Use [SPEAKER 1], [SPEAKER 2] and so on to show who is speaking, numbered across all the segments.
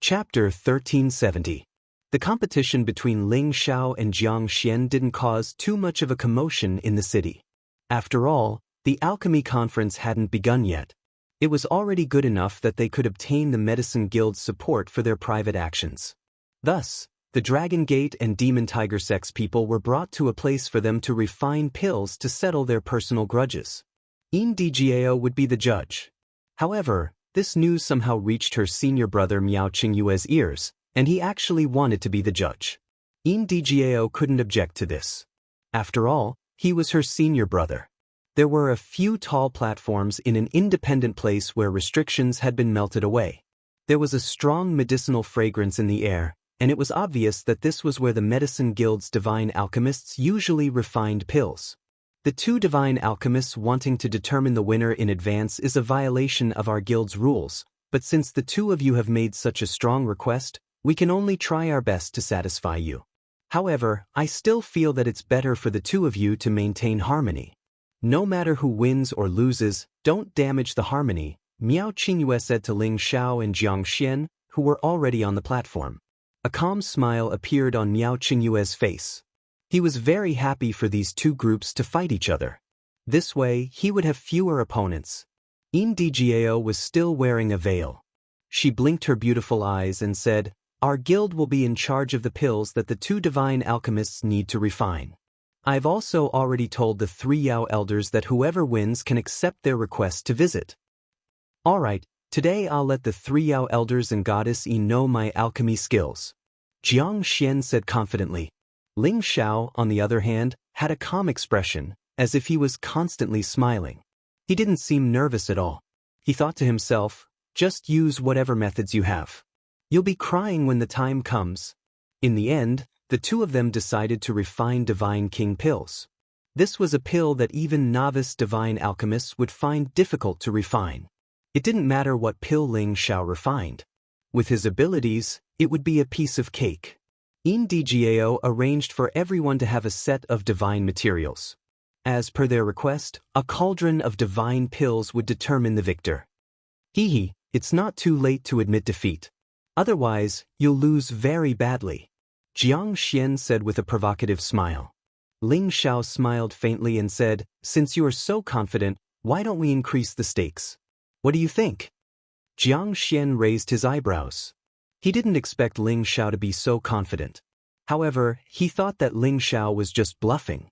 [SPEAKER 1] Chapter 1370. The competition between Ling Xiao and Jiang Xian didn't cause too much of a commotion in the city. After all, the alchemy conference hadn't begun yet. It was already good enough that they could obtain the Medicine Guild's support for their private actions. Thus, the Dragon Gate and Demon Tiger Sex people were brought to a place for them to refine pills to settle their personal grudges. Indgao would be the judge. However, this news somehow reached her senior brother Miao Qingyue's ears, and he actually wanted to be the judge. Indgao couldn't object to this. After all, he was her senior brother. There were a few tall platforms in an independent place where restrictions had been melted away. There was a strong medicinal fragrance in the air, and it was obvious that this was where the Medicine Guild's divine alchemists usually refined pills. The two divine alchemists wanting to determine the winner in advance is a violation of our guild's rules, but since the two of you have made such a strong request, we can only try our best to satisfy you. However, I still feel that it's better for the two of you to maintain harmony. No matter who wins or loses, don't damage the harmony, Miao Qingyue said to Ling Xiao and Jiang Xian, who were already on the platform. A calm smile appeared on Miao Qingyue's face. He was very happy for these two groups to fight each other. This way, he would have fewer opponents. Indgao was still wearing a veil. She blinked her beautiful eyes and said, "Our guild will be in charge of the pills that the two divine alchemists need to refine. I've also already told the 3 Yao elders that whoever wins can accept their request to visit. Alright, today I'll let the 3 Yao elders and Goddess E know my alchemy skills," Jiang Xian said confidently. Ling Xiao, on the other hand, had a calm expression, as if he was constantly smiling. He didn't seem nervous at all. He thought to himself, just use whatever methods you have. You'll be crying when the time comes. In the end, the two of them decided to refine Divine King pills. This was a pill that even novice divine alchemists would find difficult to refine. It didn't matter what pill Ling Xiao refined. With his abilities, it would be a piece of cake. Indgao arranged for everyone to have a set of divine materials. As per their request, a cauldron of divine pills would determine the victor. Hee, it's not too late to admit defeat. Otherwise, you'll lose very badly, Jiang Xian said with a provocative smile. Ling Xiao smiled faintly and said, "Since you are so confident, why don't we increase the stakes? What do you think?" Jiang Xian raised his eyebrows. He didn't expect Ling Xiao to be so confident. However, he thought that Ling Xiao was just bluffing.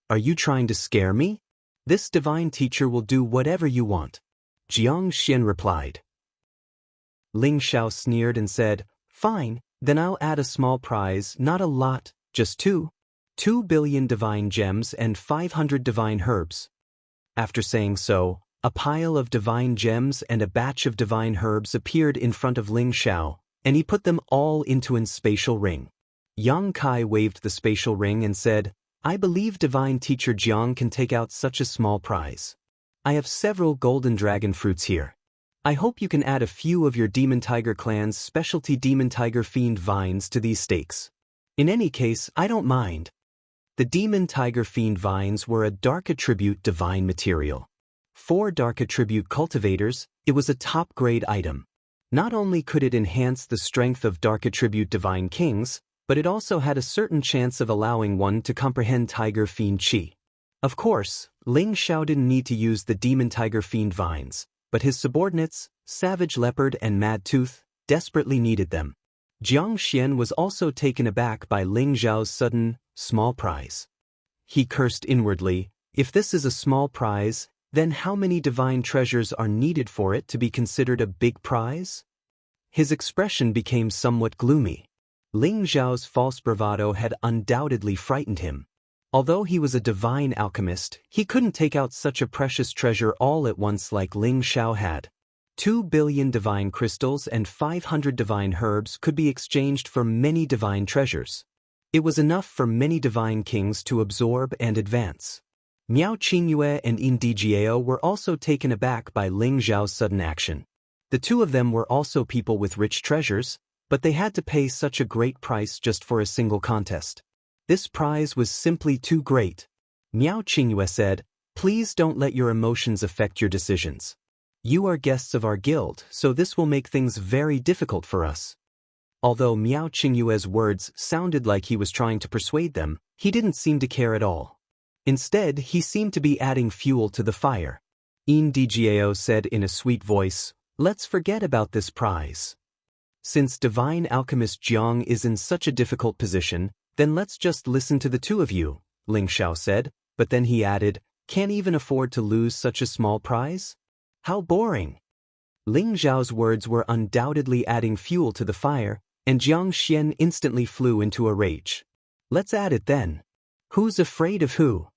[SPEAKER 1] "Are you trying to scare me? This divine teacher will do whatever you want," Jiang Xian replied. Ling Xiao sneered and said, "Fine, then I'll add a small prize, not a lot, just 2 billion divine gems and 500 divine herbs." After saying so, a pile of divine gems and a batch of divine herbs appeared in front of Ling Xiao, and he put them all into an spatial ring. Yang Kai waved the spatial ring and said, "I believe divine teacher Jiang can take out such a small prize. I have several golden dragon fruits here. I hope you can add a few of your Demon Tiger clan's specialty Demon Tiger Fiend vines to these stakes. In any case, I don't mind." The Demon Tiger Fiend vines were a dark attribute divine material. For dark attribute cultivators, it was a top-grade item. Not only could it enhance the strength of dark attribute divine kings, but it also had a certain chance of allowing one to comprehend Tiger Fiend Qi. Of course, Ling Xiao didn't need to use the Demon Tiger Fiend vines, but his subordinates, Savage Leopard and Mad Tooth, desperately needed them. Jiang Xian was also taken aback by Ling Xiao's sudden, small prize. He cursed inwardly, if this is a small prize, then how many divine treasures are needed for it to be considered a big prize? His expression became somewhat gloomy. Ling Xiao's false bravado had undoubtedly frightened him. Although he was a divine alchemist, he couldn't take out such a precious treasure all at once like Ling Xiao had. 2 billion divine crystals and 500 divine herbs could be exchanged for many divine treasures. It was enough for many divine kings to absorb and advance. Miao Qingyue and Indgao were also taken aback by Ling Xiao's sudden action. The two of them were also people with rich treasures, but they had to pay such a great price just for a single contest. This prize was simply too great. Miao Qingyue said, "Please don't let your emotions affect your decisions. You are guests of our guild, so this will make things very difficult for us. Although Miao Qingyue's words sounded like he was trying to persuade them, he didn't seem to care at all. Instead, he seemed to be adding fuel to the fire. Ndgao said in a sweet voice, "Let's forget about this prize. Since Divine Alchemist Jiang is in such a difficult position, then let's just listen to the two of you," Ling Xiao said, but then he added, "Can't even afford to lose such a small prize? How boring." Ling Xiao's words were undoubtedly adding fuel to the fire, and Jiang Xian instantly flew into a rage. "Let's add it then. Who's afraid of who?"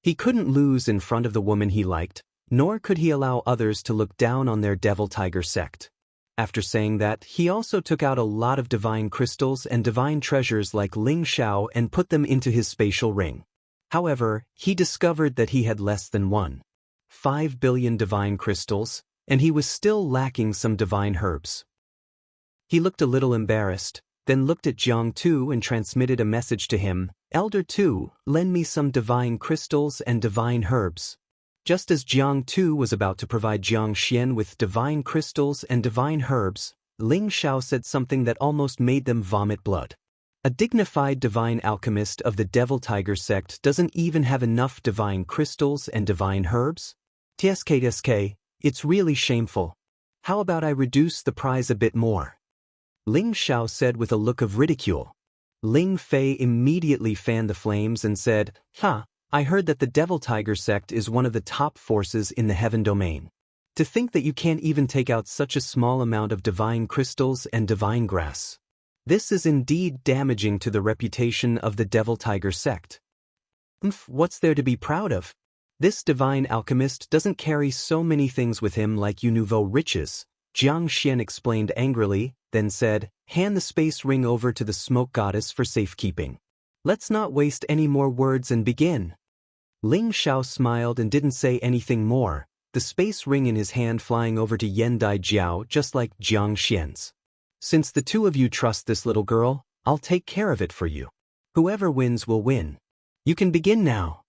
[SPEAKER 1] He couldn't lose in front of the woman he liked, nor could he allow others to look down on their Devil Tiger sect. After saying that, he also took out a lot of divine crystals and divine treasures like Ling Xiao and put them into his spatial ring. However, he discovered that he had less than 1.5 billion divine crystals, and he was still lacking some divine herbs. He looked a little embarrassed, then looked at Jiang Tu and transmitted a message to him, "Elder Tu, lend me some divine crystals and divine herbs." Just as Jiang Tu was about to provide Jiang Xian with divine crystals and divine herbs, Ling Xiao said something that almost made them vomit blood. A dignified divine alchemist of the Devil Tiger sect doesn't even have enough divine crystals and divine herbs? TSK, it's really shameful. How about I reduce the prize a bit more? Ling Xiao said with a look of ridicule. Ling Fei immediately fanned the flames and said, I heard that the Devil Tiger sect is one of the top forces in the heaven domain. To think that you can't even take out such a small amount of divine crystals and divine grass. This is indeed damaging to the reputation of the Devil Tiger sect. What's there to be proud of? This divine alchemist doesn't carry so many things with him like you nouveau riches, Jiang Xian explained angrily, then said, "Hand the space ring over to the smoke goddess for safekeeping. Let's not waste any more words and begin." Ling Xiao smiled and didn't say anything more, the space ring in his hand flying over to Yendai Jiao just like Jiang Xian's. "Since the two of you trust this little girl, I'll take care of it for you. Whoever wins will win. You can begin now."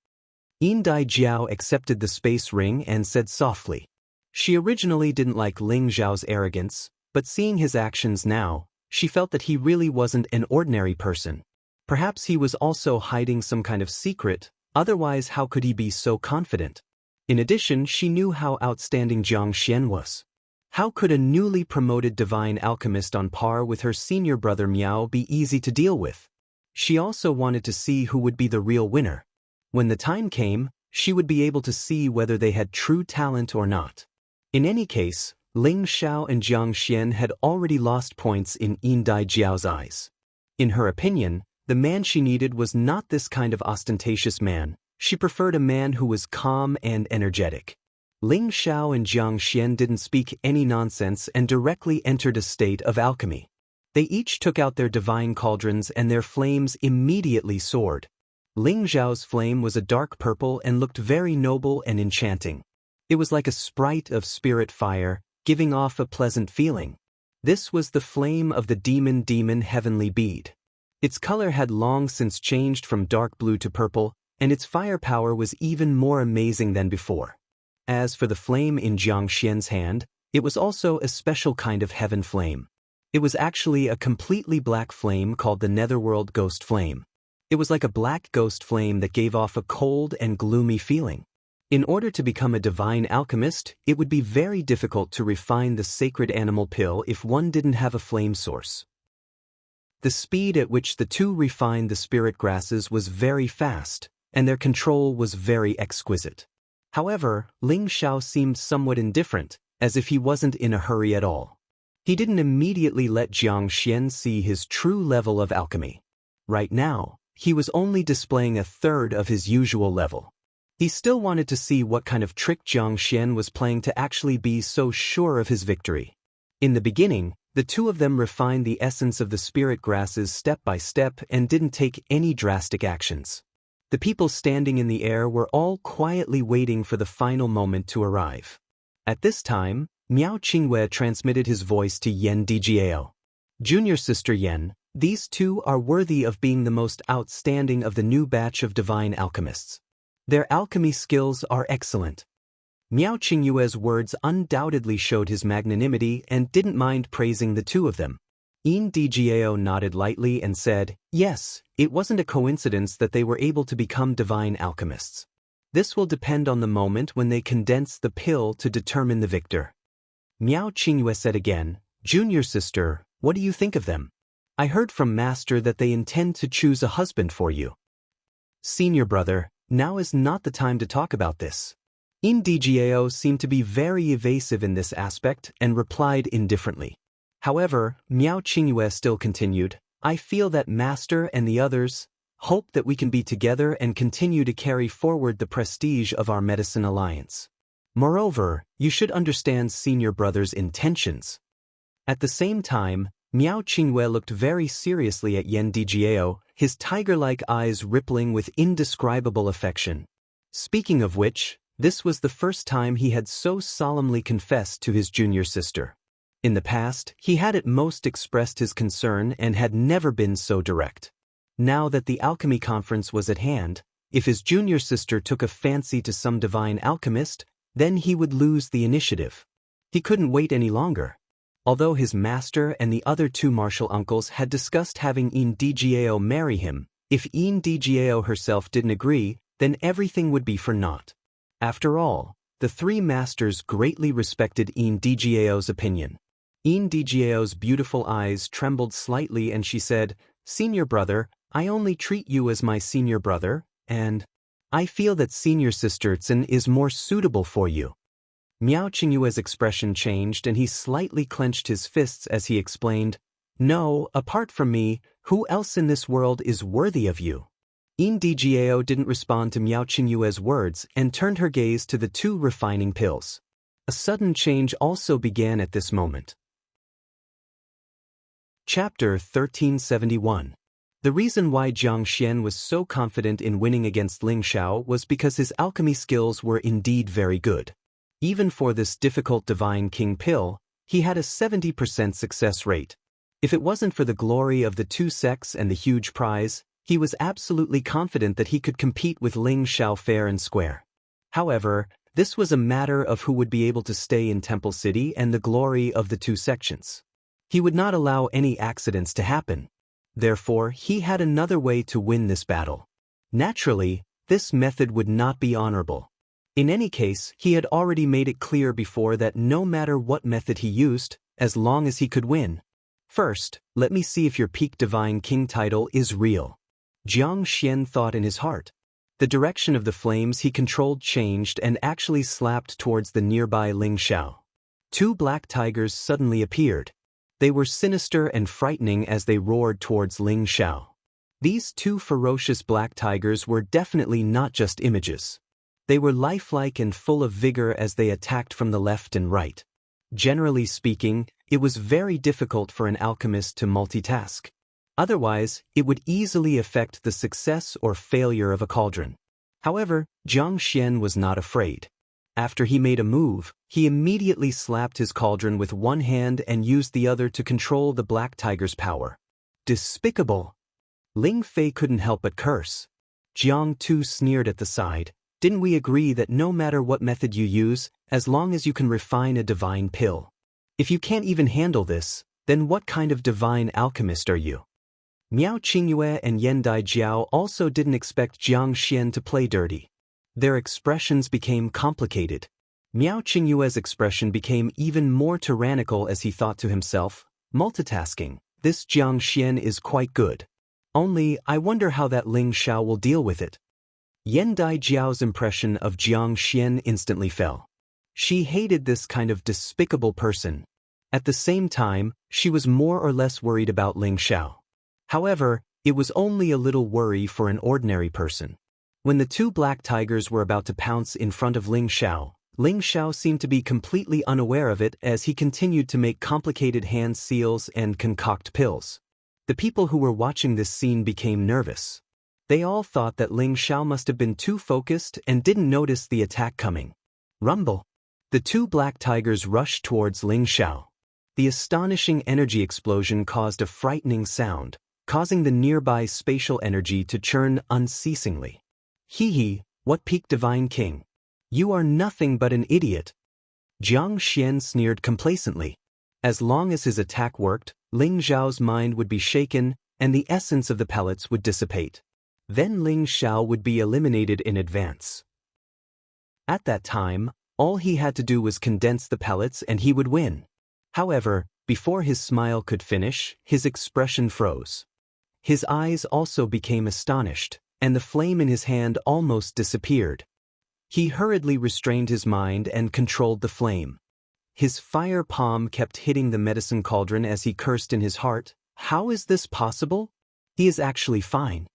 [SPEAKER 1] Yendai Jiao accepted the space ring and said softly. She originally didn't like Ling Xiao's arrogance, but seeing his actions now, she felt that he really wasn't an ordinary person. Perhaps he was also hiding some kind of secret, otherwise how could he be so confident? In addition, she knew how outstanding Jiang Xian was. How could a newly promoted divine alchemist on par with her senior brother Miao be easy to deal with? She also wanted to see who would be the real winner. When the time came, she would be able to see whether they had true talent or not. In any case, Ling Xiao and Jiang Xian had already lost points in Yendai Jiao's eyes. In her opinion, the man she needed was not this kind of ostentatious man. She preferred a man who was calm and energetic. Ling Xiao and Jiang Xian didn't speak any nonsense and directly entered a state of alchemy. They each took out their divine cauldrons and their flames immediately soared. Ling Xiao's flame was a dark purple and looked very noble and enchanting. It was like a sprite of spirit fire, giving off a pleasant feeling. This was the flame of the demon heavenly bead. Its color had long since changed from dark blue to purple, and its firepower was even more amazing than before. As for the flame in Jiang Xian's hand, it was also a special kind of heaven flame. It was actually a completely black flame called the Netherworld Ghost Flame. It was like a black ghost flame that gave off a cold and gloomy feeling. In order to become a divine alchemist, it would be very difficult to refine the sacred animal pill if one didn't have a flame source. The speed at which the two refined the spirit grasses was very fast, and their control was very exquisite. However, Ling Xiao seemed somewhat indifferent, as if he wasn't in a hurry at all. He didn't immediately let Jiang Xian see his true level of alchemy. Right now, he was only displaying a third of his usual level. He still wanted to see what kind of trick Jiang Xian was playing to actually be so sure of his victory. In the beginning, the two of them refined the essence of the spirit grasses step by step and didn't take any drastic actions. The people standing in the air were all quietly waiting for the final moment to arrive. At this time, Miao Qingyue transmitted his voice to Yan Djiao. "Junior sister Yan, these two are worthy of being the most outstanding of the new batch of divine alchemists. Their alchemy skills are excellent." Miao Qingyue's words undoubtedly showed his magnanimity and didn't mind praising the two of them. Ndgao nodded lightly and said, yes, it wasn't a coincidence that they were able to become divine alchemists. This will depend on the moment when they condense the pill to determine the victor. Miao Qingyue said again, junior sister, what do you think of them? I heard from Master that they intend to choose a husband for you. Senior brother, now is not the time to talk about this. Ndgao seemed to be very evasive in this aspect and replied indifferently. However, Miao Qingyue still continued, I feel that Master and the others hope that we can be together and continue to carry forward the prestige of our medicine alliance. Moreover, you should understand senior brother's intentions. At the same time, Miao Qingyue looked very seriously at Ndgao, his tiger-like eyes rippling with indescribable affection. Speaking of which, this was the first time he had so solemnly confessed to his junior sister. In the past, he had at most expressed his concern and had never been so direct. Now that the alchemy conference was at hand, if his junior sister took a fancy to some divine alchemist, then he would lose the initiative. He couldn't wait any longer. Although his master and the other two martial uncles had discussed having Ndgao marry him, if Ndgao herself didn't agree, then everything would be for naught. After all, the three masters greatly respected Ndgao's opinion. Ndgao's beautiful eyes trembled slightly and she said, Senior brother, I only treat you as my senior brother, and I feel that senior sister Tsin is more suitable for you. Miao Qingyue's expression changed and he slightly clenched his fists as he explained, no, apart from me, who else in this world is worthy of you? Ndgao didn't respond to Miao Qingyue's words and turned her gaze to the two refining pills. A sudden change also began at this moment. Chapter 1371. The reason why Jiang Xian was so confident in winning against Ling Shao was because his alchemy skills were indeed very good. Even for this difficult divine king pill, he had a 70% success rate. If it wasn't for the glory of the two sects and the huge prize, he was absolutely confident that he could compete with Ling Shao fair and square. However, this was a matter of who would be able to stay in Temple City and the glory of the two sections. He would not allow any accidents to happen. Therefore, he had another way to win this battle. Naturally, this method would not be honorable. In any case, he had already made it clear before that no matter what method he used, as long as he could win. First, let me see if your peak divine king title is real. Jiang Xian thought in his heart. The direction of the flames he controlled changed and actually slapped towards the nearby Ling Shao. Two black tigers suddenly appeared. They were sinister and frightening as they roared towards Ling Shao. These two ferocious black tigers were definitely not just images. They were lifelike and full of vigor as they attacked from the left and right. Generally speaking, it was very difficult for an alchemist to multitask. Otherwise, it would easily affect the success or failure of a cauldron. However, Jiang Xian was not afraid. After he made a move, he immediately slapped his cauldron with one hand and used the other to control the black tiger's power. Despicable! Ling Fei couldn't help but curse. Jiang too sneered at the side. Didn't we agree that no matter what method you use, as long as you can refine a divine pill? If you can't even handle this, then what kind of divine alchemist are you? Miao Qingyue and Yendai Jiao also didn't expect Jiang Xian to play dirty. Their expressions became complicated. Miao Qingyue's expression became even more tyrannical as he thought to himself, multitasking, this Jiang Xian is quite good. Only, I wonder how that Ling Shao will deal with it. Yendai Jiao's impression of Jiang Xian instantly fell. She hated this kind of despicable person. At the same time, she was more or less worried about Ling Shao. However, it was only a little worry for an ordinary person. When the two black tigers were about to pounce in front of Ling Shao seemed to be completely unaware of it as he continued to make complicated hand seals and concoct pills. The people who were watching this scene became nervous. They all thought that Ling Shao must have been too focused and didn't notice the attack coming. Rumble! The two black tigers rushed towards Ling Shao. The astonishing energy explosion caused a frightening sound, causing the nearby spatial energy to churn unceasingly. Hee, what peak divine king? You are nothing but an idiot. Jiang Xian sneered complacently. As long as his attack worked, Ling Xiao's mind would be shaken, and the essence of the pellets would dissipate. Then Ling Xiao would be eliminated in advance. At that time, all he had to do was condense the pellets and he would win. However, before his smile could finish, his expression froze. His eyes also became astonished, and the flame in his hand almost disappeared. He hurriedly restrained his mind and controlled the flame. His fire palm kept hitting the medicine cauldron as he cursed in his heart. How is this possible? He is actually fine.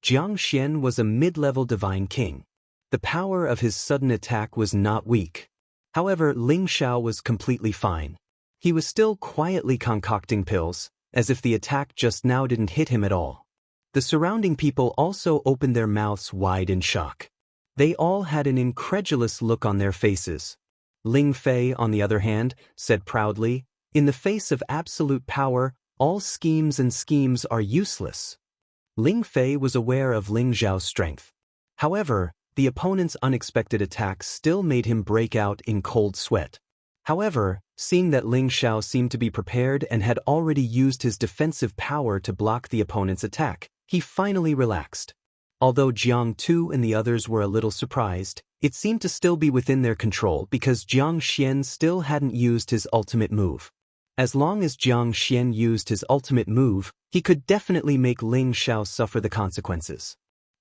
[SPEAKER 1] Jiang Xian was a mid-level divine king. The power of his sudden attack was not weak. However, Ling Xiao was completely fine. He was still quietly concocting pills, as if the attack just now didn't hit him at all. The surrounding people also opened their mouths wide in shock. They all had an incredulous look on their faces. Ling Fei, on the other hand, said proudly, "In the face of absolute power, all schemes are useless." Ling Fei was aware of Ling Xiao's strength. However, the opponent's unexpected attack still made him break out in cold sweat. However, seeing that Ling Xiao seemed to be prepared and had already used his defensive power to block the opponent's attack, he finally relaxed. Although Jianghu and the others were a little surprised, it seemed to still be within their control because Jiang Xian still hadn't used his ultimate move. As long as Jiang Xian used his ultimate move, he could definitely make Ling Xiao suffer the consequences.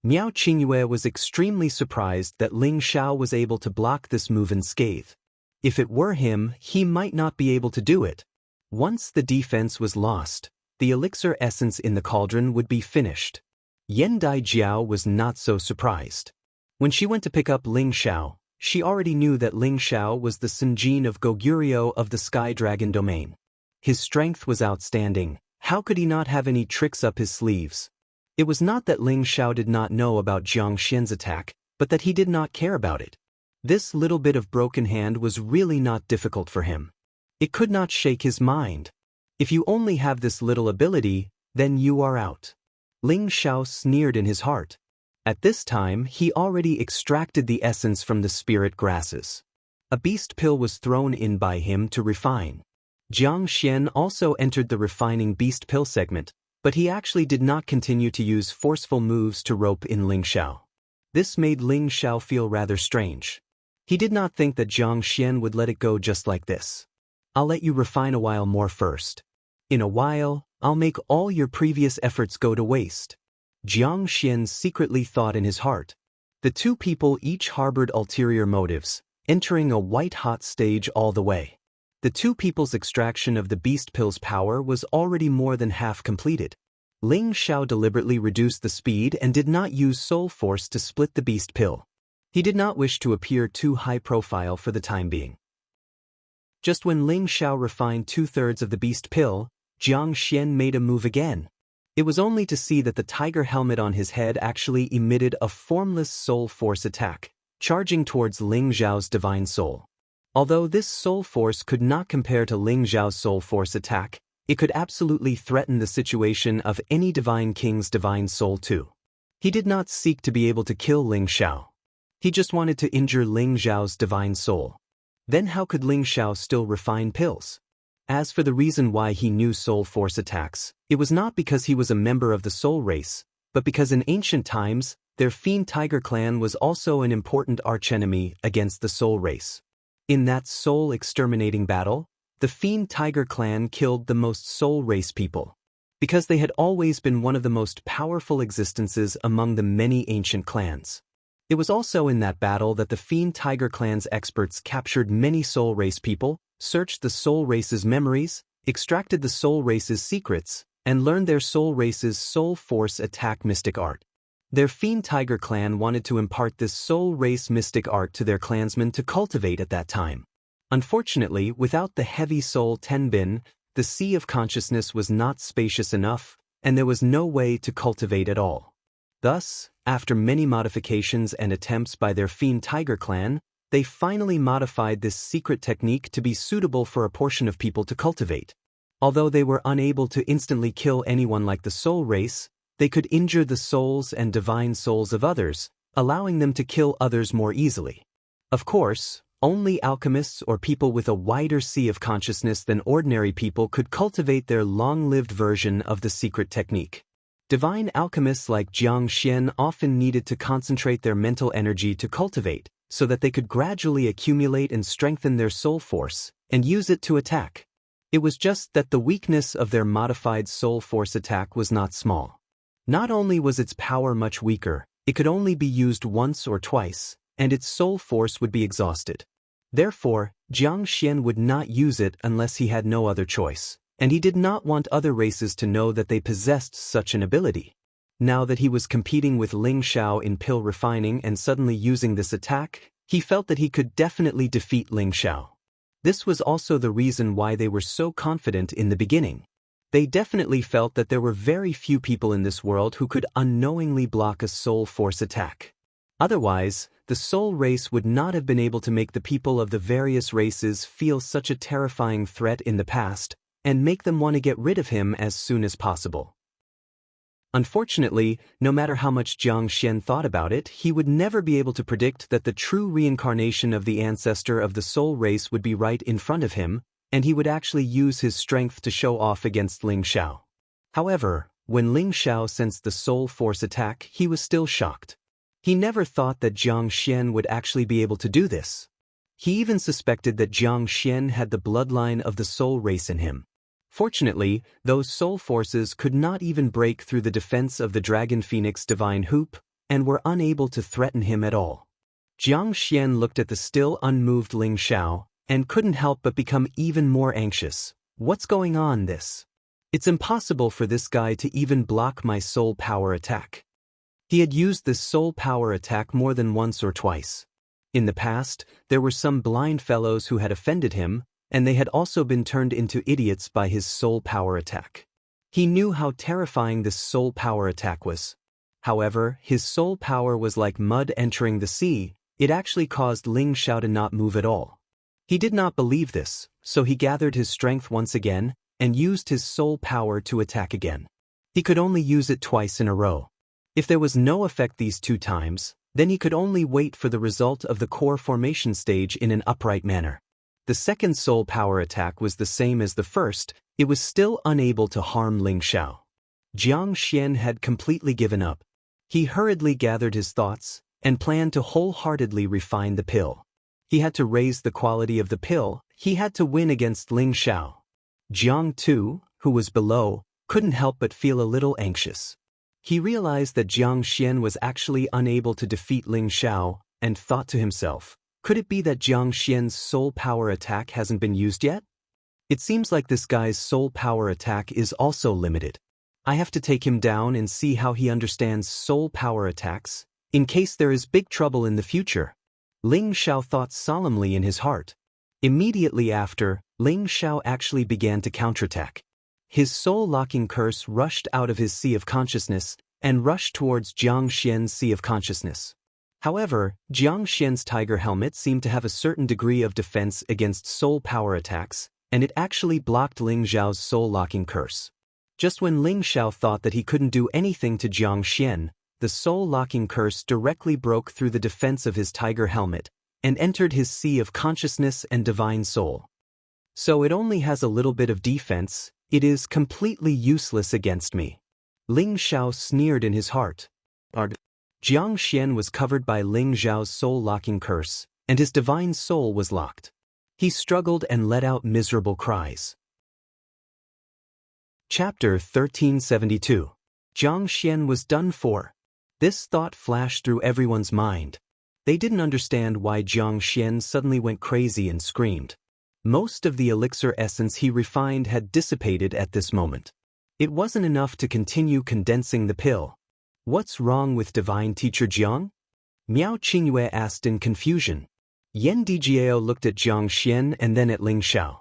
[SPEAKER 1] Miao Qingyue was extremely surprised that Ling Xiao was able to block this move unscathed. If it were him, he might not be able to do it. Once the defense was lost, the elixir essence in the cauldron would be finished. Yan Daijiao was not so surprised. When she went to pick up Ling Xiao, she already knew that Ling Xiao was the Senjin of Goguryeo of the Sky Dragon domain. His strength was outstanding. How could he not have any tricks up his sleeves? It was not that Ling Xiao did not know about Jiang Xian's attack, but that he did not care about it. This little bit of broken hand was really not difficult for him. It could not shake his mind. If you only have this little ability, then you are out. Ling Xiao sneered in his heart. At this time, he already extracted the essence from the spirit grasses. A beast pill was thrown in by him to refine. Jiang Xian also entered the refining beast pill segment, but he actually did not continue to use forceful moves to rope in Ling Xiao. This made Ling Xiao feel rather strange. He did not think that Jiang Xian would let it go just like this. "I'll let you refine a while more first. In a while, I'll make all your previous efforts go to waste." Jiang Xian secretly thought in his heart. The two people each harbored ulterior motives, entering a white-hot stage all the way. The two people's extraction of the beast pill's power was already more than half completed. Ling Xiao deliberately reduced the speed and did not use soul force to split the beast pill. He did not wish to appear too high-profile for the time being. Just when Ling Xiao refined 2/3 of the beast pill, Jiang Xian made a move again. It was only to see that the tiger helmet on his head actually emitted a formless soul force attack, charging towards Ling Xiao's divine soul. Although this soul force could not compare to Ling Xiao's soul force attack, it could absolutely threaten the situation of any divine king's divine soul too. He did not seek to be able to kill Ling Xiao. He just wanted to injure Ling Xiao's divine soul. Then how could Ling Xiao still refine pills? As for the reason why he knew soul force attacks, it was not because he was a member of the soul race, but because in ancient times, their fiend tiger clan was also an important archenemy against the soul race. In that soul exterminating battle, the fiend tiger clan killed the most soul race people. Because they had always been one of the most powerful existences among the many ancient clans. It was also in that battle that the fiend tiger clan's experts captured many soul race people, searched the soul race's memories, extracted the soul race's secrets, and learned their soul race's soul force attack mystic art. Their fiend tiger clan wanted to impart this soul race mystic art to their clansmen to cultivate at that time. Unfortunately, without the heavy soul tenbin, the sea of consciousness was not spacious enough, and there was no way to cultivate at all. Thus, after many modifications and attempts by their fiend tiger clan, they finally modified this secret technique to be suitable for a portion of people to cultivate. Although they were unable to instantly kill anyone like the soul race, they could injure the souls and divine souls of others, allowing them to kill others more easily. Of course, Only alchemists or people with a wider sea of consciousness than ordinary people could cultivate their long-lived version of the secret technique. Divine alchemists like Jianghu often needed to concentrate their mental energy to cultivate, so that they could gradually accumulate and strengthen their soul force, and use it to attack. It was just that the weakness of their modified soul force attack was not small. Not only was its power much weaker, it could only be used once or twice, and its soul force would be exhausted. Therefore, Jianghu would not use it unless he had no other choice, and he did not want other races to know that they possessed such an ability. Now that he was competing with Ling Xiao in pill refining and suddenly using this attack, he felt that he could definitely defeat Ling Xiao. This was also the reason why they were so confident in the beginning. They definitely felt that there were very few people in this world who could unknowingly block a soul force attack. Otherwise, the soul race would not have been able to make the people of the various races feel such a terrifying threat in the past, and make them want to get rid of him as soon as possible. Unfortunately, no matter how much Jianghu thought about it, he would never be able to predict that the true reincarnation of the ancestor of the soul race would be right in front of him, and he would actually use his strength to show off against Ling Xiao. However, when Ling Xiao sensed the soul force attack, he was still shocked. He never thought that Jianghu would actually be able to do this. He even suspected that Jianghu had the bloodline of the soul race in him. Fortunately, those soul forces could not even break through the defense of the Dragon Phoenix Divine Hoop, and were unable to threaten him at all. Jianghu looked at the still unmoved Ling Xiao, and couldn't help but become even more anxious. What's going on this? It's impossible for this guy to even block my soul power attack. He had used this soul power attack more than once or twice. In the past, there were some blind fellows who had offended him, and they had also been turned into idiots by his soul power attack. He knew how terrifying this soul power attack was. However, his soul power was like mud entering the sea. It actually caused Ling Xiao to not move at all. He did not believe this, so he gathered his strength once again, and used his soul power to attack again. He could only use it twice in a row. If there was no effect these 2 times, then he could only wait for the result of the core formation stage in an upright manner. The second soul power attack was the same as the first. It was still unable to harm Ling Xiao. Jianghu had completely given up. He hurriedly gathered his thoughts, and planned to wholeheartedly refine the pill. He had to raise the quality of the pill. He had to win against Ling Xiao. Jianghu, who was below, couldn't help but feel a little anxious. He realized that Jianghu was actually unable to defeat Ling Xiao, and thought to himself, could it be that Jianghu's soul power attack hasn't been used yet? It seems like this guy's soul power attack is also limited. I have to take him down and see how he understands soul power attacks, in case there is big trouble in the future. Ling Xiao thought solemnly in his heart. Immediately after, Ling Xiao actually began to counterattack. His soul-locking curse rushed out of his sea of consciousness, and rushed towards Jianghu's sea of consciousness. However, Jianghu's tiger helmet seemed to have a certain degree of defense against soul power attacks, and it actually blocked Ling Xiao's soul-locking curse. Just when Ling Xiao thought that he couldn't do anything to Jianghu, the soul-locking curse directly broke through the defense of his tiger helmet, and entered his sea of consciousness and divine soul. So it only has a little bit of defense. It is completely useless against me. Ling Xiao sneered in his heart. Jianghu was covered by Ling Xiao's soul-locking curse, and his divine soul was locked. He struggled and let out miserable cries. Chapter 1372. Jianghu was done for. This thought flashed through everyone's mind. They didn't understand why Jianghu suddenly went crazy and screamed. Most of the elixir essence he refined had dissipated at this moment. It wasn't enough to continue condensing the pill. What's wrong with Divine Teacher Jiang? Miao Qingyue asked in confusion. Yan Dijiao looked at Jianghu and then at Ling Xiao.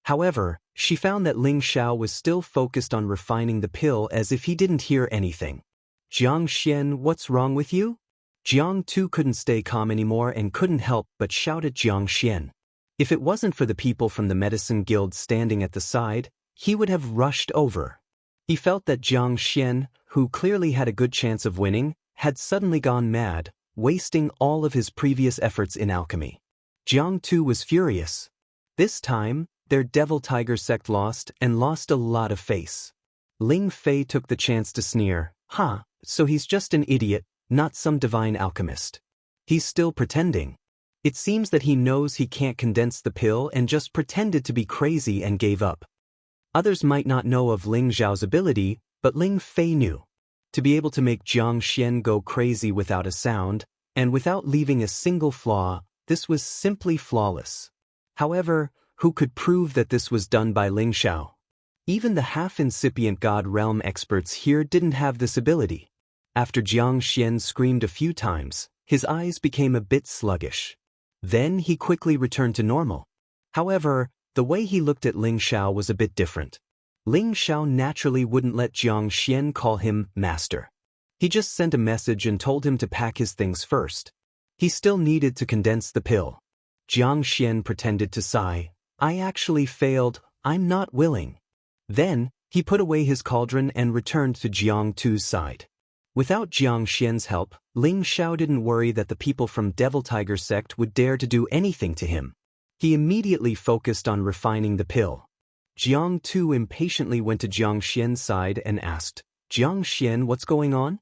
[SPEAKER 1] However, she found that Ling Xiao was still focused on refining the pill as if he didn't hear anything. Jianghu, what's wrong with you? Jiang too couldn't stay calm anymore and couldn't help but shout at Jianghu. If it wasn't for the people from the medicine guild standing at the side, he would have rushed over. He felt that Jianghu, who clearly had a good chance of winning, had suddenly gone mad, wasting all of his previous efforts in alchemy. Jianghu was furious. This time, their devil tiger sect lost a lot of face. Ling Fei took the chance to sneer, so he's just an idiot, not some divine alchemist. He's still pretending. It seems that he knows he can't condense the pill and just pretended to be crazy and gave up. Others might not know of Ling Zhao's ability, but Ling Fei knew. To be able to make Jiang Xian go crazy without a sound, and without leaving a single flaw, this was simply flawless. However, who could prove that this was done by Ling Xiao? Even the half-incipient God Realm experts here didn't have this ability. After Jiang Xian screamed a few times, his eyes became a bit sluggish. Then he quickly returned to normal. However, the way he looked at Ling Xiao was a bit different. Ling Xiao naturally wouldn't let Jiang Xian call him master. He just sent a message and told him to pack his things first. He still needed to condense the pill. Jiang Xian pretended to sigh. I actually failed, I'm not willing. Then, he put away his cauldron and returned to Jianghu's side. Without Jiang Xian's help, Ling Xiao didn't worry that the people from Devil Tiger sect would dare to do anything to him. He immediately focused on refining the pill. Jianghu impatiently went to Jiang Xian's side and asked, Jiang Xian, what's going on?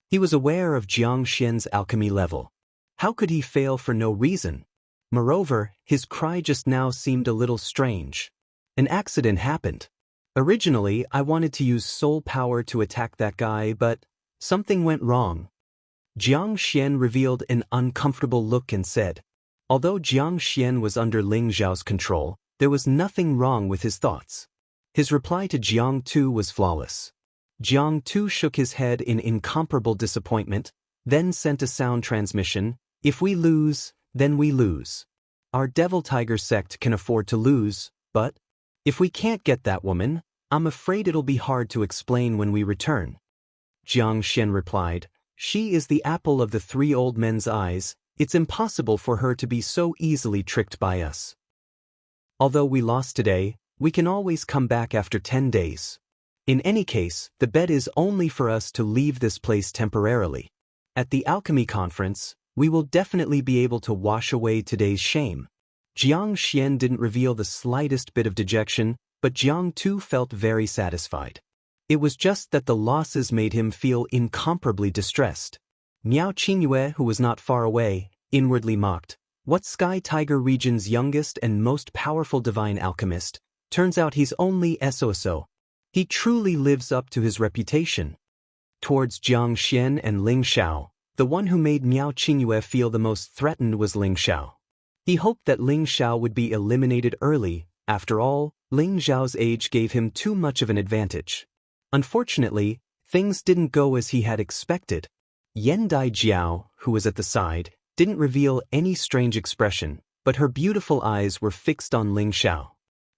[SPEAKER 1] He was aware of Jiang Xian's alchemy level. How could he fail for no reason? Moreover, his cry just now seemed a little strange. An accident happened. Originally, I wanted to use soul power to attack that guy, but something went wrong. Jiang Xian revealed an uncomfortable look and said, although Jiang Xian was under Ling Zhao's control, there was nothing wrong with his thoughts. His reply to Jianghu was flawless. Jianghu shook his head in incomparable disappointment, then sent a sound transmission, if we lose, then we lose. Our Devil Tiger sect can afford to lose, but if we can't get that woman, I'm afraid it'll be hard to explain when we return. Jiang Xian replied, she is the apple of the three old men's eyes, it's impossible for her to be so easily tricked by us. Although we lost today, we can always come back after 10 days. In any case, the bet is only for us to leave this place temporarily. At the alchemy conference, we will definitely be able to wash away today's shame. Jiang Xian didn't reveal the slightest bit of dejection, but Jianghu felt very satisfied. It was just that the losses made him feel incomparably distressed. Miao Qingyue, who was not far away, inwardly mocked, what Sky Tiger region's youngest and most powerful divine alchemist? Turns out he's only so. He truly lives up to his reputation. Towards Jiang Xian and Ling Xiao, the one who made Miao Qingyue feel the most threatened was Ling Xiao. He hoped that Ling Xiao would be eliminated early. After all, Ling Xiao's age gave him too much of an advantage. Unfortunately, things didn't go as he had expected. Yendai Jiao, who was at the side, didn't reveal any strange expression, but her beautiful eyes were fixed on Ling Xiao.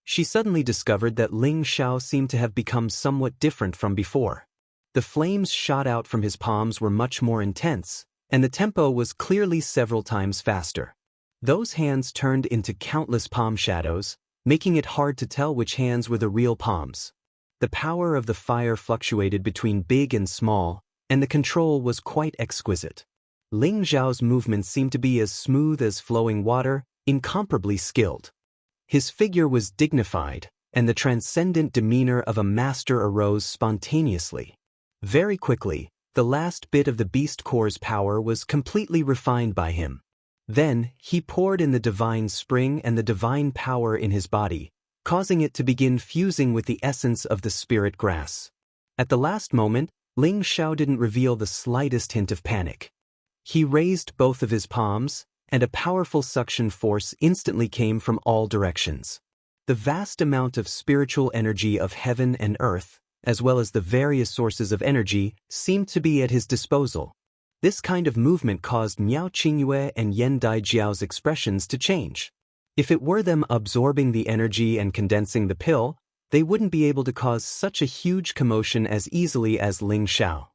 [SPEAKER 1] She suddenly discovered that Ling Xiao seemed to have become somewhat different from before. The flames shot out from his palms were much more intense, and the tempo was clearly several times faster. Those hands turned into countless palm shadows, making it hard to tell which hands were the real palms. The power of the fire fluctuated between big and small, and the control was quite exquisite. Ling Zhao's movements seemed to be as smooth as flowing water, incomparably skilled. His figure was dignified, and the transcendent demeanor of a master arose spontaneously. Very quickly, the last bit of the beast core's power was completely refined by him. Then, he poured in the divine spring and the divine power in his body, causing it to begin fusing with the essence of the spirit grass. At the last moment, Ling Xiao didn't reveal the slightest hint of panic. He raised both of his palms, and a powerful suction force instantly came from all directions. The vast amount of spiritual energy of heaven and earth, as well as the various sources of energy, seemed to be at his disposal. This kind of movement caused Miao Qingyue and Yendai Jiao's expressions to change. If it were them absorbing the energy and condensing the pill, they wouldn't be able to cause such a huge commotion as easily as Ling Xiao.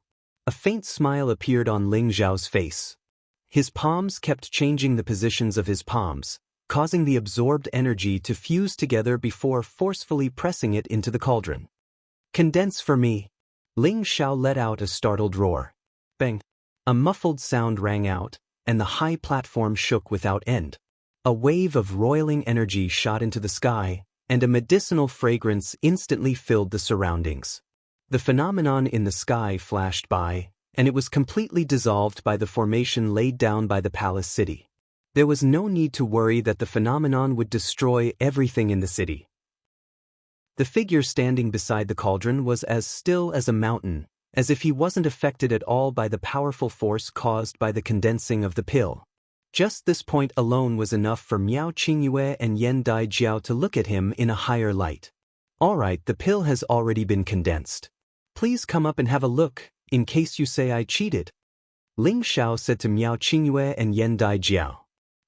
[SPEAKER 1] A faint smile appeared on Ling Zhao's face. His palms kept changing the positions of his palms, causing the absorbed energy to fuse together before forcefully pressing it into the cauldron. Condense for me. Ling Xiao let out a startled roar. Bang! A muffled sound rang out, and the high platform shook without end. A wave of roiling energy shot into the sky, and a medicinal fragrance instantly filled the surroundings. The phenomenon in the sky flashed by, and it was completely dissolved by the formation laid down by the palace city. There was no need to worry that the phenomenon would destroy everything in the city. The figure standing beside the cauldron was as still as a mountain, as if he wasn't affected at all by the powerful force caused by the condensing of the pill. Just this point alone was enough for Miao Qingyue and Yan Daijiao to look at him in a higher light. Alright, the pill has already been condensed. Please come up and have a look, in case you say I cheated. Ling Xiao said to Miao Qingyue and Yan Daijiao.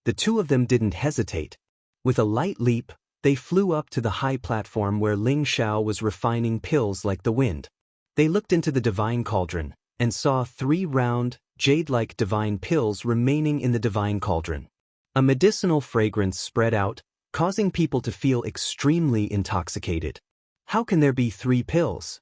[SPEAKER 1] The two of them didn't hesitate. With a light leap, they flew up to the high platform where Ling Xiao was refining pills like the wind. They looked into the divine cauldron, and saw 3 round, jade-like divine pills remaining in the divine cauldron. A medicinal fragrance spread out, causing people to feel extremely intoxicated. How can there be 3 pills?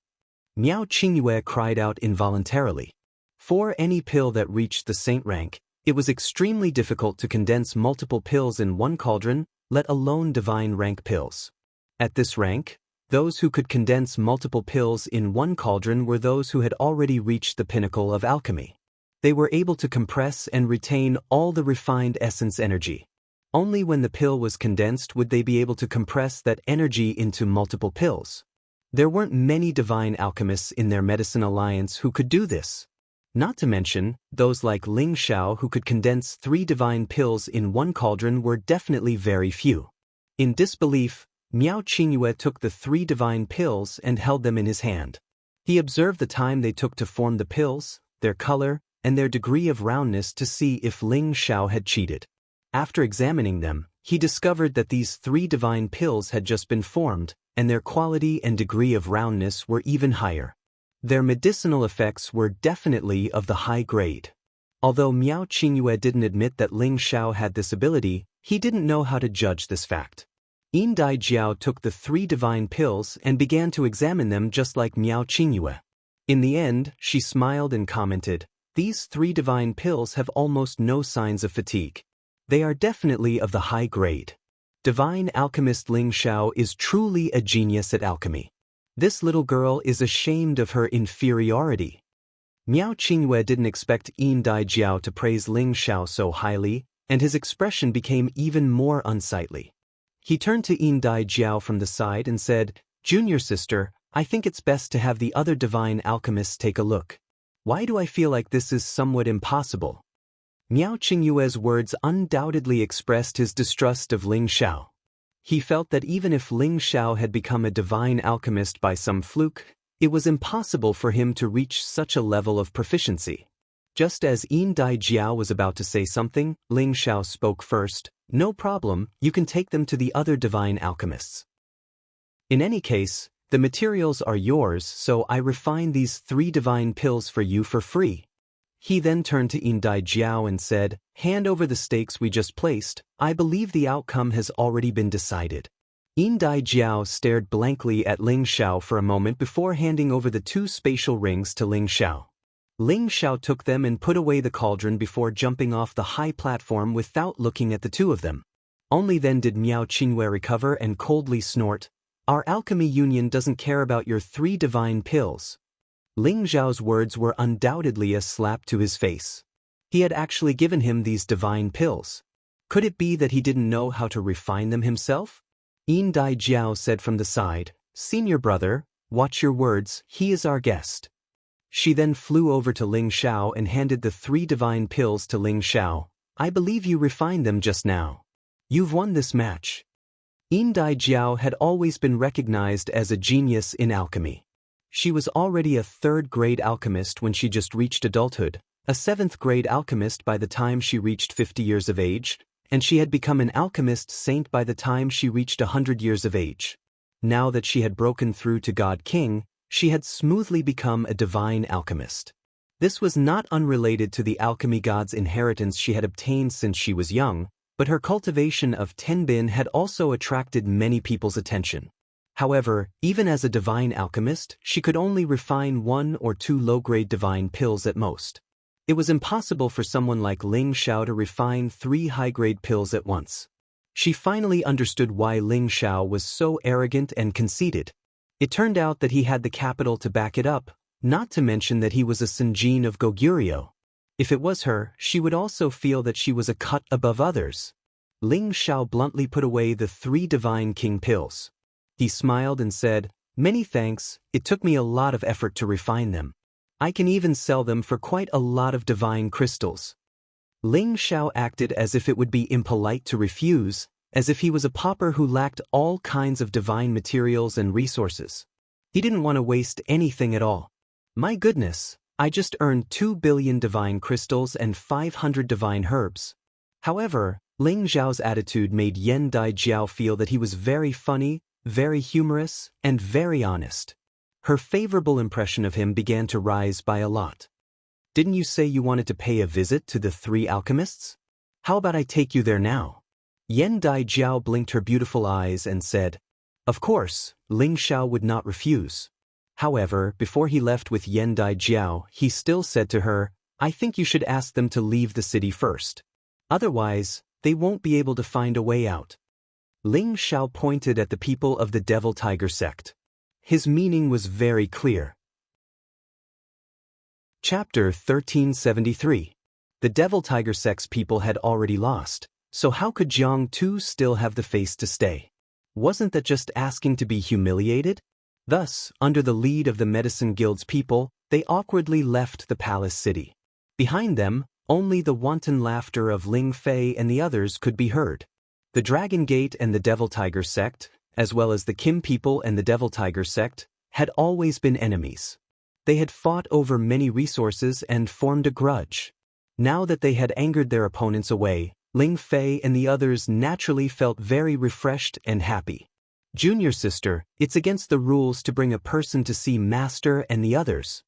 [SPEAKER 1] Miao Qingyue cried out involuntarily. For any pill that reached the saint rank, it was extremely difficult to condense multiple pills in one cauldron, let alone divine rank pills. At this rank, those who could condense multiple pills in one cauldron were those who had already reached the pinnacle of alchemy. They were able to compress and retain all the refined essence energy. Only when the pill was condensed would they be able to compress that energy into multiple pills. There weren't many divine alchemists in their medicine alliance who could do this. Not to mention, those like Ling Xiao who could condense 3 divine pills in one cauldron were definitely very few. In disbelief, Miao Qingyue took the 3 divine pills and held them in his hand. He observed the time they took to form the pills, their color, and their degree of roundness to see if Ling Xiao had cheated. After examining them, he discovered that these 3 divine pills had just been formed, and their quality and degree of roundness were even higher. Their medicinal effects were definitely of the high grade. Although Miao Qingyue didn't admit that Ling Xiao had this ability, he didn't know how to judge this fact. Yan Daijiao took the 3 divine pills and began to examine them just like Miao Qingyue. In the end, she smiled and commented, "These 3 divine pills have almost no signs of fatigue. They are definitely of the high grade. Divine alchemist Ling Xiao is truly a genius at alchemy. This little girl is ashamed of her inferiority." Miao Qingyue didn't expect Yan Daijiao to praise Ling Xiao so highly, and his expression became even more unsightly. He turned to Yan Daijiao from the side and said, "Junior sister, I think it's best to have the other divine alchemists take a look. Why do I feel like this is somewhat impossible?" Miao Qingyue's words undoubtedly expressed his distrust of Ling Xiao. He felt that even if Ling Xiao had become a divine alchemist by some fluke, it was impossible for him to reach such a level of proficiency. Just as Yan Daijiao was about to say something, Ling Xiao spoke first. "No problem, you can take them to the other divine alchemists. In any case, the materials are yours, so I refine these 3 divine pills for you for free." He then turned to Yan Daijiao and said, "Hand over the stakes we just placed. I believe the outcome has already been decided." Yan Daijiao stared blankly at Ling Xiao for a moment before handing over the 2 spatial rings to Ling Xiao. Ling Xiao took them and put away the cauldron before jumping off the high platform without looking at the 2 of them. Only then did Miao Qingyue recover and coldly snort, "Our alchemy union doesn't care about your 3 divine pills." Ling Xiao's words were undoubtedly a slap to his face. He had actually given him these divine pills. Could it be that he didn't know how to refine them himself? Yan Daijiao said from the side, "Senior brother, watch your words, he is our guest." She then flew over to Ling Xiao and handed the 3 divine pills to Ling Xiao. "I believe you refined them just now. You've won this match." Yan Daijiao had always been recognized as a genius in alchemy. She was already a 3rd-grade alchemist when she just reached adulthood, a 7th-grade alchemist by the time she reached 50 years of age, and she had become an alchemist saint by the time she reached 100 years of age. Now that she had broken through to God King, she had smoothly become a divine alchemist. This was not unrelated to the alchemy god's inheritance she had obtained since she was young, but her cultivation of Tenbin had also attracted many people's attention. However, even as a divine alchemist, she could only refine 1 or 2 low-grade divine pills at most. It was impossible for someone like Ling Xiao to refine 3 high-grade pills at once. She finally understood why Ling Xiao was so arrogant and conceited. It turned out that he had the capital to back it up, not to mention that he was a Senjin of Goguryeo. If it was her, she would also feel that she was a cut above others. Ling Xiao bluntly put away the 3 divine king pills. He smiled and said, "Many thanks, it took me a lot of effort to refine them. I can even sell them for quite a lot of divine crystals." Ling Xiao acted as if it would be impolite to refuse, as if he was a pauper who lacked all kinds of divine materials and resources. He didn't want to waste anything at all. "My goodness, I just earned 2 billion divine crystals and 500 divine herbs." However, Ling Xiao's attitude made Yan Daijiao feel that he was very funny, very humorous, and very honest. Her favorable impression of him began to rise by a lot. "Didn't you say you wanted to pay a visit to the 3 alchemists? How about I take you there now?" Yan Daijiao blinked her beautiful eyes and said, "Of course." Ling Xiao would not refuse. However, before he left with Yan Daijiao, he still said to her, "I think you should ask them to leave the city first. Otherwise, they won't be able to find a way out." Ling Xiao pointed at the people of the Devil Tiger sect. His meaning was very clear. Chapter 1373. The Devil Tiger sect's people had already lost, so how could Jianghu still have the face to stay? Wasn't that just asking to be humiliated? Thus, under the lead of the Medicine Guild's people, they awkwardly left the palace city. Behind them, only the wanton laughter of Ling Fei and the others could be heard. The Dragon Gate and the Devil Tiger sect, as well as the Kim people and the Devil Tiger sect, had always been enemies. They had fought over many resources and formed a grudge. Now that they had angered their opponents away, Ling Fei and the others naturally felt very refreshed and happy. "Junior sister, it's against the rules to bring a person to see Master and the others."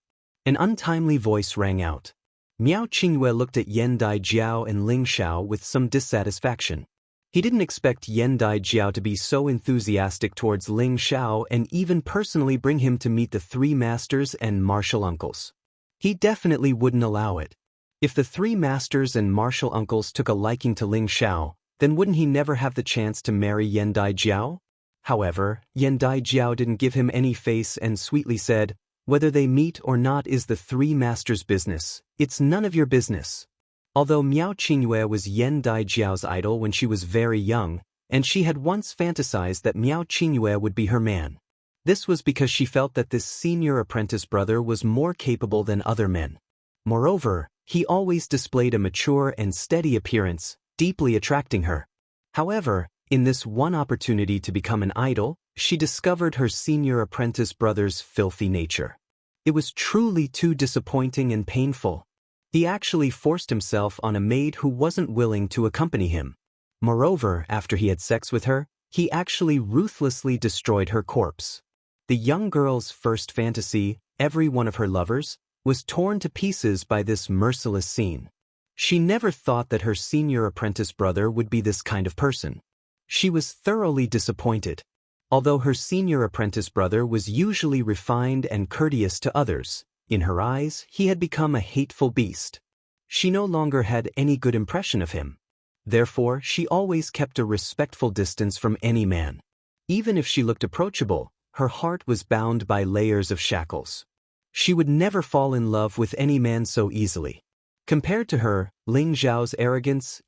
[SPEAKER 1] An untimely voice rang out. Miao Qingyue looked at Yan Daijiao and Ling Xiao with some dissatisfaction. He didn't expect Yan Daijiao to be so enthusiastic towards Ling Xiao and even personally bring him to meet the 3 masters and martial uncles. He definitely wouldn't allow it. If the 3 masters and martial uncles took a liking to Ling Xiao, then wouldn't he never have the chance to marry Yan Daijiao? However, Yan Daijiao didn't give him any face and sweetly said, "Whether they meet or not is the 3 masters' business. It's none of your business." Although Miao Qingyue was Yan Daijiao's idol when she was very young, and she had once fantasized that Miao Qingyue would be her man. This was because she felt that this senior apprentice brother was more capable than other men. Moreover, he always displayed a mature and steady appearance, deeply attracting her. However, in this one opportunity to become an idol, she discovered her senior apprentice brother's filthy nature. It was truly too disappointing and painful. He actually forced himself on a maid who wasn't willing to accompany him. Moreover, after he had sex with her, he actually ruthlessly destroyed her corpse. The young girl's first fantasy, every one of her lovers, was torn to pieces by this merciless scene. She never thought that her senior apprentice brother would be this kind of person. She was thoroughly disappointed. Although her senior apprentice brother was usually refined and courteous to others, in her eyes, he had become a hateful beast. She no longer had any good impression of him. Therefore, she always kept a respectful distance from any man. Even if she looked approachable, her heart was bound by layers of shackles. She would never fall in love with any man so easily. Compared to her, Ling Zhao's arrogance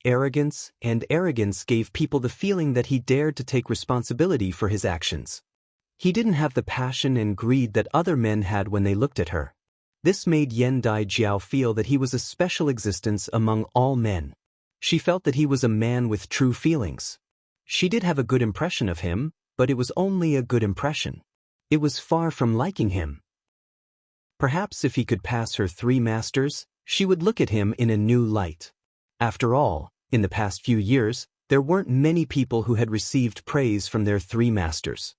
[SPEAKER 1] gave people the feeling that he dared to take responsibility for his actions. He didn't have the passion and greed that other men had when they looked at her. This made Yan Daijiao feel that he was a special existence among all men. She felt that he was a man with true feelings. She did have a good impression of him, but it was only a good impression. It was far from liking him. Perhaps if he could pass her 3 masters, she would look at him in a new light. After all, in the past few years, there weren't many people who had received praise from their 3 masters.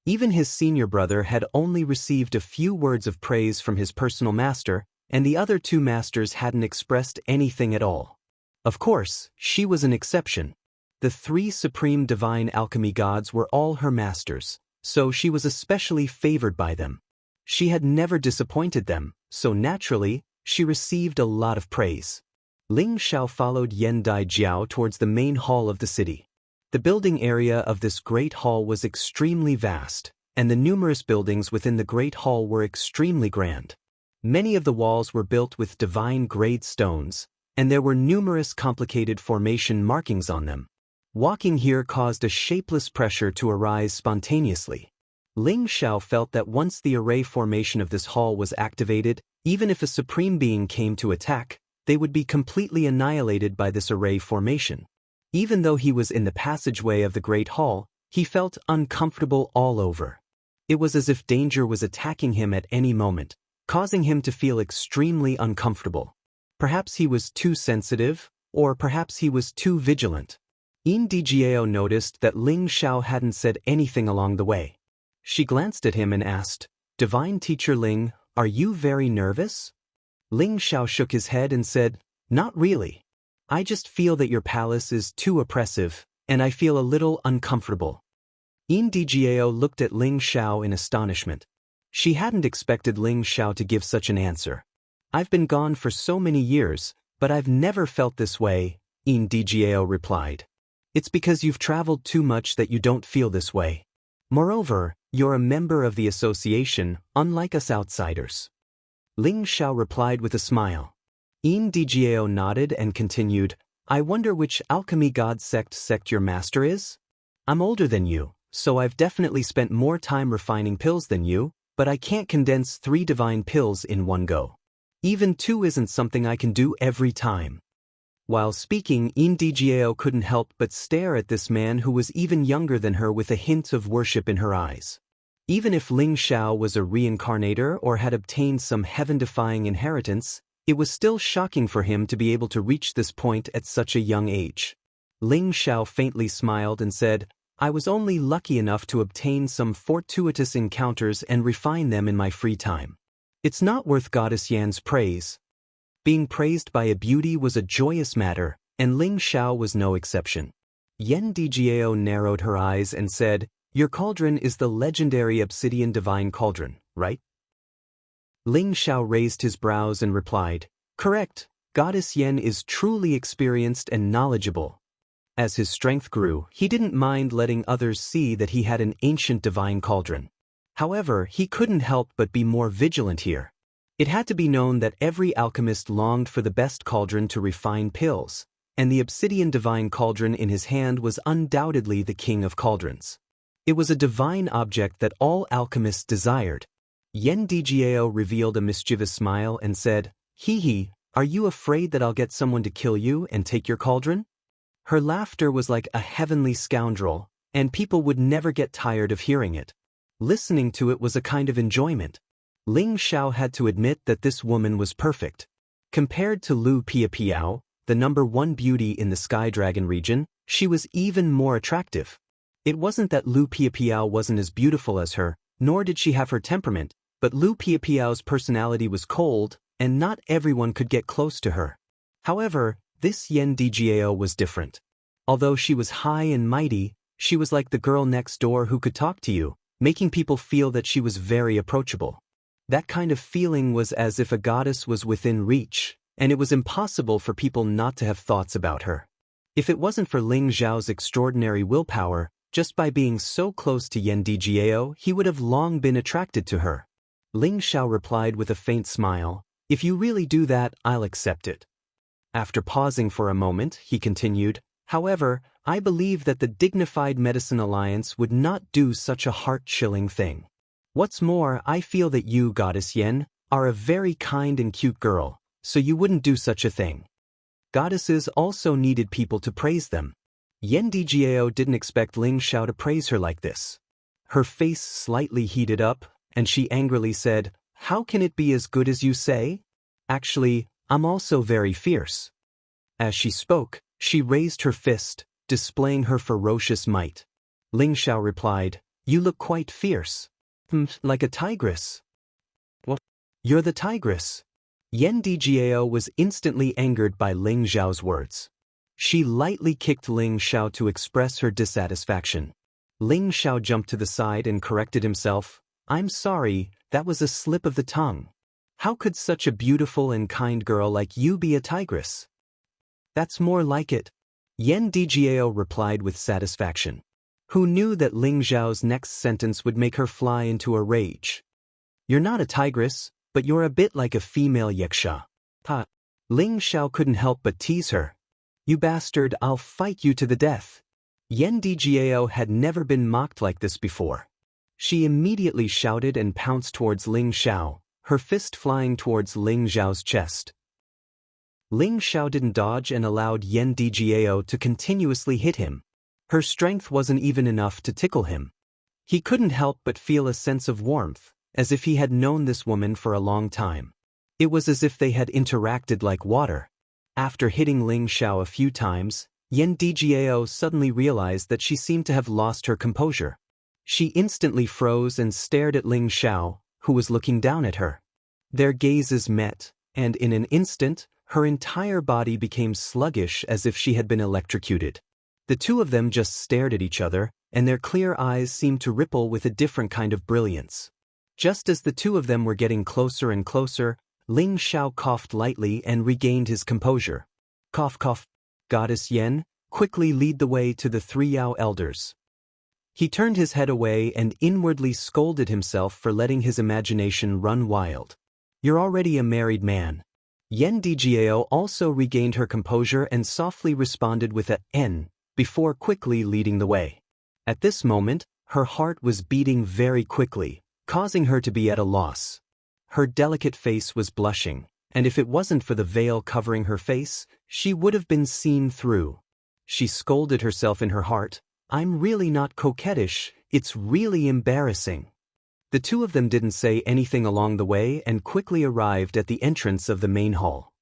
[SPEAKER 1] Even his senior brother had only received a few words of praise from his personal master, and the other 2 masters hadn't expressed anything at all. Of course, she was an exception. The 3 supreme divine alchemy gods were all her masters, so she was especially favored by them. She had never disappointed them, so naturally, she received a lot of praise. Ling Xiao followed Yan Daijiao towards the main hall of the city. The building area of this great hall was extremely vast, and the numerous buildings within the great hall were extremely grand. Many of the walls were built with divine grade stones, and there were numerous complicated formation markings on them. Walking here caused a shapeless pressure to arise spontaneously. Ling Xiao felt that once the array formation of this hall was activated, even if a supreme being came to attack, they would be completely annihilated by this array formation. Even though he was in the passageway of the Great Hall, he felt uncomfortable all over. It was as if danger was attacking him at any moment, causing him to feel extremely uncomfortable. Perhaps he was too sensitive, or perhaps he was too vigilant. Ndigao noticed that Ling Xiao hadn't said anything along the way. She glanced at him and asked, "Divine Teacher Ling, are you very nervous?" Ling Xiao shook his head and said, "Not really. I just feel that your palace is too oppressive, and I feel a little uncomfortable." Ndigao looked at Ling Xiao in astonishment. She hadn't expected Ling Xiao to give such an answer. "I've been gone for so many years, but I've never felt this way," Ndigao replied. "It's because you've traveled too much that you don't feel this way. Moreover, you're a member of the association, unlike us outsiders." Ling Xiao replied with a smile. Ndigao nodded and continued, "I wonder which alchemy god sect your master is? I'm older than you, so I've definitely spent more time refining pills than you, but I can't condense 3 divine pills in one go. Even 2 isn't something I can do every time." While speaking, Ndigao couldn't help but stare at this man who was even younger than her with a hint of worship in her eyes. Even if Ling Xiao was a reincarnator or had obtained some heaven-defying inheritance, it was still shocking for him to be able to reach this point at such a young age. Ling Xiao faintly smiled and said, "I was only lucky enough to obtain some fortuitous encounters and refine them in my free time. It's not worth Goddess Yan's praise." Being praised by a beauty was a joyous matter, and Ling Xiao was no exception. Ndigao narrowed her eyes and said, "Your cauldron is the legendary obsidian divine cauldron, right?" Ling Xiao raised his brows and replied, "Correct, Goddess Yan is truly experienced and knowledgeable." As his strength grew, he didn't mind letting others see that he had an ancient divine cauldron. However, he couldn't help but be more vigilant here. It had to be known that every alchemist longed for the best cauldron to refine pills, and the obsidian divine cauldron in his hand was undoubtedly the king of cauldrons. It was a divine object that all alchemists desired. Ndigao revealed a mischievous smile and said, "Hee, are you afraid that I'll get someone to kill you and take your cauldron?" Her laughter was like a heavenly scoundrel, and people would never get tired of hearing it. Listening to it was a kind of enjoyment. Ling Xiao had to admit that this woman was perfect. Compared to Lu Piapiao, the #1 beauty in the Sky Dragon region, she was even more attractive. It wasn't that Lu Piapiao wasn't as beautiful as her, nor did she have her temperament, but Lu Piapiao's personality was cold, and not everyone could get close to her. However, this Ndigao was different. Although she was high and mighty, she was like the girl next door who could talk to you, making people feel that she was very approachable. That kind of feeling was as if a goddess was within reach, and it was impossible for people not to have thoughts about her. If it wasn't for Ling Xiao's extraordinary willpower, just by being so close to Ndigao, he would have long been attracted to her. Ling Xiao replied with a faint smile, "If you really do that, I'll accept it." After pausing for a moment, he continued, "However, I believe that the Dignified Medicine Alliance would not do such a heart-chilling thing. What's more, I feel that you, Goddess Yan, are a very kind and cute girl, so you wouldn't do such a thing." Goddesses also needed people to praise them. Ndigao didn't expect Ling Xiao to praise her like this. Her face slightly heated up, and she angrily said, "How can it be as good as you say? Actually, I'm also very fierce." As she spoke, she raised her fist, displaying her ferocious might. Ling Xiao replied, "You look quite fierce. Like a tigress." "What? You're the tigress." Ndigao was instantly angered by Ling Xiao's words. She lightly kicked Ling Xiao to express her dissatisfaction. Ling Xiao jumped to the side and corrected himself, "I'm sorry, that was a slip of the tongue. How could such a beautiful and kind girl like you be a tigress?" "That's more like it." Yan Dijiao replied with satisfaction. Who knew that Ling Xiao's next sentence would make her fly into a rage? You're not a tigress, but you're a bit like a female yaksha. Ha! Ling Xiao couldn't help but tease her. You bastard, I'll fight you to the death. Yan Dijiao had never been mocked like this before. She immediately shouted and pounced towards Ling Xiao, her fist flying towards Ling Xiao's chest. Ling Xiao didn't dodge and allowed Yan Dijiao to continuously hit him. Her strength wasn't even enough to tickle him. He couldn't help but feel a sense of warmth, as if he had known this woman for a long time. It was as if they had interacted like water. After hitting Ling Xiao a few times, Yan Dijiao suddenly realized that she seemed to have lost her composure. She instantly froze and stared at Ling Xiao, who was looking down at her. Their gazes met, and in an instant, her entire body became sluggish as if she had been electrocuted. The two of them just stared at each other, and their clear eyes seemed to ripple with a different kind of brilliance. Just as the two of them were getting closer and closer, Ling Xiao coughed lightly and regained his composure. Cough cough. Goddess Yan, quickly lead the way to the 3 Yao elders. He turned his head away and inwardly scolded himself for letting his imagination run wild. You're already a married man. Yan Dijiao also regained her composure and softly responded with a N, before quickly leading the way. At this moment, her heart was beating very quickly, causing her to be at a loss. Her delicate face was blushing, and if it wasn't for the veil covering her face, she would have been seen through. She scolded herself in her heart, I'm really not coquettish, it's really embarrassing. The two of them didn't say anything along the way and quickly arrived at the entrance of the main hall.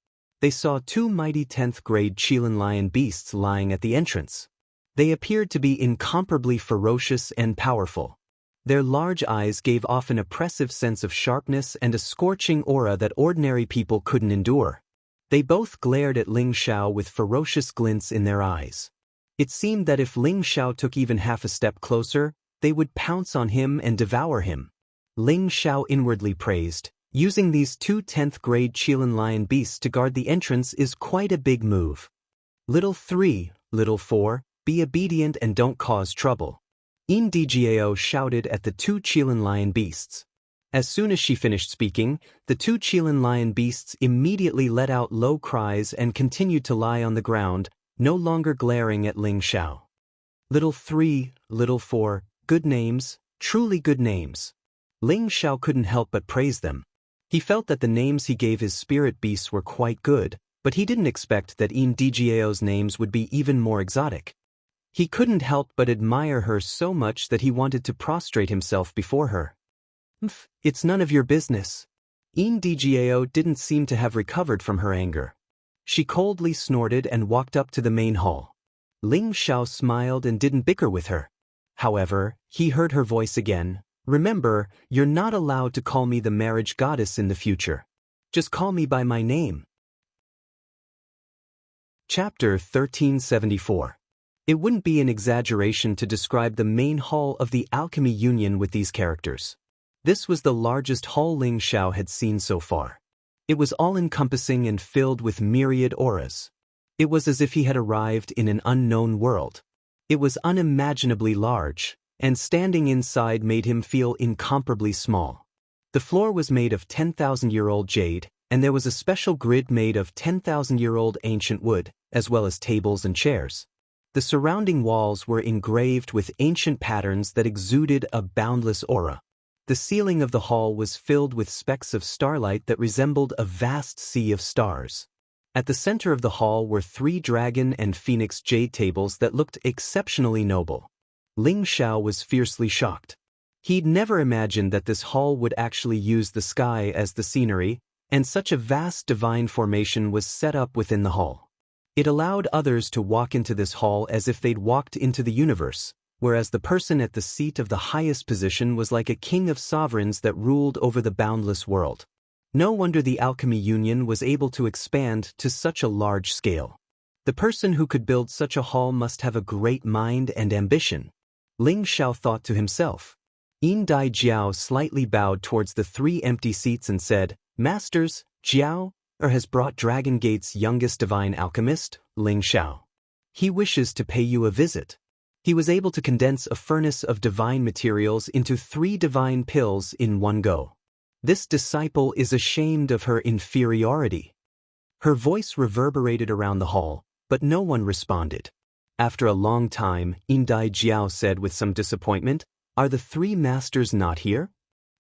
[SPEAKER 1] They saw 2 mighty 10th grade Qilin lion beasts lying at the entrance. They appeared to be incomparably ferocious and powerful. Their large eyes gave off an oppressive sense of sharpness and a scorching aura that ordinary people couldn't endure. They both glared at Ling Xiao with ferocious glints in their eyes. It seemed that if Ling Xiao took even half a step closer, they would pounce on him and devour him. Ling Xiao inwardly praised, using these 2 10th grade Qilin lion beasts to guard the entrance is quite a big move. Little 3, little 4, be obedient and don't cause trouble. Yan Dijiao shouted at the 2 Qilin lion beasts. As soon as she finished speaking, the 2 Qilin lion beasts immediately let out low cries and continued to lie on the ground, no longer glaring at Ling Xiao. Little 3, little 4, good names, truly good names. Ling Xiao couldn't help but praise them. He felt that the names he gave his spirit beasts were quite good, but he didn't expect that Yan Dijiao's names would be even more exotic. He couldn't help but admire her so much that he wanted to prostrate himself before her. It's none of your business. Yan Dijiao didn't seem to have recovered from her anger. She coldly snorted and walked up to the main hall. Ling Xiao smiled and didn't bicker with her. However, he heard her voice again. Remember, you're not allowed to call me the marriage goddess in the future. Just call me by my name. Chapter 1374. It wouldn't be an exaggeration to describe the main hall of the Alchemy Union with these characters. This was the largest hall Ling Xiao had seen so far. It was all-encompassing and filled with myriad auras. It was as if he had arrived in an unknown world. It was unimaginably large, and standing inside made him feel incomparably small. The floor was made of 10,000-year-old jade, and there was a special grid made of 10,000-year-old ancient wood, as well as tables and chairs. The surrounding walls were engraved with ancient patterns that exuded a boundless aura. The ceiling of the hall was filled with specks of starlight that resembled a vast sea of stars. At the center of the hall were 3 dragon and phoenix jade tables that looked exceptionally noble. Ling Xiao was fiercely shocked. He'd never imagined that this hall would actually use the sky as the scenery, and such a vast divine formation was set up within the hall. It allowed others to walk into this hall as if they'd walked into the universe, whereas the person at the seat of the highest position was like a king of sovereigns that ruled over the boundless world. No wonder the Alchemy Union was able to expand to such a large scale. The person who could build such a hall must have a great mind and ambition. Ling Xiao thought to himself. Yan Dijiao slightly bowed towards the 3 empty seats and said, Masters, Jiao has brought Dragon Gate's youngest divine alchemist, Ling Xiao. He wishes to pay you a visit. He was able to condense a furnace of divine materials into 3 divine pills in one go. This disciple is ashamed of her inferiority. Her voice reverberated around the hall, but no one responded. After a long time, Indai Jiao said with some disappointment, "Are the 3 masters not here?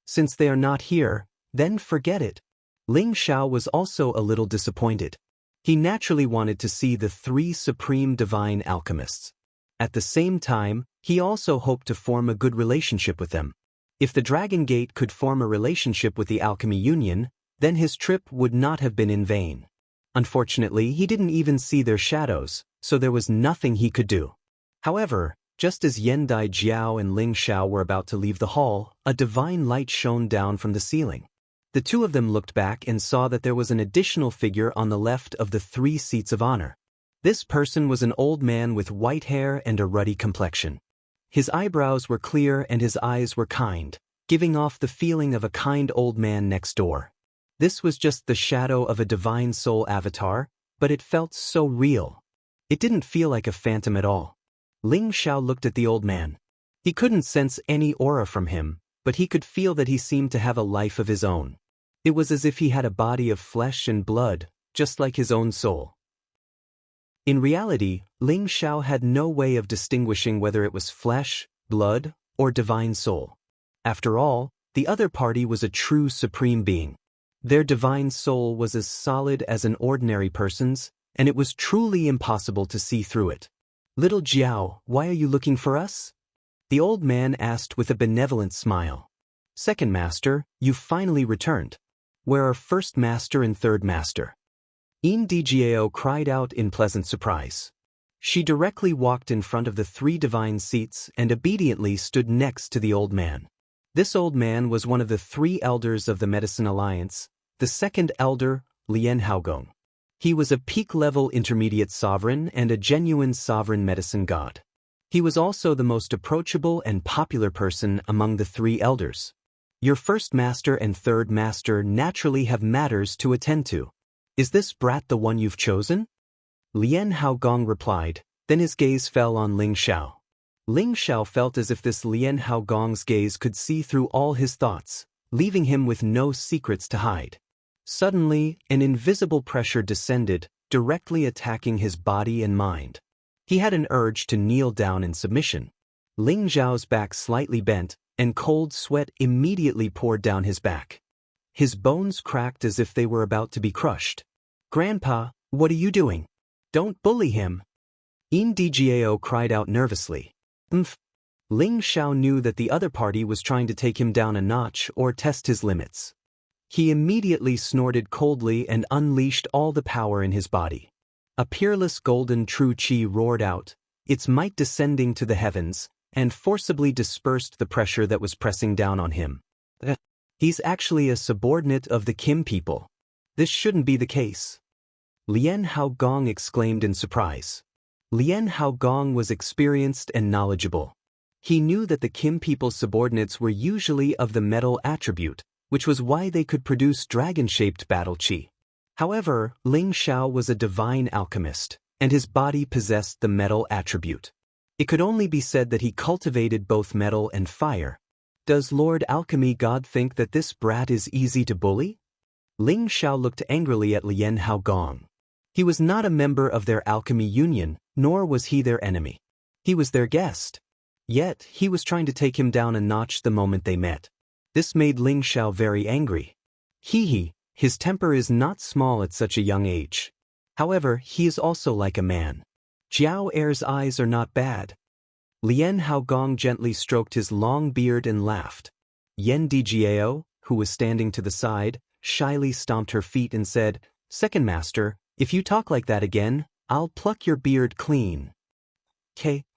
[SPEAKER 1] Since they are not here, then forget it." Ling Xiao was also a little disappointed. He naturally wanted to see the 3 supreme divine alchemists. At the same time, he also hoped to form a good relationship with them. If the Dragon Gate could form a relationship with the Alchemy Union, then his trip would not have been in vain. Unfortunately, he didn't even see their shadows, so there was nothing he could do. However, just as Yendai Jiao and Ling Xiao were about to leave the hall, a divine light shone down from the ceiling. The 2 of them looked back and saw that there was an additional figure on the left of the 3 seats of honor. This person was an old man with white hair and a ruddy complexion. His eyebrows were clear and his eyes were kind, giving off the feeling of a kind old man next door. This was just the shadow of a divine soul avatar, but it felt so real. It didn't feel like a phantom at all. Ling Xiao looked at the old man. He couldn't sense any aura from him, but he could feel that he seemed to have a life of his own. It was as if he had a body of flesh and blood, just like his own soul. In reality, Ling Xiao had no way of distinguishing whether it was flesh, blood, or divine soul. After all, the other party was a true supreme being. Their divine soul was as solid as an ordinary person's, and it was truly impossible to see through it. "Little Jiao, why are you looking for us?" the old man asked with a benevolent smile. "Second master, you finally returned. Where are first master and third master?" Jiao cried out in pleasant surprise. She directly walked in front of the 3 divine seats and obediently stood next to the old man. This old man was one of the 3 elders of the Medicine Alliance, the second elder, Lian Haogong. He was a peak-level intermediate sovereign and a genuine sovereign medicine god. He was also the most approachable and popular person among the 3 elders. Your first master and third master naturally have matters to attend to. Is this brat the one you've chosen? Lian Haogong replied, then his gaze fell on Ling Xiao. Ling Xiao felt as if this Lian Haogong's gaze could see through all his thoughts, leaving him with no secrets to hide. Suddenly, an invisible pressure descended, directly attacking his body and mind. He had an urge to kneel down in submission. Ling Xiao's back slightly bent, and cold sweat immediately poured down his back. His bones cracked as if they were about to be crushed. "Grandpa, what are you doing? Don't bully him." Jiao cried out nervously. Ling Xiao knew that the other party was trying to take him down a notch or test his limits. He immediately snorted coldly and unleashed all the power in his body. A peerless golden true qi roared out, its might descending to the heavens, and forcibly dispersed the pressure that was pressing down on him. He's actually a subordinate of the Kim people. This shouldn't be the case. Lian Haogong exclaimed in surprise. Lian Haogong was experienced and knowledgeable. He knew that the Kim people's subordinates were usually of the metal attribute, which was why they could produce dragon-shaped battle qi. However, Ling Xiao was a divine alchemist, and his body possessed the metal attribute. It could only be said that he cultivated both metal and fire. Does Lord Alchemy God think that this brat is easy to bully? Ling Xiao looked angrily at Lian Haogong. He was not a member of their alchemy union, nor was he their enemy. He was their guest. Yet, he was trying to take him down a notch the moment they met. This made Ling Xiao very angry. His temper is not small at such a young age. However, he is also like a man. Jiao Er's eyes are not bad. Lian Haogong gently stroked his long beard and laughed. Jiao, who was standing to the side, shyly stomped her feet and said, "Second master, if you talk like that again, I'll pluck your beard clean."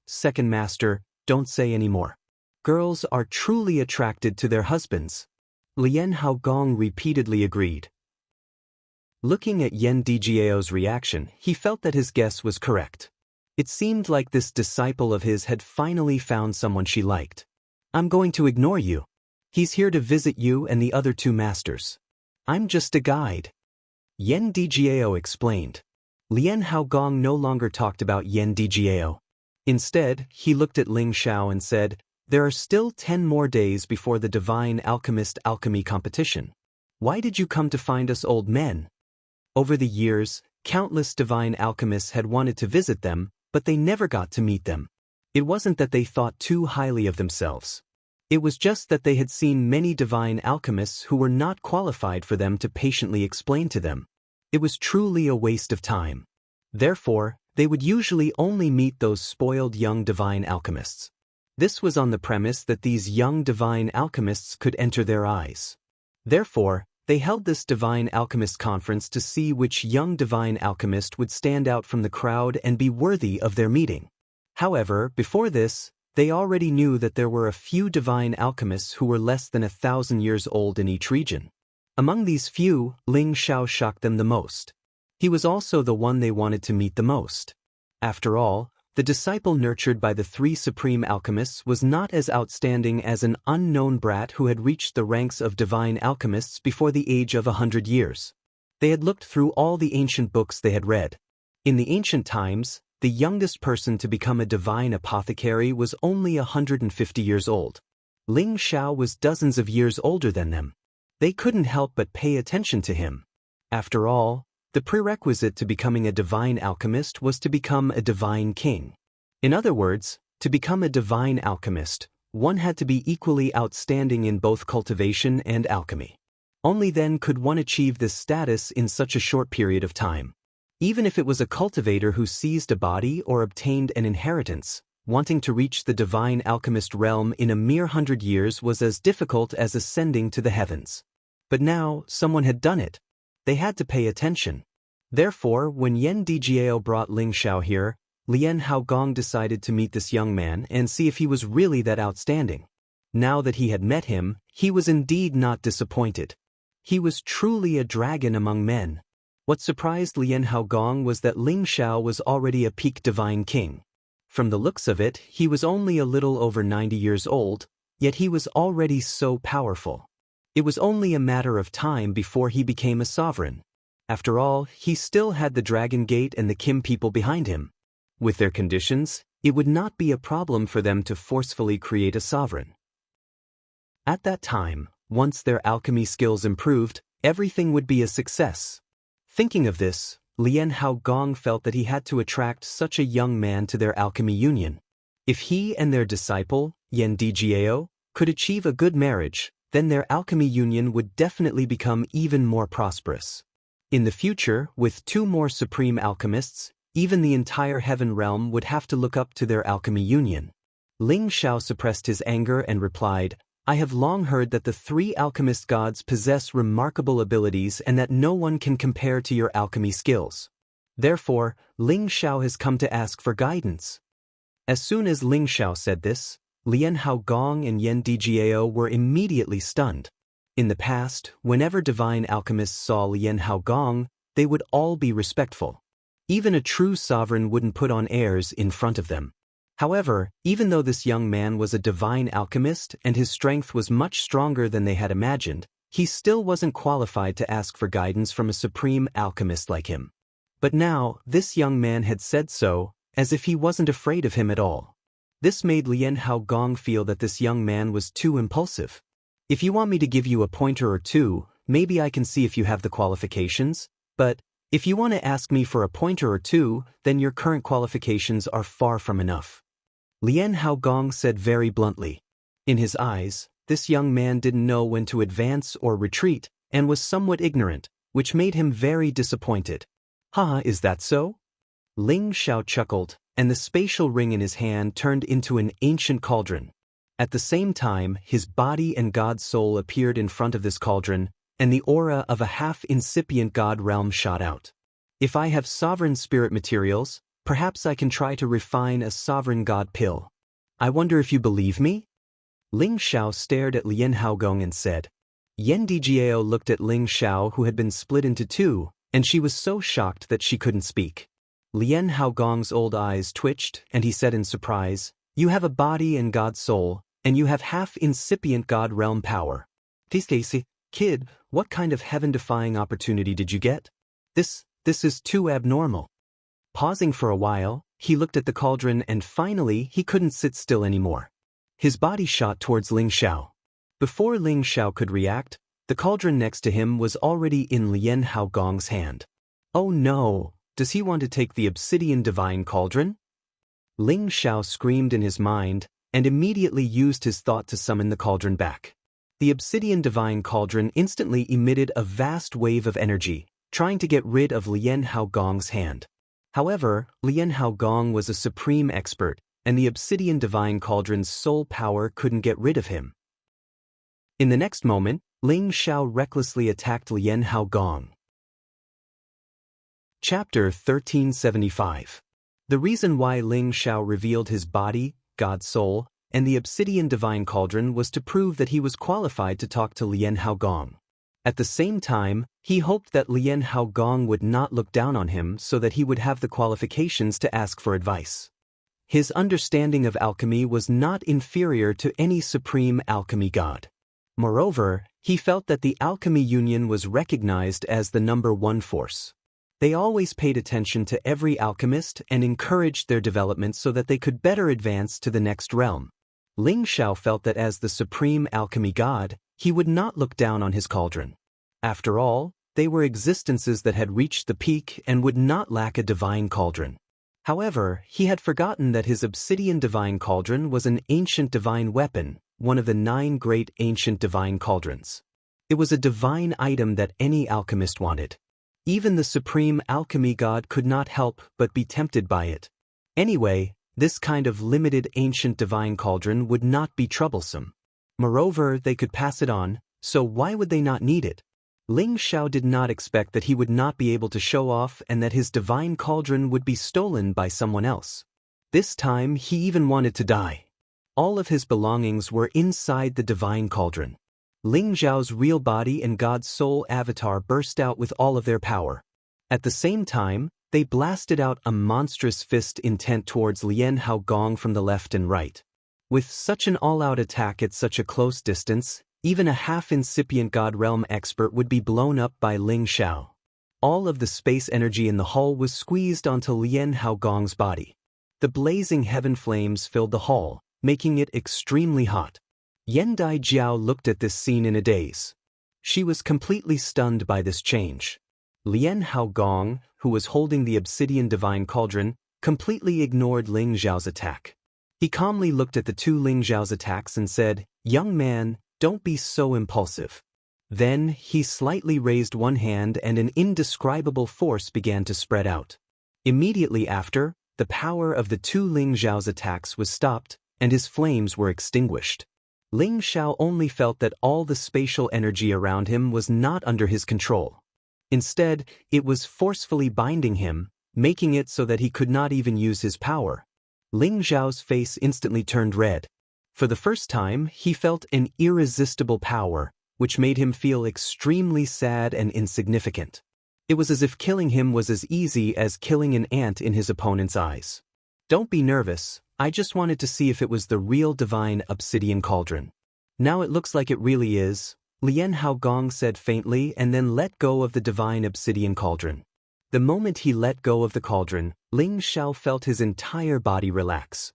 [SPEAKER 1] Second master, don't say any more. Girls are truly attracted to their husbands. Lian Haogong repeatedly agreed. Looking at Jiao's reaction, he felt that his guess was correct. It seemed like this disciple of his had finally found someone she liked. "I'm going to ignore you. He's here to visit you and the other 2 masters. I'm just a guide." Jiao explained. Lian Haogong no longer talked about Yan Dijiao. Instead, he looked at Ling Xiao and said, "There are still 10 more days before the Divine Alchemist Alchemy competition. Why did you come to find us old men?" Over the years, countless divine alchemists had wanted to visit them, but they never got to meet them. It wasn't that they thought too highly of themselves. It was just that they had seen many divine alchemists who were not qualified for them to patiently explain to them. It was truly a waste of time. Therefore, they would usually only meet those spoiled young divine alchemists. This was on the premise that these young divine alchemists could enter their eyes. Therefore, they held this divine alchemist conference to see which young divine alchemist would stand out from the crowd and be worthy of their meeting. However, before this, they already knew that there were a few divine alchemists who were less than 1,000 years old in each region. Among these few, Ling Xiao shocked them the most. He was also the one they wanted to meet the most. After all, the disciple nurtured by the 3 supreme alchemists was not as outstanding as an unknown brat who had reached the ranks of divine alchemists before the age of 100 years. They had looked through all the ancient books they had read. In the ancient times, the youngest person to become a divine apothecary was only 150 years old. Ling Xiao was dozens of years older than them. They couldn't help but pay attention to him. After all, the prerequisite to becoming a divine alchemist was to become a divine king. In other words, to become a divine alchemist, one had to be equally outstanding in both cultivation and alchemy. Only then could one achieve this status in such a short period of time. Even if it was a cultivator who seized a body or obtained an inheritance, wanting to reach the divine alchemist realm in a mere 100 years was as difficult as ascending to the heavens. But now, someone had done it. They had to pay attention. Therefore, when Yan Dijiao brought Ling Xiao here, Lian Haogong decided to meet this young man and see if he was really that outstanding. Now that he had met him, he was indeed not disappointed. He was truly a dragon among men. What surprised Lian Haogong was that Ling Xiao was already a peak divine king. From the looks of it, he was only a little over 90 years old, yet he was already so powerful. It was only a matter of time before he became a sovereign. After all, he still had the Dragon Gate and the Kim people behind him. With their conditions, it would not be a problem for them to forcefully create a sovereign. At that time, once their alchemy skills improved, everything would be a success. Thinking of this, Lian Haogong felt that he had to attract such a young man to their alchemy union. If he and their disciple, Yan Dijiao, could achieve a good marriage, then their alchemy union would definitely become even more prosperous. In the future, with 2 more supreme alchemists, even the entire heaven realm would have to look up to their alchemy union. Ling Xiao suppressed his anger and replied, "I have long heard that the 3 alchemist gods possess remarkable abilities and that no one can compare to your alchemy skills. Therefore, Ling Xiao has come to ask for guidance." As soon as Ling Xiao said this, Lian Haogong and Yan Dijiao were immediately stunned. In the past, whenever divine alchemists saw Lian Haogong, they would all be respectful. Even a true sovereign wouldn't put on airs in front of them. However, even though this young man was a divine alchemist and his strength was much stronger than they had imagined, he still wasn't qualified to ask for guidance from a supreme alchemist like him. But now, this young man had said so, as if he wasn't afraid of him at all. This made Lian Haogong feel that this young man was too impulsive. "If you want me to give you a pointer or 2, maybe I can see if you have the qualifications, but if you want to ask me for a pointer or 2, then your current qualifications are far from enough." Lian Haogong said very bluntly. In his eyes, this young man didn't know when to advance or retreat, and was somewhat ignorant, which made him very disappointed. "Ha, is that so?" Ling Xiao chuckled, and the spatial ring in his hand turned into an ancient cauldron. At the same time, his body and god soul appeared in front of this cauldron, and the aura of a half-incipient god realm shot out. "If I have sovereign spirit materials, perhaps I can try to refine a sovereign god pill. I wonder if you believe me?" Ling Xiao stared at Lian Haogong and said. Yan Dijiao looked at Ling Xiao, who had been split into 2, and she was so shocked that she couldn't speak. Lian Haogong's old eyes twitched, and he said in surprise, "You have a body and god soul, and you have half-incipient god realm power. Casey, kid, what kind of heaven-defying opportunity did you get? This is too abnormal." Pausing for a while, he looked at the cauldron and finally he couldn't sit still anymore. His body shot towards Ling Xiao. Before Ling Xiao could react, the cauldron next to him was already in Lian Haogong's hand. Oh no, does he want to take the obsidian divine cauldron? Ling Xiao screamed in his mind, and immediately used his thought to summon the cauldron back. The obsidian divine cauldron instantly emitted a vast wave of energy, trying to get rid of Lian Haogong's hand. However, Lian Haogong was a supreme expert, and the obsidian divine cauldron's sole power couldn't get rid of him. In the next moment, Ling Xiao recklessly attacked Lian Haogong. Chapter 1375. The reason why Ling Xiao revealed his body, God's soul, and the obsidian divine cauldron was to prove that he was qualified to talk to Lian Haogong. At the same time, he hoped that Lian Haogong would not look down on him so that he would have the qualifications to ask for advice. His understanding of alchemy was not inferior to any supreme alchemy god. Moreover, he felt that the alchemy union was recognized as the #1 force. They always paid attention to every alchemist and encouraged their development so that they could better advance to the next realm. Ling Xiao felt that as the supreme alchemy god, he would not look down on his cauldron. After all, they were existences that had reached the peak and would not lack a divine cauldron. However, he had forgotten that his obsidian divine cauldron was an ancient divine weapon, one of the 9 great ancient divine cauldrons. It was a divine item that any alchemist wanted. Even the supreme alchemy god could not help but be tempted by it. Anyway, this kind of limited ancient divine cauldron would not be troublesome. Moreover, they could pass it on, so why would they not need it? Ling Xiao did not expect that he would not be able to show off and that his divine cauldron would be stolen by someone else. This time, he even wanted to die. All of his belongings were inside the divine cauldron. Ling Xiao's real body and God's soul avatar burst out with all of their power. At the same time, they blasted out a monstrous fist intent towards Lian Haogong from the left and right. With such an all-out attack at such a close distance, even a half-incipient God Realm expert would be blown up by Ling Xiao. All of the space energy in the hall was squeezed onto Lian Haogong's body. The blazing heaven flames filled the hall, making it extremely hot. Yendai Jiao looked at this scene in a daze. She was completely stunned by this change. Lian Haogong, who was holding the obsidian divine cauldron, completely ignored Ling Xiao's attack. He calmly looked at the 2 Ling Xiao's attacks and said, "Young man, don't be so impulsive." Then, he slightly raised one hand and an indescribable force began to spread out. Immediately after, the power of the 2 Ling Xiao's attacks was stopped, and his flames were extinguished. Ling Xiao only felt that all the spatial energy around him was not under his control. Instead, it was forcefully binding him, making it so that he could not even use his power. Ling Xiao's face instantly turned red. For the first time, he felt an irresistible power, which made him feel extremely sad and insignificant. It was as if killing him was as easy as killing an ant in his opponent's eyes. "Don't be nervous, I just wanted to see if it was the real divine obsidian cauldron." "Now it looks like it really is," Lian Haogong said faintly and then let go of the divine obsidian cauldron. The moment he let go of the cauldron, Ling Xiao felt his entire body relax.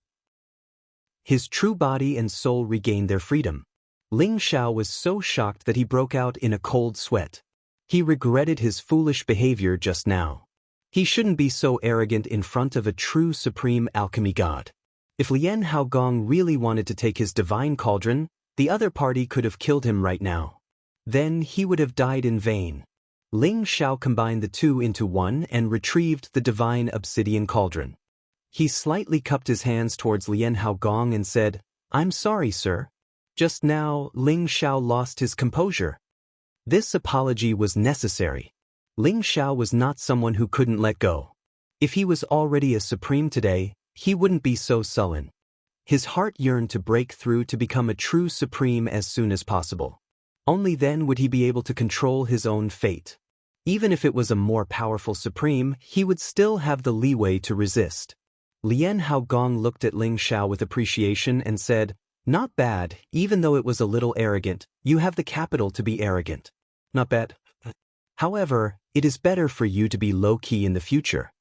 [SPEAKER 1] His true body and soul regained their freedom. Ling Xiao was so shocked that he broke out in a cold sweat. He regretted his foolish behavior just now. He shouldn't be so arrogant in front of a true supreme alchemy god. If Lian Haogong really wanted to take his divine cauldron, the other party could have killed him right now. Then he would have died in vain. Ling Xiao combined the 2 into one and retrieved the divine obsidian cauldron. He slightly cupped his hands towards Lian Haogong and said, "I'm sorry, sir." Just now, Ling Xiao lost his composure. This apology was necessary. Ling Xiao was not someone who couldn't let go. If he was already a supreme today, he wouldn't be so sullen. His heart yearned to break through to become a true supreme as soon as possible. Only then would he be able to control his own fate. Even if it was a more powerful supreme, he would still have the leeway to resist. Lian Haogong looked at Ling Xiao with appreciation and said, "Not bad, even though it was a little arrogant, you have the capital to be arrogant. Not bad. However, it is better for you to be low-key in the future.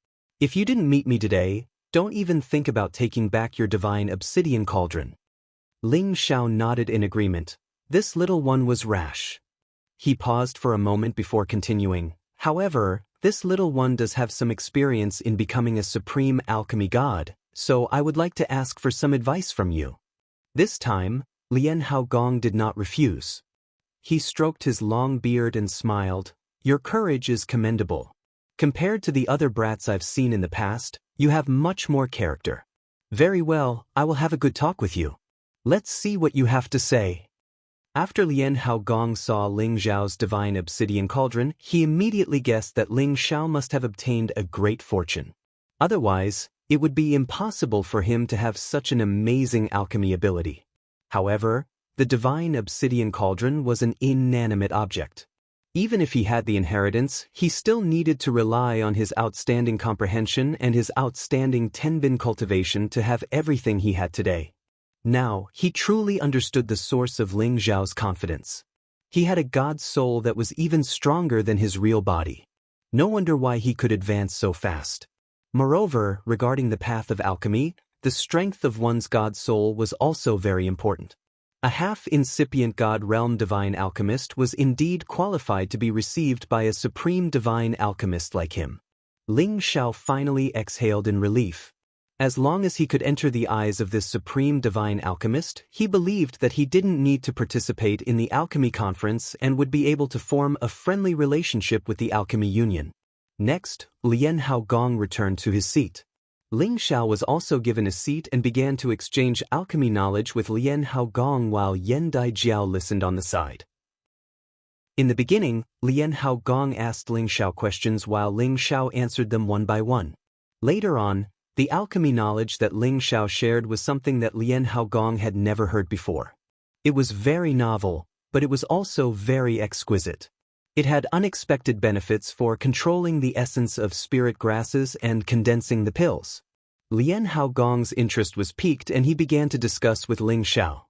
[SPEAKER 1] If you didn't meet me today, don't even think about taking back your divine obsidian cauldron. Ling Xiao nodded in agreement. This little one was rash. He paused for a moment before continuing. However, this little one does have some experience in becoming a supreme alchemy god, so I would like to ask for some advice from you. This time, Lian Haogong did not refuse. He stroked his long beard and smiled. Your courage is commendable. Compared to the other brats I've seen in the past, you have much more character. Very well, I will have a good talk with you. Let's see what you have to say. After Lian Haogong saw Ling Xiao's divine obsidian cauldron, he immediately guessed that Ling Xiao must have obtained a great fortune. Otherwise, it would be impossible for him to have such an amazing alchemy ability. However, the divine obsidian cauldron was an inanimate object. Even if he had the inheritance, he still needed to rely on his outstanding comprehension and his outstanding Tenbin cultivation to have everything he had today. Now, he truly understood the source of Ling Xiao's confidence. He had a god's soul that was even stronger than his real body. No wonder why he could advance so fast. Moreover, regarding the path of alchemy, the strength of one's god soul was also very important. A half-incipient god realm divine alchemist was indeed qualified to be received by a supreme divine alchemist like him. Ling Xiao finally exhaled in relief. As long as he could enter the eyes of this supreme divine alchemist, he believed that he didn't need to participate in the alchemy conference and would be able to form a friendly relationship with the alchemy union. Next, Lian Haogong returned to his seat. Ling Xiao was also given a seat and began to exchange alchemy knowledge with Lian Haogong while Yan Daijiao listened on the side. In the beginning, Lian Haogong asked Ling Xiao questions while Ling Xiao answered them one by one. Later on, the alchemy knowledge that Ling Xiao shared was something that Lian Haogong had never heard before. It was very novel, but it was also very exquisite. It had unexpected benefits for controlling the essence of spirit grasses and condensing the pills. Lian Haogong's interest was piqued and he began to discuss with Ling Xiao.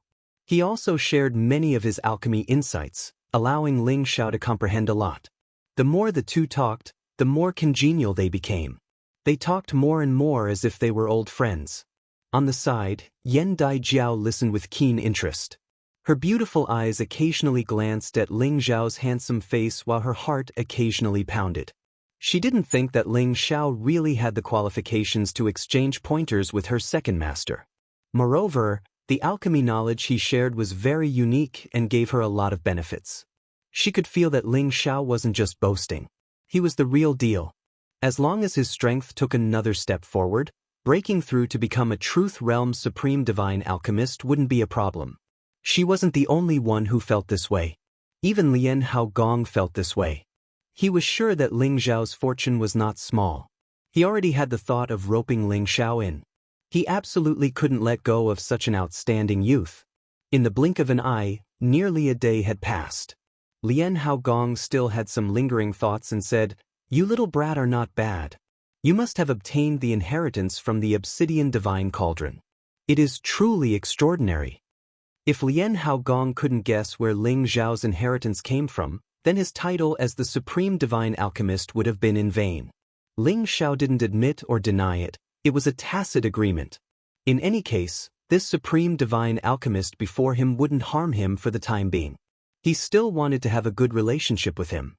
[SPEAKER 1] He also shared many of his alchemy insights, allowing Ling Xiao to comprehend a lot. The more the two talked, the more congenial they became. They talked more and more as if they were old friends. On the side, Yan Daijiao listened with keen interest. Her beautiful eyes occasionally glanced at Ling Xiao's handsome face while her heart occasionally pounded. She didn't think that Ling Xiao really had the qualifications to exchange pointers with her second master. Moreover, the alchemy knowledge he shared was very unique and gave her a lot of benefits. She could feel that Ling Xiao wasn't just boasting. He was the real deal. As long as his strength took another step forward, breaking through to become a Truth Realm Supreme Divine Alchemist wouldn't be a problem. She wasn't the only one who felt this way. Even Lian Haogong felt this way. He was sure that Ling Xiao's fortune was not small. He already had the thought of roping Ling Xiao in. He absolutely couldn't let go of such an outstanding youth. In the blink of an eye, nearly a day had passed. Lian Haogong still had some lingering thoughts and said, "You little brat are not bad. You must have obtained the inheritance from the obsidian divine cauldron. It is truly extraordinary." If Lian Haogong couldn't guess where Ling Xiao's inheritance came from, then his title as the Supreme Divine Alchemist would have been in vain. Ling Xiao didn't admit or deny it. It was a tacit agreement. In any case, this Supreme Divine Alchemist before him wouldn't harm him for the time being. He still wanted to have a good relationship with him.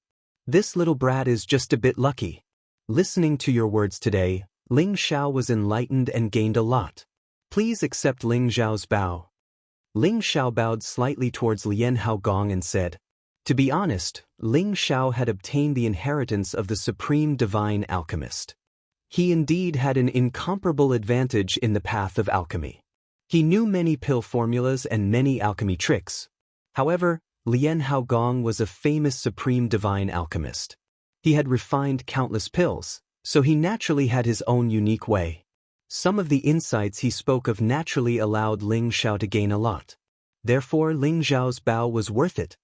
[SPEAKER 1] This little brat is just a bit lucky. Listening to your words today, Ling Xiao was enlightened and gained a lot. Please accept Ling Xiao's bow. Ling Xiao bowed slightly towards Lian Haogong and said, "To be honest, Ling Xiao had obtained the inheritance of the Supreme Divine Alchemist. He indeed had an incomparable advantage in the path of alchemy. He knew many pill formulas and many alchemy tricks. However, Lian Haogong was a famous Supreme Divine Alchemist. He had refined countless pills, so he naturally had his own unique way. Some of the insights he spoke of naturally allowed Ling Xiao to gain a lot. Therefore, Ling Xiao's bow was worth it.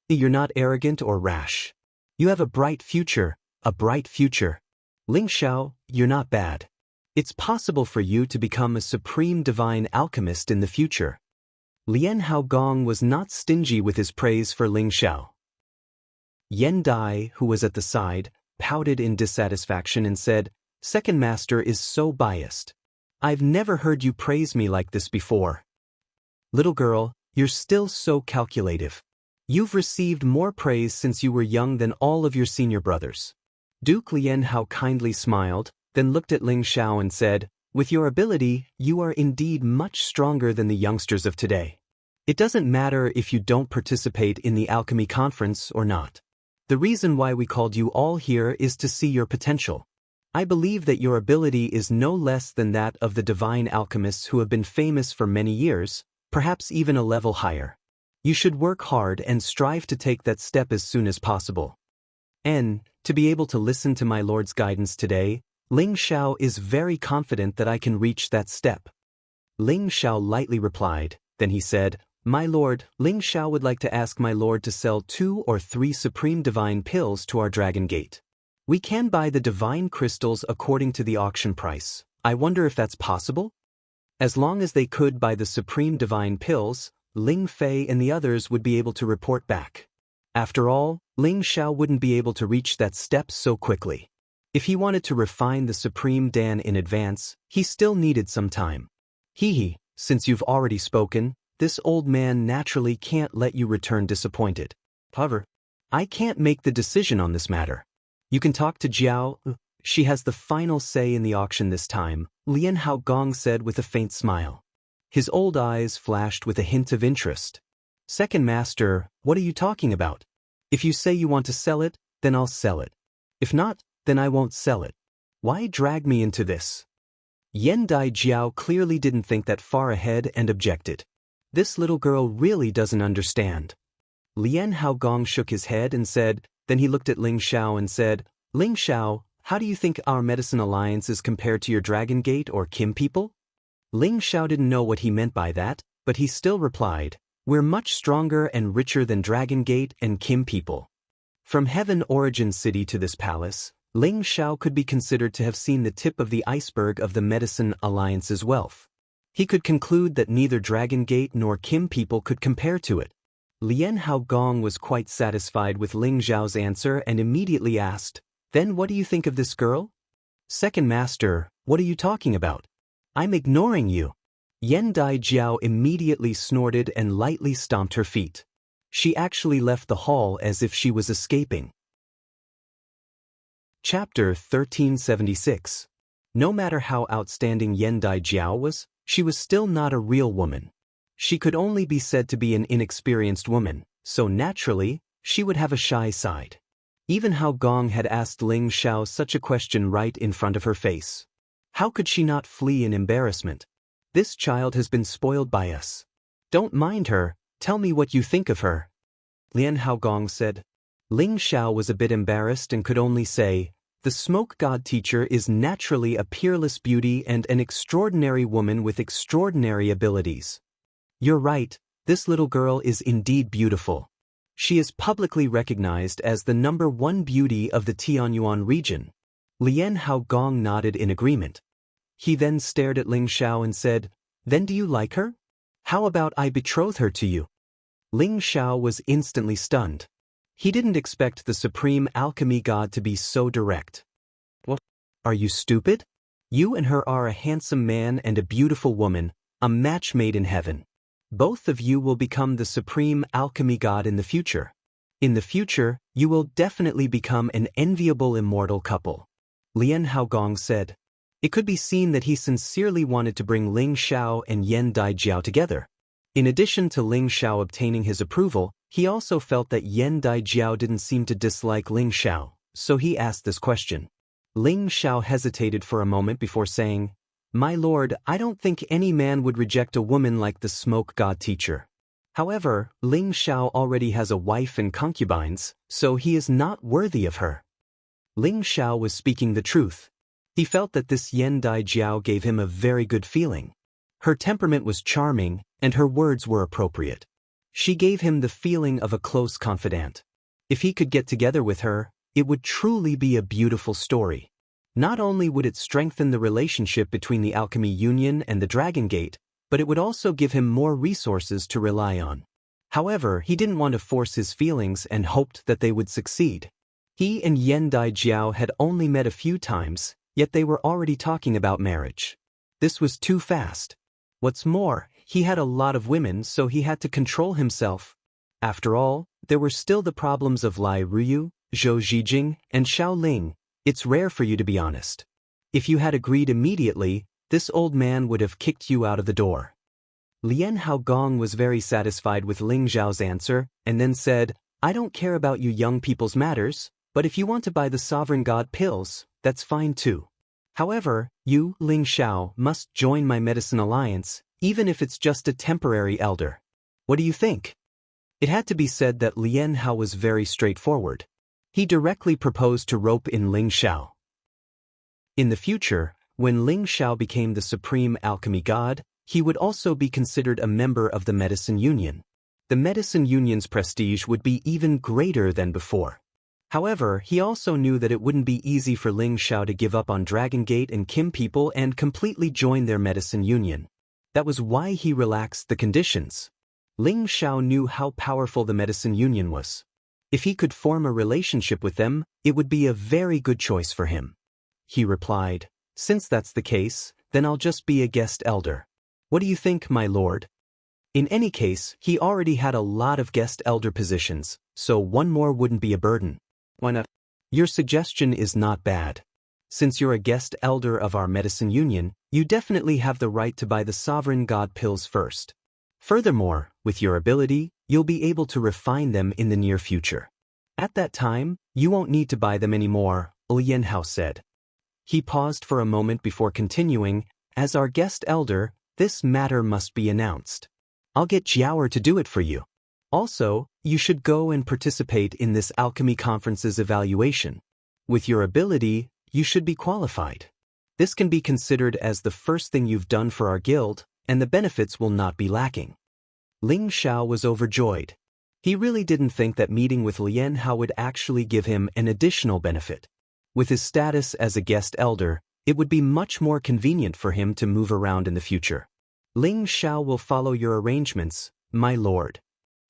[SPEAKER 1] You're not arrogant or rash. You have a bright future, a bright future. Ling Xiao, you're not bad. It's possible for you to become a Supreme Divine Alchemist in the future." Lian Haogong was not stingy with his praise for Ling Xiao. Yan Dai, who was at the side, pouted in dissatisfaction and said, Second master is so biased. I've never heard you praise me like this before. Little girl, you're still so calculative. You've received more praise since you were young than all of your senior brothers. Duke Lian Hao kindly smiled, then looked at Ling Xiao and said, with your ability, you are indeed much stronger than the youngsters of today. It doesn't matter if you don't participate in the alchemy conference or not. The reason why we called you all here is to see your potential. I believe that your ability is no less than that of the divine alchemists who have been famous for many years, perhaps even a level higher. You should work hard and strive to take that step as soon as possible. And, to be able to listen to my Lord's guidance today, Ling Xiao is very confident that I can reach that step. Ling Xiao lightly replied, then he said, My Lord, Ling Xiao would like to ask my Lord to sell 2 or 3 supreme divine pills to our Dragon Gate. We can buy the divine crystals according to the auction price. I wonder if that's possible? As long as they could buy the supreme divine pills, Ling Fei and the others would be able to report back. After all, Ling Xiao wouldn't be able to reach that step so quickly. If he wanted to refine the supreme Dan in advance, he still needed some time. Hee, since you've already spoken, this old man naturally can't let you return disappointed. However, I can't make the decision on this matter. You can talk to Jiao, she has the final say in the auction this time, Lian Hao Gong said with a faint smile. His old eyes flashed with a hint of interest. Second master, what are you talking about? If you say you want to sell it, then I'll sell it. If not, then I won't sell it. Why drag me into this? Yen Dai Jiao clearly didn't think that far ahead and objected. This little girl really doesn't understand. Lian Hao Gong shook his head and said, then he looked at Ling Xiao and said, Ling Xiao, how do you think our medicine alliance is compared to your Dragon Gate or Kim people? Ling Xiao didn't know what he meant by that, but he still replied, we're much stronger and richer than Dragon Gate and Kim people. From Heaven Origin City to this palace, Ling Xiao could be considered to have seen the tip of the iceberg of the medicine alliance's wealth. He could conclude that neither Dragon Gate nor Kim people could compare to it. Lian Hao Gong was quite satisfied with Ling Xiao's answer and immediately asked, then what do you think of this girl? Second master, what are you talking about? I'm ignoring you. Yen Dai Jiao immediately snorted and lightly stomped her feet. She actually left the hall as if she was escaping. Chapter 1376. No matter how outstanding Yen Dai Jiao was, she was still not a real woman. She could only be said to be an inexperienced woman, so naturally, she would have a shy side. Even Hao Gong had asked Ling Xiao such a question right in front of her face. How could she not flee in embarrassment? This child has been spoiled by us. Don't mind her, tell me what you think of her. Lian Hao Gong said. Ling Xiao was a bit embarrassed and could only say, the smoke god teacher is naturally a peerless beauty and an extraordinary woman with extraordinary abilities. You're right, this little girl is indeed beautiful. She is publicly recognized as the #1 beauty of the Tianyuan region. Lian Hao Gong nodded in agreement. He then stared at Ling Xiao and said, then do you like her? How about I betroth her to you? Ling Xiao was instantly stunned. He didn't expect the supreme alchemy god to be so direct. What? Are you stupid? You and her are a handsome man and a beautiful woman, a match made in heaven. Both of you will become the supreme alchemy god in the future. In the future, you will definitely become an enviable immortal couple. Lian Hao Gong said. It could be seen that he sincerely wanted to bring Ling Xiao and Yen Dai Jiao together. In addition to Ling Xiao obtaining his approval, he also felt that Yen Dai Jiao didn't seem to dislike Ling Xiao, so he asked this question. Ling Xiao hesitated for a moment before saying, My lord, I don't think any man would reject a woman like the smoke god teacher. However, Ling Xiao already has a wife and concubines, so he is not worthy of her. Ling Xiao was speaking the truth. He felt that this Yen Dai Jiao gave him a very good feeling. Her temperament was charming, and her words were appropriate. She gave him the feeling of a close confidant. If he could get together with her, it would truly be a beautiful story. Not only would it strengthen the relationship between the Alchemy Union and the Dragon Gate, but it would also give him more resources to rely on. However, he didn't want to force his feelings and hoped that they would succeed. He and Yen Dai Jiao had only met a few times, Yet they were already talking about marriage. This was too fast. What's more, he had a lot of women, so he had to control himself. After all, there were still the problems of Lai Ruyu, Zhou Zhijing, and Xiao Ling. It's rare for you to be honest. If you had agreed immediately, this old man would have kicked you out of the door. Lian Haogong was very satisfied with Ling Zhao's answer, and then said, I don't care about you young people's matters, but if you want to buy the sovereign god pills, that's fine too. However, you, Ling Xiao, must join my medicine alliance, even if it's just a temporary elder. What do you think? It had to be said that Lian Hao was very straightforward. He directly proposed to rope in Ling Xiao. In the future, when Ling Xiao became the supreme alchemy god, he would also be considered a member of the Medicine Union. The Medicine Union's prestige would be even greater than before. However, he also knew that it wouldn't be easy for Ling Xiao to give up on Dragon Gate and Kim people and completely join their Medicine Union. That was why he relaxed the conditions. Ling Xiao knew how powerful the Medicine Union was. If he could form a relationship with them, it would be a very good choice for him. He replied, Since that's the case, then I'll just be a guest elder. What do you think, my lord? In any case, he already had a lot of guest elder positions, so one more wouldn't be a burden. Why not? Your suggestion is not bad. Since you're a guest elder of our Medicine Union, you definitely have the right to buy the sovereign god pills first. Furthermore, with your ability, you'll be able to refine them in the near future. At that time, you won't need to buy them anymore, Lian Hao said. He paused for a moment before continuing, As our guest elder, this matter must be announced. I'll get Jiao'er to do it for you. Also, you should go and participate in this alchemy conference's evaluation. With your ability, you should be qualified. This can be considered as the first thing you've done for our guild, and the benefits will not be lacking. Ling Xiao was overjoyed. He really didn't think that meeting with Lian Hao would actually give him an additional benefit. With his status as a guest elder, it would be much more convenient for him to move around in the future. Ling Xiao will follow your arrangements, my lord.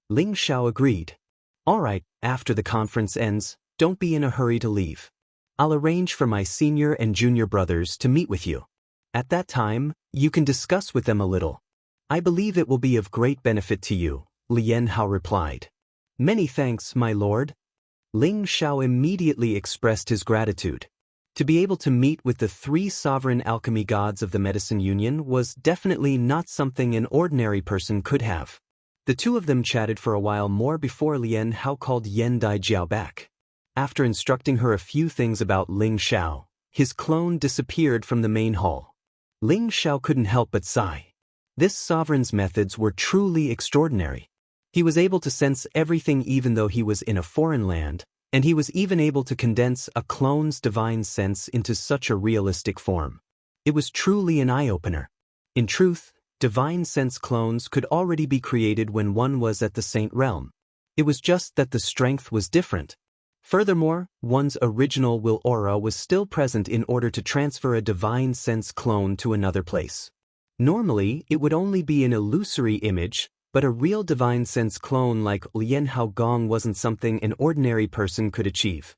[SPEAKER 1] Ling Xiao agreed. All right, after the conference ends, don't be in a hurry to leave. I'll arrange for my senior and junior brothers to meet with you. At that time, you can discuss with them a little. I believe it will be of great benefit to you, Lian Hao replied. Many thanks, my lord. Ling Xiao immediately expressed his gratitude. To be able to meet with the 3 sovereign alchemy gods of the Medicine Union was definitely not something an ordinary person could have. The two of them chatted for a while more before Lian Hao called Yan Daijiao back. After instructing her a few things about Ling Xiao, his clone disappeared from the main hall. Ling Xiao couldn't help but sigh. This sovereign's methods were truly extraordinary. He was able to sense everything even though he was in a foreign land, and he was even able to condense a clone's divine sense into such a realistic form. It was truly an eye-opener. In truth, divine sense clones could already be created when one was at the Saint Realm. It was just that the strength was different. Furthermore, one's original will aura was still present in order to transfer a divine sense clone to another place. Normally, it would only be an illusory image, but a real divine sense clone like Lian Haogong wasn't something an ordinary person could achieve.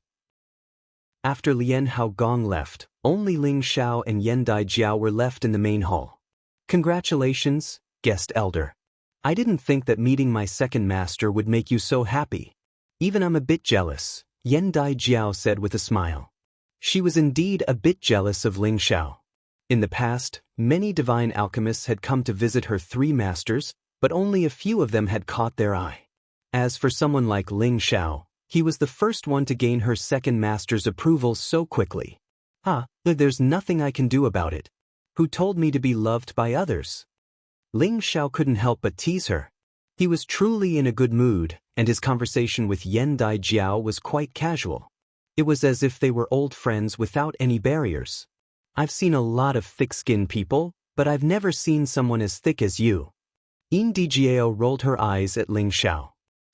[SPEAKER 1] After Lian Haogong left, only Ling Xiao and Yan Daijiao were left in the main hall. Congratulations, guest elder. I didn't think that meeting my second master would make you so happy. Even I'm a bit jealous, Yan Daijiao said with a smile. She was indeed a bit jealous of Ling Xiao. In the past, many divine alchemists had come to visit her 3 masters, but only a few of them had caught their eye. As for someone like Ling Xiao, he was the first one to gain her second master's approval so quickly. There's nothing I can do about it. Who told me to be loved by others? Ling Xiao couldn't help but tease her. He was truly in a good mood, and his conversation with Yan Daijiao was quite casual. It was as if they were old friends without any barriers. I've seen a lot of thick-skinned people, but I've never seen someone as thick as you. Yan Daijiao rolled her eyes at Ling Xiao.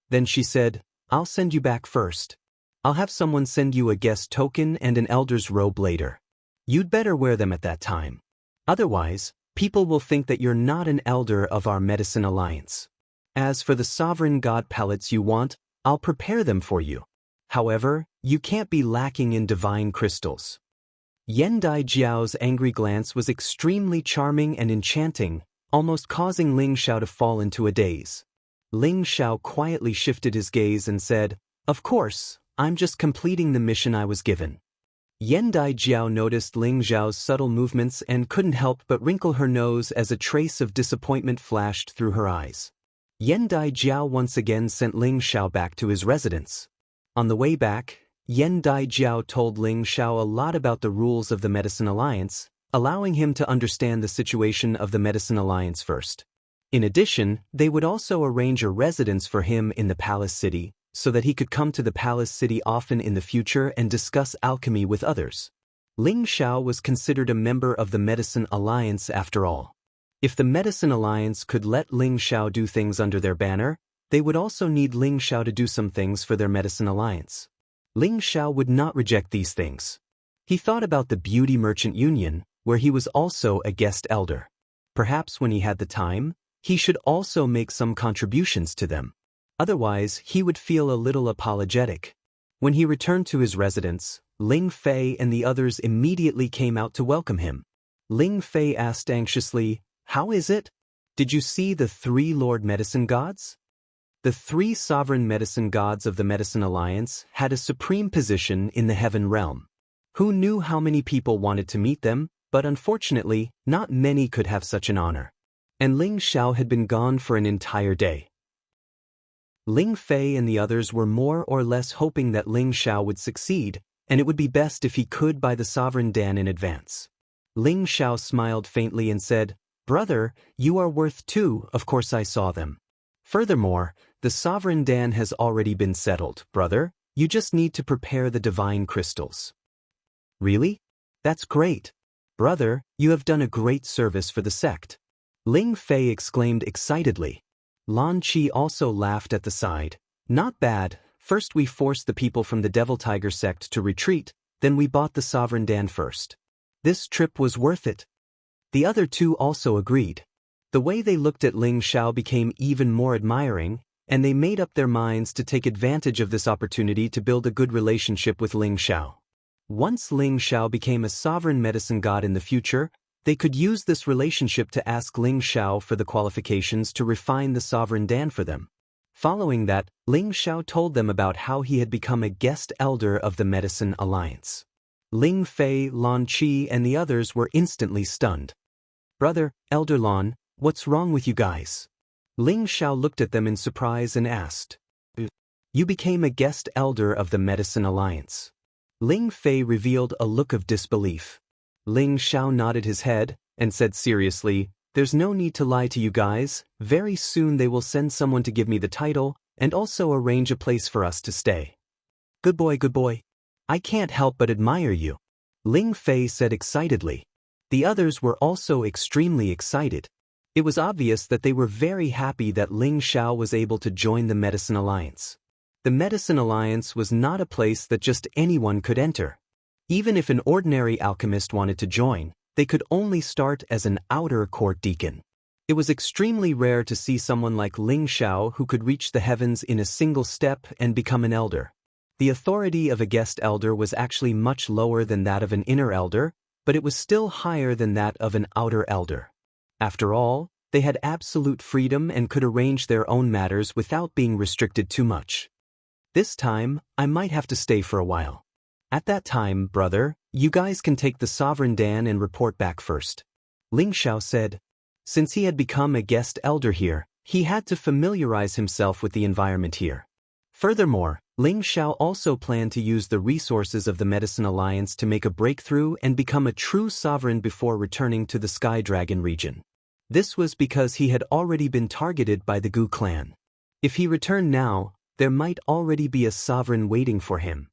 [SPEAKER 1] Then she said, I'll send you back first. I'll have someone send you a guest token and an elder's robe later. You'd better wear them at that time. Otherwise, people will think that you're not an elder of our medicine alliance. As for the sovereign god pellets you want, I'll prepare them for you. However, you can't be lacking in divine crystals. Yan Daijiao's angry glance was extremely charming and enchanting, almost causing Ling Xiao to fall into a daze. Ling Xiao quietly shifted his gaze and said, "Of course, I'm just completing the mission I was given." Yan Daijiao noticed Ling Xiao's subtle movements and couldn't help but wrinkle her nose as a trace of disappointment flashed through her eyes. Yan Daijiao once again sent Ling Xiao back to his residence. On the way back, Yan Daijiao told Ling Xiao a lot about the rules of the Medicine Alliance, allowing him to understand the situation of the Medicine Alliance first. In addition, they would also arrange a residence for him in the Palace City, so that he could come to the Palace City often in the future and discuss alchemy with others. Ling Xiao was considered a member of the Medicine Alliance after all. If the Medicine Alliance could let Ling Xiao do things under their banner, they would also need Ling Xiao to do some things for their Medicine Alliance. Ling Xiao would not reject these things. He thought about the Beauty Merchant Union, where he was also a guest elder. Perhaps when he had the time, he should also make some contributions to them. Otherwise, he would feel a little apologetic. When he returned to his residence, Ling Fei and the others immediately came out to welcome him. Ling Fei asked anxiously, "How is it? Did you see the 3 Lord Medicine Gods?" The 3 sovereign medicine gods of the Medicine Alliance had a supreme position in the heaven realm. Who knew how many people wanted to meet them, but unfortunately, not many could have such an honor. And Ling Xiao had been gone for an entire day. Ling Fei and the others were more or less hoping that Ling Xiao would succeed, and it would be best if he could buy the Sovereign Dan in advance. Ling Xiao smiled faintly and said, "Brother, you are worth 2, of course I saw them. Furthermore, the Sovereign Dan has already been settled, brother, you just need to prepare the divine crystals." "Really? That's great. Brother, you have done a great service for the sect." Ling Fei exclaimed excitedly. Lan Qi also laughed at the side. "Not bad, first we forced the people from the Devil Tiger sect to retreat, then we bought the Sovereign Dan first. This trip was worth it." The other 2 also agreed. The way they looked at Ling Xiao became even more admiring, and they made up their minds to take advantage of this opportunity to build a good relationship with Ling Xiao. Once Ling Xiao became a sovereign medicine god in the future, they could use this relationship to ask Ling Xiao for the qualifications to refine the Sovereign Dan for them. Following that, Ling Xiao told them about how he had become a guest elder of the Medicine Alliance. Ling Fei, Lan Qi, and the others were instantly stunned. "Brother, Elder Lan, what's wrong with you guys?" Ling Xiao looked at them in surprise and asked. "You became a guest elder of the Medicine Alliance." Ling Fei revealed a look of disbelief. Ling Xiao nodded his head and said seriously, "There's no need to lie to you guys, very soon they will send someone to give me the title and also arrange a place for us to stay." Good boy, I can't help but admire you," Ling Fei said excitedly. The others were also extremely excited. It was obvious that they were very happy that Ling Xiao was able to join the Medicine Alliance. The Medicine Alliance was not a place that just anyone could enter. Even if an ordinary alchemist wanted to join, they could only start as an outer court deacon. It was extremely rare to see someone like Ling Xiao who could reach the heavens in a single step and become an elder. The authority of a guest elder was actually much lower than that of an inner elder, but it was still higher than that of an outer elder. After all, they had absolute freedom and could arrange their own matters without being restricted too much. "This time, I might have to stay for a while. At that time, brother, you guys can take the Sovereign Dan and report back first," Ling Xiao said. Since he had become a guest elder here, he had to familiarize himself with the environment here. Furthermore, Ling Xiao also planned to use the resources of the Medicine Alliance to make a breakthrough and become a true sovereign before returning to the Sky Dragon region. This was because he had already been targeted by the Gu clan. If he returned now, there might already be a sovereign waiting for him.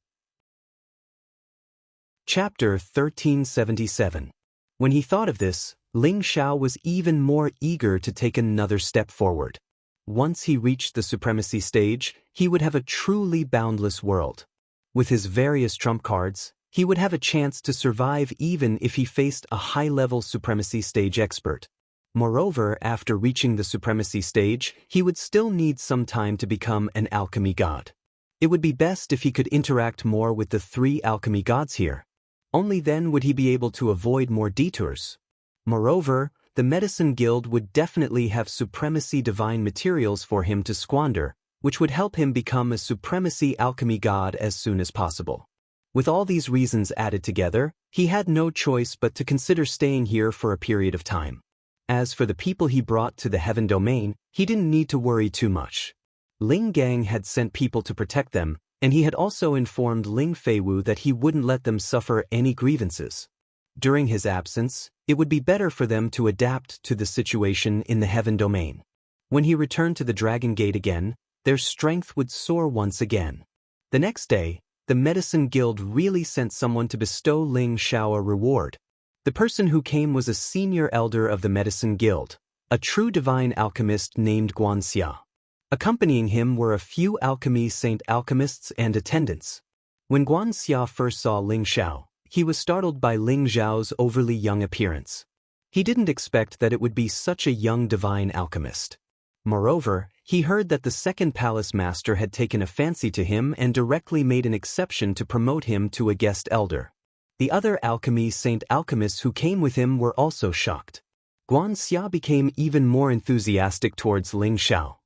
[SPEAKER 1] Chapter 1377. When he thought of this, Ling Xiao was even more eager to take another step forward. Once he reached the supremacy stage, he would have a truly boundless world. With his various trump cards, he would have a chance to survive even if he faced a high-level supremacy stage expert. Moreover, after reaching the supremacy stage, he would still need some time to become an alchemy god. It would be best if he could interact more with the 3 alchemy gods here. Only then would he be able to avoid more detours. Moreover, the medicine guild would definitely have supremacy divine materials for him to squander, which would help him become a supremacy alchemy god as soon as possible. With all these reasons added together, he had no choice but to consider staying here for a period of time. As for the people he brought to the heaven domain, he didn't need to worry too much. Ling Gang had sent people to protect them, and he had also informed Ling Feiwu that he wouldn't let them suffer any grievances. During his absence, it would be better for them to adapt to the situation in the heaven domain. When he returned to the Dragon Gate again, their strength would soar once again. The next day, the Medicine Guild really sent someone to bestow Ling Xiao a reward. The person who came was a senior elder of the Medicine Guild, a true divine alchemist named Wuxia. Accompanying him were a few alchemy saint alchemists and attendants. When Wuxia first saw Ling Xiao, he was startled by Ling Xiao's overly young appearance. He didn't expect that it would be such a young divine alchemist. Moreover, he heard that the second palace master had taken a fancy to him and directly made an exception to promote him to a guest elder. The other alchemy saint alchemists who came with him were also shocked. Wuxia became even more enthusiastic towards Ling Xiao.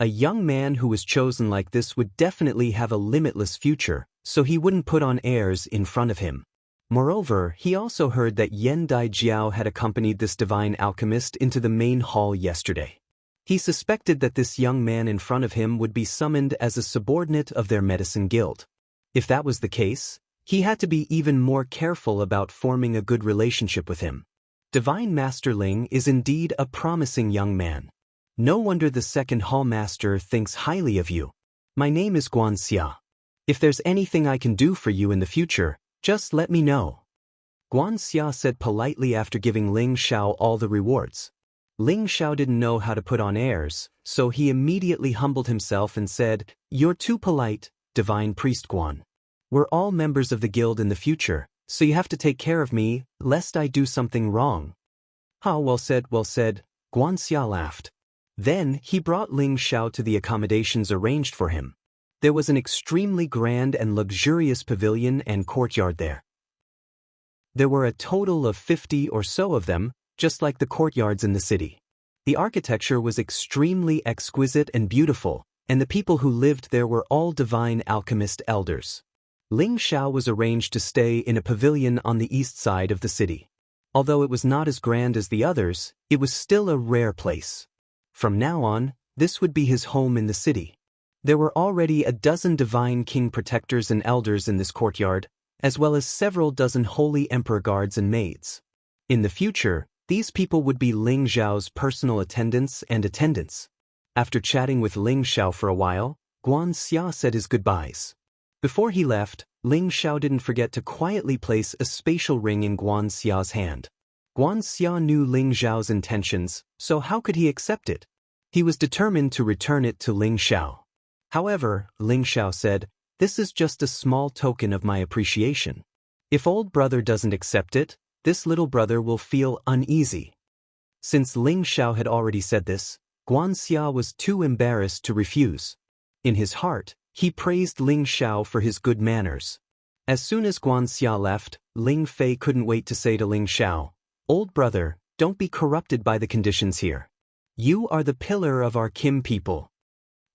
[SPEAKER 1] A young man who was chosen like this would definitely have a limitless future, so he wouldn't put on airs in front of him. Moreover, he also heard that Yan Dai Jiao had accompanied this divine alchemist into the main hall yesterday. He suspected that this young man in front of him would be summoned as a subordinate of their medicine guild. If that was the case, he had to be even more careful about forming a good relationship with him. Divine Master Ling is indeed a promising young man. No wonder the second hall master thinks highly of you. My name is Wuxia. If there's anything I can do for you in the future, just let me know. Wuxia said politely after giving Ling Xiao all the rewards. Ling Xiao didn't know how to put on airs, so he immediately humbled himself and said, "You're too polite, Divine Priest Guan. We're all members of the guild in the future, so you have to take care of me, lest I do something wrong." "Ah, well said, Wuxia laughed. Then he brought Ling Xiao to the accommodations arranged for him. There was an extremely grand and luxurious pavilion and courtyard there. There were a total of 50 or so of them, just like the courtyards in the city. The architecture was extremely exquisite and beautiful, and the people who lived there were all divine alchemist elders. Ling Xiao was arranged to stay in a pavilion on the east side of the city. Although it was not as grand as the others, it was still a rare place. From now on, this would be his home in the city. There were already a dozen divine king protectors and elders in this courtyard, as well as several dozen holy emperor guards and maids. In the future, these people would be Ling Xiao's personal attendants and attendants. After chatting with Ling Xiao for a while, Wuxia said his goodbyes. Before he left, Ling Xiao didn't forget to quietly place a spatial ring in Wuxia's hand. Wuxia knew Ling Xiao's intentions, so how could he accept it? He was determined to return it to Ling Xiao. However, Ling Xiao said, "This is just a small token of my appreciation. If old brother doesn't accept it, this little brother will feel uneasy." Since Ling Xiao had already said this, Wuxia was too embarrassed to refuse. In his heart, he praised Ling Xiao for his good manners. As soon as Wuxia left, Ling Fei couldn't wait to say to Ling Xiao, "Old brother, don't be corrupted by the conditions here. You are the pillar of our Kim people."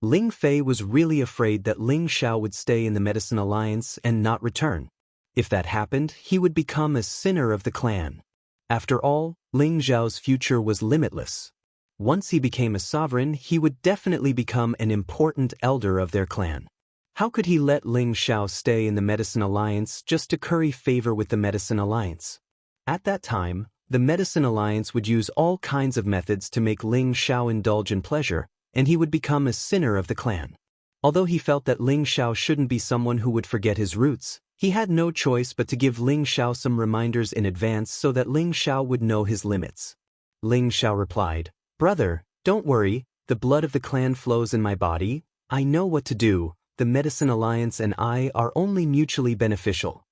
[SPEAKER 1] Ling Fei was really afraid that Ling Xiao would stay in the Medicine Alliance and not return. If that happened, he would become a sinner of the clan. After all, Ling Xiao's future was limitless. Once he became a sovereign, he would definitely become an important elder of their clan. How could he let Ling Xiao stay in the Medicine Alliance just to curry favor with the Medicine Alliance? At that time, the Medicine Alliance would use all kinds of methods to make Ling Xiao indulge in pleasure, and he would become a sinner of the clan. Although he felt that Ling Xiao shouldn't be someone who would forget his roots, he had no choice but to give Ling Xiao some reminders in advance so that Ling Xiao would know his limits. Ling Xiao replied, "Brother, don't worry, the blood of the clan flows in my body, I know what to do, the Medicine Alliance and I are only mutually beneficial."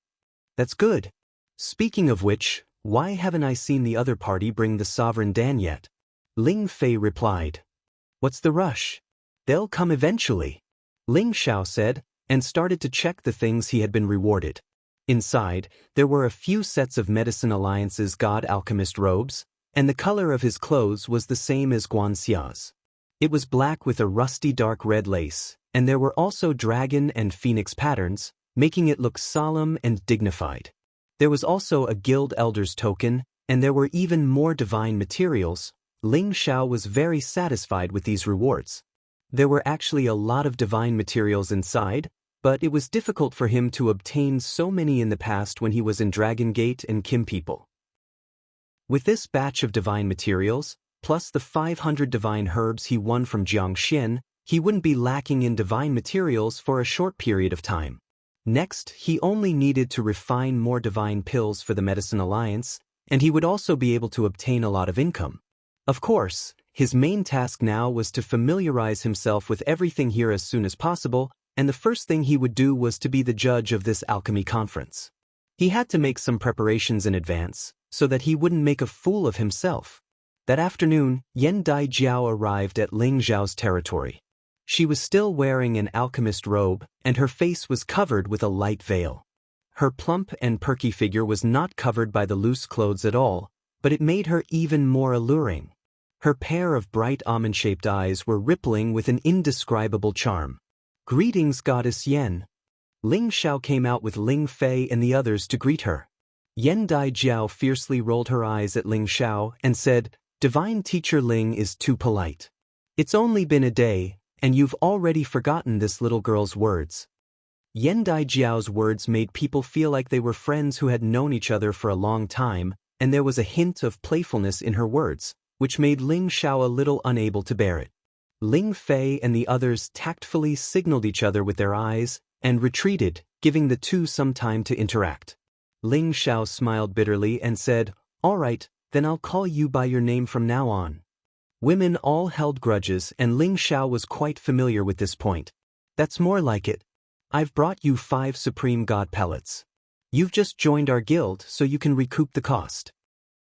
[SPEAKER 1] "That's good. Speaking of which, why haven't I seen the other party bring the sovereign Dan yet?" Ling Fei replied. "What's the rush? They'll come eventually," Ling Xiao said, and started to check the things he had been rewarded. Inside, there were a few sets of Medicine Alliance's God Alchemist robes, and the color of his clothes was the same as Guanxia's. It was black with a rusty dark red lace, and there were also dragon and phoenix patterns, making it look solemn and dignified. There was also a guild elder's token, and there were even more divine materials. Ling Xiao was very satisfied with these rewards. There were actually a lot of divine materials inside, but it was difficult for him to obtain so many in the past when he was in Dragon Gate and Kim People. With this batch of divine materials, plus the 500 divine herbs he won from Jianghu, he wouldn't be lacking in divine materials for a short period of time. Next, he only needed to refine more divine pills for the Medicine Alliance, and he would also be able to obtain a lot of income. Of course, his main task now was to familiarize himself with everything here as soon as possible, and the first thing he would do was to be the judge of this alchemy conference. He had to make some preparations in advance, so that he wouldn't make a fool of himself. That afternoon, Yan Daijiao arrived at Ling Xiao's territory. She was still wearing an alchemist robe, and her face was covered with a light veil. Her plump and perky figure was not covered by the loose clothes at all, but it made her even more alluring. Her pair of bright almond-shaped eyes were rippling with an indescribable charm. "Greetings, Goddess Yan." Ling Xiao came out with Ling Fei and the others to greet her. Yan Daijiao fiercely rolled her eyes at Ling Xiao and said, "Divine Teacher Ling is too polite. It's only been a day, and you've already forgotten this little girl's words." Yan Daijiao's words made people feel like they were friends who had known each other for a long time, and there was a hint of playfulness in her words, which made Ling Xiao a little unable to bear it. Ling Fei and the others tactfully signaled each other with their eyes and retreated, giving the two some time to interact. Ling Xiao smiled bitterly and said, "All right, then I'll call you by your name from now on." Women all held grudges, and Ling Xiao was quite familiar with this point. "That's more like it. I've brought you 5 Supreme God pellets. You've just joined our guild, so you can recoup the cost."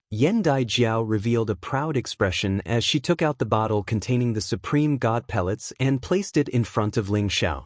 [SPEAKER 1] Yan Daijiao revealed a proud expression as she took out the bottle containing the Supreme God pellets and placed it in front of Ling Xiao.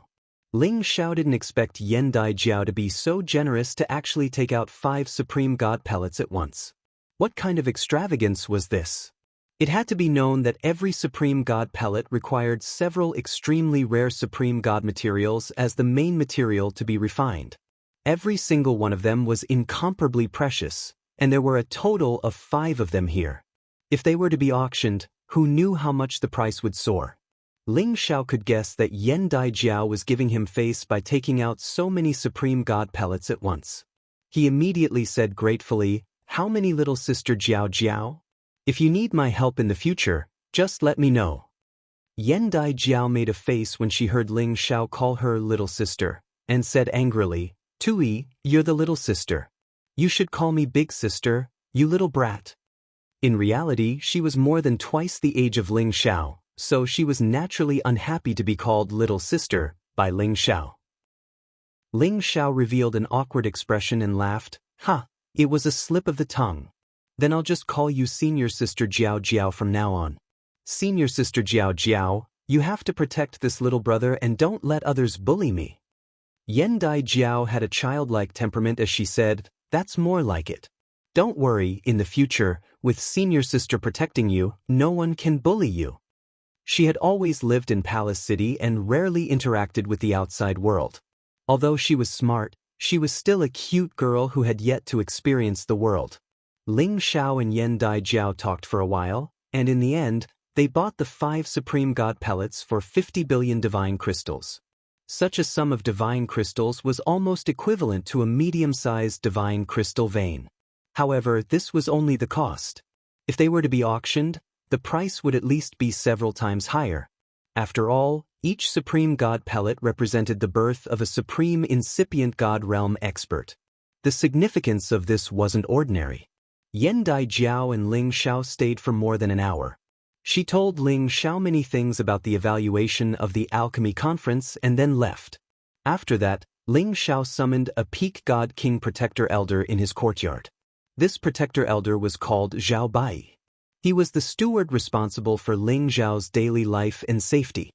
[SPEAKER 1] Ling Xiao didn't expect Yan Daijiao to be so generous to actually take out 5 Supreme God pellets at once. What kind of extravagance was this? It had to be known that every Supreme God pellet required several extremely rare Supreme God materials as the main material to be refined. Every single one of them was incomparably precious, and there were a total of 5 of them here. If they were to be auctioned, who knew how much the price would soar? Ling Xiao could guess that Yan Daijiao was giving him face by taking out so many Supreme God pellets at once. He immediately said gratefully, "How many, little sister Jiao Jiao? If you need my help in the future, just let me know." Yan Daijiao made a face when she heard Ling Xiao call her little sister, and said angrily, "Tui, you're the little sister. You should call me big sister, you little brat." In reality, she was more than twice the age of Ling Xiao, so she was naturally unhappy to be called little sister by Ling Xiao. Ling Xiao revealed an awkward expression and laughed, "Ha, it was a slip of the tongue. Then I'll just call you Senior Sister Jiao Jiao from now on. Senior Sister Jiao Jiao, you have to protect this little brother and don't let others bully me." Yan Daijiao had a childlike temperament as she said, "That's more like it. Don't worry, in the future, with Senior Sister protecting you, no one can bully you." She had always lived in Palace City and rarely interacted with the outside world. Although she was smart, she was still a cute girl who had yet to experience the world. Ling Xiao and Yan Daijiao talked for a while, and in the end, they bought the 5 Supreme God pellets for 50 billion divine crystals. Such a sum of divine crystals was almost equivalent to a medium-sized divine crystal vein. However, this was only the cost. If they were to be auctioned, the price would at least be several times higher. After all, each Supreme God pellet represented the birth of a Supreme Incipient God Realm expert. The significance of this wasn't ordinary. Yan Daijiao and Ling Xiao stayed for more than an hour. She told Ling Xiao many things about the evaluation of the alchemy conference and then left. After that, Ling Xiao summoned a Peak God King Protector Elder in his courtyard. This Protector Elder was called Zhao Bai. He was the steward responsible for Ling Xiao's daily life and safety.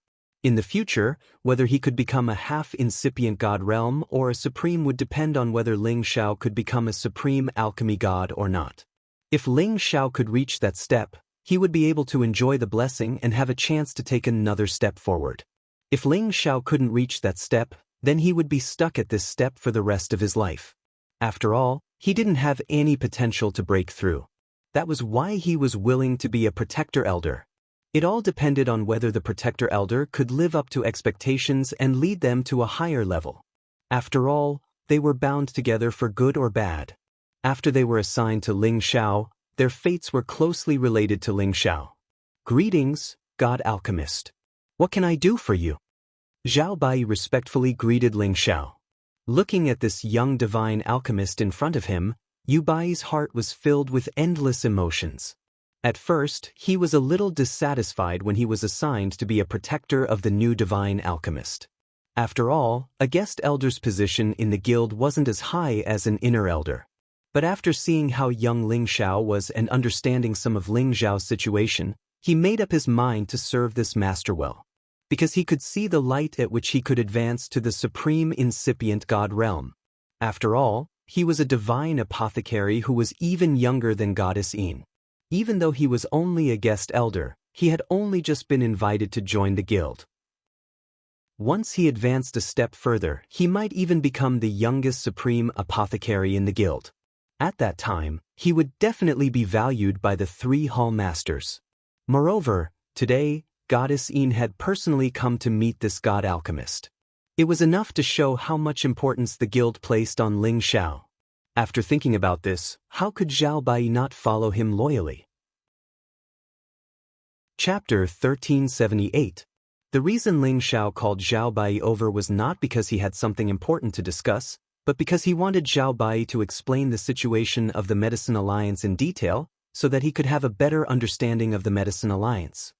[SPEAKER 1] In the future, whether he could become a half-incipient god realm or a supreme would depend on whether Ling Xiao could become a supreme alchemy god or not. If Ling Xiao could reach that step, he would be able to enjoy the blessing and have a chance to take another step forward. If Ling Xiao couldn't reach that step, then he would be stuck at this step for the rest of his life. After all, he didn't have any potential to break through. That was why he was willing to be a protector elder. It all depended on whether the protector elder could live up to expectations and lead them to a higher level. After all, they were bound together for good or bad. After they were assigned to Ling Xiao, their fates were closely related to Ling Xiao. Greetings, God Alchemist. What can I do for you? Zhao Bai respectfully greeted Ling Xiao. Looking at this young divine alchemist in front of him, Yu Bai's heart was filled with endless emotions. At first, he was a little dissatisfied when he was assigned to be a protector of the new divine alchemist. After all, a guest elder's position in the guild wasn't as high as an inner elder. But after seeing how young Ling Xiao was and understanding some of Ling Xiao's situation, he made up his mind to serve this master well. Because he could see the light at which he could advance to the supreme incipient god realm. After all, he was a divine apothecary who was even younger than Goddess Yin. Even though he was only a guest elder, he had only just been invited to join the guild. Once he advanced a step further, he might even become the youngest supreme apothecary in the guild. At that time, he would definitely be valued by the 3 hall masters. Moreover, today, Goddess Yin had personally come to meet this god alchemist. It was enough to show how much importance the guild placed on Ling Xiao. After thinking about this, how could Zhao Bai not follow him loyally? Chapter 1378. The reason Ling Xiao called Zhao Bai over was not because he had something important to discuss, but because he wanted Zhao Bai to explain the situation of the Medicine Alliance in detail, so that he could have a better understanding of the Medicine Alliance.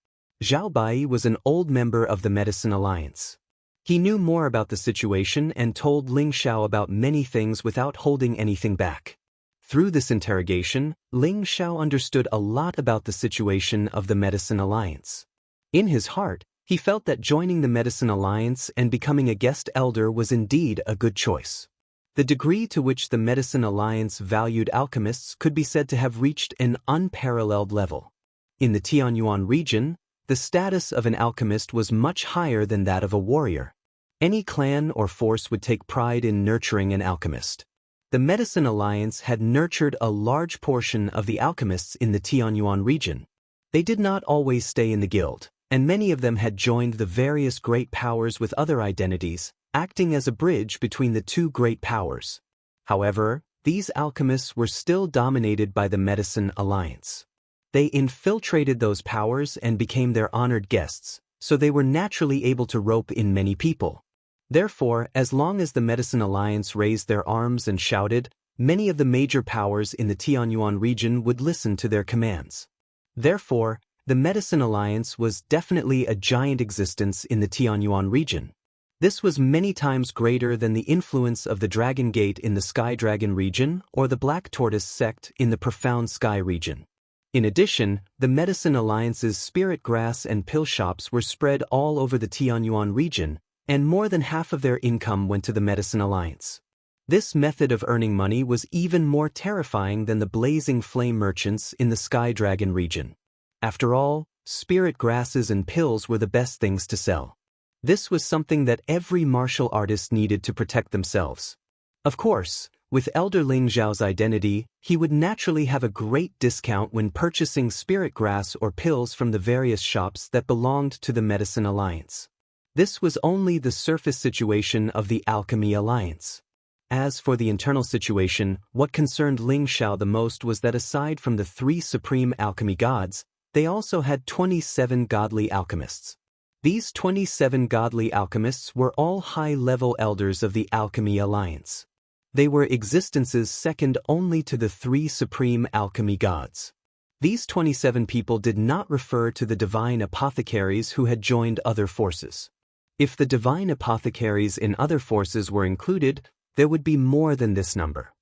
[SPEAKER 1] Zhao Bai was an old member of the Medicine Alliance. He knew more about the situation and told Ling Xiao about many things without holding anything back. Through this interrogation, Ling Xiao understood a lot about the situation of the Medicine Alliance. In his heart, he felt that joining the Medicine Alliance and becoming a guest elder was indeed a good choice. The degree to which the Medicine Alliance valued alchemists could be said to have reached an unparalleled level. In the Tianyuan region, the status of an alchemist was much higher than that of a warrior. Any clan or force would take pride in nurturing an alchemist. The Medicine Alliance had nurtured a large portion of the alchemists in the Tianyuan region. They did not always stay in the guild, and many of them had joined the various great powers with other identities, acting as a bridge between the 2 great powers. However, these alchemists were still dominated by the Medicine Alliance. They infiltrated those powers and became their honored guests, so they were naturally able to rope in many people. Therefore, as long as the Medicine Alliance raised their arms and shouted, many of the major powers in the Tianyuan region would listen to their commands. Therefore, the Medicine Alliance was definitely a giant existence in the Tianyuan region. This was many times greater than the influence of the Dragon Gate in the Sky Dragon region or the Black Tortoise sect in the Profound Sky region. In addition, the Medicine Alliance's spirit grass and pill shops were spread all over the Tianyuan region, and more than half of their income went to the Medicine Alliance. This method of earning money was even more terrifying than the blazing flame merchants in the Sky Dragon region. After all, spirit grasses and pills were the best things to sell. This was something that every martial artist needed to protect themselves. Of course, with Elder Ling Xiao's identity, he would naturally have a great discount when purchasing spirit grass or pills from the various shops that belonged to the Medicine Alliance. This was only the surface situation of the Alchemy Alliance. As for the internal situation, what concerned Ling Xiao the most was that aside from the 3 supreme alchemy gods, they also had 27 godly alchemists. These 27 godly alchemists were all high-level elders of the Alchemy Alliance. They were existences second only to the 3 supreme alchemy gods. These 27 people did not refer to the divine apothecaries who had joined other forces. If the divine apothecaries in other forces were included, there would be more than this number.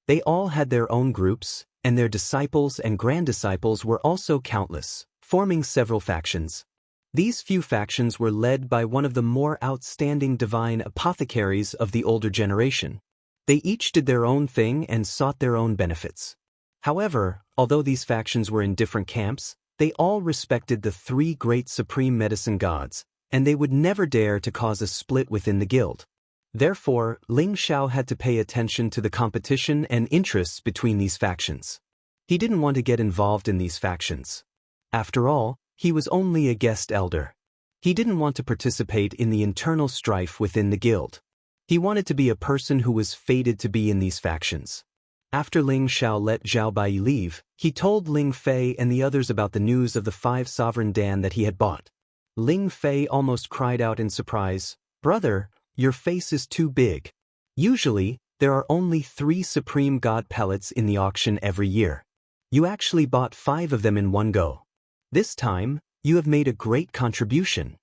[SPEAKER 1] They all had their own groups, and their disciples and grand disciples were also countless, forming several factions. These few factions were led by one of the more outstanding divine apothecaries of the older generation. They each did their own thing and sought their own benefits. However, although these factions were in different camps, they all respected the three great supreme medicine gods, and they would never dare to cause a split within the guild. Therefore, Ling Xiao had to pay attention to the competition and interests between these factions. He didn't want to get involved in these factions. After all, he was only a guest elder. He didn't want to participate in the internal strife within the guild. He wanted to be a person who was fated to be in these factions. After Ling Xiao let Zhao Bai leave, he told Ling Fei and the others about the news of the 5 sovereign Dan that he had bought. Ling Fei almost cried out in surprise, "Brother, your face is too big. Usually, there are only 3 supreme god pellets in the auction every year. You actually bought 5 of them in one go. This time, you have made a great contribution."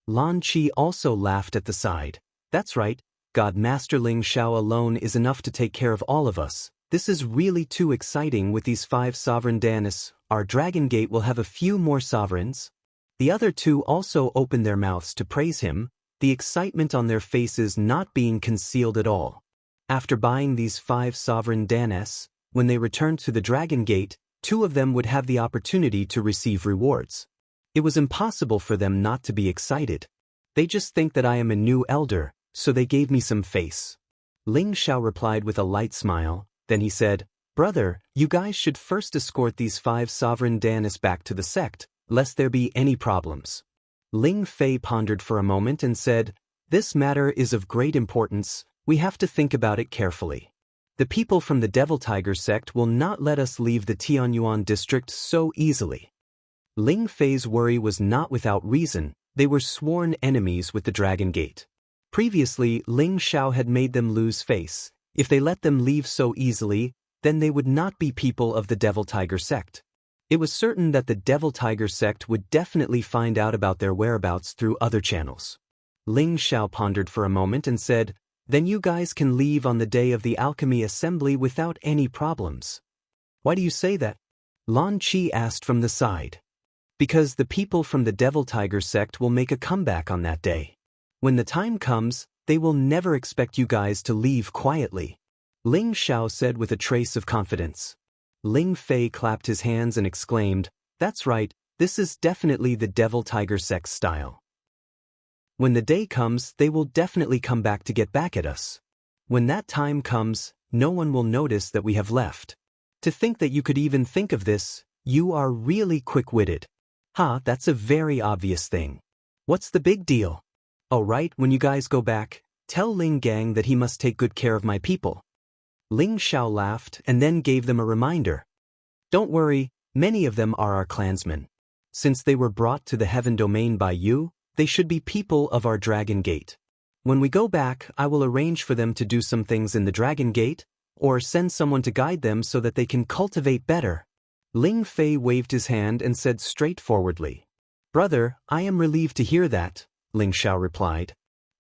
[SPEAKER 1] Lan Qi also laughed at the side. "That's right, God Master Ling Xiao alone is enough to take care of all of us. This is really too exciting with these 5 sovereign danis. Our Dragon Gate will have a few more sovereigns." The other 2 also opened their mouths to praise him, the excitement on their faces not being concealed at all. After buying these 5 sovereign danes, when they returned to the Dragon Gate, 2 of them would have the opportunity to receive rewards. It was impossible for them not to be excited. "They just think that I am a new elder, so they gave me some face." Ling Xiao replied with a light smile, then he said, "Brother, you guys should first escort these 5 sovereign danis back to the sect, lest there be any problems." Ling Fei pondered for a moment and said, "This matter is of great importance, we have to think about it carefully. The people from the Devil Tiger sect will not let us leave the Tianyuan district so easily." Ling Fei's worry was not without reason. They were sworn enemies with the Dragon Gate. Previously, Ling Xiao had made them lose face. If they let them leave so easily, then they would not be people of the Devil Tiger sect. It was certain that the Devil Tiger sect would definitely find out about their whereabouts through other channels. Ling Xiao pondered for a moment and said, "Then you guys can leave on the day of the alchemy assembly without any problems." "Why do you say that?" Lan Qi asked from the side. "Because the people from the Devil Tiger sect will make a comeback on that day. When the time comes, they will never expect you guys to leave quietly," Ling Xiao said with a trace of confidence. Ling Fei clapped his hands and exclaimed, "That's right, this is definitely the Devil Tiger sect style. When the day comes, they will definitely come back to get back at us. When that time comes, no one will notice that we have left. To think that you could even think of this, you are really quick-witted. That's a very obvious thing. What's the big deal? Oh right, when you guys go back, tell Ling Gang that he must take good care of my people." Ling Xiao laughed and then gave them a reminder. "Don't worry, many of them are our clansmen. Since they were brought to the heaven domain by you, they should be people of our Dragon Gate. When we go back, I will arrange for them to do some things in the Dragon Gate, or send someone to guide them so that they can cultivate better." Ling Fei waved his hand and said straightforwardly, "Brother, I am relieved to hear that," Ling Xiao replied.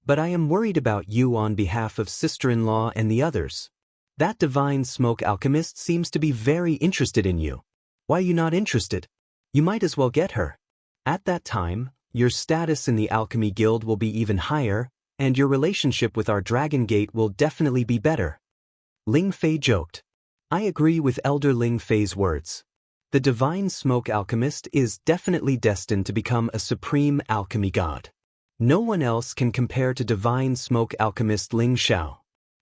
[SPEAKER 1] "But I am worried about you on behalf of sister-in-law and the others. That divine smoke alchemist seems to be very interested in you. Why are you not interested? You might as well get her. At that time, your status in the alchemy guild will be even higher, and your relationship with our Dragon Gate will definitely be better." Ling Fei joked. "I agree with Elder Ling Fei's words. The divine smoke alchemist is definitely destined to become a supreme alchemy god. No one else can compare to divine smoke alchemist Ling Xiao.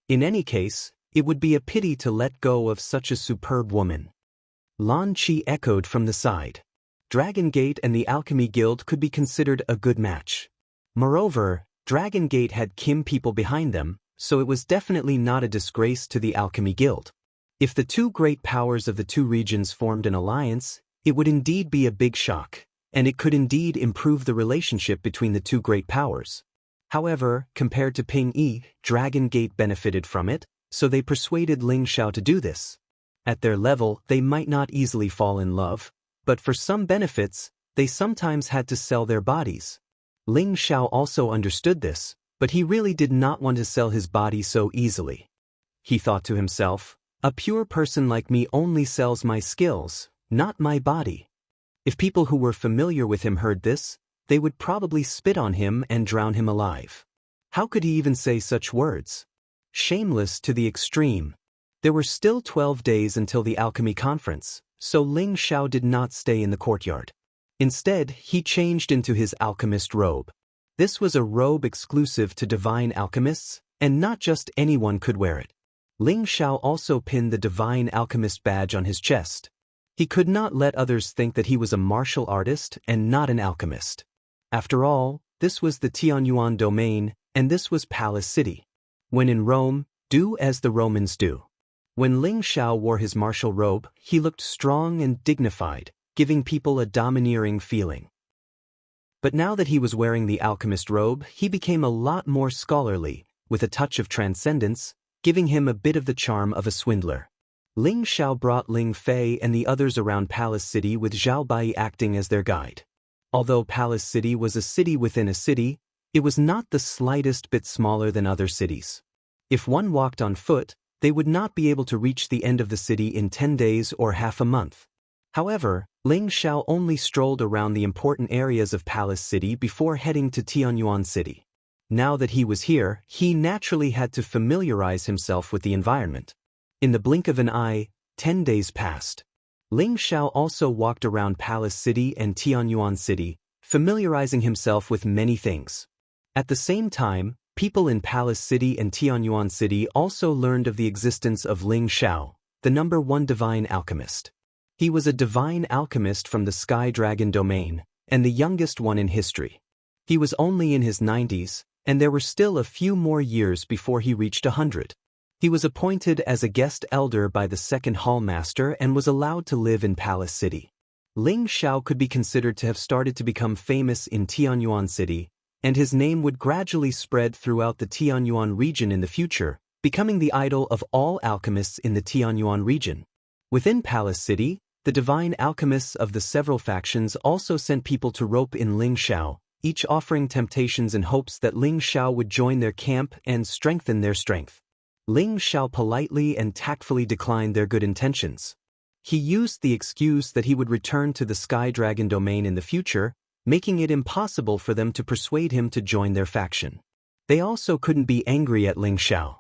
[SPEAKER 1] In any case, it would be a pity to let go of such a superb woman." Lan Qi echoed from the side. Dragon Gate and the Alchemy Guild could be considered a good match. Moreover, Dragon Gate had Kim people behind them, so it was definitely not a disgrace to the Alchemy Guild. If the 2 great powers of the 2 regions formed an alliance, it would indeed be a big shock, and it could indeed improve the relationship between the 2 great powers. However, compared to Ping Yi, Dragon Gate benefited from it, so they persuaded Ling Xiao to do this. At their level, they might not easily fall in love, but for some benefits, they sometimes had to sell their bodies. Ling Xiao also understood this, but he really did not want to sell his body so easily. He thought to himself, "A pure person like me only sells my skills, not my body." If people who were familiar with him heard this, they would probably spit on him and drown him alive. How could he even say such words? Shameless to the extreme. There were still 12 days until the alchemy conference, so Ling Xiao did not stay in the courtyard. Instead, he changed into his alchemist robe. This was a robe exclusive to divine alchemists, and not just anyone could wear it. Ling Xiao also pinned the divine alchemist badge on his chest. He could not let others think that he was a martial artist and not an alchemist. After all, this was the Tianyuan domain, and this was Palace City. When in Rome, do as the Romans do. When Ling Xiao wore his martial robe, he looked strong and dignified, giving people a domineering feeling. But now that he was wearing the alchemist robe, he became a lot more scholarly, with a touch of transcendence, giving him a bit of the charm of a swindler. Ling Xiao brought Ling Fei and the others around Palace City with Zhao Bai acting as their guide. Although Palace City was a city within a city, it was not the slightest bit smaller than other cities. If one walked on foot, they would not be able to reach the end of the city in 10 days or half a month. However, Ling Xiao only strolled around the important areas of Palace City before heading to Tianyuan City. Now that he was here, he naturally had to familiarize himself with the environment. In the blink of an eye, 10 days passed. Ling Xiao also walked around Palace City and Tianyuan City, familiarizing himself with many things. At the same time, people in Palace City and Tianyuan City also learned of the existence of Ling Xiao, the #1 divine alchemist. He was a divine alchemist from the Sky Dragon domain, and the youngest one in history. He was only in his 90s, and there were still a few more years before he reached 100. He was appointed as a guest elder by the second hallmaster and was allowed to live in Palace City. Ling Xiao could be considered to have started to become famous in Tianyuan City, and his name would gradually spread throughout the Tianyuan region in the future, becoming the idol of all alchemists in the Tianyuan region. Within Palace City, the divine alchemists of the several factions also sent people to rope in Ling Xiao, each offering temptations in hopes that Ling Xiao would join their camp and strengthen their strength. Ling Xiao politely and tactfully declined their good intentions. He used the excuse that he would return to the Sky Dragon domain in the future, making it impossible for them to persuade him to join their faction. They also couldn't be angry at Ling Xiao.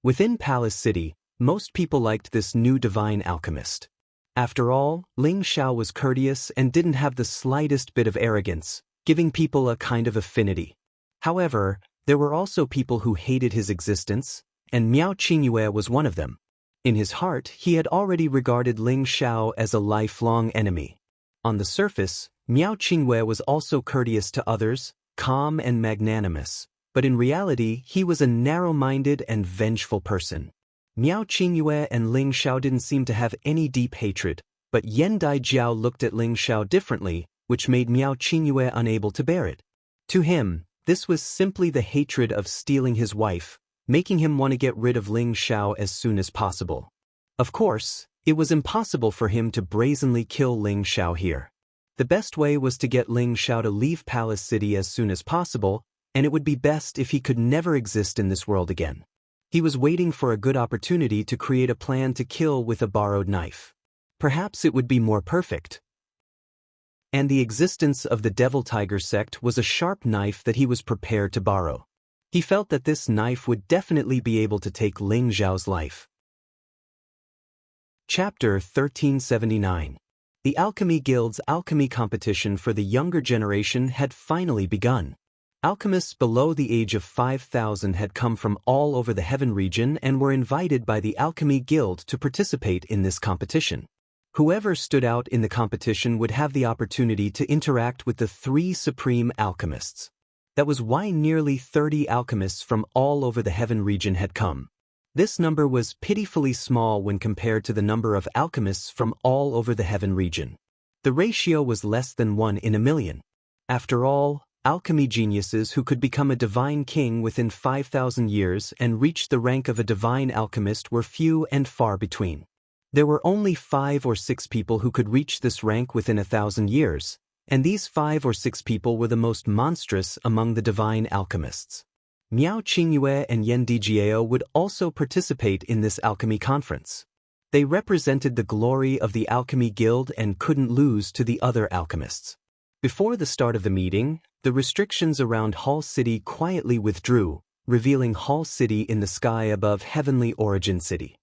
[SPEAKER 1] Within Palace City, most people liked this new divine alchemist. After all, Ling Xiao was courteous and didn't have the slightest bit of arrogance, giving people a kind of affinity. However, there were also people who hated his existence, and Miao Qingyue was one of them. In his heart, he had already regarded Ling Xiao as a lifelong enemy. On the surface, Miao Qingyue was also courteous to others, calm and magnanimous, but in reality he was a narrow-minded and vengeful person. Miao Qingyue and Ling Xiao didn't seem to have any deep hatred, but Yan Daijiao looked at Ling Xiao differently, which made Miao Qingyue unable to bear it. To him, this was simply the hatred of stealing his wife, making him want to get rid of Ling Xiao as soon as possible. Of course, it was impossible for him to brazenly kill Ling Xiao here. The best way was to get Ling Xiao to leave Palace City as soon as possible, and it would be best if he could never exist in this world again. He was waiting for a good opportunity to create a plan to kill with a borrowed knife. Perhaps it would be more perfect. And the existence of the Devil Tiger sect was a sharp knife that he was prepared to borrow. He felt that this knife would definitely be able to take Ling Xiao's life. Chapter 1379. The Alchemy Guild's alchemy competition for the younger generation had finally begun. Alchemists below the age of 5,000 had come from all over the Heaven region and were invited by the Alchemy Guild to participate in this competition. Whoever stood out in the competition would have the opportunity to interact with the 3 supreme alchemists. That was why nearly 30 alchemists from all over the Heaven region had come. This number was pitifully small when compared to the number of alchemists from all over the Heaven region. The ratio was less than 1 in a million. After all, alchemy geniuses who could become a divine king within 5,000 years and reach the rank of a divine alchemist were few and far between. There were only 5 or 6 people who could reach this rank within 1,000 years, and these 5 or 6 people were the most monstrous among the divine alchemists. Miao Qingyue and Yan Dijiao would also participate in this alchemy conference. They represented the glory of the Alchemy Guild and couldn't lose to the other alchemists. Before the start of the meeting, The restrictions around Hall City quietly withdrew, revealing Hall City in the sky above Heavenly Origin City.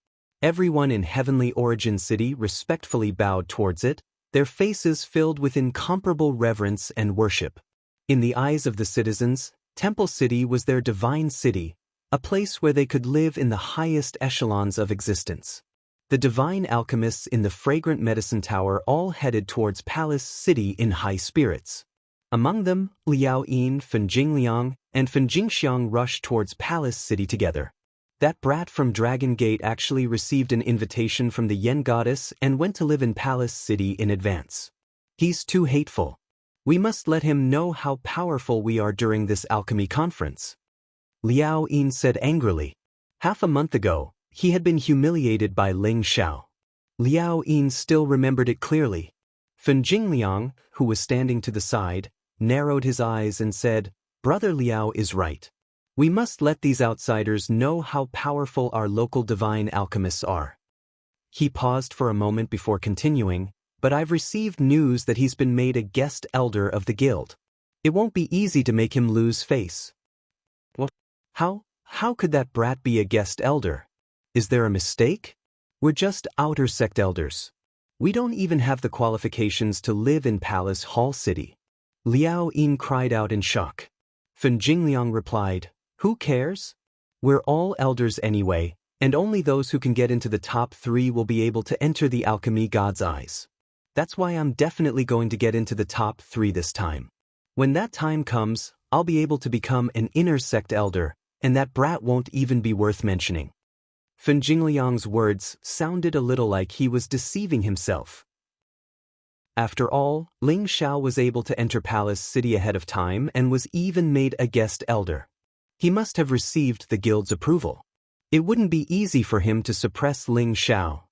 [SPEAKER 1] Everyone in Heavenly Origin City respectfully bowed towards it, their faces filled with incomparable reverence and worship. In the eyes of the citizens, Temple City was their divine city, a place where they could live in the highest echelons of existence. The divine alchemists in the fragrant medicine tower all headed towards Palace City in high spirits. Among them, Liao Yin, Fen Jingliang, and Fen Jingxiang rushed towards Palace City together. That brat from Dragon Gate actually received an invitation from the Yen goddess and went to live in Palace City in advance. He's too hateful. We must let him know how powerful we are during this alchemy conference. Liao Yin said angrily. Half a month ago, he had been humiliated by Ling Xiao. Liao Yin still remembered it clearly. Fen Jingliang, who was standing to the side, narrowed his eyes and said, "Brother Liao is right. We must let these outsiders know how powerful our local divine alchemists are." He paused for a moment before continuing, "But I've received news that he's been made a guest elder of the guild. It won't be easy to make him lose face." "What? How could that brat be a guest elder? Is there a mistake? We're just outer sect elders. We don't even have the qualifications to live in Palace Hall City." Liao Yin cried out in shock. Fen Jingliang replied, "Who cares? We're all elders anyway, and only those who can get into the top 3 will be able to enter the alchemy god's eyes. That's why I'm definitely going to get into the top 3 this time. When that time comes, I'll be able to become an inner sect elder, and that brat won't even be worth mentioning." Fen Jingliang's words sounded a little like he was deceiving himself. After all, Ling Xiao was able to enter Palace City ahead of time and was even made a guest elder. He must have received the guild's approval. It wouldn't be easy for him to suppress Ling Xiao.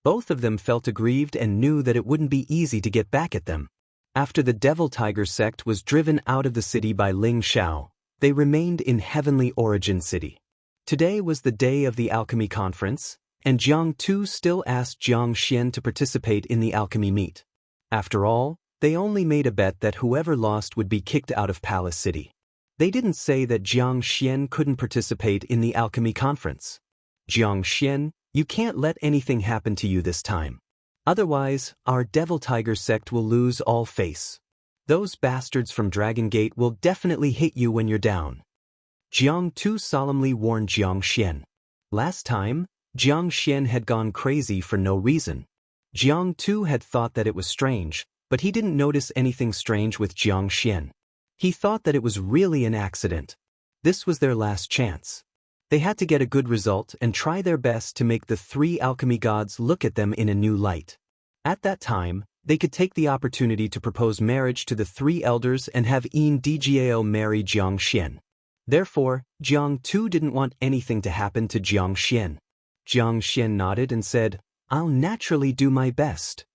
[SPEAKER 1] Both of them felt aggrieved and knew that it wouldn't be easy to get back at them. After the Devil Tiger sect was driven out of the city by Ling Xiao, they remained in Heavenly Origin City. Today was the day of the alchemy conference, and Jianghu still asked Jiang Xian to participate in the alchemy meet. After all, they only made a bet that whoever lost would be kicked out of Palace City. They didn't say that Jiang Xian couldn't participate in the alchemy conference. "Jiang Xian, you can't let anything happen to you this time. Otherwise, our Devil Tiger sect will lose all face. Those bastards from Dragon Gate will definitely hit you when you're down." Jianghu solemnly warned Jiang Xian. Last time, Jiang Xian had gone crazy for no reason. Jianghu had thought that it was strange, but he didn't notice anything strange with Jiang Xian. He thought that it was really an accident. This was their last chance. They had to get a good result and try their best to make the 3 alchemy gods look at them in a new light. At that time, they could take the opportunity to propose marriage to the 3 elders and have Yin Dgao marry Jiang Xian. Therefore, Jianghu didn't want anything to happen to Jiang Xian. Jiang Xian nodded and said, "I'll naturally do my best.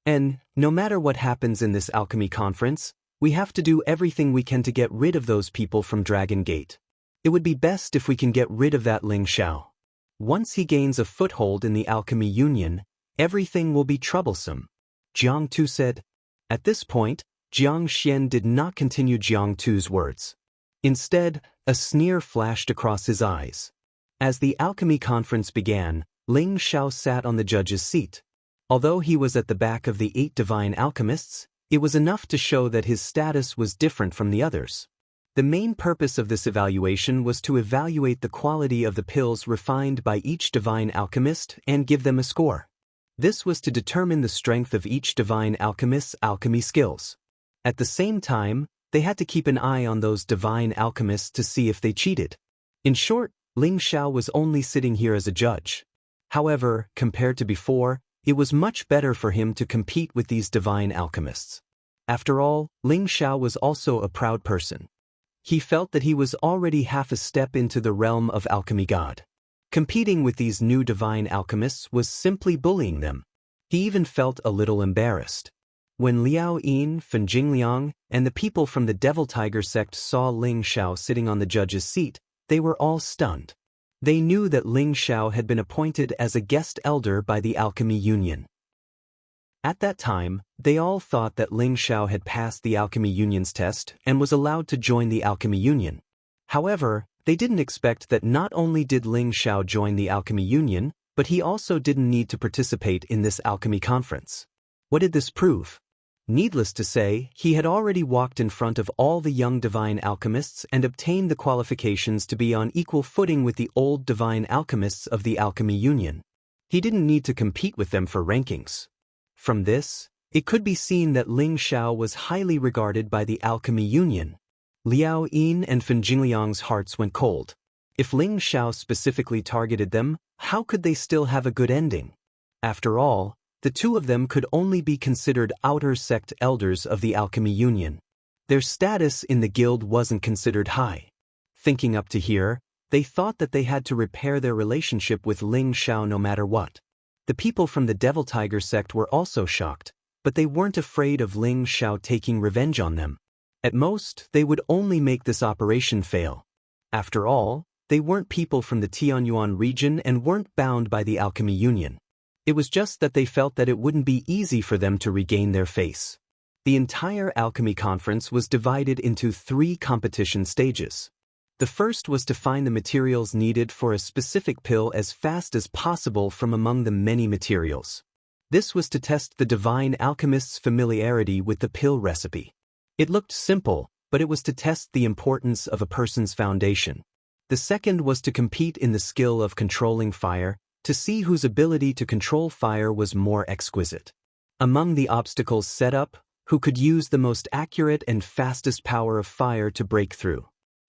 [SPEAKER 1] And, no matter what happens in this alchemy conference, we have to do everything we can to get rid of those people from Dragon Gate. It would be best if we can get rid of that Ling Xiao. Once he gains a foothold in the alchemy union, everything will be troublesome." Jianghu said. At this point, Jiang Xian did not continue Jianghu's words. Instead, a sneer flashed across his eyes. As the alchemy conference began, Ling Xiao sat on the judge's seat. Although he was at the back of the 8 divine alchemists, it was enough to show that his status was different from the others. The main purpose of this evaluation was to evaluate the quality of the pills refined by each divine alchemist and give them a score. This was to determine the strength of each divine alchemist's alchemy skills. At the same time, they had to keep an eye on those divine alchemists to see if they cheated. In short, Ling Xiao was only sitting here as a judge. However, compared to before, it was much better for him to compete with these divine alchemists. After all, Ling Xiao was also a proud person. He felt that he was already half a step into the realm of alchemy god. Competing with these new divine alchemists was simply bullying them. He even felt a little embarrassed. When Liao Yin, Fen Jingliang, and the people from the Devil Tiger sect saw Ling Xiao sitting on the judge's seat, they were all stunned. They knew that Ling Xiao had been appointed as a guest elder by the Alchemy Union. At that time, they all thought that Ling Xiao had passed the Alchemy Union's test and was allowed to join the Alchemy Union. However, they didn't expect that not only did Ling Xiao join the Alchemy Union, but he also didn't need to participate in this alchemy conference. What did this prove? Needless to say, he had already walked in front of all the young divine alchemists and obtained the qualifications to be on equal footing with the old divine alchemists of the Alchemy Union. He didn't need to compete with them for rankings. From this, it could be seen that Ling Xiao was highly regarded by the Alchemy Union. Liao Yin and Fen Jingliang's hearts went cold. If Ling Xiao specifically targeted them, how could they still have a good ending? After all, the two of them could only be considered outer sect elders of the Alchemy Union. Their status in the guild wasn't considered high. Thinking up to here, they thought that they had to repair their relationship with Ling Xiao no matter what. The people from the Devil Tiger sect were also shocked, but they weren't afraid of Ling Xiao taking revenge on them. At most, they would only make this operation fail. After all, they weren't people from the Tianyuan region and weren't bound by the Alchemy Union. It was just that they felt that it wouldn't be easy for them to regain their face. The entire alchemy conference was divided into 3 competition stages. The first was to find the materials needed for a specific pill as fast as possible from among the many materials. This was to test the divine alchemist's familiarity with the pill recipe. It looked simple, but it was to test the importance of a person's foundation. The second was to compete in the skill of controlling fire, to see whose ability to control fire was more exquisite. Among the obstacles set up, who could use the most accurate and fastest power of fire to break through.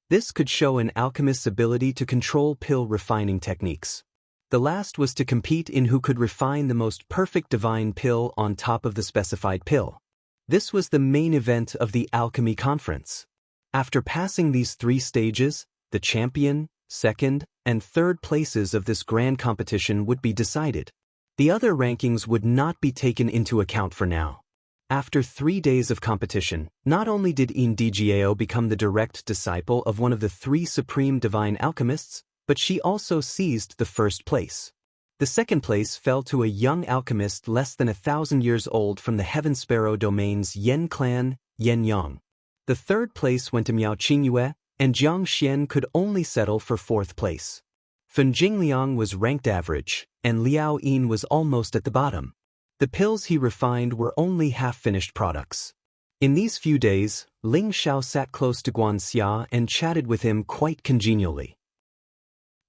[SPEAKER 1] This could show an alchemist's ability to control pill refining techniques. The last was to compete in who could refine the most perfect divine pill on top of the specified pill. This was the main event of the alchemy conference. After passing these 3 stages, the champion, second, and third places of this grand competition would be decided. The other rankings would not be taken into account for now. After 3 days of competition, not only did Indijao become the direct disciple of one of the 3 supreme divine alchemists, but she also seized the first place. The second place fell to a young alchemist less than 1,000 years old from the Heaven Sparrow domain's Yen clan, Yen Yang. The third place went to Miao Qingyue, and Jiang Xian could only settle for 4th place. Fen Jingliang was ranked average, and Liao Yin was almost at the bottom. The pills he refined were only half-finished products. In these few days, Ling Xiao sat close to Guanxia and chatted with him quite congenially.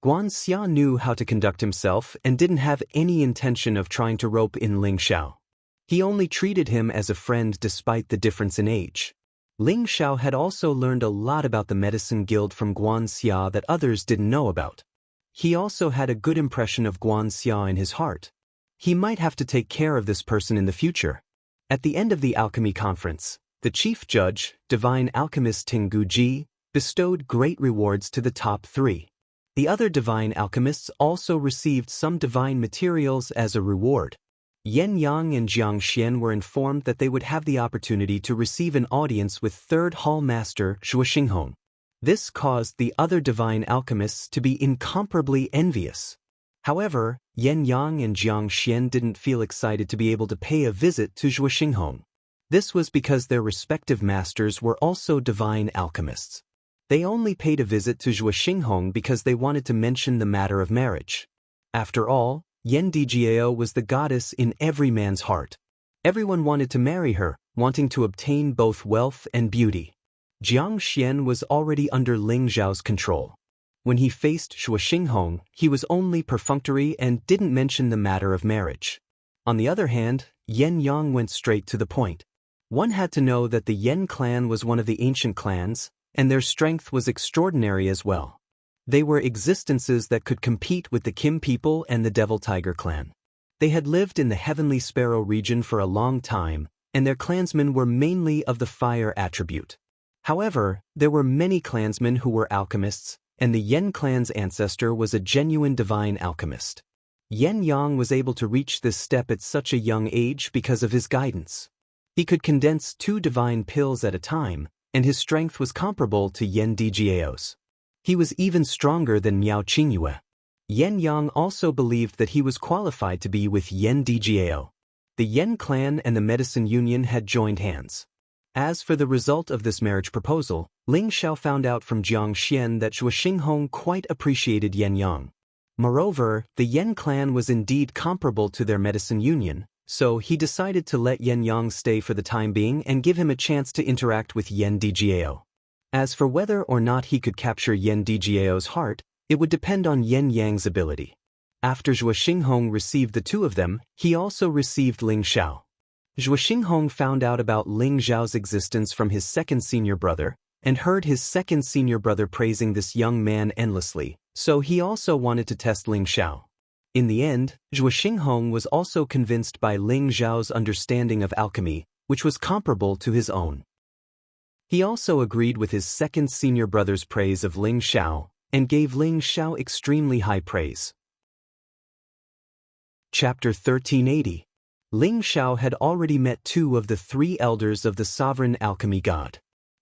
[SPEAKER 1] Guanxia knew how to conduct himself and didn't have any intention of trying to rope in Ling Xiao. He only treated him as a friend despite the difference in age. Ling Xiao had also learned a lot about the medicine guild from Guanxia that others didn't know about. He also had a good impression of Guanxia in his heart. He might have to take care of this person in the future. At the end of the alchemy conference, the chief judge, divine alchemist Tingu Ji, bestowed great rewards to the top 3. The other divine alchemists also received some divine materials as a reward. Yen Yang and Jiang Xian were informed that they would have the opportunity to receive an audience with 3rd Hall Master Zhuo Xinghong. This caused the other divine alchemists to be incomparably envious. However, Yen Yang and Jiang Xian didn't feel excited to be able to pay a visit to Zhuo Xinghong. This was because their respective masters were also divine alchemists. They only paid a visit to Zhuo Xinghong because they wanted to mention the matter of marriage. After all, Yen Dijiao was the goddess in every man's heart. Everyone wanted to marry her, wanting to obtain both wealth and beauty. Jiang Xian was already under Ling Zhao's control. When he faced Zhuo Xinghong, he was only perfunctory and didn't mention the matter of marriage. On the other hand, Yen Yang went straight to the point. One had to know that the Yen clan was one of the ancient clans, and their strength was extraordinary as well. They were existences that could compete with the Kim people and the Devil Tiger clan. They had lived in the Heavenly Sparrow region for a long time, and their clansmen were mainly of the fire attribute. However, there were many clansmen who were alchemists, and the Yen clan's ancestor was a genuine divine alchemist. Yen Yang was able to reach this step at such a young age because of his guidance. He could condense 2 divine pills at a time, and his strength was comparable to Yen Dijiao's. He was even stronger than Miao Qingyue. Yen Yang also believed that he was qualified to be with Yen Dijiao. The Yen clan and the Medicine Union had joined hands. As for the result of this marriage proposal, Ling Xiao found out from Jiang Xian that Zhuo Xinghong quite appreciated Yen Yang. Moreover, the Yen clan was indeed comparable to their Medicine Union, so he decided to let Yen Yang stay for the time being and give him a chance to interact with Yen Djiao. As for whether or not he could capture Yen Djiao's heart, it would depend on Yen Yang's ability. After Zhuo Xinghong received the two of them, he also received Ling Xiao. Zhuo Xinghong found out about Ling Xiao's existence from his second senior brother, and heard his second senior brother praising this young man endlessly, so he also wanted to test Ling Xiao. In the end, Zhuo Xinghong was also convinced by Ling Xiao's understanding of alchemy, which was comparable to his own. He also agreed with his second senior brother's praise of Ling Xiao, and gave Ling Xiao extremely high praise. Chapter 1380. Ling Xiao had already met two of the three elders of the sovereign alchemy god.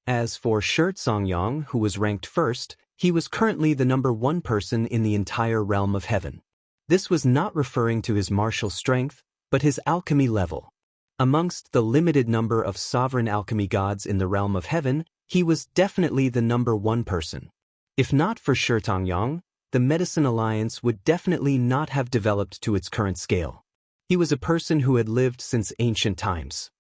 [SPEAKER 1] As for Shi Songyang, who was ranked first, he was currently the number one person in the entire realm of heaven. This was not referring to his martial strength, but his alchemy level. Amongst the limited number of sovereign alchemy gods in the realm of heaven, he was definitely the number one person. If not for Shi Songyang, the Medicine Alliance would definitely not have developed to its current scale. He was a person who had lived since ancient times.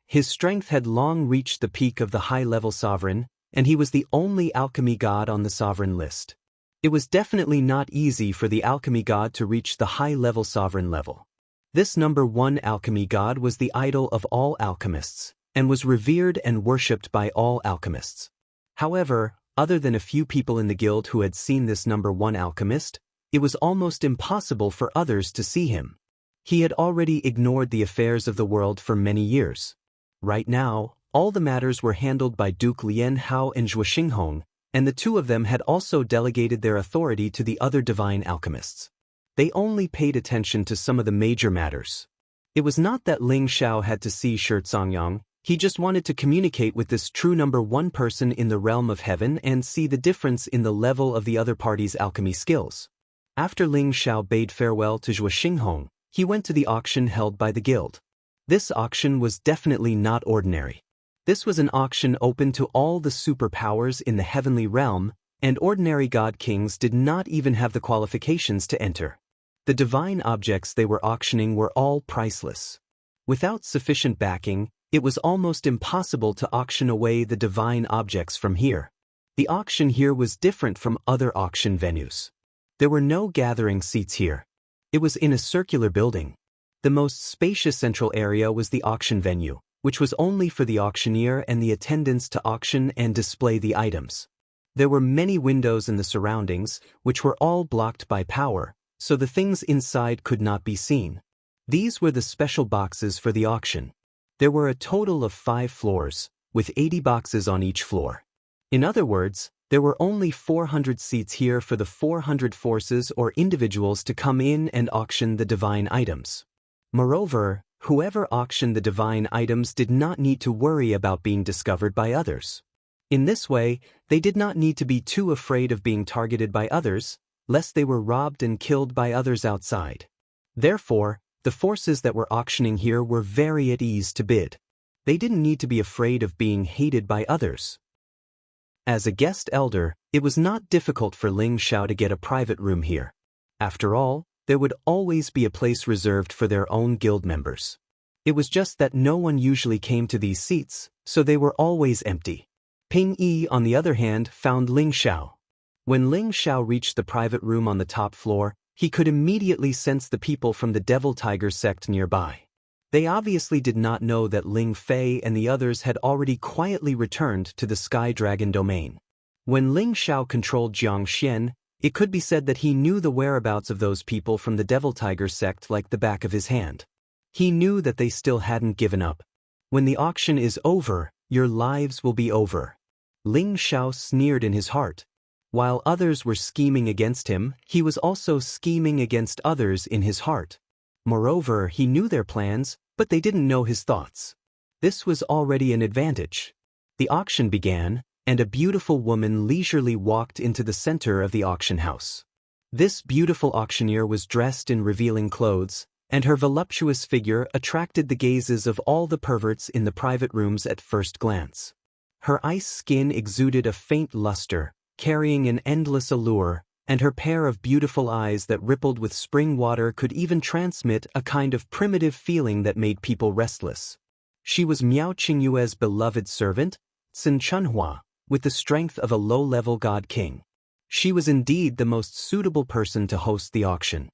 [SPEAKER 1] His strength had long reached the peak of the high-level sovereign, and he was the only alchemy god on the sovereign list. It was definitely not easy for the alchemy god to reach the high-level sovereign level. This number one alchemy god was the idol of all alchemists, and was revered and worshipped by all alchemists. However, other than a few people in the guild who had seen this number one alchemist, it was almost impossible for others to see him. He had already ignored the affairs of the world for many years. Right now, all the matters were handled by Duke Lian Hao and Zhuo Xinghong, and the two of them had also delegated their authority to the other divine alchemists. They only paid attention to some of the major matters. It was not that Ling Xiao had to see Shi Songyang, he just wanted to communicate with this true number one person in the realm of heaven and see the difference in the level of the other party's alchemy skills. After Ling Xiao bade farewell to Zhuo Xinghong, he went to the auction held by the guild. This auction was definitely not ordinary. This was an auction open to all the superpowers in the heavenly realm, and ordinary god kings did not even have the qualifications to enter. The divine objects they were auctioning were all priceless. Without sufficient backing, it was almost impossible to auction away the divine objects from here. The auction here was different from other auction venues. There were no gathering seats here. It was in a circular building. The most spacious central area was the auction venue, which was only for the auctioneer and the attendants to auction and display the items. There were many windows in the surroundings, which were all blocked by power, so the things inside could not be seen. These were the special boxes for the auction. There were a total of 5 floors, with 80 boxes on each floor. In other words, there were only 400 seats here for the 400 forces or individuals to come in and auction the divine items. Moreover, whoever auctioned the divine items did not need to worry about being discovered by others. In this way, they did not need to be too afraid of being targeted by others, lest they were robbed and killed by others outside. Therefore, the forces that were auctioning here were very at ease to bid. They didn't need to be afraid of being hated by others. As a guest elder, it was not difficult for Ling Xiao to get a private room here. After all, there would always be a place reserved for their own guild members. It was just that no one usually came to these seats, so they were always empty. Ping Yi, on the other hand, found Ling Xiao. When Ling Xiao reached the private room on the top floor, he could immediately sense the people from the Devil Tiger sect nearby. They obviously did not know that Ling Fei and the others had already quietly returned to the Sky Dragon domain. When Ling Xiao controlled Jiang Xian, it could be said that he knew the whereabouts of those people from the Devil Tiger sect like the back of his hand. He knew that they still hadn't given up. When the auction is over, your lives will be over. Ling Xiao sneered in his heart. While others were scheming against him, he was also scheming against others in his heart. Moreover, he knew their plans, but they didn't know his thoughts. This was already an advantage. The auction began, and a beautiful woman leisurely walked into the center of the auction house. This beautiful auctioneer was dressed in revealing clothes, and her voluptuous figure attracted the gazes of all the perverts in the private rooms at first glance. Her ice skin exuded a faint luster, carrying an endless allure, and her pair of beautiful eyes that rippled with spring water could even transmit a kind of primitive feeling that made people restless. She was Miao Qingyue's beloved servant, Sun Chunhua, with the strength of a low-level god king. She was indeed the most suitable person to host the auction.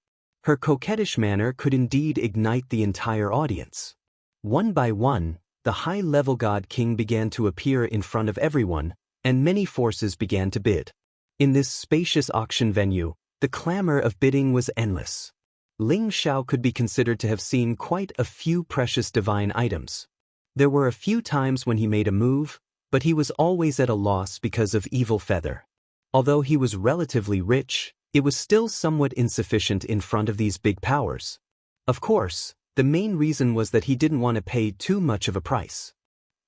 [SPEAKER 1] Her coquettish manner could indeed ignite the entire audience. One by one, the high-level god king began to appear in front of everyone, and many forces began to bid. In this spacious auction venue, the clamor of bidding was endless. Ling Xiao could be considered to have seen quite a few precious divine items. There were a few times when he made a move, but he was always at a loss because of evil feather. Although he was relatively rich, it was still somewhat insufficient in front of these big powers. Of course, the main reason was that he didn't want to pay too much of a price.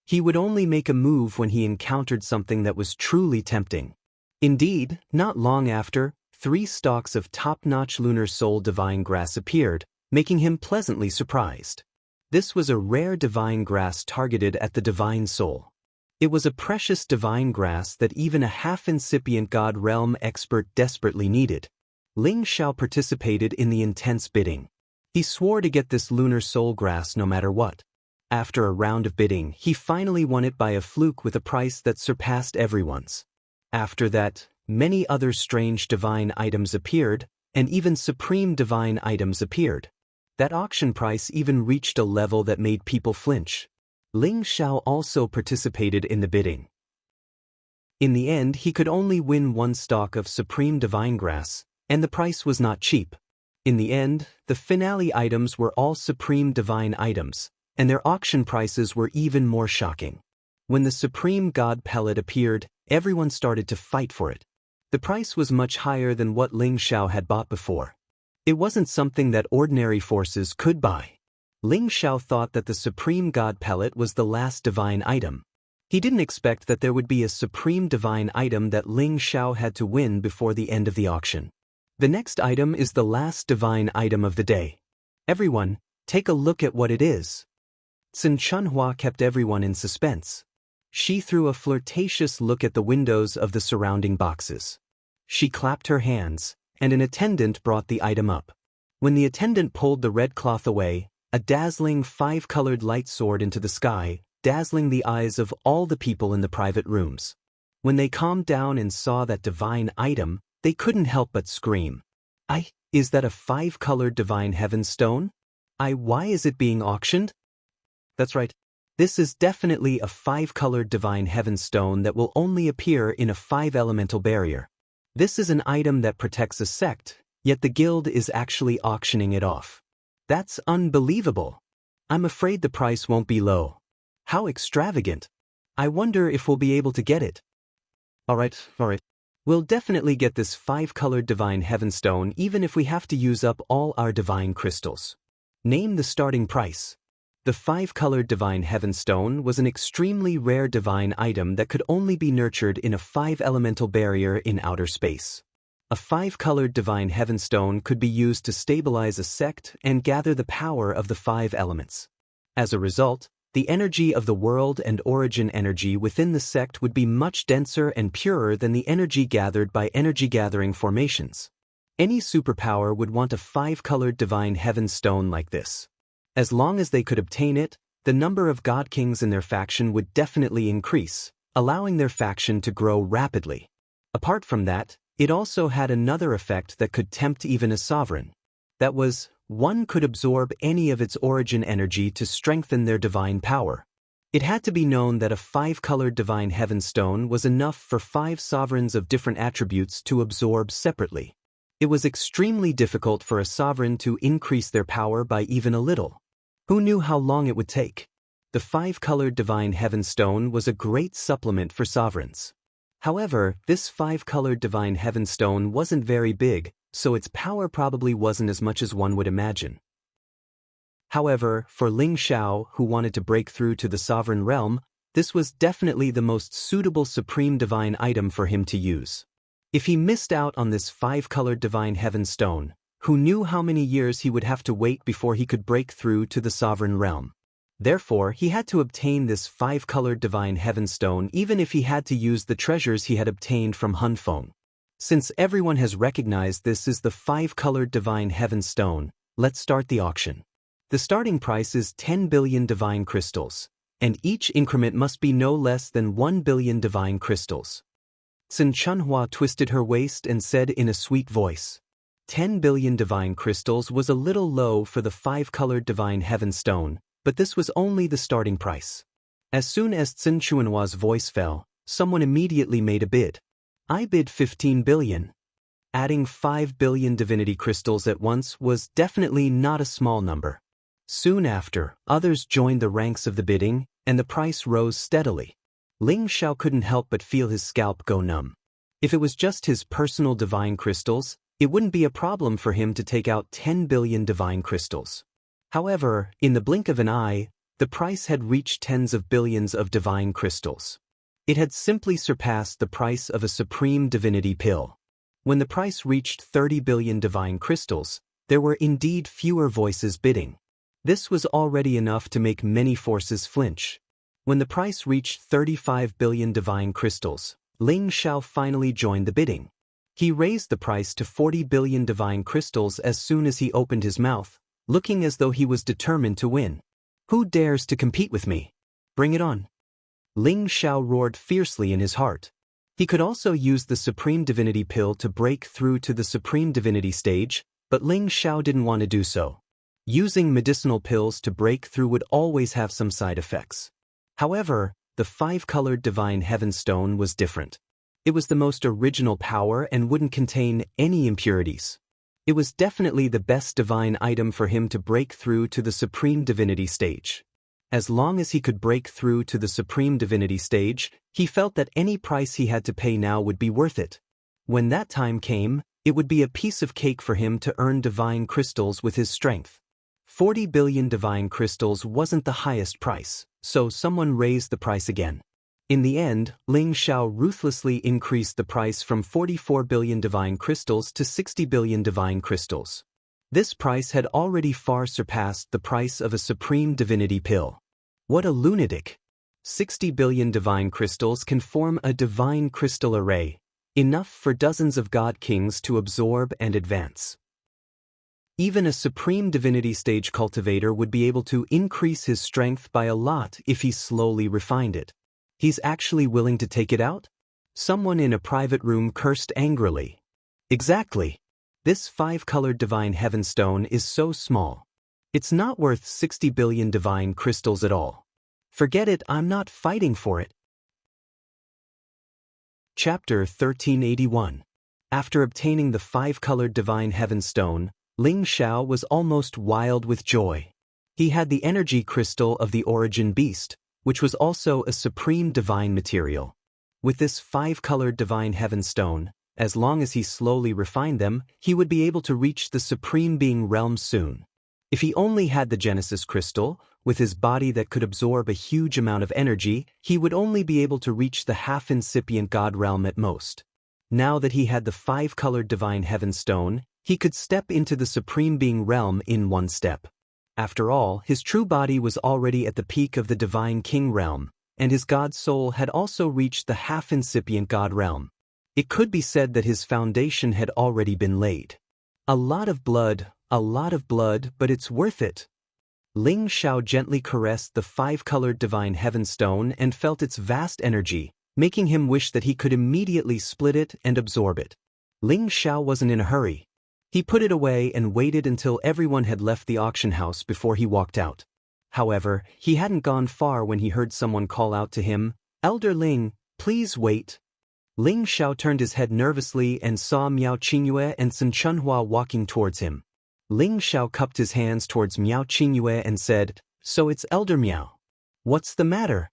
[SPEAKER 1] He would only make a move when he encountered something that was truly tempting. Indeed, not long after, 3 stalks of top-notch lunar soul divine grass appeared, making him pleasantly surprised. This was a rare divine grass targeted at the divine soul. It was a precious divine grass that even a half-incipient god realm expert desperately needed. Ling Xiao participated in the intense bidding. He swore to get this lunar soul grass no matter what. After a round of bidding, he finally won it by a fluke with a price that surpassed everyone's. After that, many other strange divine items appeared, and even supreme divine items appeared. That auction price even reached a level that made people flinch. Ling Xiao also participated in the bidding. In the end, he could only win 1 stalk of supreme divine grass, and the price was not cheap. In the end, the finale items were all supreme divine items, and their auction prices were even more shocking. When the supreme god pellet appeared, everyone started to fight for it. The price was much higher than what Ling Xiao had bought before. It wasn't something that ordinary forces could buy. Ling Xiao thought that the supreme god pellet was the last divine item. He didn't expect that there would be a supreme divine item that Ling Xiao had to win before the end of the auction. The next item is the last divine item of the day. Everyone, take a look at what it is. Sun Chunhua kept everyone in suspense. She threw a flirtatious look at the windows of the surrounding boxes. She clapped her hands, and an attendant brought the item up. When the attendant pulled the red cloth away, a dazzling 5-colored light soared into the sky, dazzling the eyes of all the people in the private rooms. When they calmed down and saw that divine item, they couldn't help but scream. Is that a 5-colored divine heaven stone? Why is it being auctioned? That's right. This is definitely a 5-colored divine heaven stone that will only appear in a 5-elemental barrier. This is an item that protects a sect, yet the guild is actually auctioning it off. That's unbelievable. I'm afraid the price won't be low. How extravagant. I wonder if we'll be able to get it. Alright. We'll definitely get this 5-colored divine heaven stone even if we have to use up all our divine crystals. Name the starting price. The 5-colored divine heaven stone was an extremely rare divine item that could only be nurtured in a 5-elemental barrier in outer space. A 5-colored divine heaven stone could be used to stabilize a sect and gather the power of the 5 elements. As a result, the energy of the world and origin energy within the sect would be much denser and purer than the energy gathered by energy-gathering formations. Any superpower would want a 5-colored divine heaven stone like this. As long as they could obtain it, the number of god kings in their faction would definitely increase, allowing their faction to grow rapidly. Apart from that, it also had another effect that could tempt even a sovereign. That was, one could absorb any of its origin energy to strengthen their divine power. It had to be known that a 5-colored divine heaven stone was enough for 5 sovereigns of different attributes to absorb separately. It was extremely difficult for a sovereign to increase their power by even a little. Who knew how long it would take? The 5-colored divine heaven stone was a great supplement for sovereigns. However, this 5-colored divine heaven stone wasn't very big, so its power probably wasn't as much as one would imagine. However, for Ling Xiao, who wanted to break through to the sovereign realm, this was definitely the most suitable supreme divine item for him to use. If he missed out on this 5-colored divine heaven stone, who knew how many years he would have to wait before he could break through to the sovereign realm. Therefore, he had to obtain this 5-colored divine heaven stone even if he had to use the treasures he had obtained from Hunfeng. Since everyone has recognized this is the 5-colored divine heaven stone, let's start the auction. The starting price is 10 billion divine crystals, and each increment must be no less than 1 billion divine crystals. Sun Chunhua twisted her waist and said in a sweet voice, 10 billion divine crystals was a little low for the 5-colored divine heaven stone, but this was only the starting price. As soon as Sun Chunhua's voice fell, someone immediately made a bid. I bid 15 billion. Adding 5 billion divinity crystals at once was definitely not a small number. Soon after, others joined the ranks of the bidding, and the price rose steadily. Ling Xiao couldn't help but feel his scalp go numb. If it was just his personal divine crystals, it wouldn't be a problem for him to take out 10 billion divine crystals. However, in the blink of an eye, the price had reached tens of billions of divine crystals. It had simply surpassed the price of a supreme divinity pill. When the price reached 30 billion divine crystals, there were indeed fewer voices bidding. This was already enough to make many forces flinch. When the price reached 35 billion divine crystals, Ling Xiao finally joined the bidding. He raised the price to 40 billion divine crystals as soon as he opened his mouth, looking as though he was determined to win. Who dares to compete with me? Bring it on. Ling Xiao roared fiercely in his heart. He could also use the Supreme Divinity Pill to break through to the Supreme Divinity stage, but Ling Xiao didn't want to do so. Using medicinal pills to break through would always have some side effects. However, the 5-colored divine heaven stone was different. It was the most original power and wouldn't contain any impurities. It was definitely the best divine item for him to break through to the Supreme Divinity stage. As long as he could break through to the Supreme Divinity stage, he felt that any price he had to pay now would be worth it. When that time came, it would be a piece of cake for him to earn divine crystals with his strength. 40 billion divine crystals wasn't the highest price, so someone raised the price again. In the end, Ling Xiao ruthlessly increased the price from 44 billion divine crystals to 60 billion divine crystals. This price had already far surpassed the price of a supreme divinity pill. What a lunatic! 60 billion divine crystals can form a divine crystal array, enough for dozens of god kings to absorb and advance. Even a supreme divinity stage cultivator would be able to increase his strength by a lot if he slowly refined it. He's actually willing to take it out? Someone in a private room cursed angrily. Exactly. This 5-colored divine heaven stone is so small. It's not worth 60 billion divine crystals at all. Forget it, I'm not fighting for it. Chapter 1381. After obtaining the 5-colored divine heaven stone, Ling Xiao was almost wild with joy. He had the energy crystal of the origin beast, which was also a supreme divine material. With this 5-colored divine heaven stone, as long as he slowly refined them, he would be able to reach the supreme being realm soon. If he only had the Genesis crystal, with his body that could absorb a huge amount of energy, he would only be able to reach the half-incipient god realm at most. Now that he had the 5-colored divine heaven stone, he could step into the supreme being realm in one step. After all, his true body was already at the peak of the divine king realm, and his god soul had also reached the half-incipient god realm. It could be said that his foundation had already been laid. A lot of blood, but it's worth it. Ling Xiao gently caressed the 5-colored divine heaven stone and felt its vast energy, making him wish that he could immediately split it and absorb it. Ling Xiao wasn't in a hurry. He put it away and waited until everyone had left the auction house before he walked out. However, he hadn't gone far when he heard someone call out to him, "Elder Ling, please wait." Ling Xiao turned his head nervously and saw Miao Qingyue and Sun Chunhua walking towards him. Ling Xiao cupped his hands towards Miao Qingyue and said, "So it's Elder Miao. What's the matter?"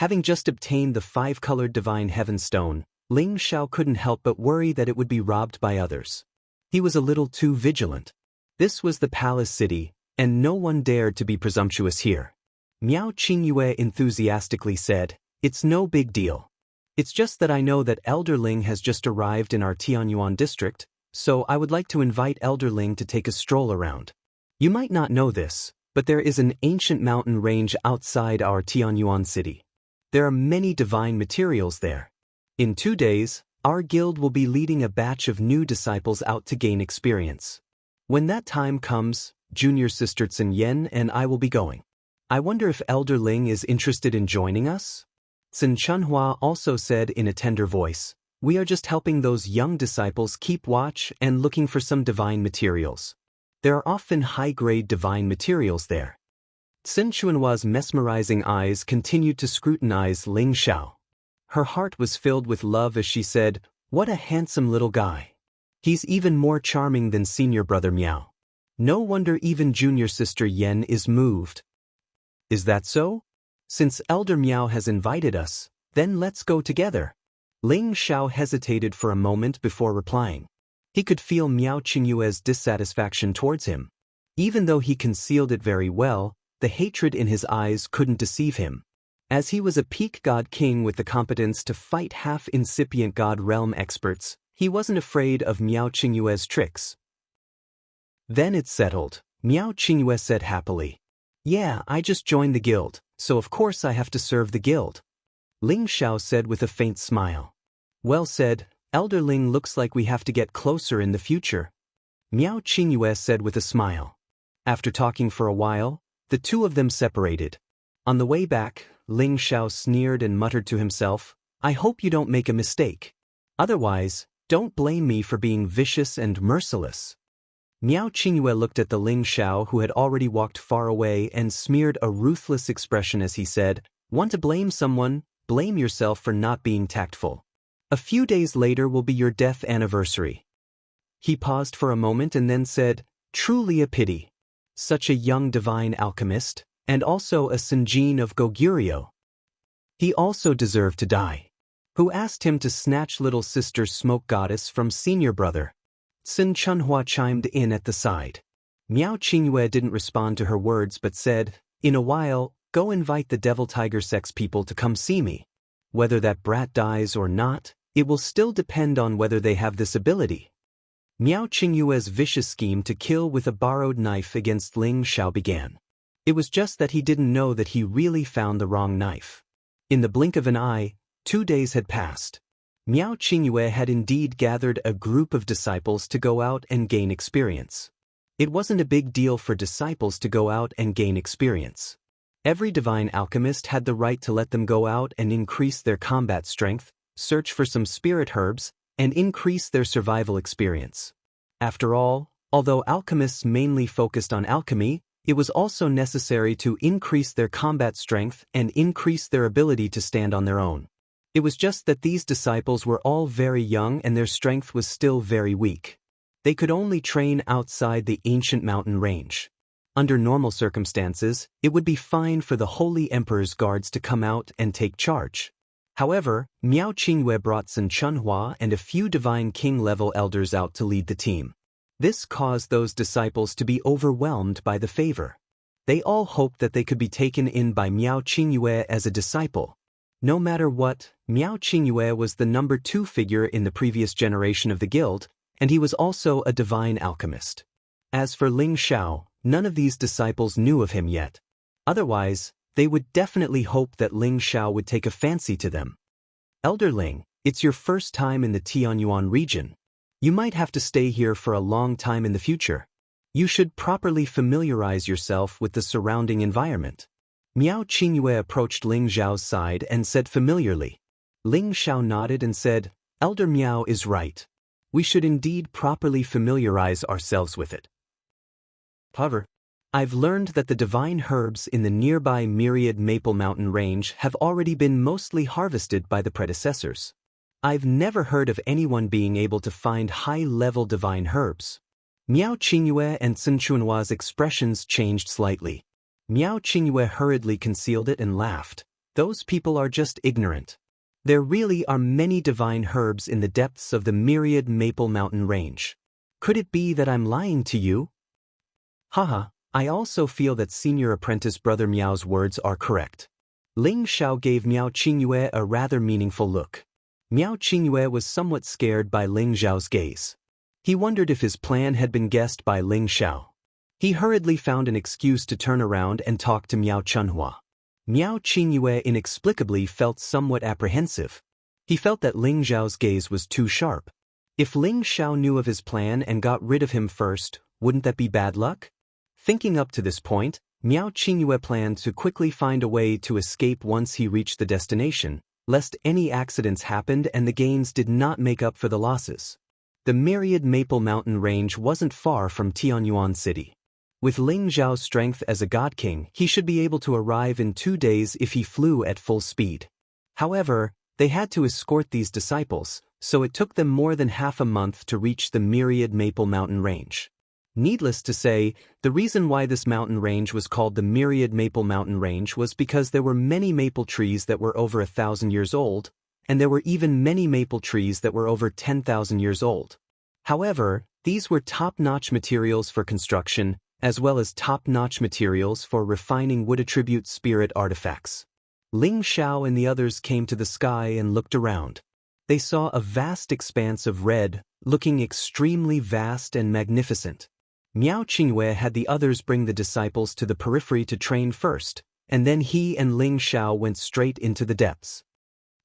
[SPEAKER 1] Having just obtained the 5-colored divine heaven stone, Ling Xiao couldn't help but worry that it would be robbed by others. He was a little too vigilant. This was the palace city, and no one dared to be presumptuous here. Miao Qingyue enthusiastically said, "It's no big deal. It's just that I know that Elder Ling has just arrived in our Tianyuan district, so I would like to invite Elder Ling to take a stroll around. You might not know this, but there is an ancient mountain range outside our Tianyuan city. There are many divine materials there. In 2 days, our guild will be leading a batch of new disciples out to gain experience. When that time comes, Junior Sister Tsin Yen and I will be going. I wonder if Elder Ling is interested in joining us? Tsin Chunhua also said in a tender voice, "We are just helping those young disciples keep watch and looking for some divine materials. There are often high-grade divine materials there." Tsin Chunhua's mesmerizing eyes continued to scrutinize Ling Xiao. Her heart was filled with love as she said, "What a handsome little guy. He's even more charming than senior brother Miao. No wonder even junior sister Yen is moved." "Is that so? Since Elder Miao has invited us, then let's go together." Ling Xiao hesitated for a moment before replying. He could feel Miao Qingyue's dissatisfaction towards him. Even though he concealed it very well, the hatred in his eyes couldn't deceive him. As he was a peak god king with the competence to fight half-incipient god realm experts, he wasn't afraid of Miao Qingyue's tricks. "Then it's settled," Miao Qingyue said happily. "Yeah, I just joined the guild, so of course I have to serve the guild." Ling Xiao said with a faint smile. "Well said, Elder Ling, looks like we have to get closer in the future." Miao Qingyue said with a smile. After talking for a while, the two of them separated. On the way back, Ling Xiao sneered and muttered to himself, "I hope you don't make a mistake. Otherwise, don't blame me for being vicious and merciless." Miao Qingyue looked at the Ling Xiao who had already walked far away and smeared a ruthless expression as he said, "Want to blame someone? Blame yourself for not being tactful. A few days later will be your death anniversary." He paused for a moment and then said, "Truly a pity. Such a young divine alchemist, and also a Senjin of Goguryeo. He also deserved to die. Who asked him to snatch little sister Smoke Goddess from senior brother?" Tsin Chunhua chimed in at the side. Miao Qingyue didn't respond to her words but said, "In a while, go invite the Devil Tiger Sex people to come see me. Whether that brat dies or not, it will still depend on whether they have this ability." Miao Qingyue's vicious scheme to kill with a borrowed knife against Ling Xiao began. It was just that he didn't know that he really found the wrong knife. In the blink of an eye, 2 days had passed. Miao Qingyue had indeed gathered a group of disciples to go out and gain experience. It wasn't a big deal for disciples to go out and gain experience. Every divine alchemist had the right to let them go out and increase their combat strength, search for some spirit herbs, and increase their survival experience. After all, although alchemists mainly focused on alchemy, it was also necessary to increase their combat strength and increase their ability to stand on their own. It was just that these disciples were all very young and their strength was still very weak. They could only train outside the ancient mountain range. Under normal circumstances, it would be fine for the Holy Emperor's guards to come out and take charge. However, Miao Qingyue brought Tsin Chunhua and a few divine king-level elders out to lead the team. This caused those disciples to be overwhelmed by the favor. They all hoped that they could be taken in by Miao Qingyue as a disciple. No matter what, Miao Qingyue was the number 2 figure in the previous generation of the guild, and he was also a divine alchemist. As for Ling Xiao, none of these disciples knew of him yet. Otherwise, they would definitely hope that Ling Xiao would take a fancy to them. "Elder Ling, it's your first time in the Tianyuan region. You might have to stay here for a long time in the future. You should properly familiarize yourself with the surrounding environment." Miao Qingyue approached Ling Xiao's side and said familiarly. Ling Xiao nodded and said, "Elder Miao is right. We should indeed properly familiarize ourselves with it. However, I've learned that the divine herbs in the nearby Myriad Maple Mountain range have already been mostly harvested by the predecessors. I've never heard of anyone being able to find high-level divine herbs." Miao Qingyue and Tsin Chunhua's expressions changed slightly. Miao Qingyue hurriedly concealed it and laughed. "Those people are just ignorant. There really are many divine herbs in the depths of the Myriad Maple Mountain range. Could it be that I'm lying to you?" "Haha, I also feel that senior apprentice brother Miao's words are correct." Ling Xiao gave Miao Qingyue a rather meaningful look. Miao Qingyue was somewhat scared by Ling Xiao's gaze. He wondered if his plan had been guessed by Ling Xiao. He hurriedly found an excuse to turn around and talk to Miao Chunhua. Miao Qingyue inexplicably felt somewhat apprehensive. He felt that Ling Xiao's gaze was too sharp. If Ling Xiao knew of his plan and got rid of him first, wouldn't that be bad luck? Thinking up to this point, Miao Qingyue planned to quickly find a way to escape once he reached the destination, lest any accidents happened and the gains did not make up for the losses. The myriad Maple Mountain Range wasn't far from Tianyuan City. With Ling Xiao's strength as a god king, he should be able to arrive in 2 days if he flew at full speed. However, they had to escort these disciples, so it took them more than half a month to reach the myriad Maple Mountain Range. Needless to say, the reason why this mountain range was called the myriad Maple Mountain Range was because there were many maple trees that were over 1,000 years old, and there were even many maple trees that were over 10,000 years old. However, these were top-notch materials for construction, as well as top-notch materials for refining wood attribute spirit artifacts. Ling Xiao and the others came to the sky and looked around. They saw a vast expanse of red, looking extremely vast and magnificent. Miao Qingyue had the others bring the disciples to the periphery to train first, and then he and Ling Xiao went straight into the depths.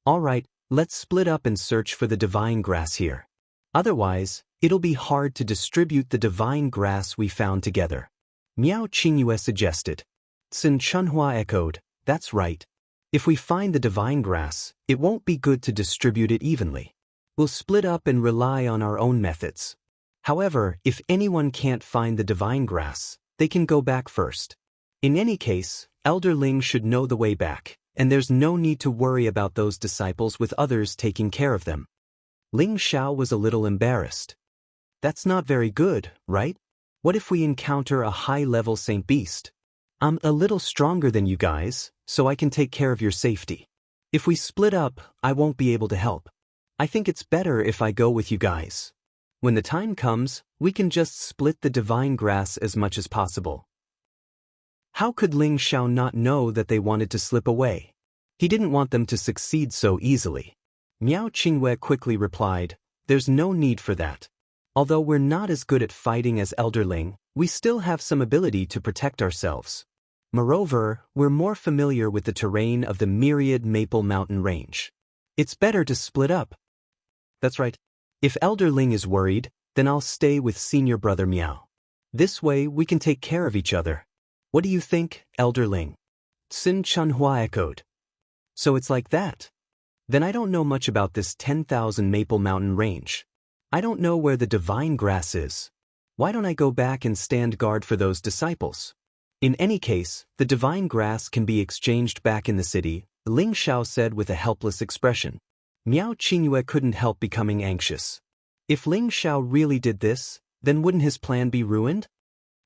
[SPEAKER 1] Alright, let's split up and search for the divine grass here. Otherwise, it'll be hard to distribute the divine grass we found together. Miao Qingyue suggested. Sun Chunhua echoed, that's right. If we find the divine grass, it won't be good to distribute it evenly. We'll split up and rely on our own methods. However, if anyone can't find the divine grass, they can go back first. In any case, Elder Ling should know the way back, and there's no need to worry about those disciples with others taking care of them. Ling Xiao was a little embarrassed. That's not very good, right? What if we encounter a high-level Saint Beast? I'm a little stronger than you guys, so I can take care of your safety. If we split up, I won't be able to help. I think it's better if I go with you guys. When the time comes, we can just split the divine grass as much as possible. How could Ling Xiao not know that they wanted to slip away? He didn't want them to succeed so easily. Miao Qingyue quickly replied, there's no need for that. Although we're not as good at fighting as Elder Ling, we still have some ability to protect ourselves. Moreover, we're more familiar with the terrain of the myriad Maple Mountain Range. It's better to split up. That's right. If Elder Ling is worried, then I'll stay with senior brother Miao. This way we can take care of each other. What do you think, Elder Ling? Sun Chunhua echoed. So it's like that. Then I don't know much about this 10,000 Maple Mountain Range. I don't know where the divine grass is. Why don't I go back and stand guard for those disciples? In any case, the divine grass can be exchanged back in the city, Ling Xiao said with a helpless expression. Miao Qingyue couldn't help becoming anxious. If Ling Xiao really did this, then wouldn't his plan be ruined?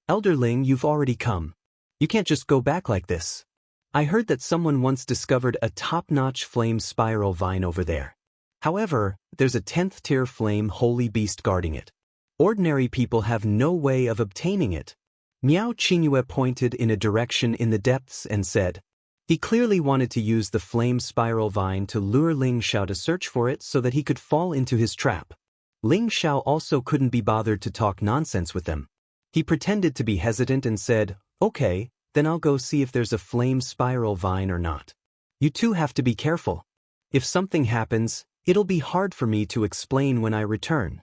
[SPEAKER 1] Elder Ling, you've already come. You can't just go back like this. I heard that someone once discovered a top-notch flame spiral vine over there. However, there's a 10th tier flame holy beast guarding it. Ordinary people have no way of obtaining it. Miao Qingyue pointed in a direction in the depths and said. He clearly wanted to use the flame spiral vine to lure Ling Xiao to search for it so that he could fall into his trap. Ling Xiao also couldn't be bothered to talk nonsense with them. He pretended to be hesitant and said, okay, then I'll go see if there's a flame spiral vine or not. You two have to be careful. If something happens, it'll be hard for me to explain when I return.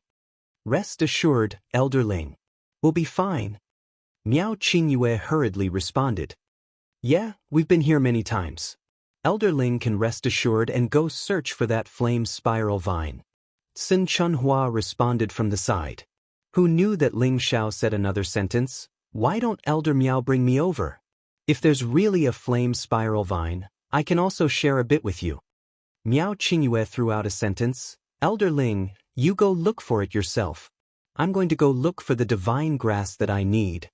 [SPEAKER 1] Rest assured, Elder Ling. We'll be fine. Miao Qingyue hurriedly responded. Yeah, we've been here many times. Elder Ling can rest assured and go search for that flame spiral vine. Sun Chunhua responded from the side. Who knew that Ling Xiao said another sentence? Why don't Elder Miao bring me over? If there's really a flame spiral vine, I can also share a bit with you. Miao Qingyue threw out a sentence. Elder Ling, you go look for it yourself. I'm going to go look for the divine grass that I need.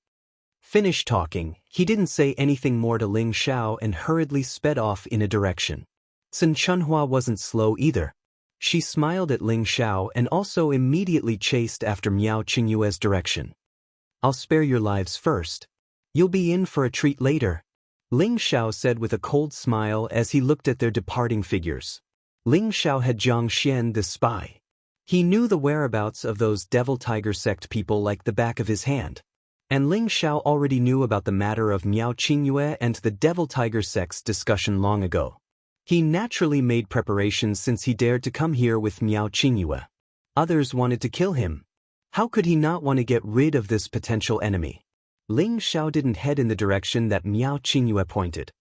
[SPEAKER 1] Finished talking, he didn't say anything more to Ling Xiao and hurriedly sped off in a direction. Sun Chunhua wasn't slow either. She smiled at Ling Xiao and also immediately chased after Miao Qingyue's direction. I'll spare your lives first. You'll be in for a treat later. Ling Xiao said with a cold smile as he looked at their departing figures. Ling Xiao had Jiang Xian the spy. He knew the whereabouts of those Devil Tiger sect people like the back of his hand. And Ling Xiao already knew about the matter of Miao Qingyue and the Devil Tiger sect's discussion long ago. He naturally made preparations since he dared to come here with Miao Qingyue. Others wanted to kill him. How could he not want to get rid of this potential enemy? Ling Xiao didn't head in the direction that Miao Qingyue pointed.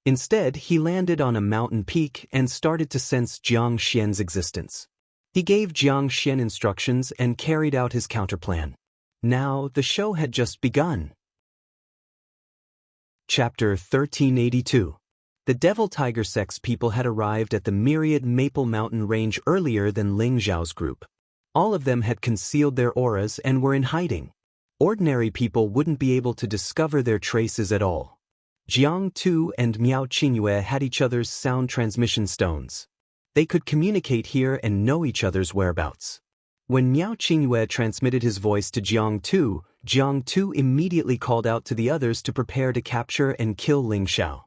[SPEAKER 1] Instead, he landed on a mountain peak and started to sense Jiang Xian's existence. He gave Jiang Xian instructions and carried out his counterplan. Now, the show had just begun. Chapter 1382. The Devil Tiger sect's people had arrived at the myriad Maple Mountain range earlier than Ling Xiao's group. All of them had concealed their auras and were in hiding. Ordinary people wouldn't be able to discover their traces at all. Jianghu and Miao Qingyue had each other's sound transmission stones. They could communicate here and know each other's whereabouts. When Miao Qingyue transmitted his voice to Jianghu, Jianghu immediately called out to the others to prepare to capture and kill Ling Xiao.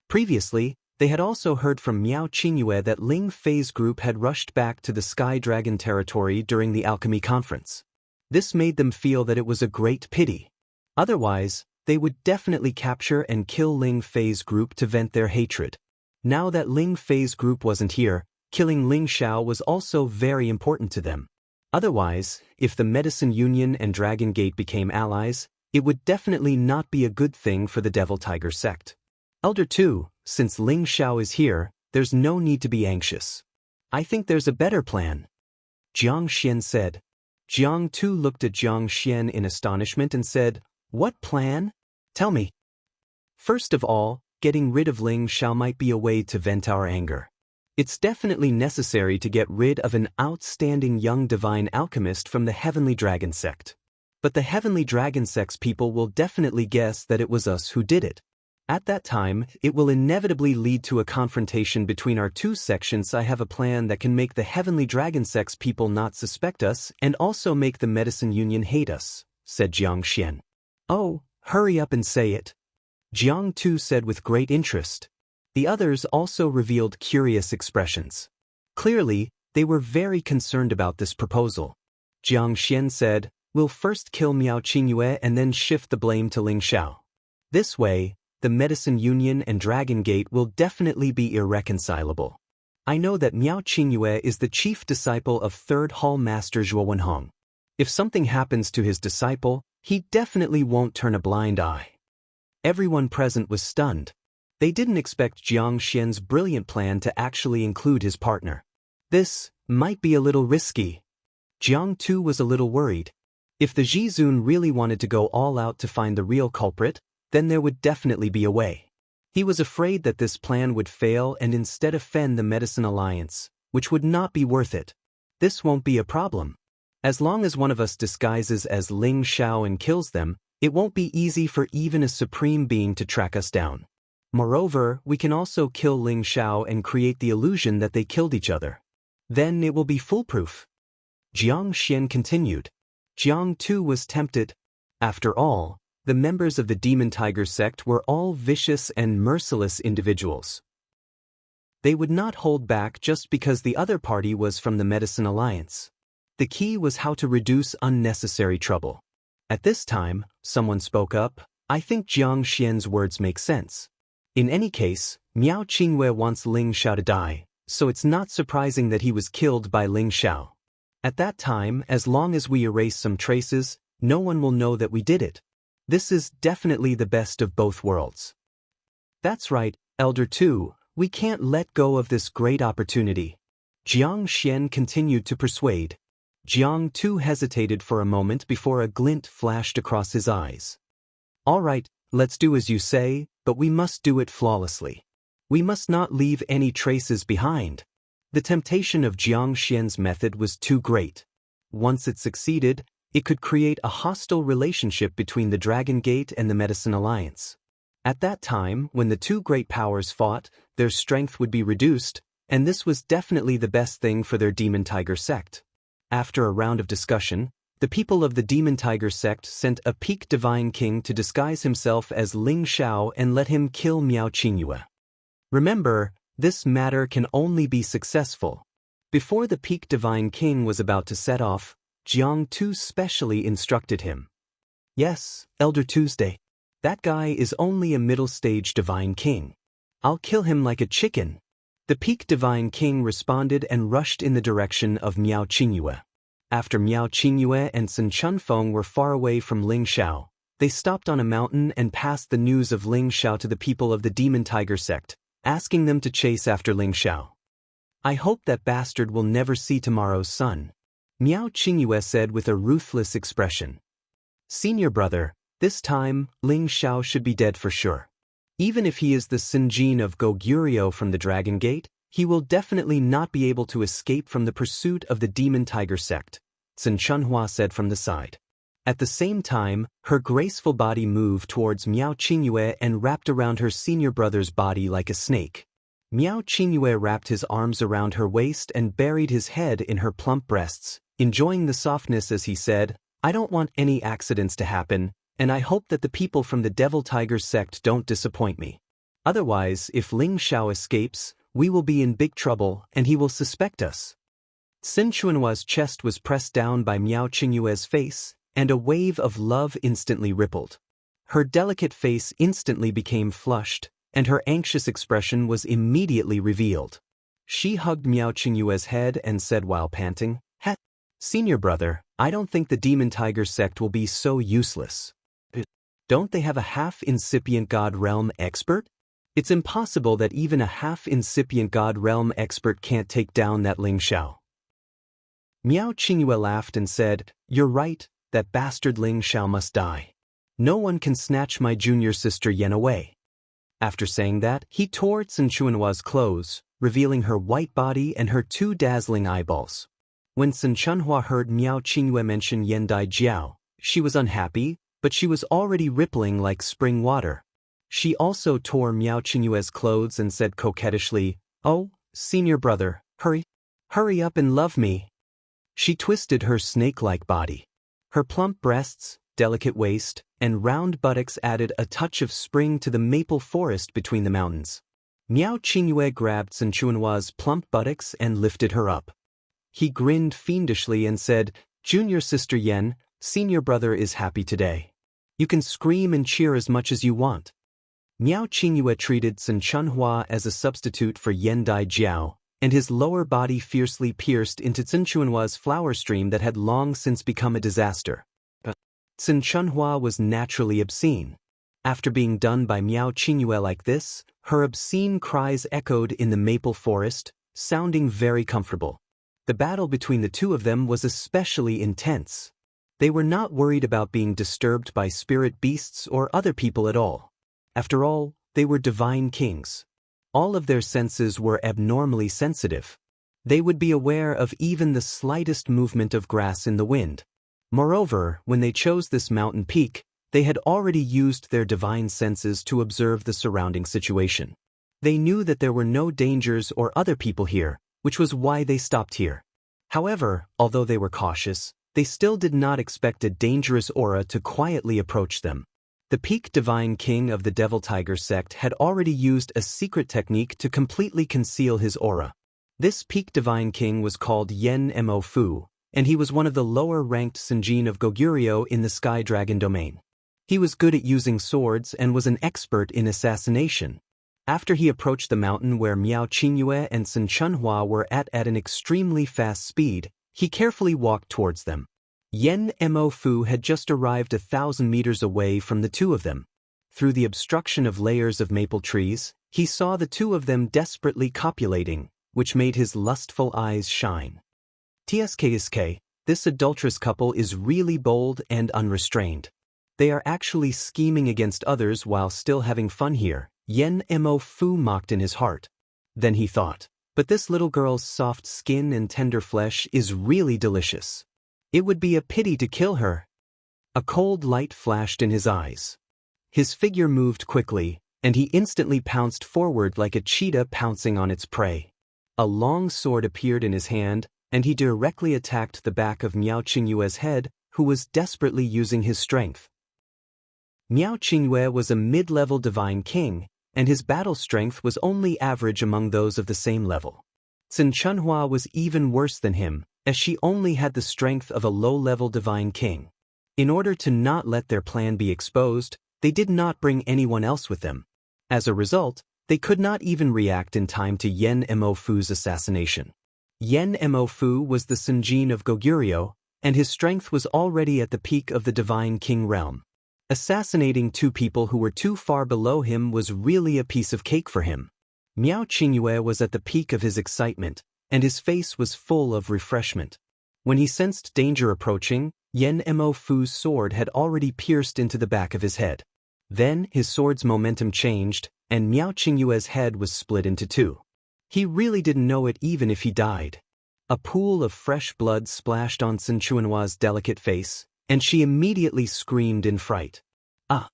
[SPEAKER 1] Previously, they had also heard from Miao Qingyue that Ling Fei's group had rushed back to the Sky Dragon territory during the alchemy conference. This made them feel that it was a great pity. Otherwise, they would definitely capture and kill Ling Fei's group to vent their hatred. Now that Ling Fei's group wasn't here, killing Ling Xiao was also very important to them. Otherwise, if the Medicine Union and Dragon Gate became allies, it would definitely not be a good thing for the Devil Tiger sect. Elder 2, since Ling Xiao is here, there's no need to be anxious. I think there's a better plan. Jiang Xian said. Jianghu looked at Jiang Xian in astonishment and said, "What plan? Tell me." First of all, getting rid of Ling Xiao might be a way to vent our anger. It's definitely necessary to get rid of an outstanding young divine alchemist from the Heavenly Dragon sect. But the Heavenly Dragon sect's people will definitely guess that it was us who did it. At that time, it will inevitably lead to a confrontation between our two sections. I have a plan that can make the Heavenly Dragon sect's people not suspect us and also make the Medicine Union hate us, said Jiang Xian. Oh, hurry up and say it. Jianghu said with great interest. The others also revealed curious expressions. Clearly, they were very concerned about this proposal. Jiang Xian said, "We'll first kill Miao Qingyue and then shift the blame to Ling Xiao. This way, the Medicine Union and Dragon Gate will definitely be irreconcilable. I know that Miao Qingyue is the chief disciple of Third Hall Master Zhuo Wenhong. If something happens to his disciple, he definitely won't turn a blind eye." Everyone present was stunned. They didn't expect Jiang Xian's brilliant plan to actually include his partner. This might be a little risky. Jianghu was a little worried. If the Zhizun really wanted to go all out to find the real culprit, then there would definitely be a way. He was afraid that this plan would fail and instead offend the Medicine Alliance, which would not be worth it. This won't be a problem. As long as one of us disguises as Ling Xiao and kills them, it won't be easy for even a supreme being to track us down. Moreover, we can also kill Ling Xiao and create the illusion that they killed each other. Then it will be foolproof. Jiang Xian continued. Jianghu was tempted. After all, the members of the Demon Tiger sect were all vicious and merciless individuals. They would not hold back just because the other party was from the Medicine Alliance. The key was how to reduce unnecessary trouble. At this time, someone spoke up. I think Jiang Xian's words make sense. In any case, Miao Qingyue wants Ling Xiao to die, so it's not surprising that he was killed by Ling Xiao. At that time, as long as we erase some traces, no one will know that we did it. This is definitely the best of both worlds. That's right, Elder 2, we can't let go of this great opportunity. Jiang Xian continued to persuade. Jianghu hesitated for a moment before a glint flashed across his eyes. All right, let's do as you say, but we must do it flawlessly. We must not leave any traces behind. The temptation of Jiang Xian's method was too great. Once it succeeded, it could create a hostile relationship between the Dragon Gate and the Medicine Alliance. At that time, when the two great powers fought, their strength would be reduced, and this was definitely the best thing for their Demon Tiger sect. After a round of discussion, the people of the Demon Tiger sect sent a Peak Divine King to disguise himself as Ling Xiao and let him kill Miao Qingyue. Remember, this matter can only be successful. Before the peak divine king was about to set off, Jianghu specially instructed him. Yes, Elder Tuesday. That guy is only a middle-stage divine king. I'll kill him like a chicken. The peak divine king responded and rushed in the direction of Miao Qingyue. After Miao Qingyue and Sun Chunfeng were far away from Ling Xiao, they stopped on a mountain and passed the news of Ling Xiao to the people of the Demon Tiger sect, asking them to chase after Ling Xiao. I hope that bastard will never see tomorrow's sun, Miao Qingyue said with a ruthless expression. Senior brother, this time, Ling Xiao should be dead for sure. Even if he is the Sinjin of Goguryeo from the Dragon Gate, he will definitely not be able to escape from the pursuit of the Demon Tiger sect, Sun Chunhua said from the side. At the same time, her graceful body moved towards Miao Qingyue and wrapped around her senior brother's body like a snake. Miao Qingyue wrapped his arms around her waist and buried his head in her plump breasts, enjoying the softness as he said, I don't want any accidents to happen, and I hope that the people from the Devil Tiger sect don't disappoint me. Otherwise, if Ling Xiao escapes, we will be in big trouble and he will suspect us. Sin Chuanhua's chest was pressed down by Miao Qingyue's face, and a wave of love instantly rippled. Her delicate face instantly became flushed, and her anxious expression was immediately revealed. She hugged Miao Qingyue's head and said while panting, Senior brother, I don't think the Demon Tiger sect will be so useless. Don't they have a half-incipient God Realm expert? It's impossible that even a half-incipient God Realm expert can't take down that Ling Xiao. Miao Qingyue laughed and said, You're right, that bastard Ling Xiao must die. No one can snatch my junior sister Yen away. After saying that, he tore Sun Chunhua's clothes, revealing her white body and her two dazzling eyeballs. When Sun Chunhua heard Miao Qingyue mention Yen Dai Jiao, she was unhappy, but she was already rippling like spring water. She also tore Miao Qingyue's clothes and said coquettishly, Oh, senior brother, hurry up and love me. She twisted her snake-like body. Her plump breasts, delicate waist, and round buttocks added a touch of spring to the maple forest between the mountains. Miao Qingyue grabbed Sun Chunhua's plump buttocks and lifted her up. He grinned fiendishly and said, Junior sister Yen, senior brother is happy today. You can scream and cheer as much as you want. Miao Qingyue treated Sun Chunhua as a substitute for Yen Dai Jiao, and his lower body fiercely pierced into Sun Chunhua's flower stream that had long since become a disaster. Sun Chunhua was naturally obscene. After being done by Miao Qingyue like this, her obscene cries echoed in the maple forest, sounding very comfortable. The battle between the two of them was especially intense. They were not worried about being disturbed by spirit beasts or other people at all. After all, they were divine kings. All of their senses were abnormally sensitive. They would be aware of even the slightest movement of grass in the wind. Moreover, when they chose this mountain peak, they had already used their divine senses to observe the surrounding situation. They knew that there were no dangers or other people here, which was why they stopped here. However, although they were cautious, they still did not expect a dangerous aura to quietly approach them. The peak divine king of the Devil Tiger sect had already used a secret technique to completely conceal his aura. This peak divine king was called Yen Mo Fu, and he was one of the lower-ranked Sinjin of Goguryeo in the Sky Dragon domain. He was good at using swords and was an expert in assassination. After he approached the mountain where Miao Qingyue and Sun Chunhua were at an extremely fast speed, he carefully walked towards them. Yen Mo Fu had just arrived 1,000 meters away from the two of them. Through the obstruction of layers of maple trees, he saw the two of them desperately copulating, which made his lustful eyes shine. Tsk, this adulterous couple is really bold and unrestrained. They are actually scheming against others while still having fun here, Yen Mo Fu mocked in his heart. Then he thought, but this little girl's soft skin and tender flesh is really delicious. It would be a pity to kill her. A cold light flashed in his eyes. His figure moved quickly, and he instantly pounced forward like a cheetah pouncing on its prey. A long sword appeared in his hand, and he directly attacked the back of Miao Qingyue's head, who was desperately using his strength. Miao Qingyue was a mid-level divine king, and his battle strength was only average among those of the same level. Xin Chunhua was even worse than him, as she only had the strength of a low-level divine king. In order to not let their plan be exposed, they did not bring anyone else with them. As a result, they could not even react in time to Yen Mo Fu's assassination. Yen Mo Fu was the Senjin of Goguryeo, and his strength was already at the peak of the divine king realm. Assassinating two people who were too far below him was really a piece of cake for him. Miao Qingyue was at the peak of his excitement, and his face was full of refreshment. When he sensed danger approaching, Yen Mo Fu's sword had already pierced into the back of his head. Then his sword's momentum changed, and Miao Qingyue's head was split into two. He really didn't know it even if he died. A pool of fresh blood splashed on Xin Chuanhua's delicate face, and she immediately screamed in fright. Ah!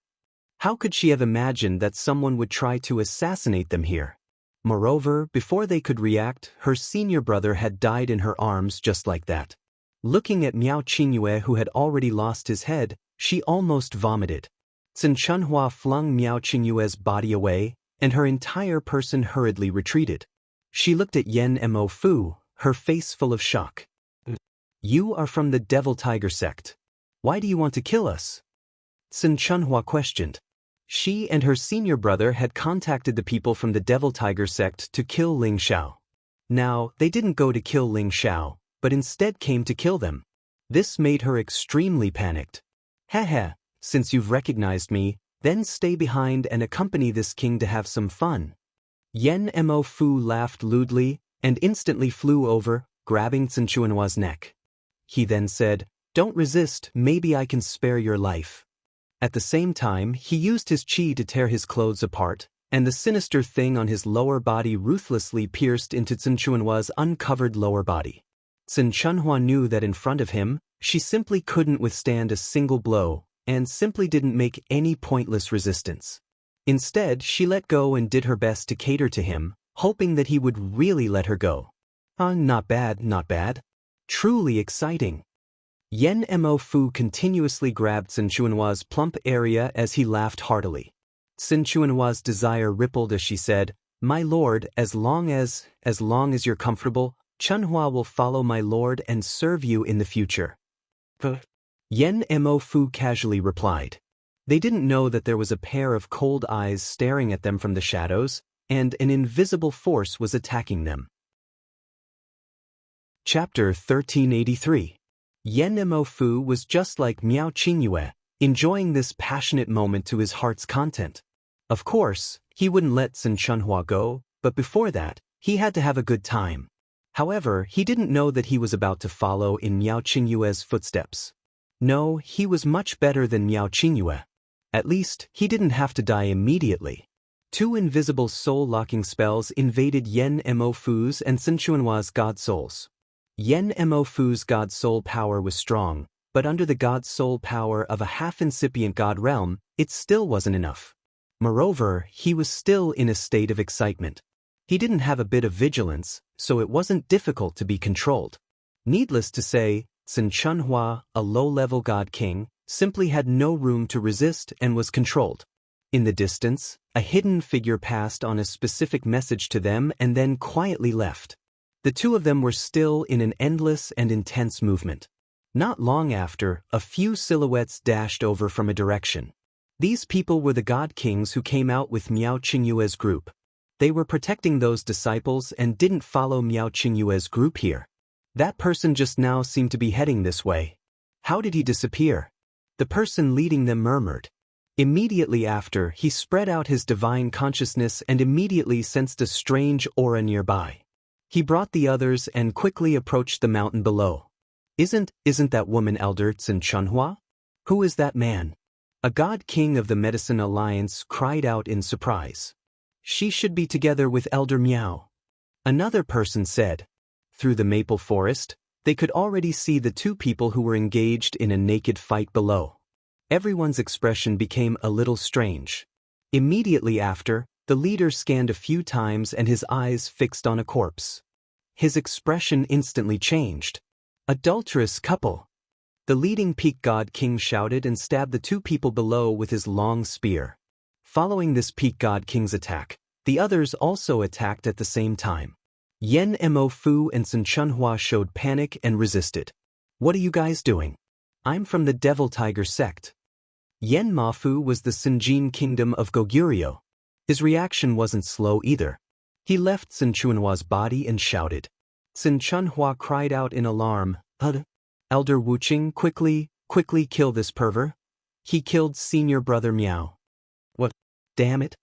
[SPEAKER 1] How could she have imagined that someone would try to assassinate them here? Moreover, before they could react, her senior brother had died in her arms just like that. Looking at Miao Qingyue, who had already lost his head, she almost vomited. Xin Chunhua flung Miao Qingyue's body away, and her entire person hurriedly retreated. She looked at Yen Mo Fu, her face full of shock. "You are from the Devil Tiger sect. Why do you want to kill us?" Xin Chunhua questioned. She and her senior brother had contacted the people from the Devil Tiger sect to kill Ling Xiao. Now, they didn't go to kill Ling Xiao, but instead came to kill them. This made her extremely panicked. "Heh, since you've recognized me, then stay behind and accompany this king to have some fun." Yen Mo Fu laughed lewdly and instantly flew over, grabbing Xin Chuanhua's neck. He then said, "Don't resist, maybe I can spare your life." At the same time, he used his qi to tear his clothes apart, and the sinister thing on his lower body ruthlessly pierced into Xin Chuanhua's uncovered lower body. Xin Chunhua knew that in front of him, she simply couldn't withstand a single blow, and simply didn't make any pointless resistance. Instead, she let go and did her best to cater to him, hoping that he would really let her go. Not bad, not bad. Truly exciting. Yen Mo Fu continuously grabbed Xin Chuanhua's plump area as he laughed heartily. Xin Chuanhua's desire rippled as she said, "My lord, as long as you're comfortable, Chunhua will follow my lord and serve you in the future." Yen Mo Fu casually replied. They didn't know that there was a pair of cold eyes staring at them from the shadows, and an invisible force was attacking them. Chapter 1383. Yen Mo Fu was just like Miao Qingyue, enjoying this passionate moment to his heart's content. Of course, he wouldn't let Xin Chunhua go, but before that, he had to have a good time. However, he didn't know that he was about to follow in Miao Qingyue's footsteps. No, he was much better than Miao Qingyue. At least, he didn't have to die immediately. Two invisible soul-locking spells invaded Yen Mo Fu's and Xin Chuanhua's god souls. Yen Mo Fu's god soul power was strong, but under the god soul power of a half-incipient god realm, it still wasn't enough. Moreover, he was still in a state of excitement. He didn't have a bit of vigilance, so it wasn't difficult to be controlled. Needless to say, Xin Chunhua, a low-level god king, simply had no room to resist and was controlled. In the distance, a hidden figure passed on a specific message to them and then quietly left. The two of them were still in an endless and intense movement. Not long after, a few silhouettes dashed over from a direction. These people were the god kings who came out with Miao Qingyue's group. They were protecting those disciples and didn't follow Miao Qingyue's group here. That person just now seemed to be heading this way. How did he disappear? The person leading them murmured. Immediately after, he spread out his divine consciousness and immediately sensed a strange aura nearby. He brought the others and quickly approached the mountain below. Isn't that woman Elder Xin Chunhua? Who is that man? A god king of the Medicine Alliance cried out in surprise. She should be together with Elder Miao. Another person said. Through the maple forest, they could already see the two people who were engaged in a naked fight below. Everyone's expression became a little strange. Immediately after, the leader scanned a few times and his eyes fixed on a corpse. His expression instantly changed. Adulterous couple! The leading peak god king shouted and stabbed the two people below with his long spear. Following this peak god king's attack, the others also attacked at the same time. Yen Mo Fu and Sun Chunhua showed panic and resisted. What are you guys doing? I'm from the Devil Tiger sect. Yen Ma Fu was the Sinjin kingdom of Goguryeo. His reaction wasn't slow either. He left Sun Chunhua's body and shouted. Sun Chunhua cried out in alarm, Elder Wuqing, quickly kill this pervert. He killed senior brother Miao. What? Damn it.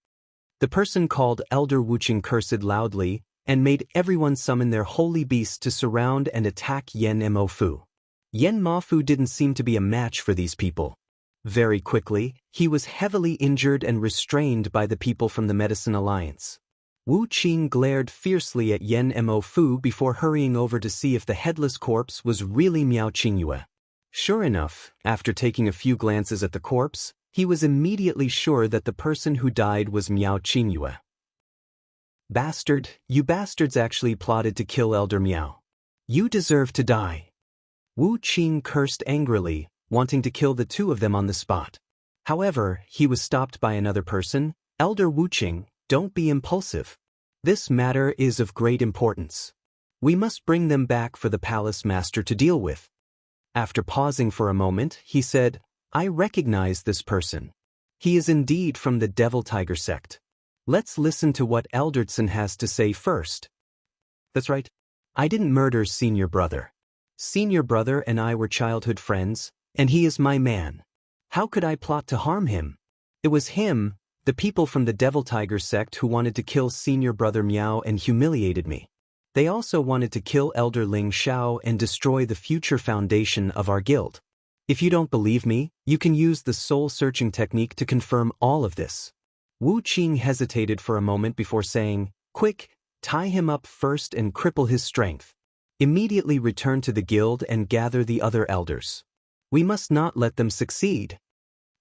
[SPEAKER 1] The person called Elder Wuqing cursed loudly and made everyone summon their holy beasts to surround and attack Yen Mo Fu. Yen Ma Fu didn't seem to be a match for these people. Very quickly, he was heavily injured and restrained by the people from the Medicine Alliance. Wu Qing glared fiercely at Yen Mo Fu before hurrying over to see if the headless corpse was really Miao Qingyue. Sure enough, after taking a few glances at the corpse, he was immediately sure that the person who died was Miao Qingyue. Bastard, you bastards actually plotted to kill Elder Miao. You deserve to die. Wu Qing cursed angrily, wanting to kill the two of them on the spot. However, he was stopped by another person. Elder Wuqing, don't be impulsive. This matter is of great importance. We must bring them back for the palace master to deal with. After pausing for a moment, he said, I recognize this person. He is indeed from the Devil Tiger sect. Let's listen to what Eldertson has to say first. That's right. I didn't murder senior brother. Senior brother and I were childhood friends, and he is my man. How could I plot to harm him? It was him, the people from the Devil Tiger sect, who wanted to kill senior brother Miao and humiliated me. They also wanted to kill Elder Ling Xiao and destroy the future foundation of our guild. If you don't believe me, you can use the soul-searching technique to confirm all of this. Wu Qing hesitated for a moment before saying, Quick, tie him up first and cripple his strength. Immediately return to the guild and gather the other elders. We must not let them succeed.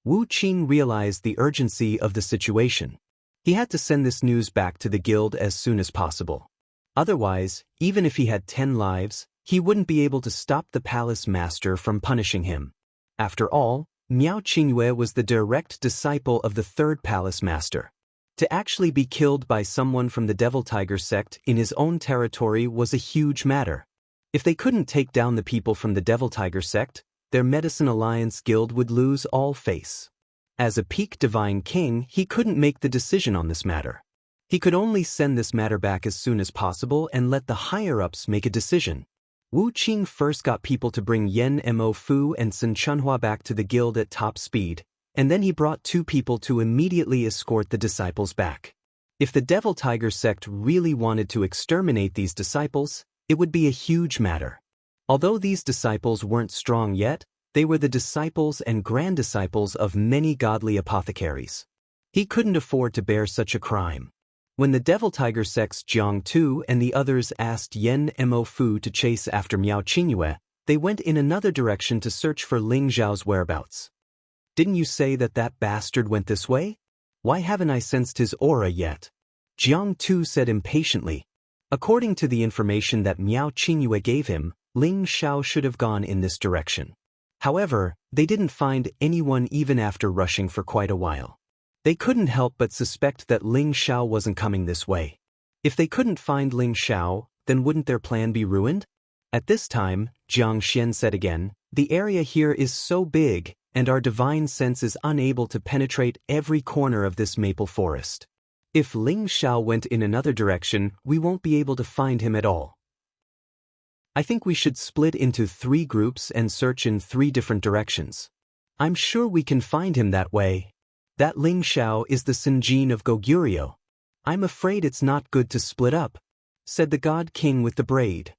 [SPEAKER 1] Wu Qing realized the urgency of the situation. He had to send this news back to the guild as soon as possible. Otherwise, even if he had 10 lives, he wouldn't be able to stop the palace master from punishing him. After all, Miao Qingyue was the direct disciple of the third palace master. To actually be killed by someone from the Devil Tiger sect in his own territory was a huge matter. If they couldn't take down the people from the Devil Tiger sect, their Medicine Alliance guild would lose all face. As a peak divine king, he couldn't make the decision on this matter. He could only send this matter back as soon as possible and let the higher-ups make a decision. Wu Qing first got people to bring Yen Mo Fu and Sun Chunhua back to the guild at top speed, and then he brought 2 people to immediately escort the disciples back. If the Devil Tiger sect really wanted to exterminate these disciples, it would be a huge matter. Although these disciples weren't strong yet, they were the disciples and grand-disciples of many godly apothecaries. He couldn't afford to bear such a crime. When the Devil Tiger sect's Jianghu and the others asked Yen Mo Fu to chase after Miao Qingyue, they went in another direction to search for Ling Zhao's whereabouts. Didn't you say that bastard went this way? Why haven't I sensed his aura yet? Jianghu said impatiently. According to the information that Miao Qingyue gave him, Ling Xiao should have gone in this direction. However, they didn't find anyone even after rushing for quite a while. They couldn't help but suspect that Ling Xiao wasn't coming this way. If they couldn't find Ling Xiao, then wouldn't their plan be ruined? At this time, Jiang Xian said again, the area here is so big, and our divine sense is unable to penetrate every corner of this maple forest. If Ling Xiao went in another direction, we won't be able to find him at all. I think we should split into 3 groups and search in 3 different directions. I'm sure we can find him that way. That Ling Xiao is the Sinjin of Goguryeo. I'm afraid it's not good to split up, said the God King with the braid.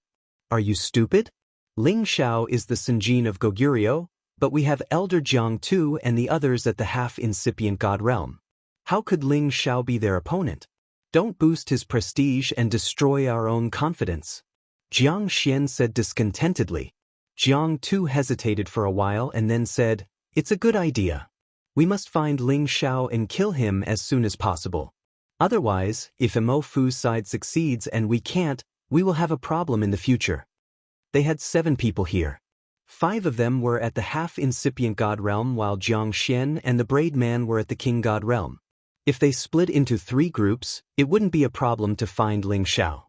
[SPEAKER 1] Are you stupid? Ling Xiao is the Sinjin of Goguryeo, but we have Elder Jianghu and the others at the half-incipient God realm. How could Ling Xiao be their opponent? Don't boost his prestige and destroy our own confidence. Jiang Xian said discontentedly. Jianghu hesitated for a while and then said, It's a good idea. We must find Ling Xiao and kill him as soon as possible. Otherwise, if Mo Fu's side succeeds and we can't, we will have a problem in the future. They had 7 people here. 5 of them were at the half-incipient God realm while Jiang Xian and the braid man were at the King God realm. If they split into 3 groups, it wouldn't be a problem to find Ling Xiao.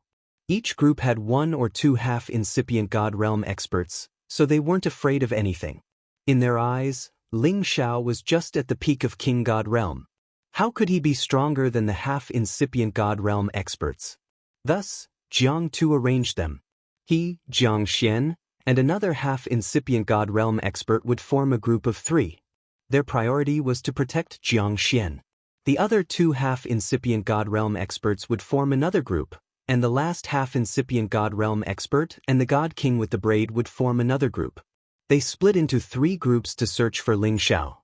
[SPEAKER 1] Each group had 1 or 2 half-incipient God Realm experts, so they weren't afraid of anything. In their eyes, Ling Xiao was just at the peak of King God Realm. How could he be stronger than the half-incipient God Realm experts? Thus, Jianghu arranged them. He, Jiang Xian, and another half-incipient God Realm expert would form a group of 3. Their priority was to protect Jiang Xian. The other 2 half-incipient God Realm experts would form another group, and the last half-incipient God Realm expert and the God King with the braid would form another group. They split into 3 groups to search for Ling Xiao.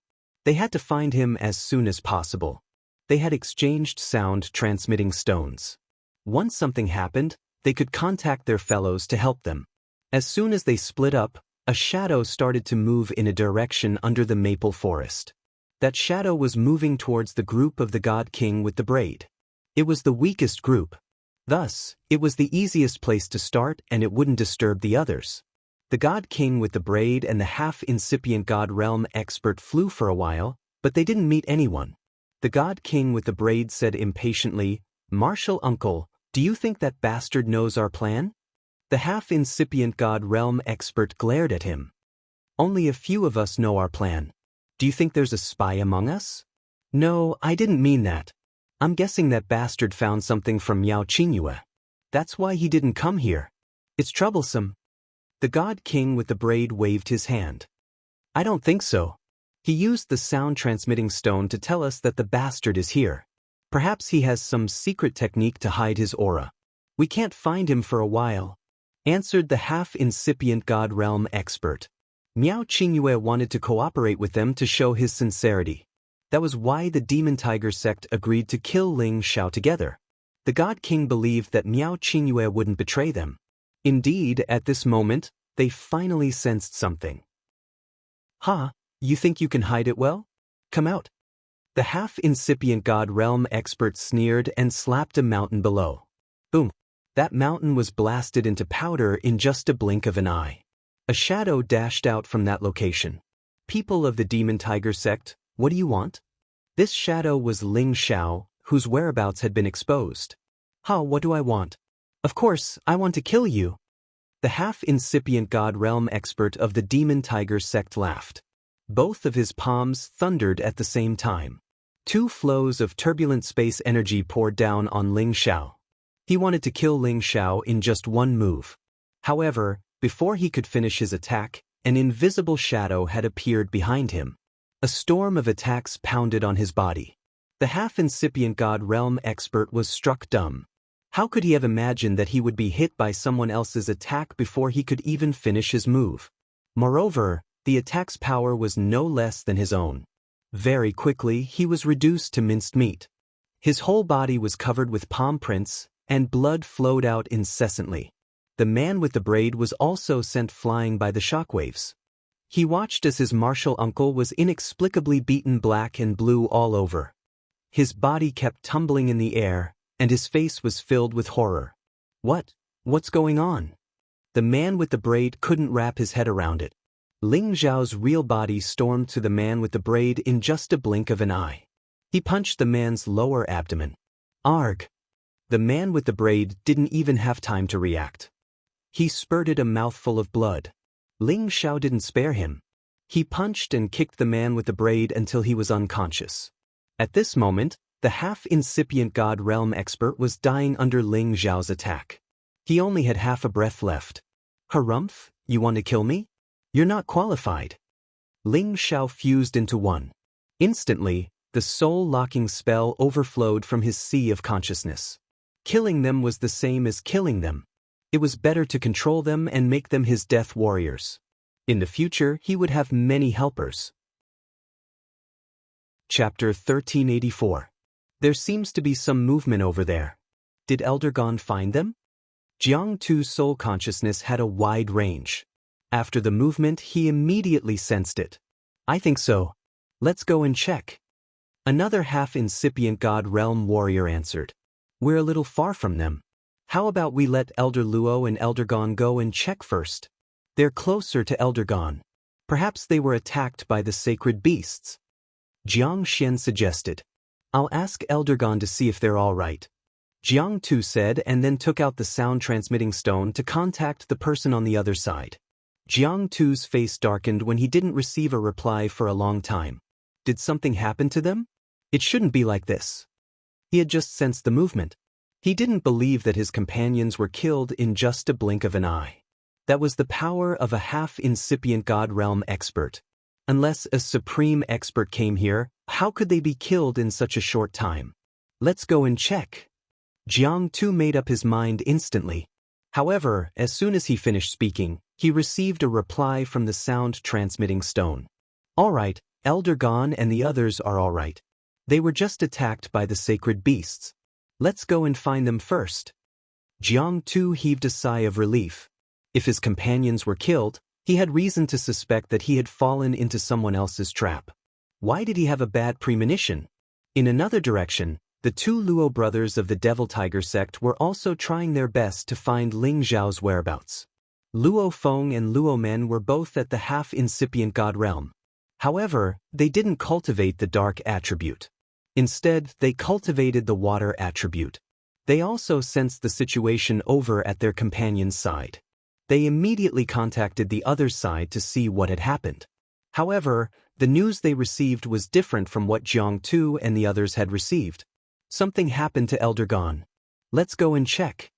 [SPEAKER 1] They had to find him as soon as possible. They had exchanged sound-transmitting stones. Once something happened, they could contact their fellows to help them. As soon as they split up, a shadow started to move in a direction under the maple forest. That shadow was moving towards the group of the God King with the braid. It was the weakest group. Thus, it was the easiest place to start and it wouldn't disturb the others. The God King with the braid and the half-incipient God Realm expert flew for a while, but they didn't meet anyone. The God King with the braid said impatiently, "Martial Uncle, do you think that bastard knows our plan?" The half-incipient God Realm expert glared at him. "Only a few of us know our plan. Do you think there's a spy among us?" "No, I didn't mean that. I'm guessing that bastard found something from Miao Qingyue. That's why he didn't come here. It's troublesome." The God King with the braid waved his hand. "I don't think so. He used the sound-transmitting stone to tell us that the bastard is here. Perhaps he has some secret technique to hide his aura. We can't find him for a while," answered the half-incipient God Realm expert. Miao Qingyue wanted to cooperate with them to show his sincerity. That was why the Demon Tiger sect agreed to kill Ling Xiao together. The God King believed that Miao Qingyue wouldn't betray them. Indeed, at this moment, they finally sensed something. "Ha, you think you can hide it well? Come out." The half-incipient God Realm expert sneered and slapped a mountain below. Boom! That mountain was blasted into powder in just a blink of an eye. A shadow dashed out from that location. "People of the Demon Tiger sect, what do you want?" This shadow was Ling Xiao, whose whereabouts had been exposed. "Ha, what do I want? Of course, I want to kill you." The half-incipient God Realm expert of the Demon Tiger sect laughed. Both of his palms thundered at the same time. 2 flows of turbulent space energy poured down on Ling Xiao. He wanted to kill Ling Xiao in just one move. However, before he could finish his attack, an invisible shadow had appeared behind him. A storm of attacks pounded on his body. The half-incipient God Realm expert was struck dumb. How could he have imagined that he would be hit by someone else's attack before he could even finish his move? Moreover, the attack's power was no less than his own. Very quickly, he was reduced to minced meat. His whole body was covered with palm prints, and blood flowed out incessantly. The man with the braid was also sent flying by the shockwaves. He watched as his martial uncle was inexplicably beaten black and blue all over. His body kept tumbling in the air, and his face was filled with horror. What's going on?" The man with the braid couldn't wrap his head around it. Ling Xiao's real body stormed to the man with the braid in just a blink of an eye. He punched the man's lower abdomen. Arg! The man with the braid didn't even have time to react. He spurted a mouthful of blood. Ling Xiao didn't spare him. He punched and kicked the man with the braid until he was unconscious. At this moment, the half-incipient God Realm expert was dying under Ling Xiao's attack. He only had half a breath left. "Harumph, you want to kill me? You're not qualified." Ling Xiao fused into one. Instantly, the soul-locking spell overflowed from his sea of consciousness. Killing them was the same as killing them. It was better to control them and make them his death warriors. In the future, he would have many helpers. Chapter 1384. There seems to be some movement over there. Did Elder Gon find them? Jianghu's soul consciousness had a wide range. After the movement, he immediately sensed it. "I think so. Let's go and check." Another half-incipient God Realm warrior answered. "We're a little far from them. How about we let Elder Luo and Elder Gon go and check first? They're closer to Elder Gon. Perhaps they were attacked by the sacred beasts." Jiang Xian suggested. "I'll ask Elder Gon to see if they're all right." Jianghu said and then took out the sound-transmitting stone to contact the person on the other side. Jianghu's face darkened when he didn't receive a reply for a long time. Did something happen to them? It shouldn't be like this. He had just sensed the movement. He didn't believe that his companions were killed in just a blink of an eye. That was the power of a half-incipient God realm expert. Unless a supreme expert came here, how could they be killed in such a short time? Let's go and check. Jianghu made up his mind instantly. However, as soon as he finished speaking, he received a reply from the sound-transmitting stone. All right, Elder Gon and the others are all right. They were just attacked by the sacred beasts. Let's go and find them first. Jianghu heaved a sigh of relief. If his companions were killed, he had reason to suspect that he had fallen into someone else's trap. Why did he have a bad premonition? In another direction, the two Luo brothers of the Devil Tiger sect were also trying their best to find Ling Zhao's whereabouts. Luo Feng and Luo Men were both at the half-incipient God realm. However, they didn't cultivate the dark attribute. Instead, they cultivated the water attribute. They also sensed the situation over at their companion's side. They immediately contacted the other side to see what had happened. However, the news they received was different from what Jianghu and the others had received. Something happened to Elder Gon. Let's go and check.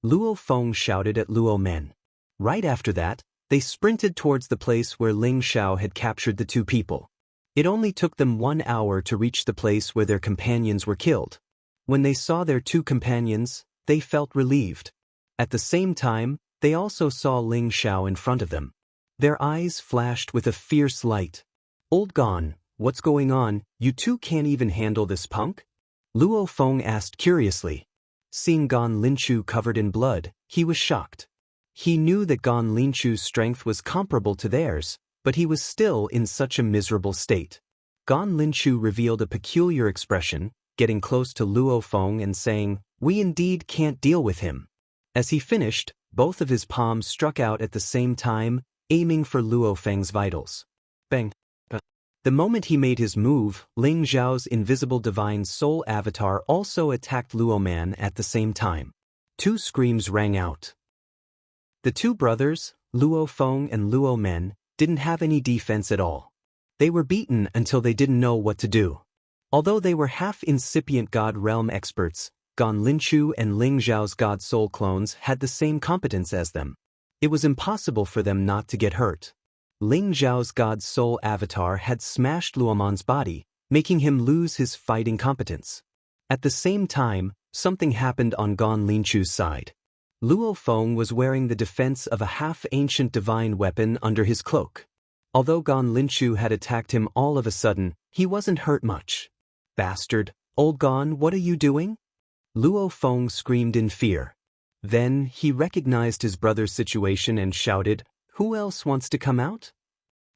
[SPEAKER 1] Luo Feng shouted at Luo Men. Right after that, they sprinted towards the place where Ling Xiao had captured the two people. It only took them 1 hour to reach the place where their companions were killed. When they saw their two companions, they felt relieved. At the same time, they also saw Ling Xiao in front of them. Their eyes flashed with a fierce light. Old Gon, what's going on? You two can't even handle this punk? Luo Feng asked curiously. Seeing Gon Linchu covered in blood, he was shocked. He knew that Gon Linchu's strength was comparable to theirs, but he was still in such a miserable state. Gon Linchu revealed a peculiar expression, getting close to Luo Feng and saying, "We indeed can't deal with him." As he finished, both of his palms struck out at the same time, aiming for Luo Feng's vitals. Bang! The moment he made his move, Ling Zhao's invisible divine soul avatar also attacked Luo Man at the same time. Two screams rang out. The two brothers, Luo Feng and Luo Men, didn't have any defense at all. They were beaten until they didn't know what to do. Although they were half-incipient God realm experts, Gon Linchu and Ling Zhao's God soul clones had the same competence as them. It was impossible for them not to get hurt. Ling Zhao's God soul avatar had smashed Luoman's body, making him lose his fighting competence. At the same time, something happened on Gon Linchu's side. Luo Feng was wearing the defense of a half-ancient divine weapon under his cloak. Although Gon Linchu had attacked him all of a sudden, he wasn't hurt much. Bastard, old Gon, what are you doing? Luo Feng screamed in fear. Then, he recognized his brother's situation and shouted, "Who else wants to come out?"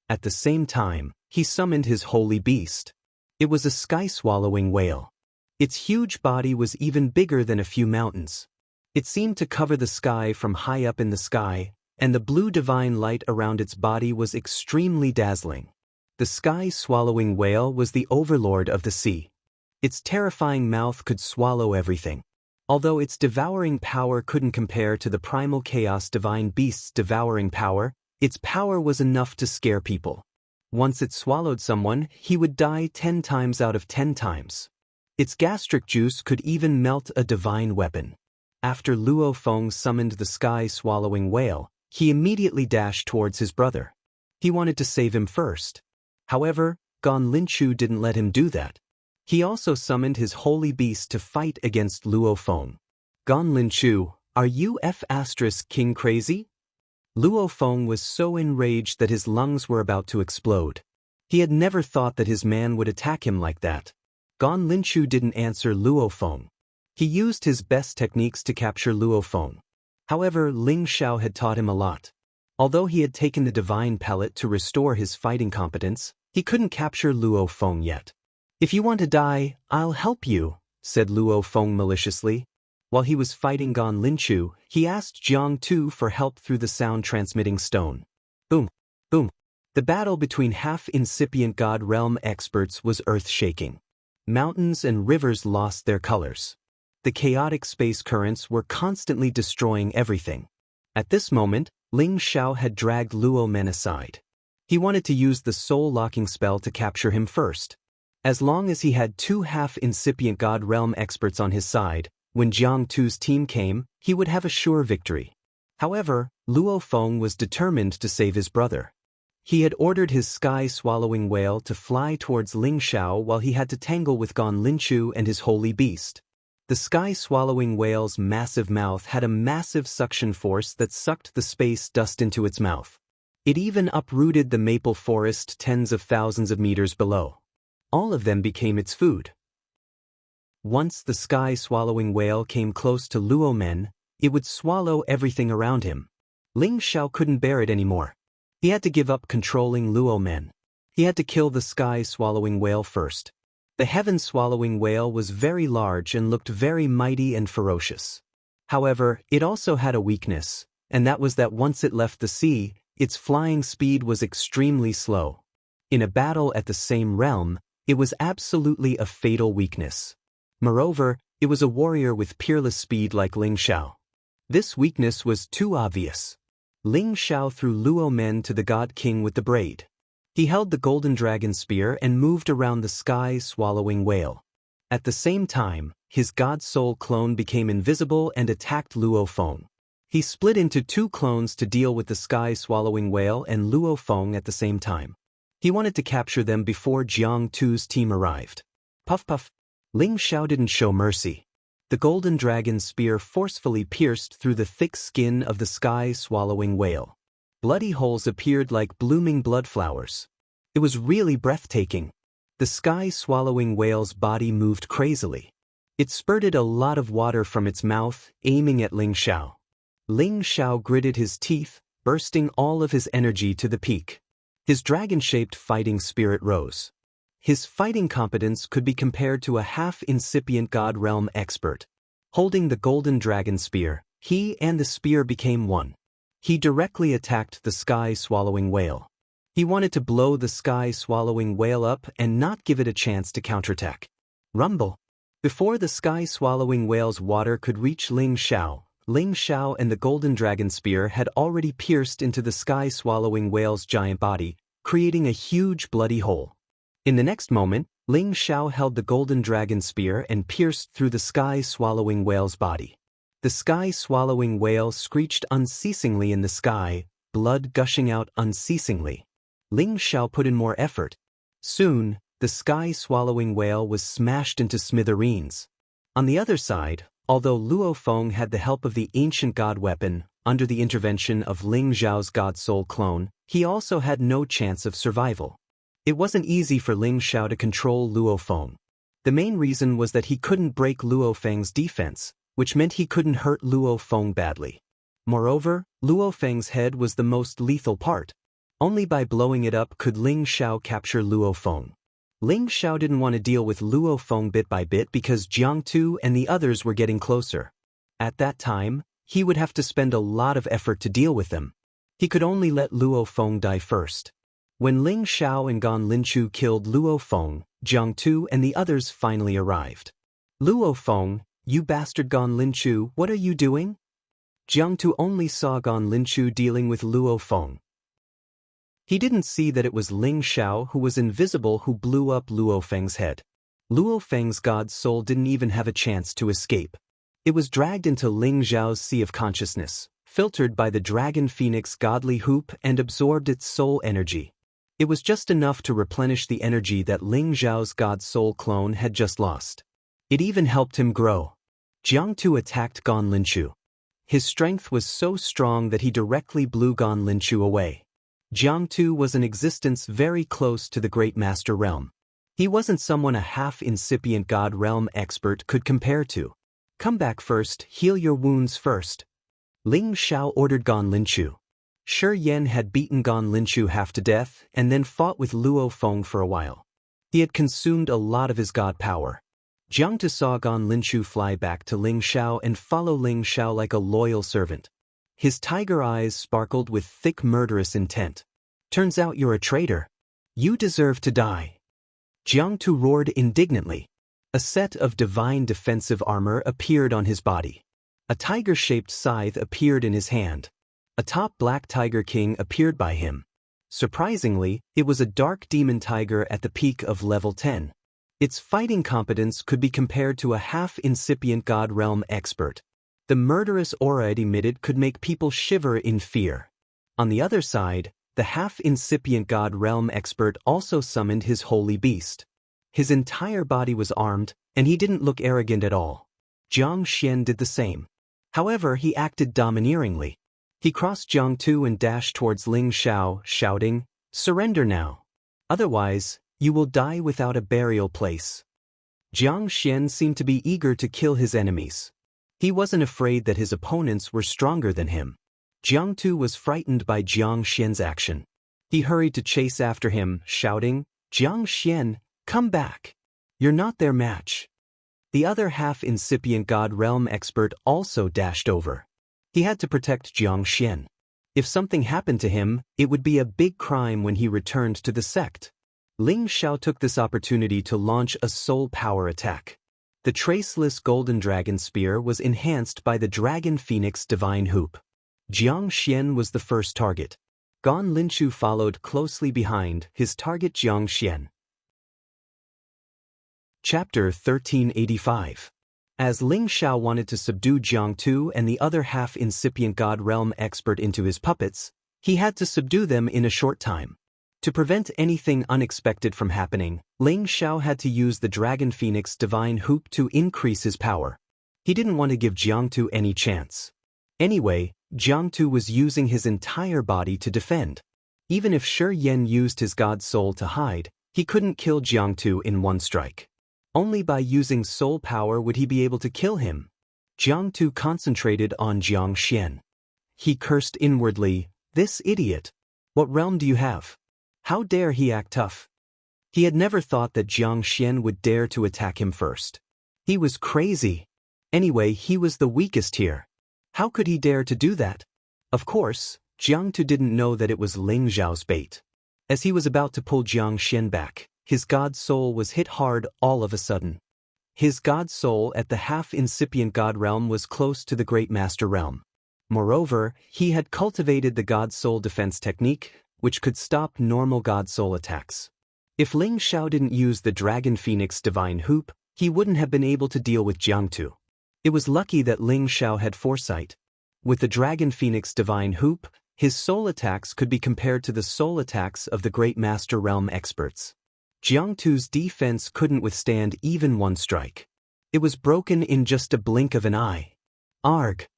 [SPEAKER 1] At the same time, he summoned his holy beast. It was a sky-swallowing whale. Its huge body was even bigger than a few mountains. It seemed to cover the sky from high up in the sky, and the blue divine light around its body was extremely dazzling. The sky-swallowing whale was the overlord of the sea. Its terrifying mouth could swallow everything. Although its devouring power couldn't compare to the primal chaos divine beast's devouring power, its power was enough to scare people. Once it swallowed someone, he would die 10 times out of 10 times. Its gastric juice could even melt a divine weapon. After Luo Feng summoned the sky-swallowing whale, he immediately dashed towards his brother. He wanted to save him first. However, Gon Linchu didn't let him do that. He also summoned his holy beast to fight against Luo Feng. Gon Linchu, are you King crazy? Luo Feng was so enraged that his lungs were about to explode. He had never thought that his man would attack him like that. Gon Linchu didn't answer Luo Feng. He used his best techniques to capture Luo Feng. However, Ling Xiao had taught him a lot. Although he had taken the divine pellet to restore his fighting competence, he couldn't capture Luo Feng yet. "If you want to die, I'll help you," said Luo Feng maliciously. While he was fighting Gon Linchu, he asked Jianghu for help through the sound-transmitting stone. Boom, boom. The battle between half-incipient God realm experts was earth-shaking. Mountains and rivers lost their colors. The chaotic space currents were constantly destroying everything. At this moment, Ling Xiao had dragged Luo Men aside. He wanted to use the soul-locking spell to capture him first. As long as he had two half-incipient God Realm experts on his side, when Jianghu's team came, he would have a sure victory. However, Luo Feng was determined to save his brother. He had ordered his sky-swallowing whale to fly towards Ling Xiao while he had to tangle with Gan Linchu and his holy beast. The sky-swallowing whale's massive mouth had a massive suction force that sucked the space dust into its mouth. It even uprooted the maple forest tens of thousands of meters below. All of them became its food. Once the sky-swallowing whale came close to Luo Men, it would swallow everything around him. Ling Xiao couldn't bear it anymore. He had to give up controlling Luo Men. He had to kill the sky-swallowing whale first. The heaven-swallowing whale was very large and looked very mighty and ferocious. However, it also had a weakness, and that was that once it left the sea, its flying speed was extremely slow. In a battle at the same realm, it was absolutely a fatal weakness. Moreover, it was a warrior with peerless speed like Ling Xiao. This weakness was too obvious. Ling Xiao threw Luo Men to the God King with the braid. He held the golden dragon spear and moved around the sky-swallowing whale. At the same time, his God Soul clone became invisible and attacked Luo Feng. He split into two clones to deal with the sky-swallowing whale and Luo Feng at the same time. He wanted to capture them before Jianghu's team arrived. Puff puff. Ling Xiao didn't show mercy. The golden dragon spear forcefully pierced through the thick skin of the sky-swallowing whale. Bloody holes appeared like blooming blood flowers. It was really breathtaking. The sky-swallowing whale's body moved crazily. It spurted a lot of water from its mouth, aiming at Ling Xiao. Ling Xiao gritted his teeth, bursting all of his energy to the peak. His dragon-shaped fighting spirit rose. His fighting competence could be compared to a half-incipient God Realm expert. Holding the golden dragon spear, he and the spear became one. He directly attacked the sky-swallowing whale. He wanted to blow the sky-swallowing whale up and not give it a chance to counterattack. Rumble. Before the sky-swallowing whale's water could reach Ling Xiao and the golden dragon spear had already pierced into the sky-swallowing whale's giant body, creating a huge bloody hole. In the next moment, Ling Xiao held the golden dragon spear and pierced through the sky-swallowing whale's body. The sky-swallowing whale screeched unceasingly in the sky, blood gushing out unceasingly. Ling Xiao put in more effort. Soon, the sky-swallowing whale was smashed into smithereens. On the other side, although Luo Feng had the help of the ancient god weapon, under the intervention of Ling Xiao's god soul clone, he also had no chance of survival. It wasn't easy for Ling Xiao to control Luo Feng. The main reason was that he couldn't break Luo Feng's defense, which meant he couldn't hurt Luo Feng badly. Moreover, Luo Feng's head was the most lethal part. Only by blowing it up could Ling Xiao capture Luo Feng. Ling Xiao didn't want to deal with Luo Feng bit by bit because Jianghu and the others were getting closer. At that time, he would have to spend a lot of effort to deal with them. He could only let Luo Feng die first. When Ling Xiao and Gan Linchu killed Luo Feng, Jianghu and the others finally arrived. Luo Feng, you bastard Gan Linchu, what are you doing? Jianghu only saw Gan Linchu dealing with Luo Feng. He didn't see that it was Ling Xiao who was invisible who blew up Luo Feng's head. Luo Feng's god soul didn't even have a chance to escape. It was dragged into Ling Xiao's sea of consciousness, filtered by the dragon phoenix godly hoop and absorbed its soul energy. It was just enough to replenish the energy that Ling Xiao's god soul clone had just lost. It even helped him grow. Jianghu attacked Gan Linchu. His strength was so strong that he directly blew Gan Linchu away. Jianghu was an existence very close to the Great Master Realm. He wasn't someone a half-incipient God Realm expert could compare to. Come back first, heal your wounds first. Ling Xiao ordered Gan Linchu. Shi Yan had beaten Gan Linchu half to death and then fought with Luo Feng for a while. He had consumed a lot of his god power. Jianghu saw Gan Linchu fly back to Ling Xiao and follow Ling Xiao like a loyal servant. His tiger eyes sparkled with thick murderous intent. Turns out you're a traitor. You deserve to die. Jianghu roared indignantly. A set of divine defensive armor appeared on his body. A tiger-shaped scythe appeared in his hand. A top black tiger king appeared by him. Surprisingly, it was a dark demon tiger at the peak of level 10. Its fighting competence could be compared to a half-incipient god realm expert. The murderous aura it emitted could make people shiver in fear. On the other side, the half-incipient god realm expert also summoned his holy beast. His entire body was armed, and he didn't look arrogant at all. Jiang Xian did the same. However, he acted domineeringly. He crossed Jianghu and dashed towards Ling Shao, shouting, "Surrender now. Otherwise, you will die without a burial place." Jiang Xian seemed to be eager to kill his enemies. He wasn't afraid that his opponents were stronger than him. Jianghu was frightened by Jiang Xian's action. He hurried to chase after him, shouting, "Jiang Xian, come back. You're not their match." The other half-incipient god realm expert also dashed over. He had to protect Jiang Xian. If something happened to him, it would be a big crime when he returned to the sect. Ling Shao took this opportunity to launch a soul power attack. The traceless golden dragon spear was enhanced by the dragon phoenix divine hoop. Jiang Xian was the first target. Gan Linchu followed closely behind, his target Jiang Xian. Chapter 1385. As Ling Shao wanted to subdue Jianghu and the other half-incipient god realm expert into his puppets, he had to subdue them in a short time. To prevent anything unexpected from happening, Ling Shao had to use the dragon phoenix divine hoop to increase his power. He didn't want to give Jianghu any chance. Anyway, Jianghu was using his entire body to defend. Even if Shi Yan used his god soul to hide, he couldn't kill Jianghu in one strike. Only by using soul power would he be able to kill him. Jianghu concentrated on Jiang Xian. He cursed inwardly, "This idiot! What realm do you have? How dare he act tough?" He had never thought that Jiang Xian would dare to attack him first. He was crazy. Anyway, he was the weakest here. How could he dare to do that? Of course, Jianghu didn't know that it was Ling Zhao's bait. As he was about to pull Jiang Xian back, his god soul was hit hard all of a sudden. His god soul at the half-incipient god realm was close to the great master realm. Moreover, he had cultivated the god soul defense technique, which could stop normal god soul attacks. If Ling Shao didn't use the dragon phoenix divine hoop, he wouldn't have been able to deal with Jianghu. It was lucky that Ling Shao had foresight. With the dragon phoenix divine hoop, his soul attacks could be compared to the soul attacks of the great master realm experts. Jianghu's defense couldn't withstand even one strike. It was broken in just a blink of an eye. Arg!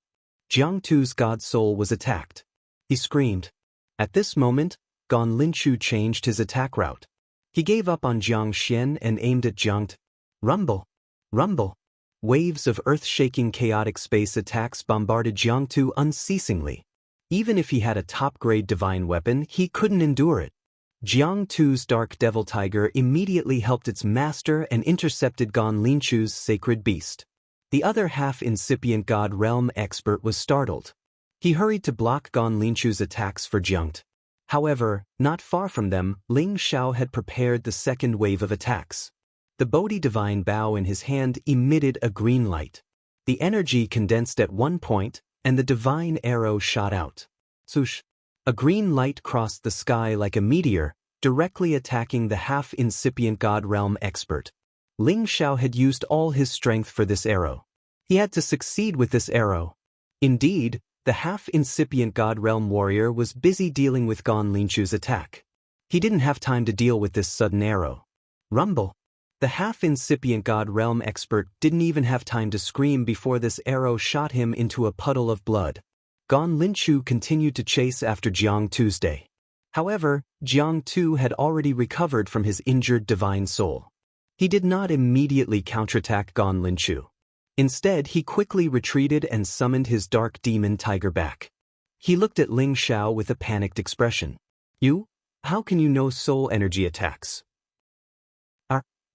[SPEAKER 1] Jianghu's god soul was attacked. He screamed. At this moment, Gan Linchu changed his attack route. He gave up on Jiang Xian and aimed at Jianghu. Rumble! Rumble! Waves of earth-shaking chaotic space attacks bombarded Jianghu unceasingly. Even if he had a top-grade divine weapon, he couldn't endure it. Jianghu's Dark Devil Tiger immediately helped its master and intercepted Gan Linchu's sacred beast. The other half-incipient god realm expert was startled. He hurried to block Gan Linchu's attacks for Jianghu. However, not far from them, Ling Shao had prepared the second wave of attacks. The Bodhi divine bow in his hand emitted a green light. The energy condensed at one point, and the divine arrow shot out. Swoosh! A green light crossed the sky like a meteor, directly attacking the half-incipient god realm expert. Ling Shao had used all his strength for this arrow. He had to succeed with this arrow. Indeed, the half-incipient god realm warrior was busy dealing with Gan Linchu's attack. He didn't have time to deal with this sudden arrow. Rumble! The half-incipient god realm expert didn't even have time to scream before this arrow shot him into a puddle of blood. Gan Linchu continued to chase after Jianghu's day. However, Jianghu had already recovered from his injured divine soul. He did not immediately counterattack Gan Linchu. Instead, he quickly retreated and summoned his dark demon tiger back. He looked at Ling Shao with a panicked expression. "You? How can you know soul energy attacks?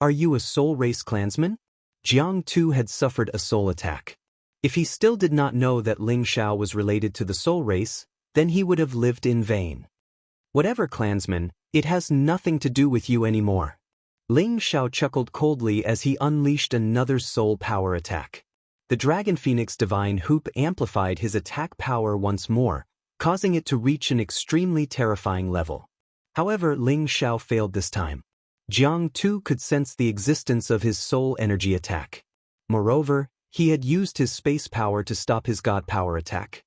[SPEAKER 1] Are you a soul race clansman?" Jianghu had suffered a soul attack. If he still did not know that Ling Shao was related to the soul race, then he would have lived in vain. "Whatever, clansman, it has nothing to do with you anymore." Ling Xiao chuckled coldly as he unleashed another soul power attack. The Dragon Phoenix Divine Hoop amplified his attack power once more, causing it to reach an extremely terrifying level. However, Ling Xiao failed this time. Jianghu could sense the existence of his soul energy attack. Moreover, he had used his space power to stop his god power attack.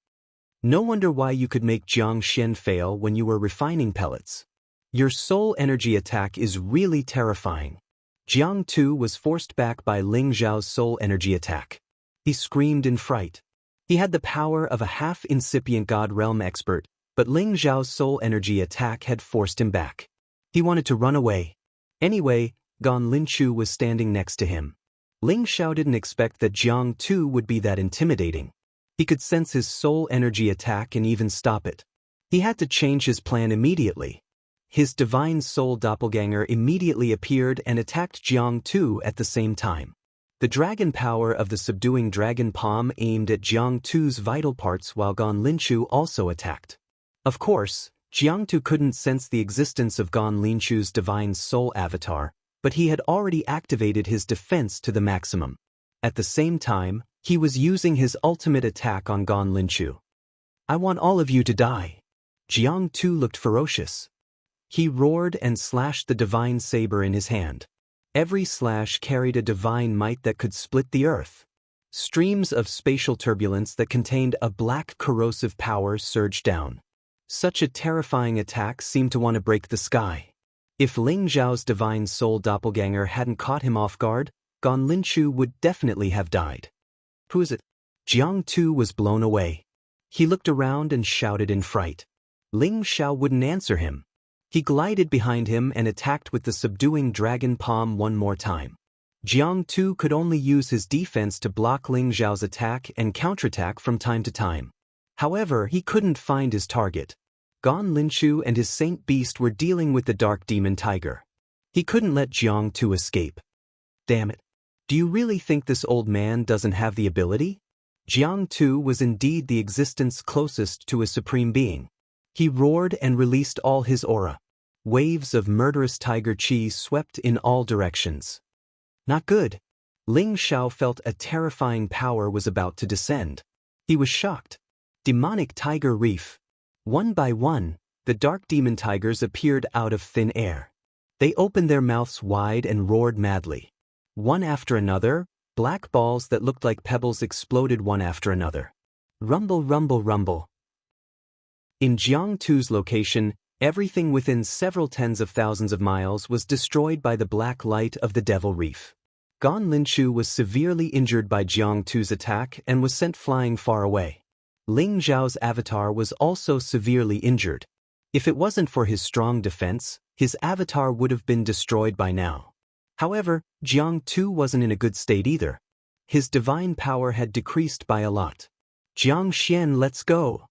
[SPEAKER 1] No wonder why you could make Jiang Xian fail when you were refining pellets. Your soul energy attack is really terrifying. Jianghu was forced back by Ling Xiao's soul energy attack. He screamed in fright. He had the power of a half-incipient god realm expert, but Ling Xiao's soul energy attack had forced him back. He wanted to run away. Anyway, Gan Linchu was standing next to him. Ling Xiao didn't expect that Jianghu would be that intimidating. He could sense his soul energy attack and even stop it. He had to change his plan immediately. His divine soul doppelganger immediately appeared and attacked Jianghu at the same time. The dragon power of the subduing dragon palm aimed at Jianghu's vital parts while Gan Linchu also attacked. Of course, Jianghu couldn't sense the existence of Gan Linchu's divine soul avatar, but he had already activated his defense to the maximum. At the same time, he was using his ultimate attack on Gan Linchu. "I want all of you to die." Jianghu looked ferocious. He roared and slashed the divine saber in his hand. Every slash carried a divine might that could split the earth. Streams of spatial turbulence that contained a black corrosive power surged down. Such a terrifying attack seemed to want to break the sky. If Ling Xiao's divine soul doppelganger hadn't caught him off guard, Gan Linchu would definitely have died. "Who is it?" Jianghu was blown away. He looked around and shouted in fright. Ling Xiao wouldn't answer him. He glided behind him and attacked with the subduing dragon palm one more time. Jianghu could only use his defense to block Ling Xiao's attack and counterattack from time to time. However, he couldn't find his target. Gan Linchu and his Saint Beast were dealing with the Dark Demon Tiger. He couldn't let Jianghu escape. "Damn it. Do you really think this old man doesn't have the ability?" Jianghu was indeed the existence closest to a supreme being. He roared and released all his aura. Waves of murderous tiger chi swept in all directions. Not good. Ling Xiao felt a terrifying power was about to descend. He was shocked. Demonic Tiger Reef. One by one, the dark demon tigers appeared out of thin air. They opened their mouths wide and roared madly. One after another, black balls that looked like pebbles exploded one after another. Rumble, rumble, rumble. In Jianghu's location, everything within several tens of thousands of miles was destroyed by the black light of the Devil Reef. Gan Linchu was severely injured by Jianghu's attack and was sent flying far away. Ling Xiao's avatar was also severely injured. If it wasn't for his strong defense, his avatar would have been destroyed by now. However, Jianghu wasn't in a good state either. His divine power had decreased by a lot. "Jiang Xian, let's go."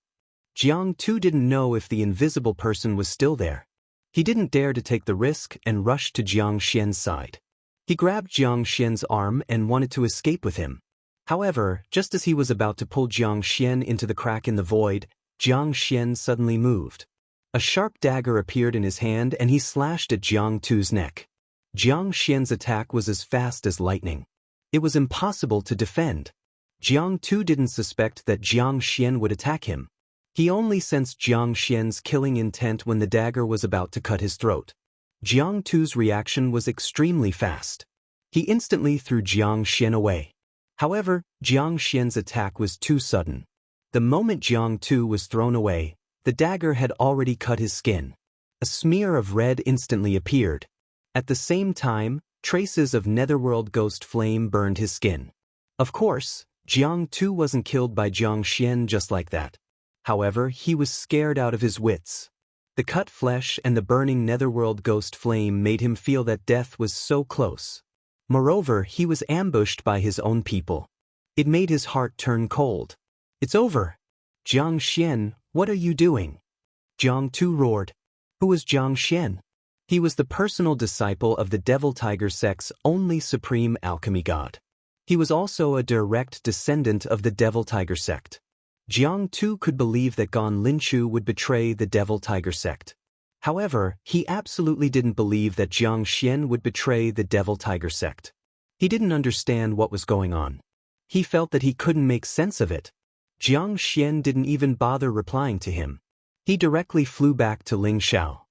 [SPEAKER 1] Jianghu didn't know if the invisible person was still there. He didn't dare to take the risk and rushed to Jiang Xian's side. He grabbed Jiang Xian's arm and wanted to escape with him. However, just as he was about to pull Jiang Xian into the crack in the void, Jiang Xian suddenly moved. A sharp dagger appeared in his hand and he slashed at Jianghu's neck. Jiang Xian's attack was as fast as lightning. It was impossible to defend. Jianghu didn't suspect that Jiang Xian would attack him. He only sensed Jiang Xian's killing intent when the dagger was about to cut his throat. Jianghu's reaction was extremely fast. He instantly threw Jiang Xian away. However, Jiang Xian's attack was too sudden. The moment Jianghu was thrown away, the dagger had already cut his skin. A smear of red instantly appeared. At the same time, traces of netherworld ghost flame burned his skin. Of course, Jianghu wasn't killed by Jiang Xian just like that. However, he was scared out of his wits. The cut flesh and the burning netherworld ghost flame made him feel that death was so close. Moreover, he was ambushed by his own people. It made his heart turn cold. "It's over. Jiang Xian, what are you doing?" Jianghu roared. Who was Jiang Xian? He was the personal disciple of the Devil Tiger sect's only supreme alchemy god. He was also a direct descendant of the Devil Tiger sect. Jianghu could believe that Gan Linchu would betray the Devil Tiger sect. However, he absolutely didn't believe that Jiang Xian would betray the Devil Tiger sect. He didn't understand what was going on. He felt that he couldn't make sense of it. Jiang Xian didn't even bother replying to him. He directly flew back to Ling Xiao.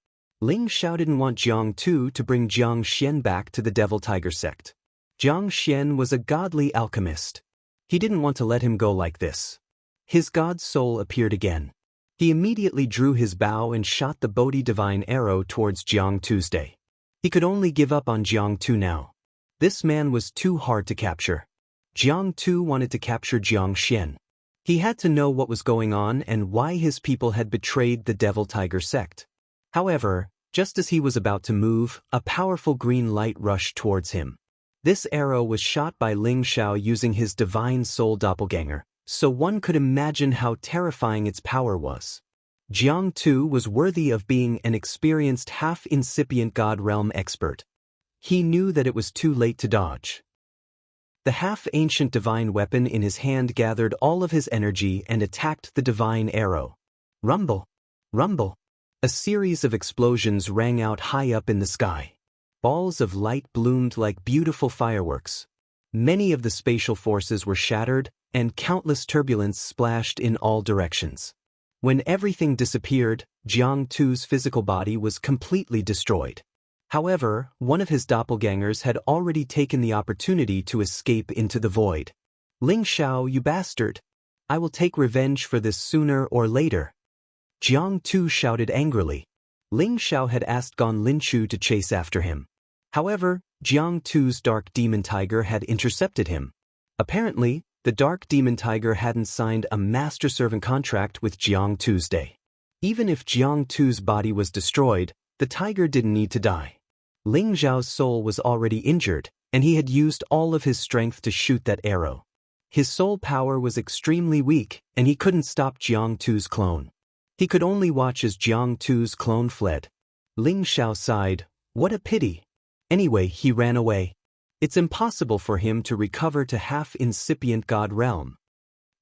[SPEAKER 1] Ling Xiao didn't want Jiang Tu to bring Jiang Xian back to the Devil Tiger sect. Jiang Xian was a godly alchemist. He didn't want to let him go like this. His god soul appeared again. He immediately drew his bow and shot the Bodhi divine arrow towards Jiang Tuesday. He could only give up on Jiang Tu now. This man was too hard to capture. Jiang Tu wanted to capture Jiang Xian. He had to know what was going on and why his people had betrayed the Devil Tiger sect. However, just as he was about to move, a powerful green light rushed towards him. This arrow was shot by Ling Xiao using his divine soul doppelganger, so one could imagine how terrifying its power was. Jiang Tu was worthy of being an experienced half-incipient God realm expert. He knew that it was too late to dodge. The half-ancient divine weapon in his hand gathered all of his energy and attacked the divine arrow. Rumble! Rumble! A series of explosions rang out high up in the sky. Balls of light bloomed like beautiful fireworks. Many of the spatial forces were shattered, and countless turbulence splashed in all directions. When everything disappeared, Jiang Tu's physical body was completely destroyed. However, one of his doppelgangers had already taken the opportunity to escape into the void. Ling Xiao, you bastard! I will take revenge for this sooner or later. Jiang Tu shouted angrily. Ling Xiao had asked Gan Linchu to chase after him. However, Jiang Tu's dark demon tiger had intercepted him. Apparently, the dark demon tiger hadn't signed a master-servant contract with Jiang Tuesday. Even if Jiang Tu's body was destroyed, the tiger didn't need to die. Ling Xiao's soul was already injured, and he had used all of his strength to shoot that arrow. His soul power was extremely weak, and he couldn't stop Jiang Tu's clone. He could only watch as Jiang Tu's clone fled. Ling Xiao sighed, what a pity. Anyway, he ran away. It's impossible for him to recover to half-incipient God realm.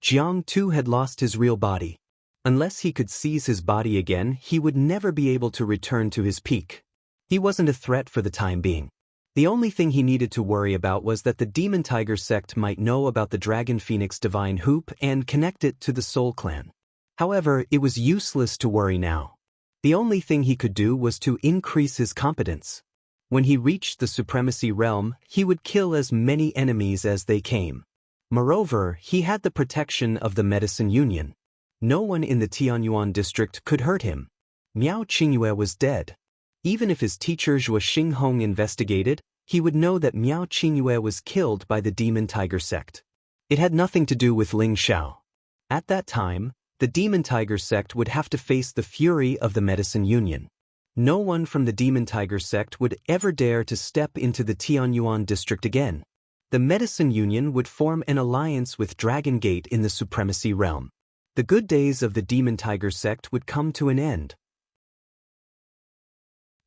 [SPEAKER 1] Jiang Tu had lost his real body. Unless he could seize his body again, he would never be able to return to his peak. He wasn't a threat for the time being. The only thing he needed to worry about was that the Demon Tiger sect might know about the Dragon Phoenix Divine Hoop and connect it to the Soul Clan. However, it was useless to worry now. The only thing he could do was to increase his competence. When he reached the Supremacy Realm, he would kill as many enemies as they came. Moreover, he had the protection of the Medicine Union. No one in the Tianyuan district could hurt him. Miao Qingyue was dead. Even if his teacher Zhuo Xinghong investigated, he would know that Miao Qingyue was killed by the Demon Tiger sect. It had nothing to do with Ling Xiao. At that time, the Demon Tiger sect would have to face the fury of the Medicine Union. No one from the Demon Tiger sect would ever dare to step into the Tianyuan district again. The Medicine Union would form an alliance with Dragon Gate in the Supremacy Realm. The good days of the Demon Tiger sect would come to an end.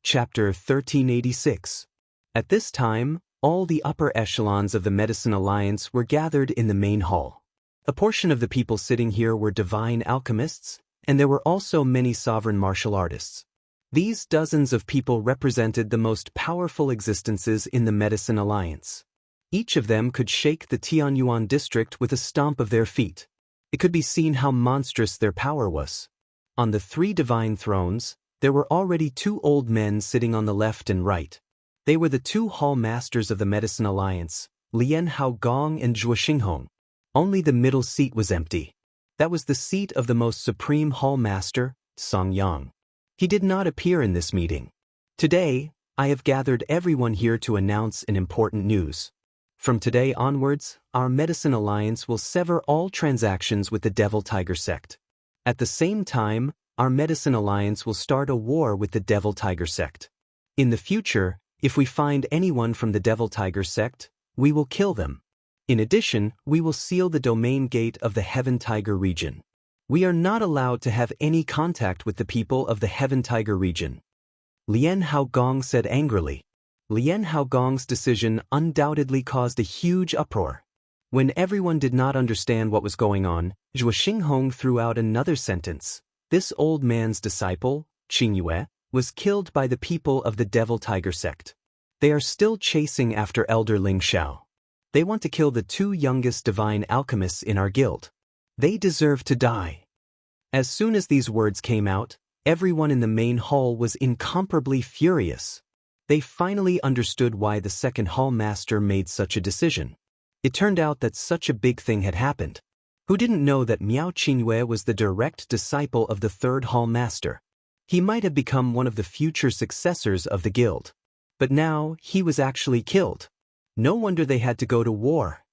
[SPEAKER 1] Chapter 1386. At this time, all the upper echelons of the Medicine Alliance were gathered in the main hall. A portion of the people sitting here were divine alchemists, and there were also many sovereign martial artists. These dozens of people represented the most powerful existences in the Medicine Alliance. Each of them could shake the Tianyuan district with a stomp of their feet. It could be seen how monstrous their power was. On the 3 divine thrones, there were already 2 old men sitting on the left and right. They were the 2 hall masters of the Medicine Alliance, Lian Haogong and Zhuo Xinghong. Only the middle seat was empty. That was the seat of the most supreme hall master, Song Yang. He did not appear in this meeting. Today, I have gathered everyone here to announce an important news. From today onwards, our Medicine Alliance will sever all transactions with the Devil Tiger sect. At the same time, our Medicine Alliance will start a war with the Devil Tiger sect. In the future, if we find anyone from the Devil Tiger sect, we will kill them. In addition, we will seal the domain gate of the Heaven Tiger region. We are not allowed to have any contact with the people of the Heaven Tiger region. Lian Haogong said angrily. Lian Haogong's decision undoubtedly caused a huge uproar. When everyone did not understand what was going on, Zhuo Xinghong threw out another sentence. This old man's disciple, Qingyue, was killed by the people of the Devil Tiger sect. They are still chasing after Elder Ling Xiao. They want to kill the two youngest divine alchemists in our guild. They deserve to die. As soon as these words came out, everyone in the main hall was incomparably furious. They finally understood why the second hall master made such a decision. It turned out that such a big thing had happened. Who didn't know that Miao Qingyue was the direct disciple of the third hall master? He might have become one of the future successors of the guild. But now, he was actually killed. No wonder they had to go to war.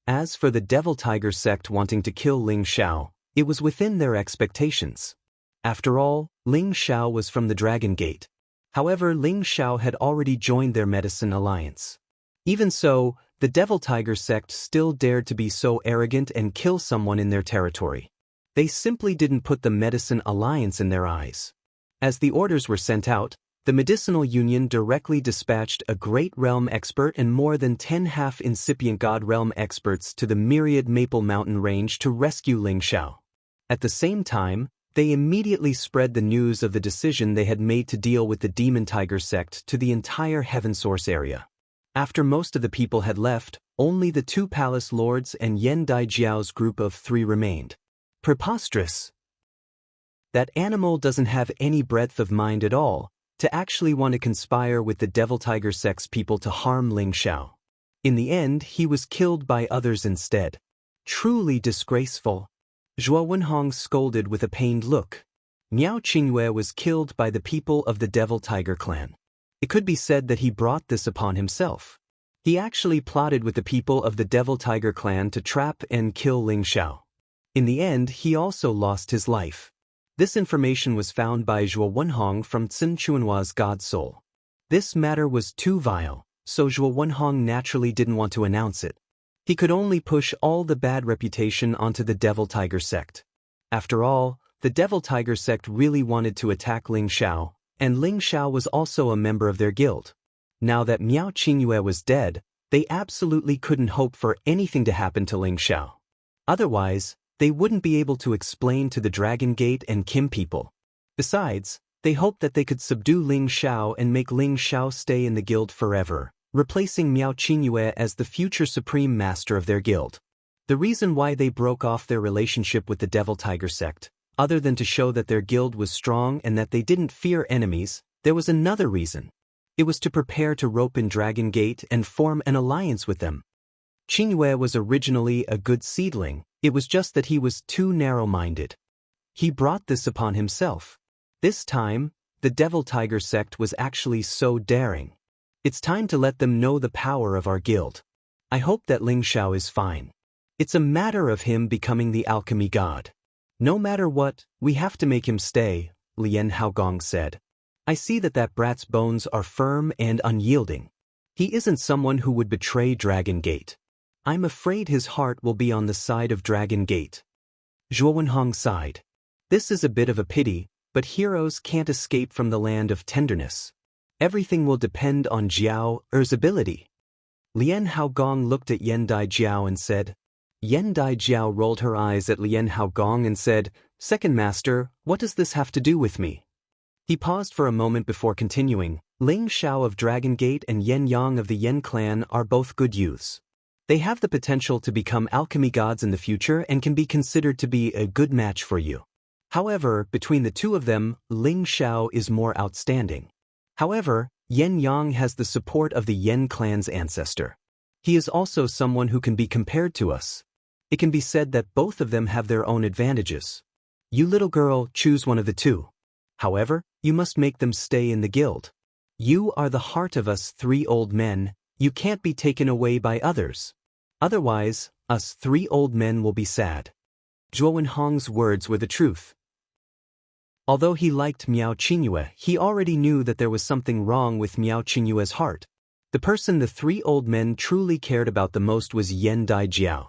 [SPEAKER 1] As for the Devil Tiger sect wanting to kill Ling Xiao, it was within their expectations. After all, Ling Xiao was from the Dragon Gate. However, Ling Xiao had already joined their medicine alliance. Even so, the Devil Tiger sect still dared to be so arrogant and kill someone in their territory. They simply didn't put the medicine alliance in their eyes. As the orders were sent out, the Medicinal Union directly dispatched a Great Realm expert and more than 10 half-incipient God Realm experts to the myriad Maple Mountain range to rescue Ling Xiao. At the same time, they immediately spread the news of the decision they had made to deal with the Demon Tiger sect to the entire Heaven Source area. After most of the people had left, only the two palace lords and Yen Daijiao's group of 3 remained. Preposterous! That animal doesn't have any breadth of mind at all, to actually want to conspire with the Devil Tiger sect's people to harm Ling Xiao. In the end, he was killed by others instead. Truly disgraceful. Zhuo Wenhong scolded with a pained look. Miao Qingyue was killed by the people of the Devil Tiger clan. It could be said that he brought this upon himself. He actually plotted with the people of the Devil Tiger clan to trap and kill Ling Xiao. In the end, he also lost his life. This information was found by Zhuo Wenhong from Tsin Chuanhua's God Soul. This matter was too vile, so Zhuo Wenhong naturally didn't want to announce it. He could only push all the bad reputation onto the Devil Tiger sect. After all, the Devil Tiger sect really wanted to attack Ling Xiao, and Ling Xiao was also a member of their guild. Now that Miao Qingyue was dead, they absolutely couldn't hope for anything to happen to Ling Xiao. Otherwise, they wouldn't be able to explain to the Dragon Gate and Kim people. Besides, they hoped that they could subdue Ling Xiao and make Ling Xiao stay in the guild forever, replacing Miao Qingyue as the future supreme master of their guild. The reason why they broke off their relationship with the Devil Tiger sect, other than to show that their guild was strong and that they didn't fear enemies, there was another reason. It was to prepare to rope in Dragon Gate and form an alliance with them. Qingyue was originally a good seedling, it was just that he was too narrow-minded. He brought this upon himself. This time, the Devil Tiger sect was actually so daring. It's time to let them know the power of our guild. I hope that Ling Xiao is fine. It's a matter of him becoming the alchemy god. No matter what, we have to make him stay, Lian Haogong said. I see that brat's bones are firm and unyielding. He isn't someone who would betray Dragon Gate. I'm afraid his heart will be on the side of Dragon Gate. Zhuo Wenhong sighed. This is a bit of a pity, but heroes can't escape from the land of tenderness. Everything will depend on Jiao Er's ability. Lian Haogong looked at Yen Daijiao and said. Yen Daijiao rolled her eyes at Lian Haogong and said, Second Master, what does this have to do with me? He paused for a moment before continuing. Ling Xiao of Dragon Gate and Yen Yang of the Yen clan are both good youths. They have the potential to become alchemy gods in the future and can be considered to be a good match for you. However, between the two of them, Ling Xiao is more outstanding. However, Yen Yang has the support of the Yen clan's ancestor. He is also someone who can be compared to us. It can be said that both of them have their own advantages. You little girl, choose one of the two. However, you must make them stay in the guild. You are the heart of us 3 old men, you can't be taken away by others. Otherwise, us 3 old men will be sad. Zhuo Wenhong's words were the truth. Although he liked Miao Qingyue, he already knew that there was something wrong with Miao Qingyue's heart. The person the 3 old men truly cared about the most was Yen Daijiao.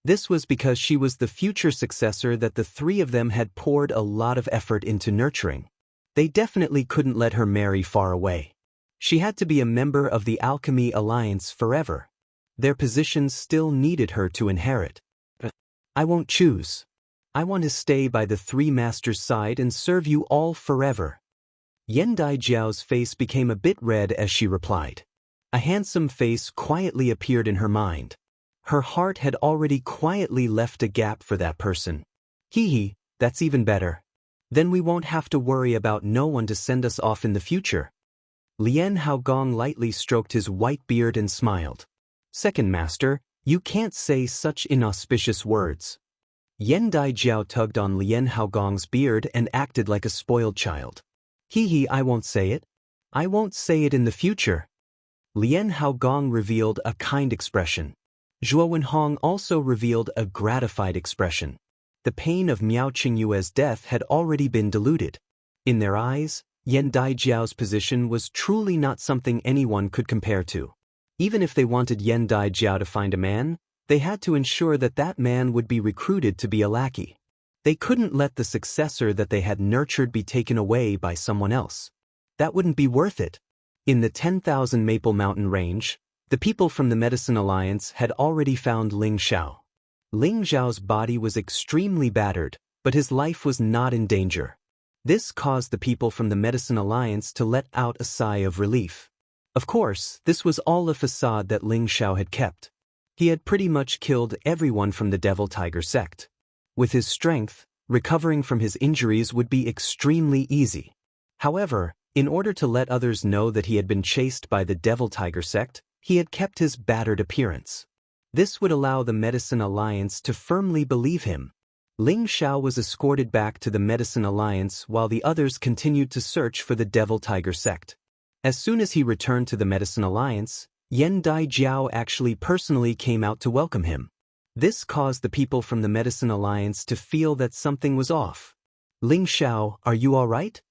[SPEAKER 1] This was because she was the future successor that the 3 of them had poured a lot of effort into nurturing. They definitely couldn't let her marry far away. She had to be a member of the Alchemy Alliance forever. Their positions still needed her to inherit. I won't choose. I want to stay by the 3 masters' side and serve you all forever. Yan Daijiao's face became a bit red as she replied. A handsome face quietly appeared in her mind. Her heart had already quietly left a gap for that person. Hee, that's even better. Then we won't have to worry about no one to send us off in the future. Lien Haogong lightly stroked his white beard and smiled. Second master, you can't say such inauspicious words. Yan Daijiao tugged on Lien Haogong's beard and acted like a spoiled child. Hee, I won't say it. I won't say it in the future. Lien Haogong revealed a kind expression. Zhuo Wenhong also revealed a gratified expression. The pain of Miao Qingyue's death had already been diluted. In their eyes, Yan Daijiao's position was truly not something anyone could compare to. Even if they wanted Yan Daijiao to find a man, they had to ensure that that man would be recruited to be a lackey. They couldn't let the successor that they had nurtured be taken away by someone else. That wouldn't be worth it. In the 10,000 Maple Mountain range, the people from the Medicine Alliance had already found Ling Xiao. Ling Xiao's body was extremely battered, but his life was not in danger. This caused the people from the Medicine Alliance to let out a sigh of relief. Of course, this was all a facade that Ling Xiao had kept. He had pretty much killed everyone from the Devil Tiger sect. With his strength, recovering from his injuries would be extremely easy. However, in order to let others know that he had been chased by the Devil Tiger sect, he had kept his battered appearance. This would allow the Medicine Alliance to firmly believe him. Ling Xiao was escorted back to the Medicine Alliance while the others continued to search for the Devil Tiger sect. As soon as he returned to the Medicine Alliance, Yan Daijiao actually personally came out to welcome him. This caused the people from the Medicine Alliance to feel that something was off. Ling Xiao, are you all right?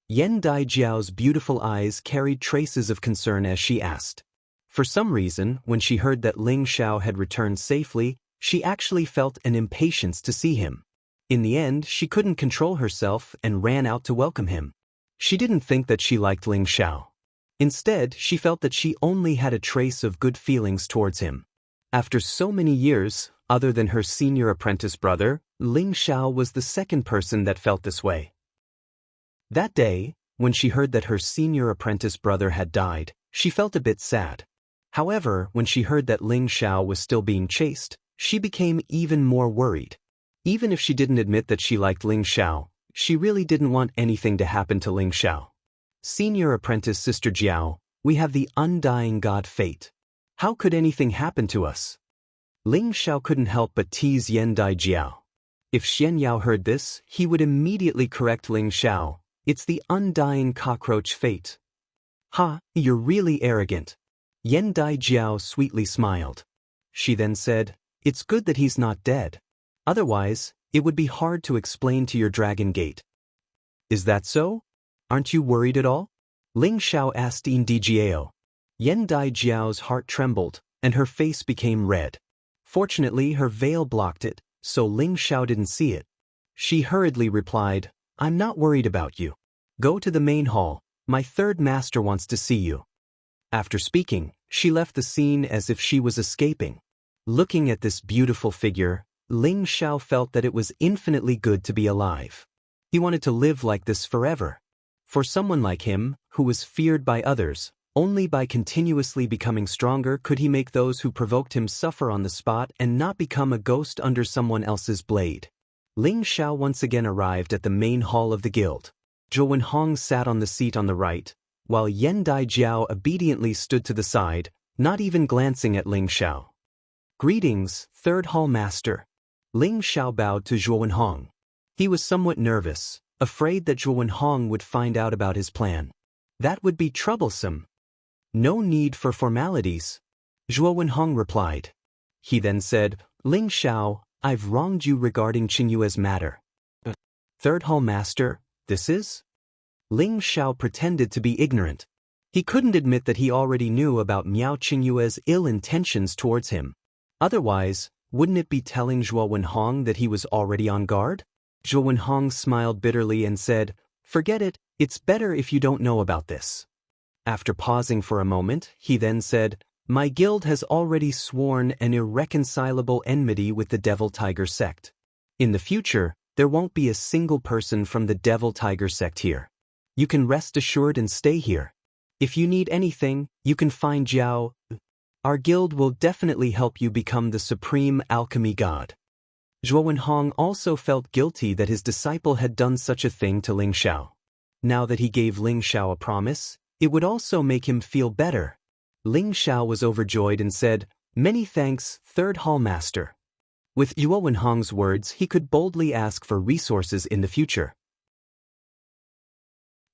[SPEAKER 1] Yan Daijiao's beautiful eyes carried traces of concern as she asked. For some reason, when she heard that Ling Xiao had returned safely, she actually felt an impatience to see him. In the end, she couldn't control herself and ran out to welcome him. She didn't think that she liked Ling Xiao. Instead, she felt that she only had a trace of good feelings towards him. After so many years, other than her senior apprentice brother, Ling Xiao was the second person that felt this way. That day, when she heard that her senior apprentice brother had died, she felt a bit sad. However, when she heard that Ling Xiao was still being chased, she became even more worried. Even if she didn't admit that she liked Ling Xiao, she really didn't want anything to happen to Ling Xiao. Senior apprentice Sister Jiao, we have the undying god fate. How could anything happen to us? Ling Xiao couldn't help but tease Yan Daijiao. If Xian Yao heard this, he would immediately correct Ling Xiao. It's the undying cockroach fate. Ha, you're really arrogant. Yan Daijiao sweetly smiled. She then said, it's good that he's not dead. Otherwise, it would be hard to explain to your Dragon Gate. Is that so? Aren't you worried at all? Ling Xiao asked Yan Daijiao. Yan Daijiao's heart trembled, and her face became red. Fortunately, her veil blocked it, so Ling Xiao didn't see it. She hurriedly replied, I'm not worried about you. Go to the main hall, my third master wants to see you. After speaking, she left the scene as if she was escaping. Looking at this beautiful figure, Ling Xiao felt that it was infinitely good to be alive. He wanted to live like this forever. For someone like him, who was feared by others, only by continuously becoming stronger could he make those who provoked him suffer on the spot and not become a ghost under someone else's blade. Ling Xiao once again arrived at the main hall of the guild. Zhou Wenhong sat on the seat on the right, while Yan Daijiao obediently stood to the side, not even glancing at Ling Xiao. Greetings, third hall master. Ling Xiao bowed to Zhou Wenhong. He was somewhat nervous, afraid that Zhou Wenhong would find out about his plan. That would be troublesome. No need for formalities. Zhou Wenhong replied. He then said, Ling Xiao, I've wronged you regarding Qingyue's matter. Third hall master, this is? Ling Xiao pretended to be ignorant. He couldn't admit that he already knew about Miao Qingyue's ill intentions towards him. Otherwise, wouldn't it be telling Zhou Wenhong that he was already on guard? Zhou Wenhong smiled bitterly and said, forget it, it's better if you don't know about this. After pausing for a moment, he then said, my guild has already sworn an irreconcilable enmity with the Devil Tiger sect. In the future, there won't be a single person from the Devil Tiger sect here. You can rest assured and stay here. If you need anything, you can find Jiao. Our guild will definitely help you become the supreme alchemy god. Zhuo Wenhong also felt guilty that his disciple had done such a thing to Ling Xiao. Now that he gave Ling Xiao a promise, it would also make him feel better. Ling Xiao was overjoyed and said, "Many thanks, Third Hall Master." With Zhuo Wenhong's words, he could boldly ask for resources in the future.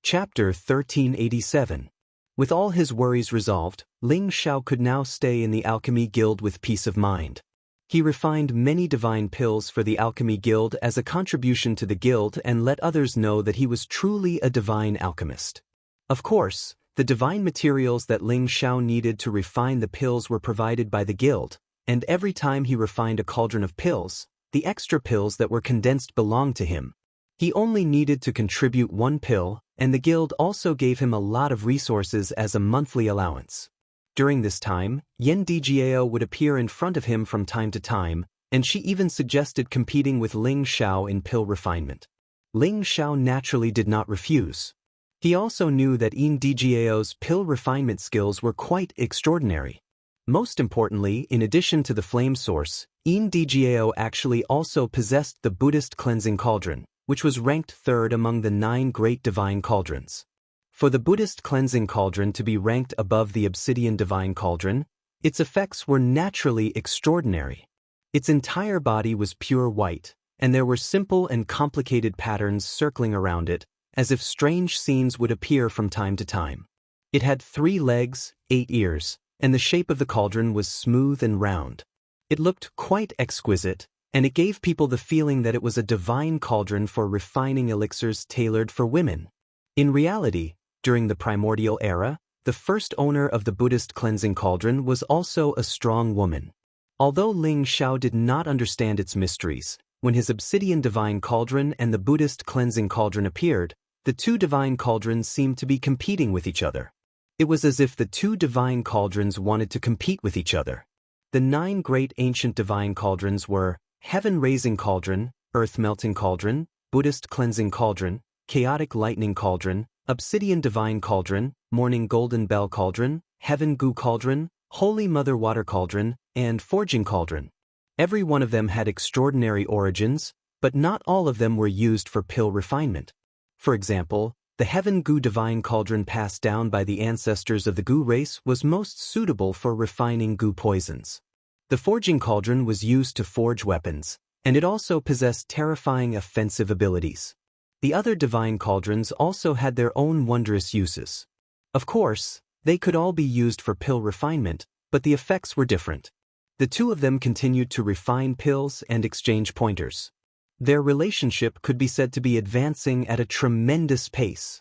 [SPEAKER 1] Chapter 1387. With all his worries resolved, Ling Xiao could now stay in the Alchemy Guild with peace of mind. He refined many divine pills for the Alchemy Guild as a contribution to the guild and let others know that he was truly a divine alchemist. Of course, the divine materials that Ling Xiao needed to refine the pills were provided by the guild, and every time he refined a cauldron of pills, the extra pills that were condensed belonged to him. He only needed to contribute one pill, and the guild also gave him a lot of resources as a monthly allowance. During this time, Yen Djiao would appear in front of him from time to time, and she even suggested competing with Ling Xiao in pill refinement. Ling Xiao naturally did not refuse. He also knew that Yen Djiao's pill refinement skills were quite extraordinary. Most importantly, in addition to the flame source, Yen Djiao actually also possessed the Buddhist cleansing cauldron, which was ranked third among the 9 great divine cauldrons. For the Buddhist cleansing cauldron to be ranked above the obsidian divine cauldron, its effects were naturally extraordinary. Its entire body was pure white, and there were simple and complicated patterns circling around it, as if strange scenes would appear from time to time. It had 3 legs, 8 ears, and the shape of the cauldron was smooth and round. It looked quite exquisite, and it gave people the feeling that it was a divine cauldron for refining elixirs tailored for women. In reality, during the primordial era, the first owner of the Buddhist cleansing cauldron was also a strong woman. Although Ling Xiao did not understand its mysteries, when his obsidian divine cauldron and the Buddhist cleansing cauldron appeared, the 2 divine cauldrons seemed to be competing with each other. It was as if the 2 divine cauldrons wanted to compete with each other. The 9 great ancient divine cauldrons were Heaven-Raising Cauldron, Earth-Melting Cauldron, Buddhist Cleansing Cauldron, Chaotic Lightning Cauldron, Obsidian Divine Cauldron, Morning Golden Bell Cauldron, Heaven Goo Cauldron, Holy Mother Water Cauldron, and Forging Cauldron. Every one of them had extraordinary origins, but not all of them were used for pill refinement. For example, the Heaven Goo Divine Cauldron passed down by the ancestors of the Goo race was most suitable for refining Goo poisons. The Forging Cauldron was used to forge weapons, and it also possessed terrifying offensive abilities. The other divine cauldrons also had their own wondrous uses. Of course, they could all be used for pill refinement, but the effects were different. The 2 of them continued to refine pills and exchange pointers. Their relationship could be said to be advancing at a tremendous pace.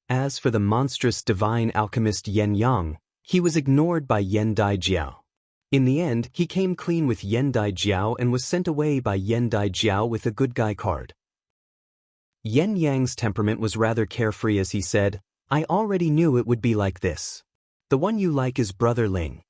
[SPEAKER 1] As for the monstrous divine alchemist Yen Yang, he was ignored by Yen Djiao. In the end, he came clean with Yen Djiao and was sent away by Yen Djiao with a good guy card. Yen Yang's temperament was rather carefree as he said, "I already knew it would be like this. The one you like is Brother Ling."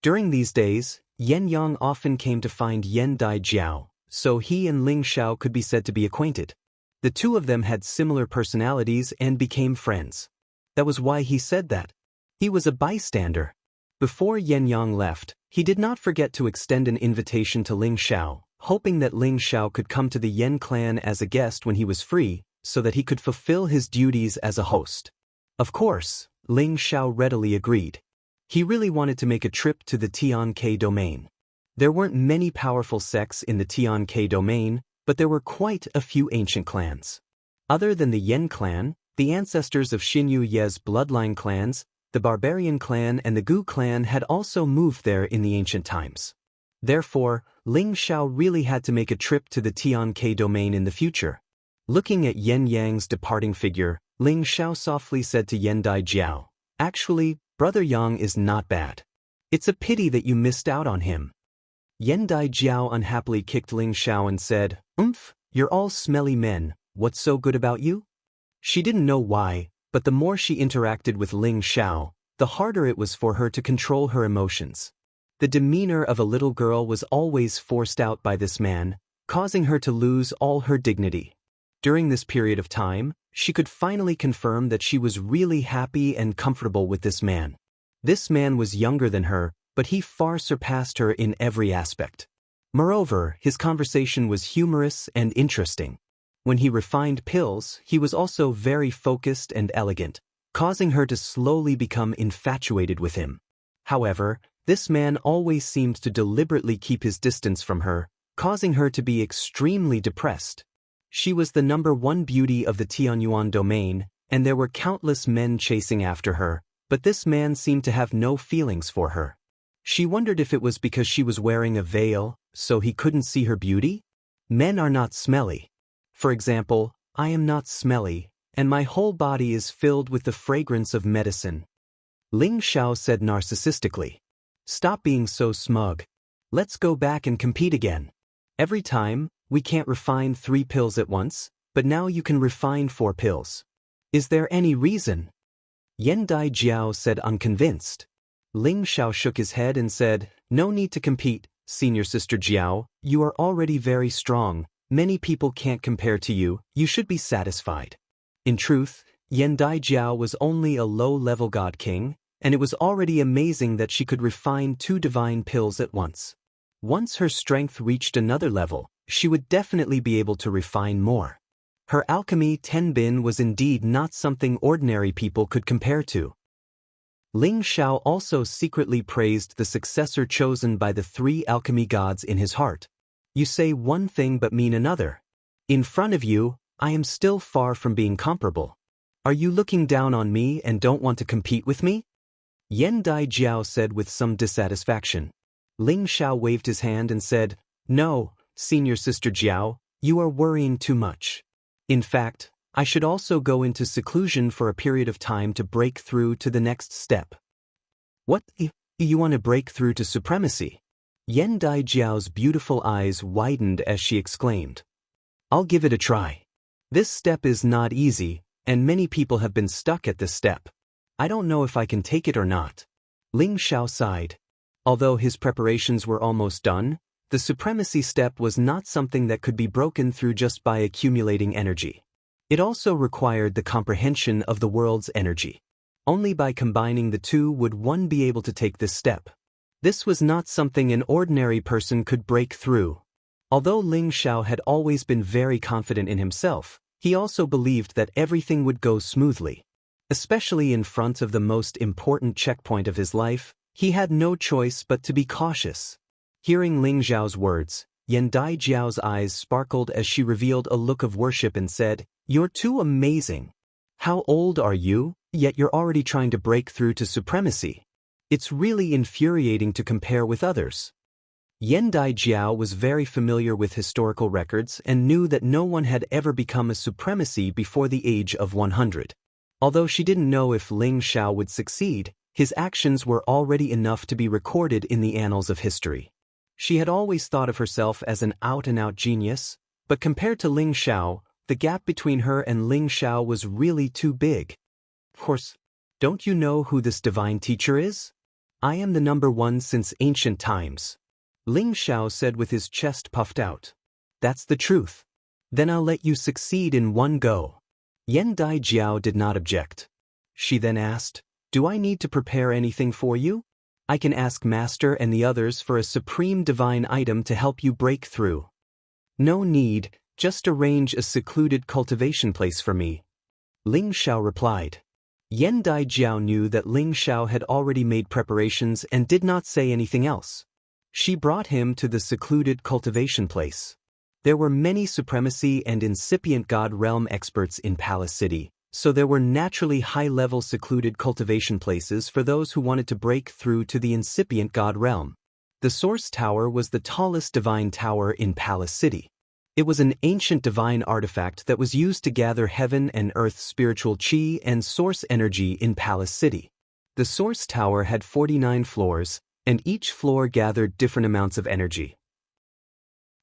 [SPEAKER 1] During these days, Yen Yang often came to find Yen Djiao, so he and Ling Xiao could be said to be acquainted. The 2 of them had similar personalities and became friends. That was why he said that. He was a bystander. Before Yen Yang left, he did not forget to extend an invitation to Ling Xiao, hoping that Ling Xiao could come to the Yen clan as a guest when he was free, so that he could fulfill his duties as a host. Of course, Ling Xiao readily agreed. He really wanted to make a trip to the Tian-Ke domain. There weren't many powerful sects in the Tian-Ke domain, but there were quite a few ancient clans. Other than the Yen clan, the ancestors of Xinyu Ye's bloodline clans, the Barbarian clan and the Gu clan had also moved there in the ancient times. Therefore, Ling Xiao really had to make a trip to the Tian-Ke domain in the future. Looking at Yen Yang's departing figure, Ling Xiao softly said to Yen Djiao, "Actually, Brother Yang is not bad. It's a pity that you missed out on him." Yen Djiao unhappily kicked Ling Xiao and said, "You're all smelly men, what's so good about you?" She didn't know why, but the more she interacted with Ling Xiao, the harder it was for her to control her emotions. The demeanor of a little girl was always forced out by this man, causing her to lose all her dignity. During this period of time, she could finally confirm that she was really happy and comfortable with this man. This man was younger than her, but he far surpassed her in every aspect. Moreover, his conversation was humorous and interesting. When he refined pills, he was also very focused and elegant, causing her to slowly become infatuated with him. However, this man always seemed to deliberately keep his distance from her, causing her to be extremely depressed. She was the #1 beauty of the Tianyuan domain, and there were countless men chasing after her, but this man seemed to have no feelings for her. She wondered if it was because she was wearing a veil, so he couldn't see her beauty? Men are not smelly. For example, I am not smelly, and my whole body is filled with the fragrance of medicine. Ling Xiao said narcissistically. Stop being so smug. Let's go back and compete again. Every time, we can't refine 3 pills at once, but now you can refine 4 pills. Is there any reason? Yan Dai Jiao said unconvinced. Ling Xiao shook his head and said, no need to compete, senior sister Jiao, you are already very strong, many people can't compare to you, you should be satisfied. In truth, Yan Dai Jiao was only a low-level god king, and it was already amazing that she could refine 2 divine pills at once. Once her strength reached another level, she would definitely be able to refine more. Her alchemy Tenbin was indeed not something ordinary people could compare to. Ling Xiao also secretly praised the successor chosen by the 3 alchemy gods in his heart. You say one thing but mean another. In front of you, I am still far from being comparable. Are you looking down on me and don't want to compete with me? Yan Dai Jiao said with some dissatisfaction. Ling Xiao waved his hand and said, no, senior sister Jiao, you are worrying too much. In fact, I should also go into seclusion for a period of time to break through to the next step. What? You want to break through to supremacy? Yan Dai Jiao's beautiful eyes widened as she exclaimed. I'll give it a try. This step is not easy, and many people have been stuck at this step. I don't know if I can take it or not. Ling Xiao sighed. Although his preparations were almost done, the supremacy step was not something that could be broken through just by accumulating energy. It also required the comprehension of the world's energy. Only by combining the two would one be able to take this step. This was not something an ordinary person could break through. Although Ling Xiao had always been very confident in himself, he also believed that everything would go smoothly. Especially in front of the most important checkpoint of his life, he had no choice but to be cautious. Hearing Ling Xiao's words, Yan Dai Jiao's eyes sparkled as she revealed a look of worship and said, You're too amazing. How old are you, yet you're already trying to break through to supremacy? It's really infuriating to compare with others. Yan Dai Jiao was very familiar with historical records and knew that no one had ever become a supremacy before the age of 100. Although she didn't know if Ling Xiao would succeed, his actions were already enough to be recorded in the annals of history. She had always thought of herself as an out-and-out genius, but compared to Ling Xiao, the gap between her and Ling Xiao was really too big. Of course, don't you know who this divine teacher is? I am the #1 since ancient times. Ling Xiao said with his chest puffed out. That's the truth. Then I'll let you succeed in one go. Yan Dai Jiao did not object. She then asked, Do I need to prepare anything for you? I can ask Master and the others for a supreme divine item to help you break through. No need, just arrange a secluded cultivation place for me. Ling Xiao replied. Yan Dai Jiao knew that Ling Xiao had already made preparations and did not say anything else. She brought him to the secluded cultivation place. There were many supremacy and incipient god realm experts in Palace City, so there were naturally high-level secluded cultivation places for those who wanted to break through to the incipient god realm. The Source Tower was the tallest divine tower in Palace City. It was an ancient divine artifact that was used to gather heaven and earth's spiritual chi and source energy in Palace City. The Source Tower had 49 floors, and each floor gathered different amounts of energy.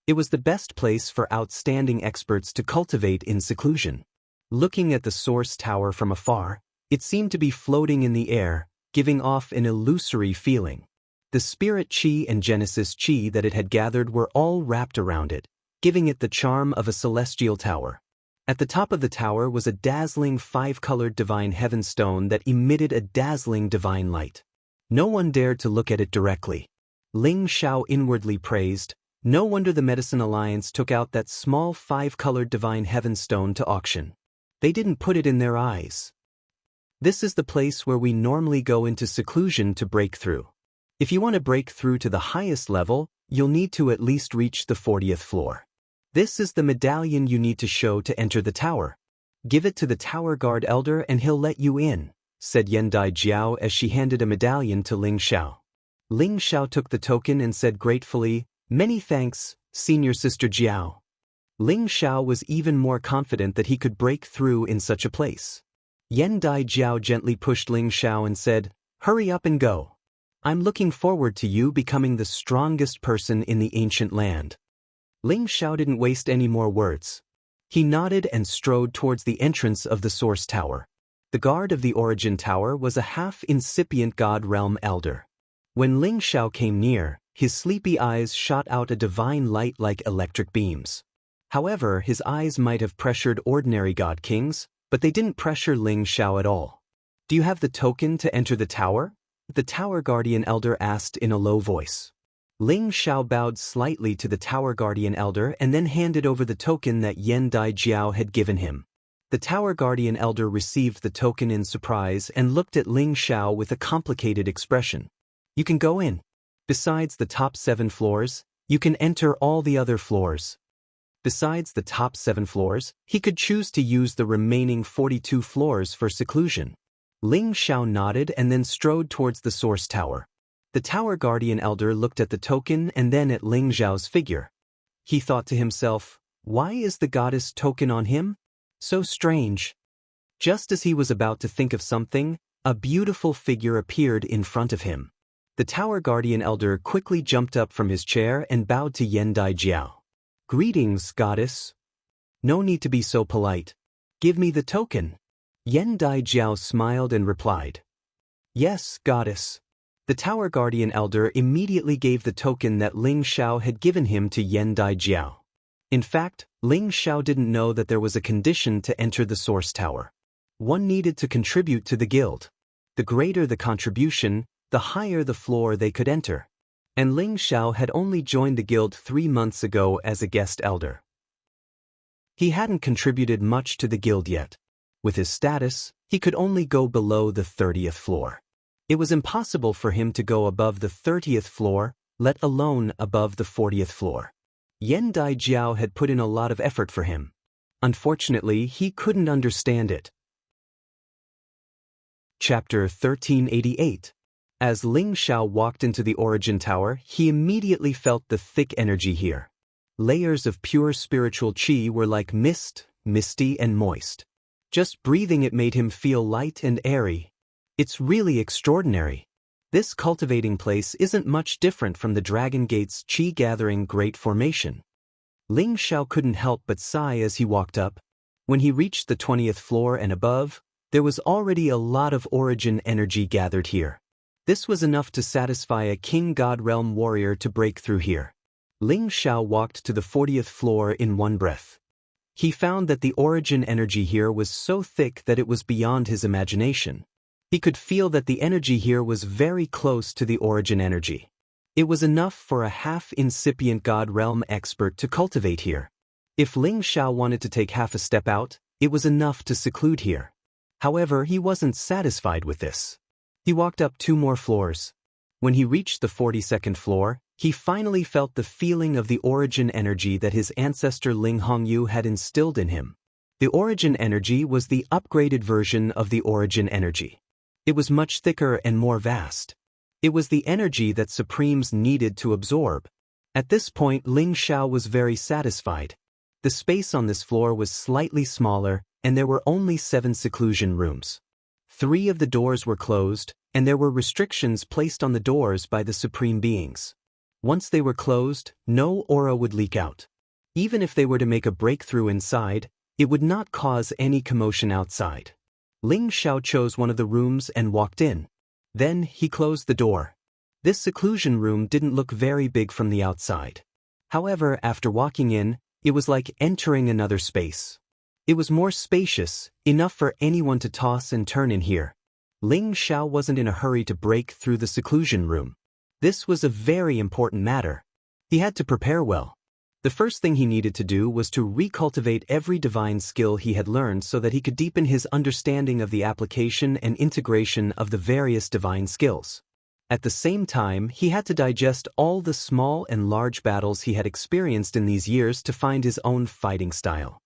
[SPEAKER 1] It was the best place for outstanding experts to cultivate in seclusion. Looking at the Source Tower from afar, it seemed to be floating in the air, giving off an illusory feeling. The spirit chi and Genesis chi that it had gathered were all wrapped around it, giving it the charm of a celestial tower. At the top of the tower was a dazzling 5-colored divine heaven stone that emitted a dazzling divine light. No one dared to look at it directly. Ling Xiao inwardly praised, "No wonder the Medicine Alliance took out that small 5-colored divine heaven stone to auction. They didn't put it in their eyes. This is the place where we normally go into seclusion to break through. If you want to break through to the highest level, you'll need to at least reach the 40th floor. This is the medallion you need to show to enter the tower. Give it to the tower guard elder and he'll let you in," said Yendai Jiao as she handed a medallion to Ling Xiao. Ling Xiao took the token and said gratefully, "Many thanks, Senior Sister Jiao." Ling Xiao was even more confident that he could break through in such a place. Yendai Jiao gently pushed Ling Xiao and said, "Hurry up and go. I'm looking forward to you becoming the strongest person in the ancient land." Ling Xiao didn't waste any more words. He nodded and strode towards the entrance of the Source Tower. The guard of the Origin Tower was a half-incipient God Realm elder. When Ling Xiao came near, his sleepy eyes shot out a divine light like electric beams. However, his eyes might have pressured ordinary God Kings, but they didn't pressure Ling Xiao at all. "Do you have the token to enter the tower?" the Tower Guardian Elder asked in a low voice. Ling Xiao bowed slightly to the Tower Guardian Elder and then handed over the token that Yendai Jiao had given him. The Tower Guardian Elder received the token in surprise and looked at Ling Xiao with a complicated expression. "You can go in. Besides the top 7 floors, you can enter all the other floors." Besides the top 7 floors, he could choose to use the remaining 42 floors for seclusion. Ling Xiao nodded and then strode towards the Source Tower. The Tower Guardian Elder looked at the token and then at Ling Xiao's figure. He thought to himself, "Why is the goddess token on him? So strange." Just as he was about to think of something, a beautiful figure appeared in front of him. The Tower Guardian Elder quickly jumped up from his chair and bowed to Yendai Jiao. "Greetings, goddess. No need to be so polite. Give me the token." Yendai Jiao smiled and replied, "Yes, goddess." The Tower Guardian Elder immediately gave the token that Ling Xiao had given him to Yendai Jiao. In fact, Ling Xiao didn't know that there was a condition to enter the Source Tower. One needed to contribute to the guild. The greater the contribution, the higher the floor they could enter. And Ling Xiao had only joined the guild 3 months ago as a guest elder. He hadn't contributed much to the guild yet. With his status, he could only go below the 30th floor. It was impossible for him to go above the 30th floor, let alone above the 40th floor. Yendai Jiao had put in a lot of effort for him. Unfortunately, he couldn't understand it. Chapter 1388. As Ling Xiao walked into the Origin Tower, he immediately felt the thick energy here. Layers of pure spiritual qi were like mist, misty and moist. Just breathing it made him feel light and airy. It's really extraordinary. This cultivating place isn't much different from the Dragon Gate's qi-gathering great formation. Ling Xiao couldn't help but sigh as he walked up. When he reached the 20th floor and above, there was already a lot of origin energy gathered here. This was enough to satisfy a King God Realm warrior to break through here. Ling Xiao walked to the 40th floor in one breath. He found that the origin energy here was so thick that it was beyond his imagination. He could feel that the energy here was very close to the origin energy. It was enough for a half-incipient God Realm expert to cultivate here. If Ling Xiao wanted to take half a step out, it was enough to seclude here. However, he wasn't satisfied with this. He walked up 2 more floors. When he reached the 42nd floor, he finally felt the feeling of the origin energy that his ancestor Ling Hongyu had instilled in him. The origin energy was the upgraded version of the origin energy. It was much thicker and more vast. It was the energy that Supremes needed to absorb. At this point, Ling Xiao was very satisfied. The space on this floor was slightly smaller, and there were only 7 seclusion rooms. 3 of the doors were closed, and there were restrictions placed on the doors by the Supreme Beings. Once they were closed, no aura would leak out. Even if they were to make a breakthrough inside, it would not cause any commotion outside. Ling Xiao chose one of the rooms and walked in. Then he closed the door. This seclusion room didn't look very big from the outside. However, after walking in, it was like entering another space. It was more spacious, enough for anyone to toss and turn in here. Ling Xiao wasn't in a hurry to break through the seclusion room. This was a very important matter. He had to prepare well. The first thing he needed to do was to recultivate every divine skill he had learned so that he could deepen his understanding of the application and integration of the various divine skills. At the same time, he had to digest all the small and large battles he had experienced in these years to find his own fighting style.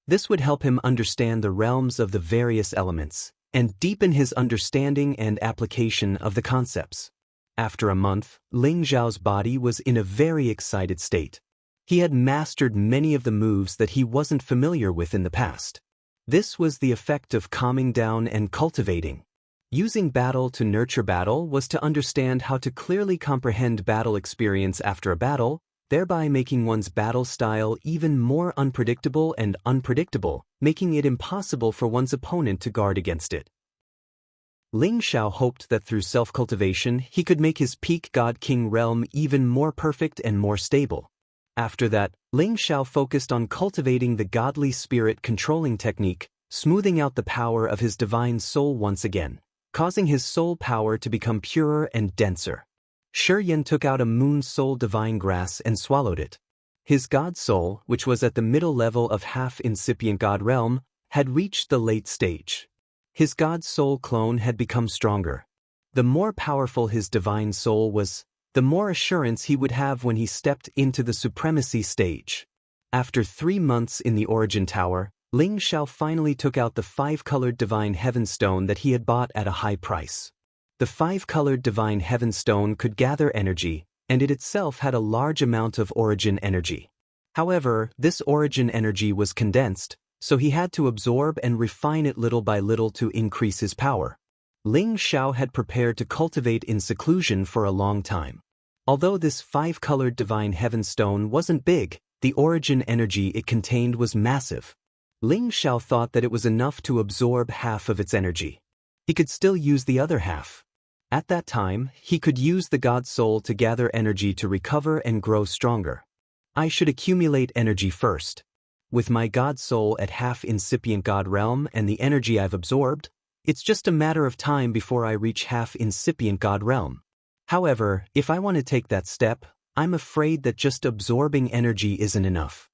[SPEAKER 1] This would help him understand the realms of the various elements, and deepen his understanding and application of the concepts. After a month, Ling Xiao's body was in a very excited state. He had mastered many of the moves that he wasn't familiar with in the past. This was the effect of calming down and cultivating. Using battle to nurture battle was to understand how to clearly comprehend battle experience after a battle, thereby making one's battle style even more unpredictable and unpredictable, making it impossible for one's opponent to guard against it. Ling Xiao hoped that through self-cultivation he could make his peak God-King realm even more perfect and more stable. After that, Ling Xiao focused on cultivating the godly spirit controlling technique, smoothing out the power of his divine soul once again, causing his soul power to become purer and denser. Shi Yan took out a moon soul divine grass and swallowed it. His god soul, which was at the middle level of half-incipient god realm, had reached the late stage. His god soul clone had become stronger. The more powerful his divine soul was, the more assurance he would have when he stepped into the supremacy stage. After 3 months in the Origin Tower, Ling Xiao finally took out the 5-colored Divine Heaven Stone that he had bought at a high price. The 5-colored Divine Heaven Stone could gather energy, and it itself had a large amount of origin energy. However, this origin energy was condensed, so he had to absorb and refine it little by little to increase his power. Ling Xiao had prepared to cultivate in seclusion for a long time. Although this 5-colored Divine Heaven Stone wasn't big, the origin energy it contained was massive. Ling Xiao thought that it was enough to absorb half of its energy. He could still use the other half. At that time, he could use the God Soul to gather energy to recover and grow stronger. I should accumulate energy first. With my God Soul at half-incipient God realm and the energy I've absorbed, it's just a matter of time before I reach half-incipient God realm. However, if I want to take that step, I'm afraid that just absorbing energy isn't enough.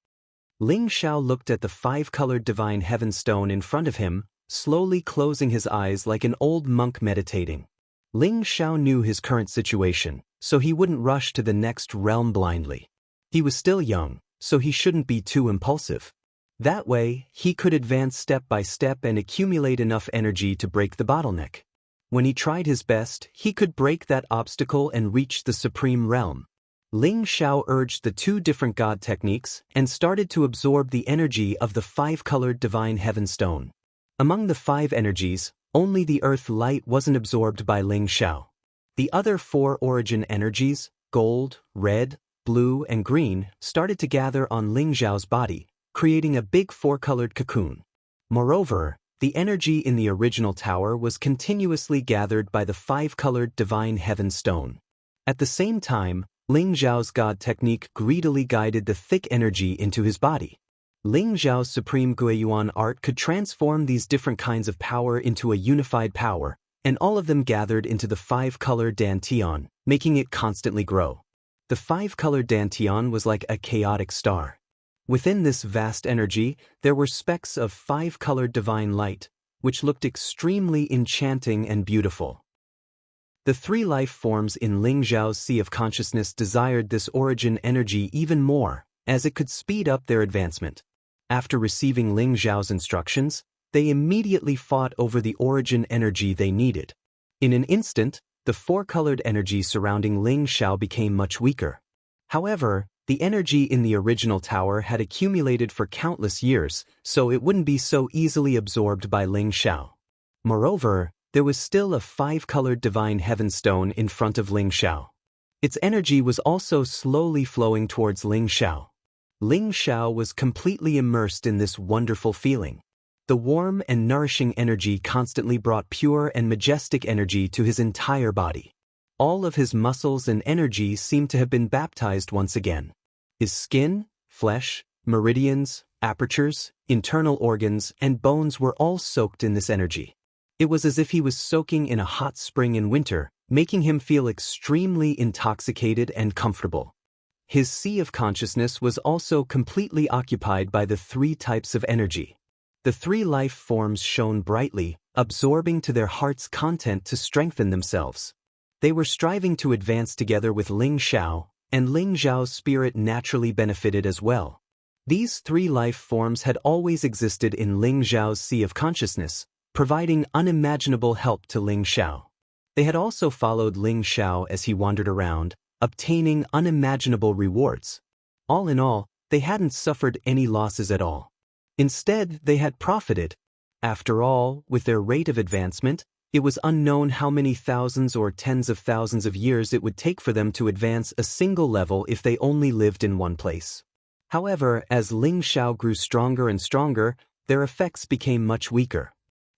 [SPEAKER 1] Ling Xiao looked at the 5-colored Divine Heaven Stone in front of him, slowly closing his eyes like an old monk meditating. Ling Xiao knew his current situation, so he wouldn't rush to the next realm blindly. He was still young, so he shouldn't be too impulsive. That way, he could advance step by step and accumulate enough energy to break the bottleneck. When he tried his best, he could break that obstacle and reach the supreme realm. Ling Xiao urged the 2 different god techniques and started to absorb the energy of the 5-colored Divine Heaven Stone. Among the 5 energies, only the earth light wasn't absorbed by Ling Xiao. The other 4 origin energies, gold, red, blue, and green, started to gather on Ling Xiao's body, creating a big 4-colored cocoon. Moreover, the energy in the original tower was continuously gathered by the 5-colored Divine Heaven Stone. At the same time, Ling Xiao's God technique greedily guided the thick energy into his body. Ling Xiao's supreme Guiyuan art could transform these different kinds of power into a unified power, and all of them gathered into the 5-colored Dantian, making it constantly grow. The 5-colored Dantian was like a chaotic star. Within this vast energy, there were specks of 5-colored divine light, which looked extremely enchanting and beautiful. The 3 life forms in Ling Xiao's Sea of Consciousness desired this origin energy even more, as it could speed up their advancement. After receiving Ling Xiao's instructions, they immediately fought over the origin energy they needed. In an instant, the 4-colored energy surrounding Ling Xiao became much weaker. However, the energy in the original tower had accumulated for countless years, so it wouldn't be so easily absorbed by Ling Xiao. Moreover, there was still a 5-colored Divine Heaven Stone in front of Ling Xiao. Its energy was also slowly flowing towards Ling Xiao. Ling Xiao was completely immersed in this wonderful feeling. The warm and nourishing energy constantly brought pure and majestic energy to his entire body. All of his muscles and energy seemed to have been baptized once again. His skin, flesh, meridians, Apertures, internal organs, and bones were all soaked in this energy. It was as if he was soaking in a hot spring in winter, making him feel extremely intoxicated and comfortable. His sea of consciousness was also completely occupied by the three types of energy. The three life forms shone brightly, absorbing to their heart's content to strengthen themselves. They were striving to advance together with Ling Xiao, and Ling Xiao's spirit naturally benefited as well. These three life forms had always existed in Ling Xiao's sea of consciousness, providing unimaginable help to Ling Xiao. They had also followed Ling Xiao as he wandered around, obtaining unimaginable rewards. All in all, they hadn't suffered any losses at all. Instead, they had profited. After all, with their rate of advancement, it was unknown how many thousands or tens of thousands of years it would take for them to advance a single level if they only lived in one place. However, as Ling Xiao grew stronger and stronger, their effects became much weaker.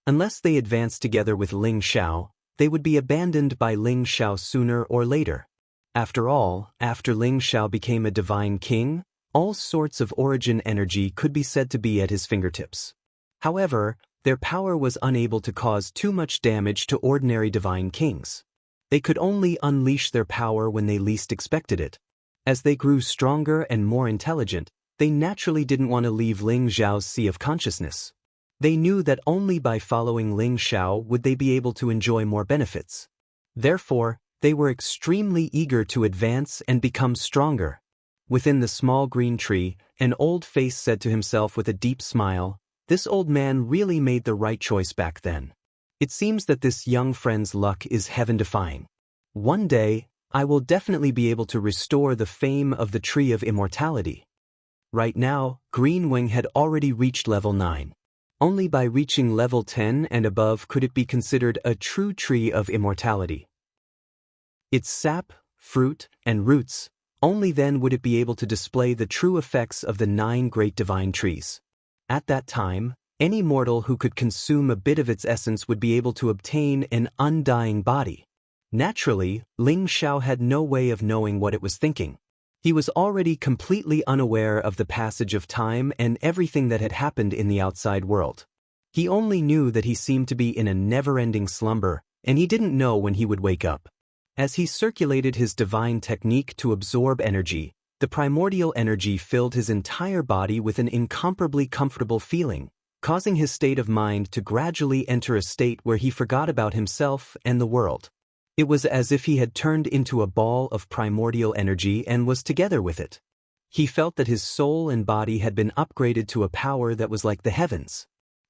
[SPEAKER 1] Unless they advanced together with Ling Xiao, they would be abandoned by Ling Xiao sooner or later. After all, after Ling Xiao became a divine king, all sorts of origin energy could be said to be at his fingertips. However, their power was unable to cause too much damage to ordinary divine kings. They could only unleash their power when they least expected it. As they grew stronger and more intelligent, they naturally didn't want to leave Ling Xiao's sea of consciousness. They knew that only by following Ling Xiao would they be able to enjoy more benefits. Therefore, they were extremely eager to advance and become stronger. Within the small green tree, an old face said to himself with a deep smile, "This old man really made the right choice back then. It seems that this young friend's luck is heaven-defying. One day, I will definitely be able to restore the fame of the Tree of Immortality." Right now, Green Wing had already reached level 9. Only by reaching level 10 and above could it be considered a true Tree of Immortality. Its sap, fruit, and roots, only then would it be able to display the true effects of the 9 great divine trees. At that time, any mortal who could consume a bit of its essence would be able to obtain an undying body. Naturally, Ling Xiao had no way of knowing what it was thinking. He was already completely unaware of the passage of time and everything that had happened in the outside world. He only knew that he seemed to be in a never-ending slumber, and he didn't know when he would wake up. As he circulated his divine technique to absorb energy, the primordial energy filled his entire body with an incomparably comfortable feeling, causing his state of mind to gradually enter a state where he forgot about himself and the world. It was as if he had turned into a ball of primordial energy and was together with it. He felt that his soul and body had been upgraded to a power that was like the heavens.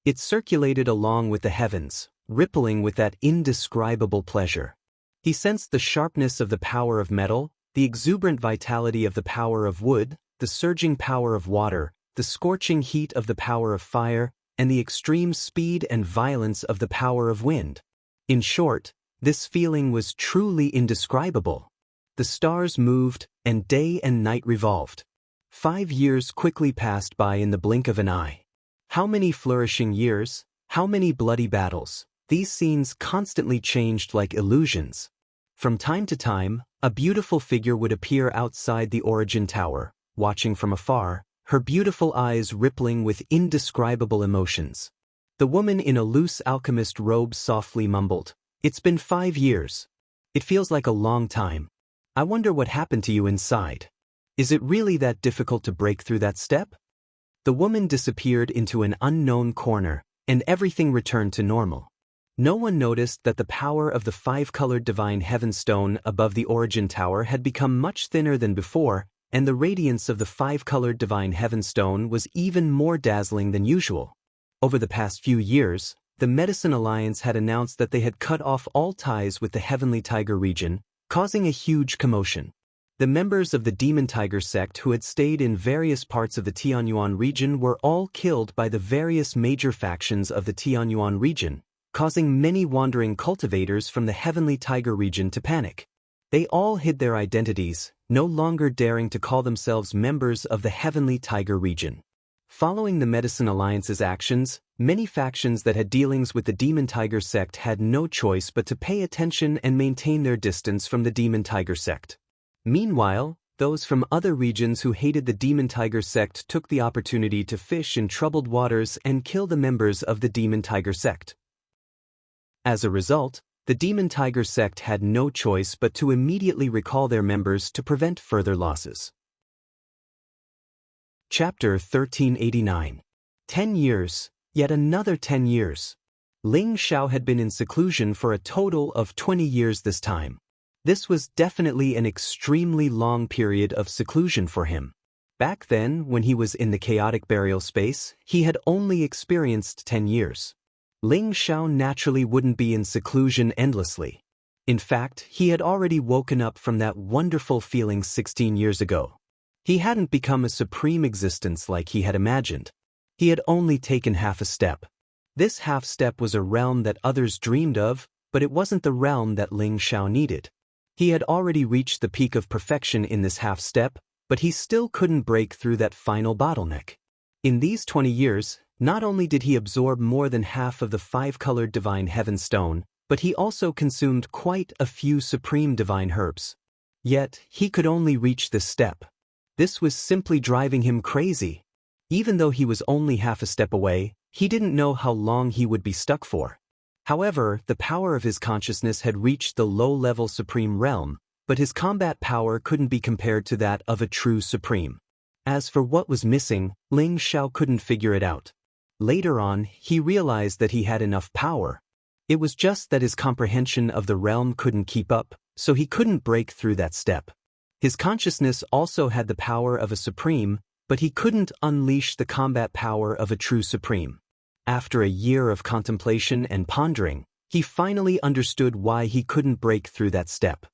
[SPEAKER 1] It circulated along with the heavens, rippling with that indescribable pleasure. He sensed the sharpness of the power of metal, the exuberant vitality of the power of wood, the surging power of water, the scorching heat of the power of fire, and the extreme speed and violence of the power of wind. In short, this feeling was truly indescribable. The stars moved, and day and night revolved. 5 years quickly passed by in the blink of an eye. How many flourishing years, how many bloody battles. These scenes constantly changed like illusions. From time to time, a beautiful figure would appear outside the origin tower, watching from afar, her beautiful eyes rippling with indescribable emotions. The woman in a loose alchemist robe softly mumbled, "It's been 5 years. It feels like a long time. I wonder what happened to you inside. Is it really that difficult to break through that step?" The woman disappeared into an unknown corner, and everything returned to normal. No one noticed that the power of the 5-colored divine heaven stone above the origin tower had become much thinner than before, and the radiance of the 5-colored divine heaven stone was even more dazzling than usual. Over the past few years, the Medicine Alliance had announced that they had cut off all ties with the Heavenly Tiger region, causing a huge commotion. The members of the Demon Tiger sect who had stayed in various parts of the Tianyuan region were all killed by the various major factions of the Tianyuan region, causing many wandering cultivators from the Heavenly Tiger region to panic. They all hid their identities, no longer daring to call themselves members of the Heavenly Tiger region. Following the Medicine Alliance's actions, many factions that had dealings with the Demon Tiger sect had no choice but to pay attention and maintain their distance from the Demon Tiger sect. Meanwhile, those from other regions who hated the Demon Tiger sect took the opportunity to fish in troubled waters and kill the members of the Demon Tiger sect. As a result, the Demon Tiger sect had no choice but to immediately recall their members to prevent further losses. Chapter 1389. 10 years, yet another 10 years. Ling Xiao had been in seclusion for a total of 20 years this time. This was definitely an extremely long period of seclusion for him. Back then, when he was in the chaotic burial space, he had only experienced 10 years. Ling Xiao naturally wouldn't be in seclusion endlessly. In fact, he had already woken up from that wonderful feeling 16 years ago. He hadn't become a supreme existence like he had imagined. He had only taken half a step. This half step was a realm that others dreamed of, but it wasn't the realm that Ling Xiao needed. He had already reached the peak of perfection in this half step, but he still couldn't break through that final bottleneck. In these 20 years, not only did he absorb more than half of the 5-colored divine heaven stone, but he also consumed quite a few supreme divine herbs. Yet, he could only reach this step. This was simply driving him crazy. Even though he was only half a step away, he didn't know how long he would be stuck for. However, the power of his consciousness had reached the low-level supreme realm, but his combat power couldn't be compared to that of a true supreme. As for what was missing, Ling Xiao couldn't figure it out. Later on, he realized that he had enough power. It was just that his comprehension of the realm couldn't keep up, so he couldn't break through that step. His consciousness also had the power of a supreme, but he couldn't unleash the combat power of a true supreme. After a year of contemplation and pondering, he finally understood why he couldn't break through that step.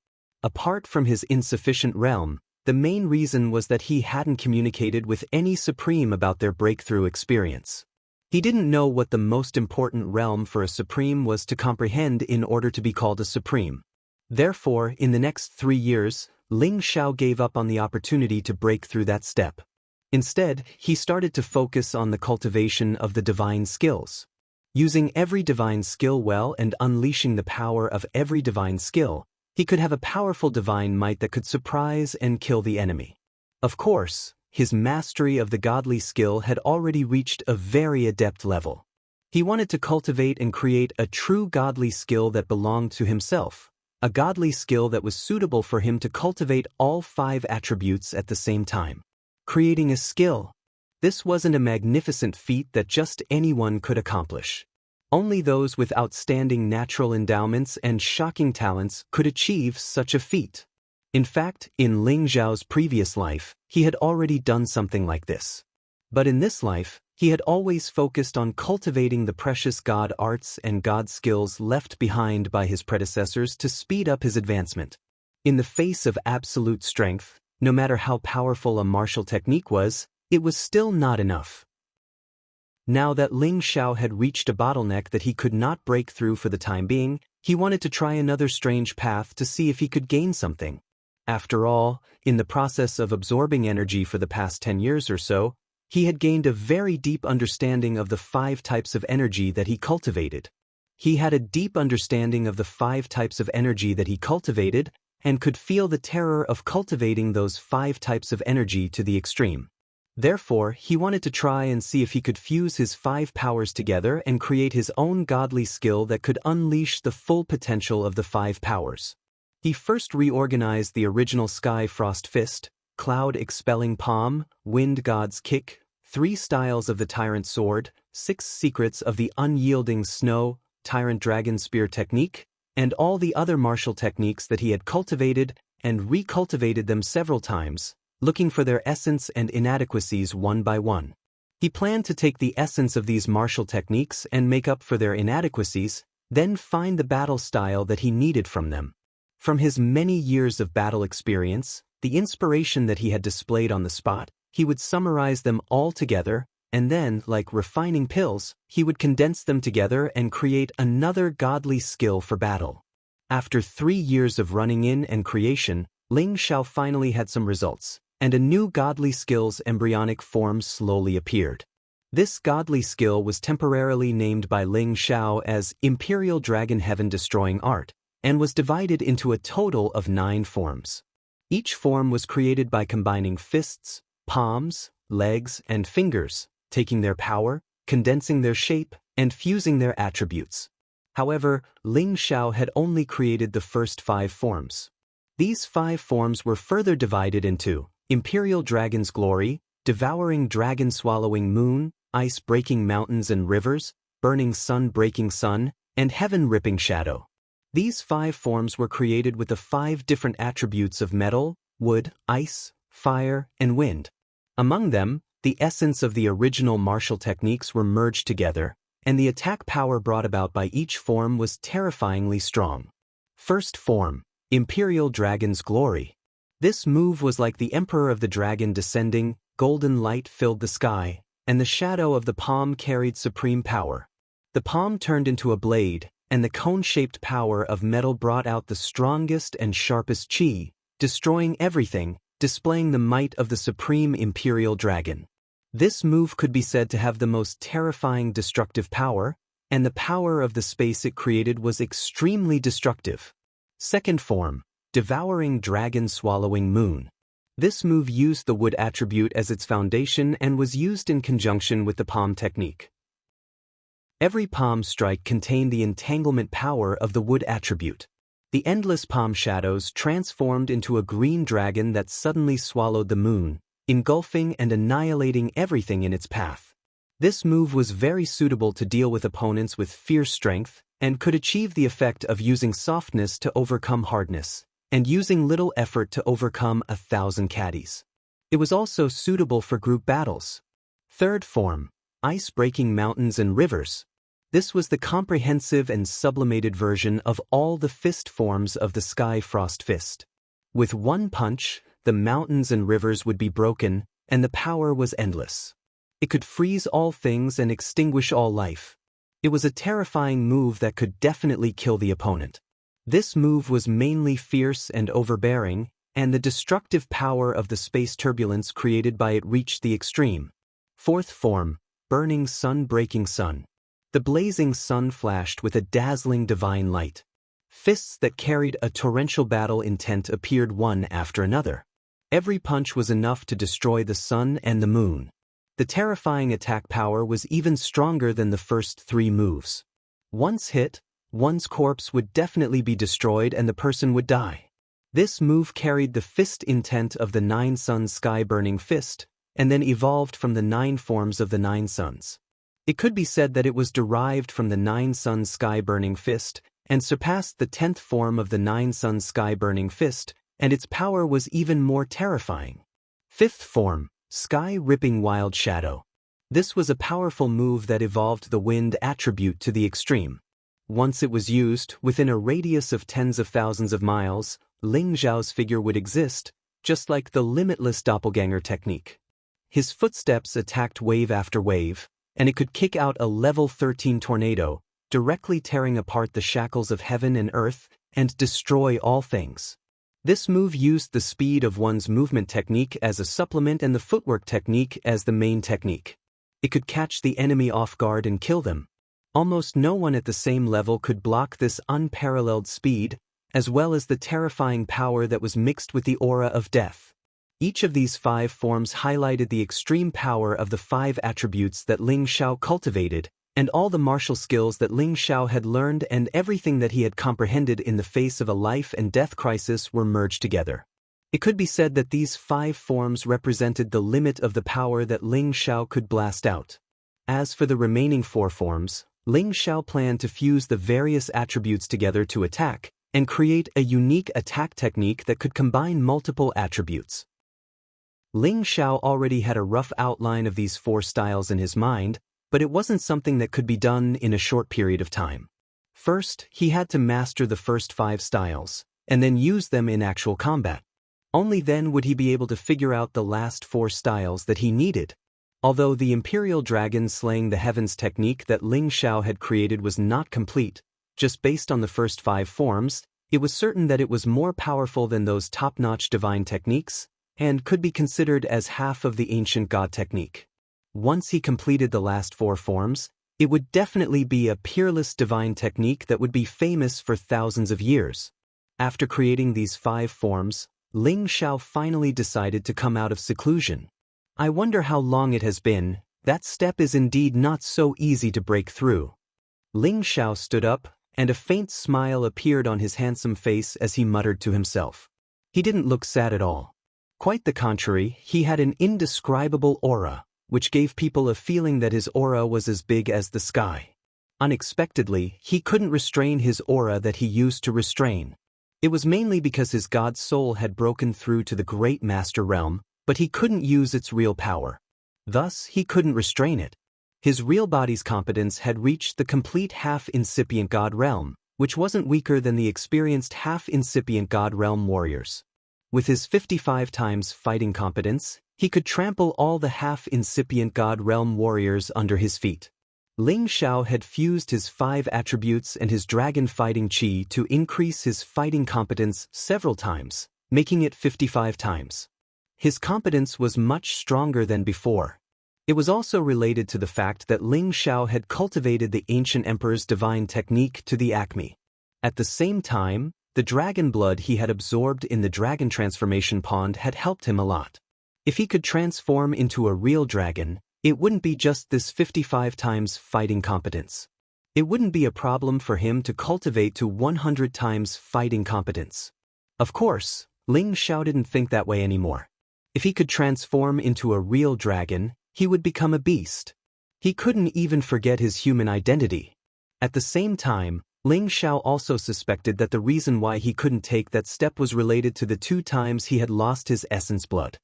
[SPEAKER 1] Apart from his insufficient realm, the main reason was that he hadn't communicated with any supreme about their breakthrough experience. He didn't know what the most important realm for a supreme was to comprehend in order to be called a supreme. Therefore, in the next 3 years, Ling Xiao gave up on the opportunity to break through that step. Instead, he started to focus on the cultivation of the divine skills. Using every divine skill well and unleashing the power of every divine skill, he could have a powerful divine might that could surprise and kill the enemy. Of course, his mastery of the godly skill had already reached a very adept level. He wanted to cultivate and create a true godly skill that belonged to himself, a godly skill that was suitable for him to cultivate all 5 attributes at the same time. Creating a skill. This wasn't a magnificent feat that just anyone could accomplish. Only those with outstanding natural endowments and shocking talents could achieve such a feat. In fact, in Ling Xiao's previous life, he had already done something like this. But in this life, he had always focused on cultivating the precious god arts and god skills left behind by his predecessors to speed up his advancement. In the face of absolute strength, no matter how powerful a martial technique was, it was still not enough. Now that Ling Xiao had reached a bottleneck that he could not break through for the time being, he wanted to try another strange path to see if he could gain something. After all, in the process of absorbing energy for the past 10 years or so, he had gained a very deep understanding of the 5 types of energy that he cultivated. He had a deep understanding of the 5 types of energy that he cultivated and could feel the terror of cultivating those 5 types of energy to the extreme. Therefore, he wanted to try and see if he could fuse his 5 powers together and create his own godly skill that could unleash the full potential of the 5 powers. He first reorganized the original Sky Frost Fist, Cloud Expelling Palm, Wind God's Kick, 3 styles of the Tyrant Sword, 6 secrets of the Unyielding Snow, Tyrant Dragon Spear technique, and all the other martial techniques that he had cultivated and recultivated them several times, looking for their essence and inadequacies one by one. He planned to take the essence of these martial techniques and make up for their inadequacies, then find the battle style that he needed from them. From his many years of battle experience, the inspiration that he had displayed on the spot, he would summarize them all together, and then, like refining pills, he would condense them together and create another godly skill for battle. After 3 years of running in and creation, Ling Xiao finally had some results, and a new godly skill's embryonic form slowly appeared. This godly skill was temporarily named by Ling Xiao as Imperial Dragon Heaven Destroying Art, and was divided into a total of 9 forms. Each form was created by combining fists, palms, legs, and fingers, taking their power, condensing their shape, and fusing their attributes. However, Ling Xiao had only created the first 5 forms. These 5 forms were further divided into Imperial Dragon's Glory, Devouring Dragon Swallowing Moon, Ice Breaking Mountains and Rivers, Burning Sun Breaking Sun, and Heaven Ripping Shadow. These 5 forms were created with the 5 different attributes of metal, wood, ice, fire, and wind. Among them, the essence of the original martial techniques were merged together, and the attack power brought about by each form was terrifyingly strong. First form, Imperial Dragon's Glory. This move was like the Emperor of the Dragon descending, golden light filled the sky, and the shadow of the palm carried supreme power. The palm turned into a blade, and the cone-shaped power of metal brought out the strongest and sharpest chi, destroying everything, displaying the might of the supreme Imperial Dragon. This move could be said to have the most terrifying destructive power, and the power of the space it created was extremely destructive. Second form, Devouring Dragon Swallowing Moon. This move used the wood attribute as its foundation and was used in conjunction with the palm technique. Every palm strike contained the entanglement power of the wood attribute. The endless palm shadows transformed into a green dragon that suddenly swallowed the moon, engulfing and annihilating everything in its path. This move was very suitable to deal with opponents with fierce strength, and could achieve the effect of using softness to overcome hardness, and using little effort to overcome 1,000 caddies. It was also suitable for group battles. Third form, Ice Breaking Mountains and Rivers. This was the comprehensive and sublimated version of all the fist forms of the Sky Frost Fist. With one punch, the mountains and rivers would be broken, and the power was endless. It could freeze all things and extinguish all life. It was a terrifying move that could definitely kill the opponent. This move was mainly fierce and overbearing, and the destructive power of the space turbulence created by it reached the extreme. Fourth form, Burning Sun Breaking Sun. The blazing sun flashed with a dazzling divine light. Fists that carried a torrential battle intent appeared one after another. Every punch was enough to destroy the sun and the moon. The terrifying attack power was even stronger than the first 3 moves. Once hit, one's corpse would definitely be destroyed and the person would die. This move carried the fist intent of the 9 Suns Sky Burning Fist, and then evolved from the 9 forms of the 9 suns. It could be said that it was derived from the 9 Suns Sky Burning Fist, and surpassed the 10th form of the 9 Suns Sky Burning Fist, and its power was even more terrifying. Fifth form, Sky Ripping Wild Shadow. This was a powerful move that evolved the wind attribute to the extreme. Once it was used, within a radius of tens of thousands of miles, Ling Xiao's figure would exist, just like the limitless doppelganger technique. His footsteps attacked wave after wave, and it could kick out a level 13 tornado, directly tearing apart the shackles of heaven and earth, and destroy all things. This move used the speed of one's movement technique as a supplement and the footwork technique as the main technique. It could catch the enemy off guard and kill them. Almost no one at the same level could block this unparalleled speed, as well as the terrifying power that was mixed with the aura of death. Each of these 5 forms highlighted the extreme power of the 5 attributes that Ling Xiao cultivated, and all the martial skills that Ling Xiao had learned and everything that he had comprehended in the face of a life and death crisis were merged together. It could be said that these 5 forms represented the limit of the power that Ling Xiao could blast out. As for the remaining 4 forms, Ling Xiao planned to fuse the various attributes together to attack, and create a unique attack technique that could combine multiple attributes. Ling Xiao already had a rough outline of these 4 styles in his mind, but it wasn't something that could be done in a short period of time. First, he had to master the first 5 styles, and then use them in actual combat. Only then would he be able to figure out the last 4 styles that he needed. Although the Imperial Dragon Slaying the Heavens technique that Ling Xiao had created was not complete, just based on the first 5 forms, it was certain that it was more powerful than those top-notch divine techniques, and could be considered as half of the ancient god technique. Once he completed the last 4 forms, it would definitely be a peerless divine technique that would be famous for thousands of years. After creating these 5 forms, Ling Xiao finally decided to come out of seclusion. I wonder how long it has been. That step is indeed not so easy to break through. Ling Xiao stood up, and a faint smile appeared on his handsome face as he muttered to himself. He didn't look sad at all. Quite the contrary, he had an indescribable aura, which gave people a feeling that his aura was as big as the sky. Unexpectedly, he couldn't restrain his aura that he used to restrain. It was mainly because his god soul had broken through to the great master realm, but he couldn't use its real power. Thus, he couldn't restrain it. His real body's competence had reached the complete half-incipient god realm, which wasn't weaker than the experienced half-incipient god realm warriors. With his 55 times fighting competence, he could trample all the half-incipient god realm warriors under his feet. Ling Xiao had fused his 5 attributes and his dragon fighting chi to increase his fighting competence several times, making it 55 times. His competence was much stronger than before. It was also related to the fact that Ling Xiao had cultivated the ancient emperor's divine technique to the acme. At the same time, the dragon blood he had absorbed in the dragon transformation pond had helped him a lot. If he could transform into a real dragon, it wouldn't be just this 55 times fighting competence. It wouldn't be a problem for him to cultivate to 100 times fighting competence. Of course, Ling Xiao didn't think that way anymore. If he could transform into a real dragon, he would become a beast. He couldn't even forget his human identity. At the same time, Ling Xiao also suspected that the reason why he couldn't take that step was related to the 2 times he had lost his essence blood.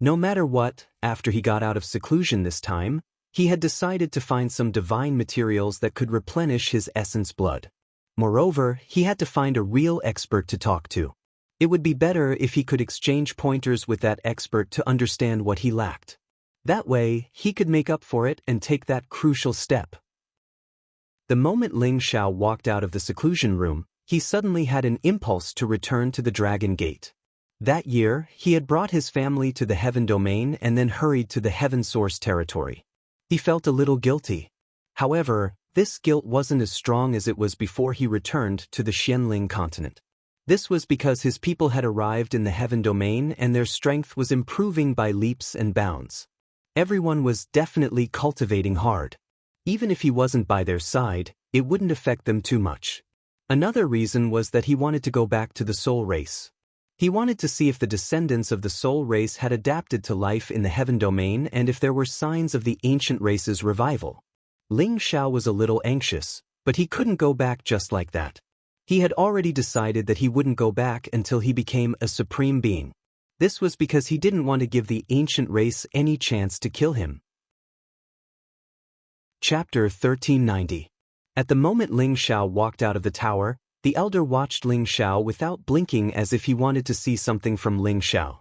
[SPEAKER 1] No matter what, after he got out of seclusion this time, he had decided to find some divine materials that could replenish his essence blood. Moreover, he had to find a real expert to talk to. It would be better if he could exchange pointers with that expert to understand what he lacked. That way, he could make up for it and take that crucial step. The moment Ling Xiao walked out of the seclusion room, he suddenly had an impulse to return to the Dragon Gate. That year, he had brought his family to the Heaven Domain and then hurried to the Heaven Source territory. He felt a little guilty. However, this guilt wasn't as strong as it was before he returned to the Xianling continent. This was because his people had arrived in the Heaven Domain and their strength was improving by leaps and bounds. Everyone was definitely cultivating hard. Even if he wasn't by their side, it wouldn't affect them too much. Another reason was that he wanted to go back to the soul race. He wanted to see if the descendants of the soul race had adapted to life in the Heaven Domain and if there were signs of the ancient race's revival. Ling Xiao was a little anxious, but he couldn't go back just like that. He had already decided that he wouldn't go back until he became a supreme being. This was because he didn't want to give the ancient race any chance to kill him. Chapter 1390. At the moment Ling Xiao walked out of the tower, the elder watched Ling Xiao without blinking as if he wanted to see something from Ling Xiao.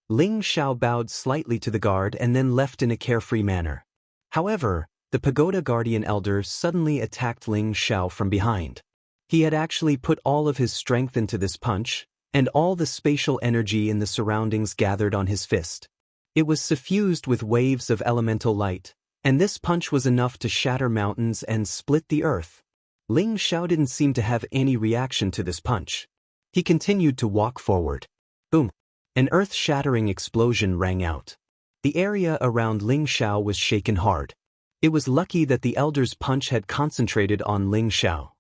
[SPEAKER 1] Ling Xiao bowed slightly to the guard and then left in a carefree manner. However, the pagoda guardian elder suddenly attacked Ling Xiao from behind. He had actually put all of his strength into this punch, and all the spatial energy in the surroundings gathered on his fist. It was suffused with waves of elemental light, and this punch was enough to shatter mountains and split the earth. Ling Xiao didn't seem to have any reaction to this punch. He continued to walk forward. Boom! An earth-shattering explosion rang out. The area around Ling Xiao was shaken hard. It was lucky that the elder's punch had concentrated on Ling Xiao.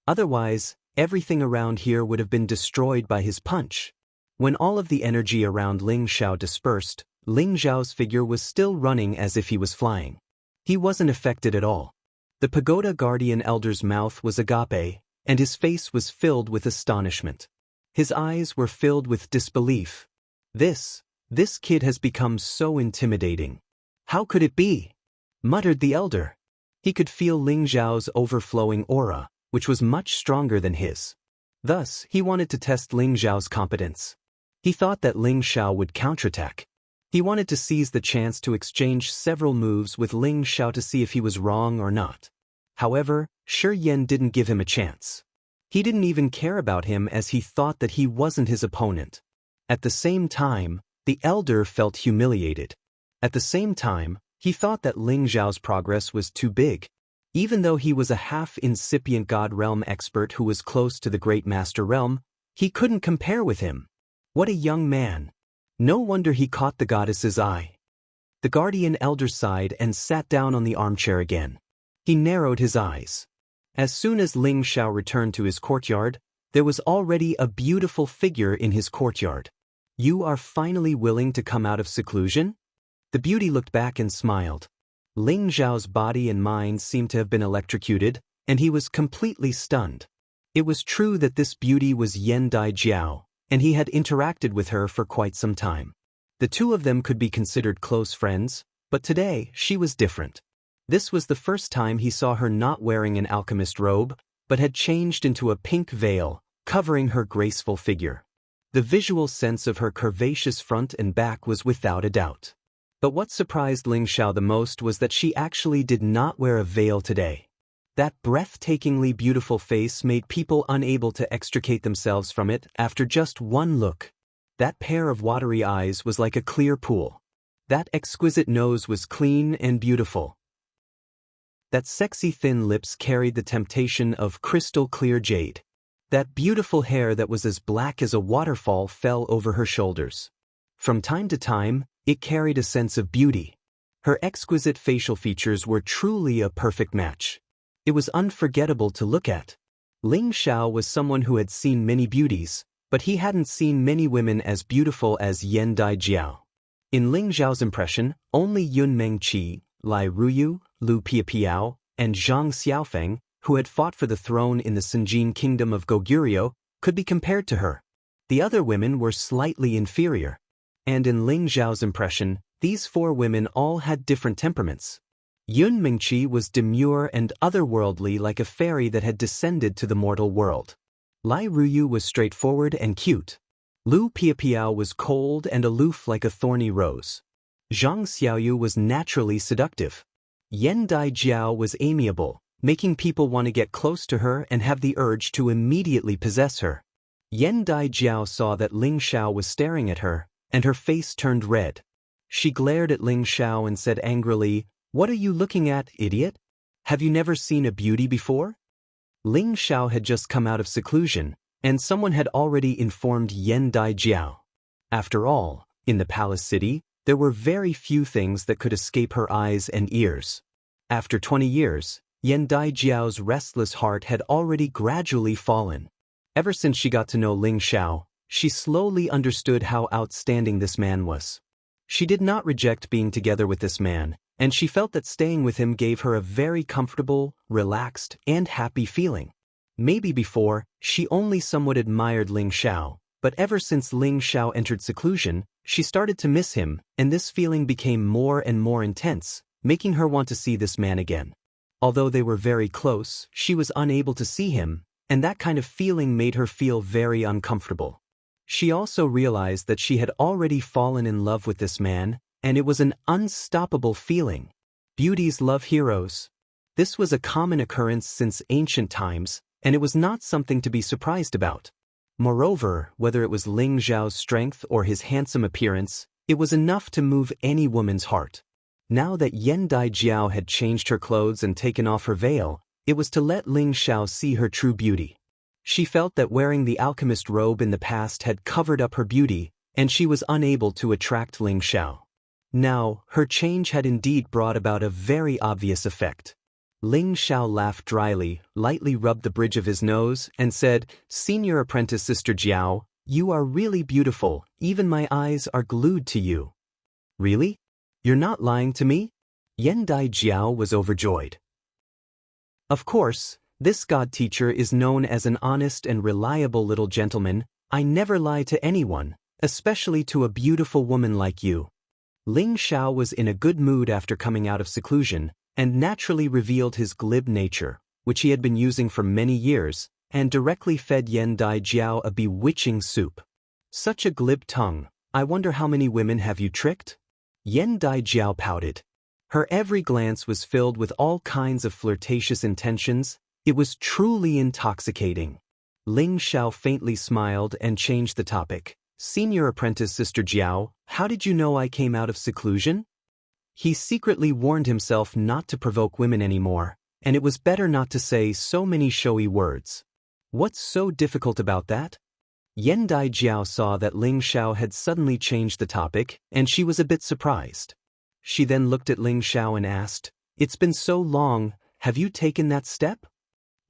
[SPEAKER 1] Otherwise, everything around here would have been destroyed by his punch. When all of the energy around Ling Xiao dispersed, Ling Xiao's figure was still running as if he was flying. He wasn't affected at all. The pagoda guardian elder's mouth was agape, and his face was filled with astonishment. His eyes were filled with disbelief. This kid has become so intimidating. How could it be? Muttered the elder. He could feel Ling Xiao's overflowing aura, which was much stronger than his. Thus, he wanted to test Ling Xiao's competence. He thought that Ling Xiao would counterattack. He wanted to seize the chance to exchange several moves with Ling Xiao to see if he was wrong or not. However, Shi Yan didn't give him a chance. He didn't even care about him as he thought that he wasn't his opponent. At the same time, the elder felt humiliated. At the same time, he thought that Ling Xiao's progress was too big. Even though he was a half-incipient God Realm expert who was close to the Great Master Realm, he couldn't compare with him. What a young man! No wonder he caught the goddess's eye. The guardian elder sighed and sat down on the armchair again. He narrowed his eyes. As soon as Ling Xiao returned to his courtyard, there was already a beautiful figure in his courtyard. You are finally willing to come out of seclusion? The beauty looked back and smiled. Ling Xiao's body and mind seemed to have been electrocuted, and he was completely stunned. It was true that this beauty was Yan Dai Jiao, and he had interacted with her for quite some time. The two of them could be considered close friends, but today she was different. This was the first time he saw her not wearing an alchemist robe, but had changed into a pink veil, covering her graceful figure. The visual sense of her curvaceous front and back was without a doubt. But what surprised Ling Xiao the most was that she actually did not wear a veil today. That breathtakingly beautiful face made people unable to extricate themselves from it after just one look. That pair of watery eyes was like a clear pool. That exquisite nose was clean and beautiful. That sexy thin lips carried the temptation of crystal-clear jade. That beautiful hair that was as black as a waterfall fell over her shoulders. From time to time, it carried a sense of beauty. Her exquisite facial features were truly a perfect match. It was unforgettable to look at. Ling Xiao was someone who had seen many beauties, but he hadn't seen many women as beautiful as Yan Dai Jiao. In Ling Xiao's impression, only Yun Mengqi, Lai Ruyu, Lu Piapiao, and Zhang Xiaofeng, who had fought for the throne in the Sinjin kingdom of Goguryeo, could be compared to her. The other women were slightly inferior. And in Ling Xiao's impression, these four women all had different temperaments. Yun Mingqi was demure and otherworldly like a fairy that had descended to the mortal world. Lai Ruyu was straightforward and cute. Lu Piapiao was cold and aloof like a thorny rose. Zhang Xiaoyu was naturally seductive. Yan Dai Jiao was amiable, making people want to get close to her and have the urge to immediately possess her. Yan Dai Jiao saw that Ling Xiao was staring at her, and her face turned red. She glared at Ling Xiao and said angrily, "What are you looking at, idiot? Have you never seen a beauty before?" Ling Xiao had just come out of seclusion, and someone had already informed Yan Dai Jiao. After all, in the palace city, there were very few things that could escape her eyes and ears. After 20 years, Yan Dai Jiao's restless heart had already gradually fallen. Ever since she got to know Ling Xiao, she slowly understood how outstanding this man was. She did not reject being together with this man, and she felt that staying with him gave her a very comfortable, relaxed, and happy feeling. Maybe before, she only somewhat admired Ling Xiao, but ever since Ling Xiao entered seclusion, she started to miss him, and this feeling became more and more intense, making her want to see this man again. Although they were very close, she was unable to see him, and that kind of feeling made her feel very uncomfortable. She also realized that she had already fallen in love with this man, and it was an unstoppable feeling. Beauties love heroes. This was a common occurrence since ancient times, and it was not something to be surprised about. Moreover, whether it was Ling Xiao's strength or his handsome appearance, it was enough to move any woman's heart. Now that Yan Dai Jiao had changed her clothes and taken off her veil, it was to let Ling Xiao see her true beauty. She felt that wearing the alchemist robe in the past had covered up her beauty, and she was unable to attract Ling Xiao. Now, her change had indeed brought about a very obvious effect. Ling Xiao laughed dryly, lightly rubbed the bridge of his nose, and said, "Senior apprentice Sister Jiao, you are really beautiful, even my eyes are glued to you." "Really? You're not lying to me?" Yan Dai Jiao was overjoyed. Of course, this god teacher is known as an honest and reliable little gentleman. I never lie to anyone, especially to a beautiful woman like you. Ling Xiao was in a good mood after coming out of seclusion, and naturally revealed his glib nature, which he had been using for many years, and directly fed Yan Dai Jiao a bewitching soup. "Such a glib tongue, I wonder how many women have you tricked?" Yan Dai Jiao pouted. Her every glance was filled with all kinds of flirtatious intentions. It was truly intoxicating. Ling Xiao faintly smiled and changed the topic. "Senior apprentice Sister Jiao, how did you know I came out of seclusion?" He secretly warned himself not to provoke women anymore, and it was better not to say so many showy words. "What's so difficult about that?" Yan Daijiao saw that Ling Xiao had suddenly changed the topic, and she was a bit surprised. She then looked at Ling Xiao and asked, "It's been so long, have you taken that step?"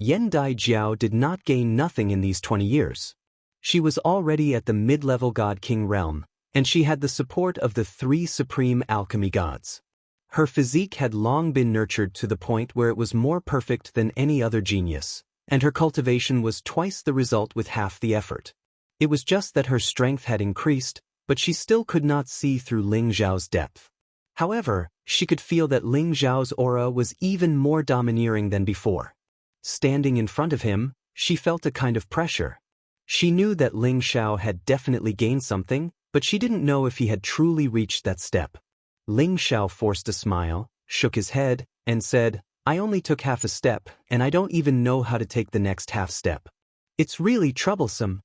[SPEAKER 1] Yan Daijiao did not gain nothing in these 20 years. She was already at the mid-level God-King realm, and she had the support of the 3 supreme alchemy gods. Her physique had long been nurtured to the point where it was more perfect than any other genius, and her cultivation was twice the result with half the effort. It was just that her strength had increased, but she still could not see through Ling Xiao's depth. However, she could feel that Ling Xiao's aura was even more domineering than before. Standing in front of him, she felt a kind of pressure. She knew that Ling Xiao had definitely gained something, but she didn't know if he had truly reached that step. Ling Xiao forced a smile, shook his head, and said, "I only took half a step, and I don't even know how to take the next half step. It's really troublesome."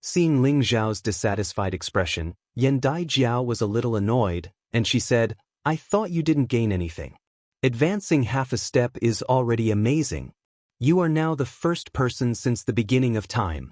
[SPEAKER 1] Seeing Ling Xiao's dissatisfied expression, Yan Daijiao was a little annoyed, and she said, "I thought you didn't gain anything. Advancing half a step is already amazing. You are now the first person since the beginning of time."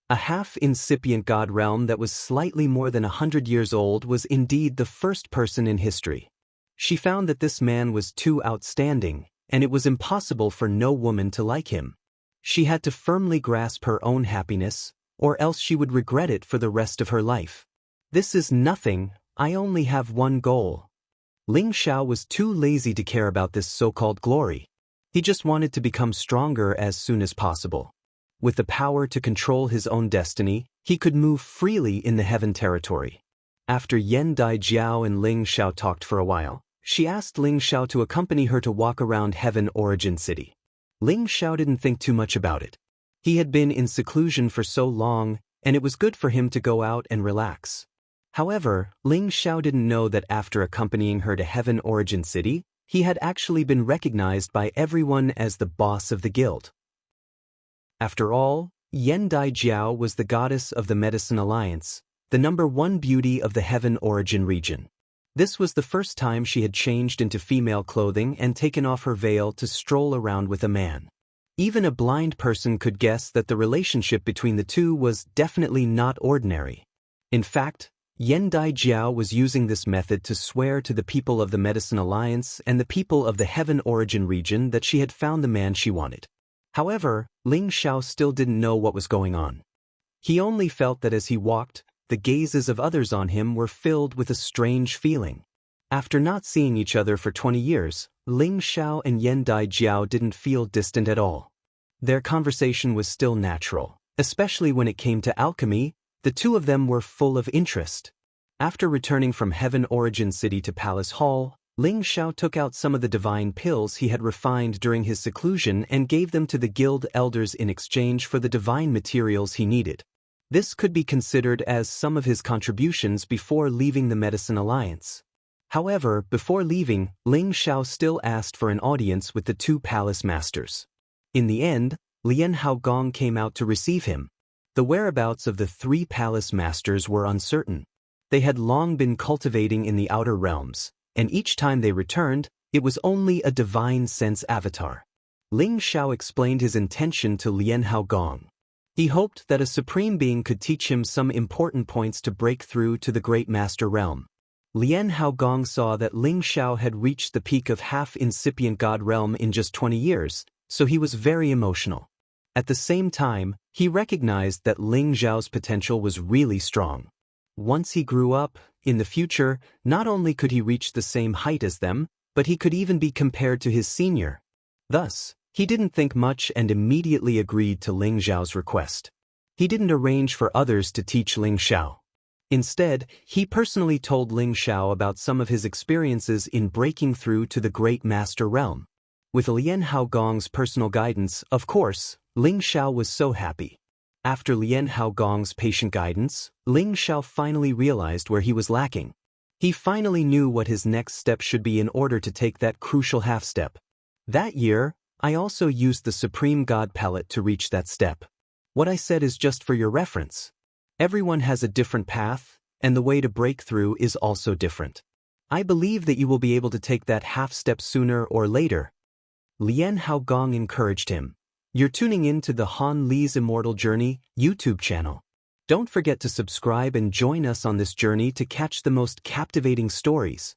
[SPEAKER 1] A half-incipient god realm that was slightly more than 100 years old was indeed the first person in history. She found that this man was too outstanding, and it was impossible for no woman to like him. She had to firmly grasp her own happiness, or else she would regret it for the rest of her life. "This is nothing, I only have one goal." Ling Xiao was too lazy to care about this so-called glory. He just wanted to become stronger as soon as possible. With the power to control his own destiny, he could move freely in the heaven territory. After Yan Daijiao and Ling Xiao talked for a while, she asked Ling Xiao to accompany her to walk around Heaven Origin City. Ling Xiao didn't think too much about it. He had been in seclusion for so long, and it was good for him to go out and relax. However, Ling Xiao didn't know that after accompanying her to Heaven Origin City, he had actually been recognized by everyone as the boss of the guild. After all, Yan Daijiao was the goddess of the Medicine Alliance, the #1 beauty of the Heaven Origin region. This was the first time she had changed into female clothing and taken off her veil to stroll around with a man. Even a blind person could guess that the relationship between the two was definitely not ordinary. In fact, Yan Daijiao was using this method to swear to the people of the Medicine Alliance and the people of the Heaven Origin region that she had found the man she wanted. However, Ling Xiao still didn't know what was going on. He only felt that as he walked, the gazes of others on him were filled with a strange feeling. After not seeing each other for 20 years, Ling Xiao and Yan Daijiao didn't feel distant at all. Their conversation was still natural, especially when it came to alchemy. The two of them were full of interest. After returning from Heaven Origin City to Palace Hall, Ling Xiao took out some of the divine pills he had refined during his seclusion and gave them to the guild elders in exchange for the divine materials he needed. This could be considered as some of his contributions before leaving the Medicine Alliance. However, before leaving, Ling Xiao still asked for an audience with the 2 palace masters. In the end, Lian Haogong came out to receive him. The whereabouts of the 3 palace masters were uncertain. They had long been cultivating in the outer realms, and each time they returned, it was only a divine sense avatar. Ling Xiao explained his intention to Lian Haogong. He hoped that a supreme being could teach him some important points to break through to the great master realm. Lian Haogong saw that Ling Xiao had reached the peak of half-incipient god realm in just 20 years, so he was very emotional. At the same time, he recognized that Ling Xiao's potential was really strong. Once he grew up, in the future, not only could he reach the same height as them, but he could even be compared to his senior. Thus, he didn't think much and immediately agreed to Ling Xiao's request. He didn't arrange for others to teach Ling Xiao. Instead, he personally told Ling Xiao about some of his experiences in breaking through to the great master realm. With Lian Haogong's personal guidance, of course, Ling Xiao was so happy. After Lian Haogong's patient guidance, Ling Xiao finally realized where he was lacking. He finally knew what his next step should be in order to take that crucial half-step. That year, I also used the Supreme God Palette to reach that step. What I said is just for your reference. Everyone has a different path, and the way to break through is also different. I believe that you will be able to take that half-step sooner or later. Lian Haogong encouraged him. You're tuning in to the Han Li's Immortal Journey YouTube channel. Don't forget to subscribe and join us on this journey to catch the most captivating stories.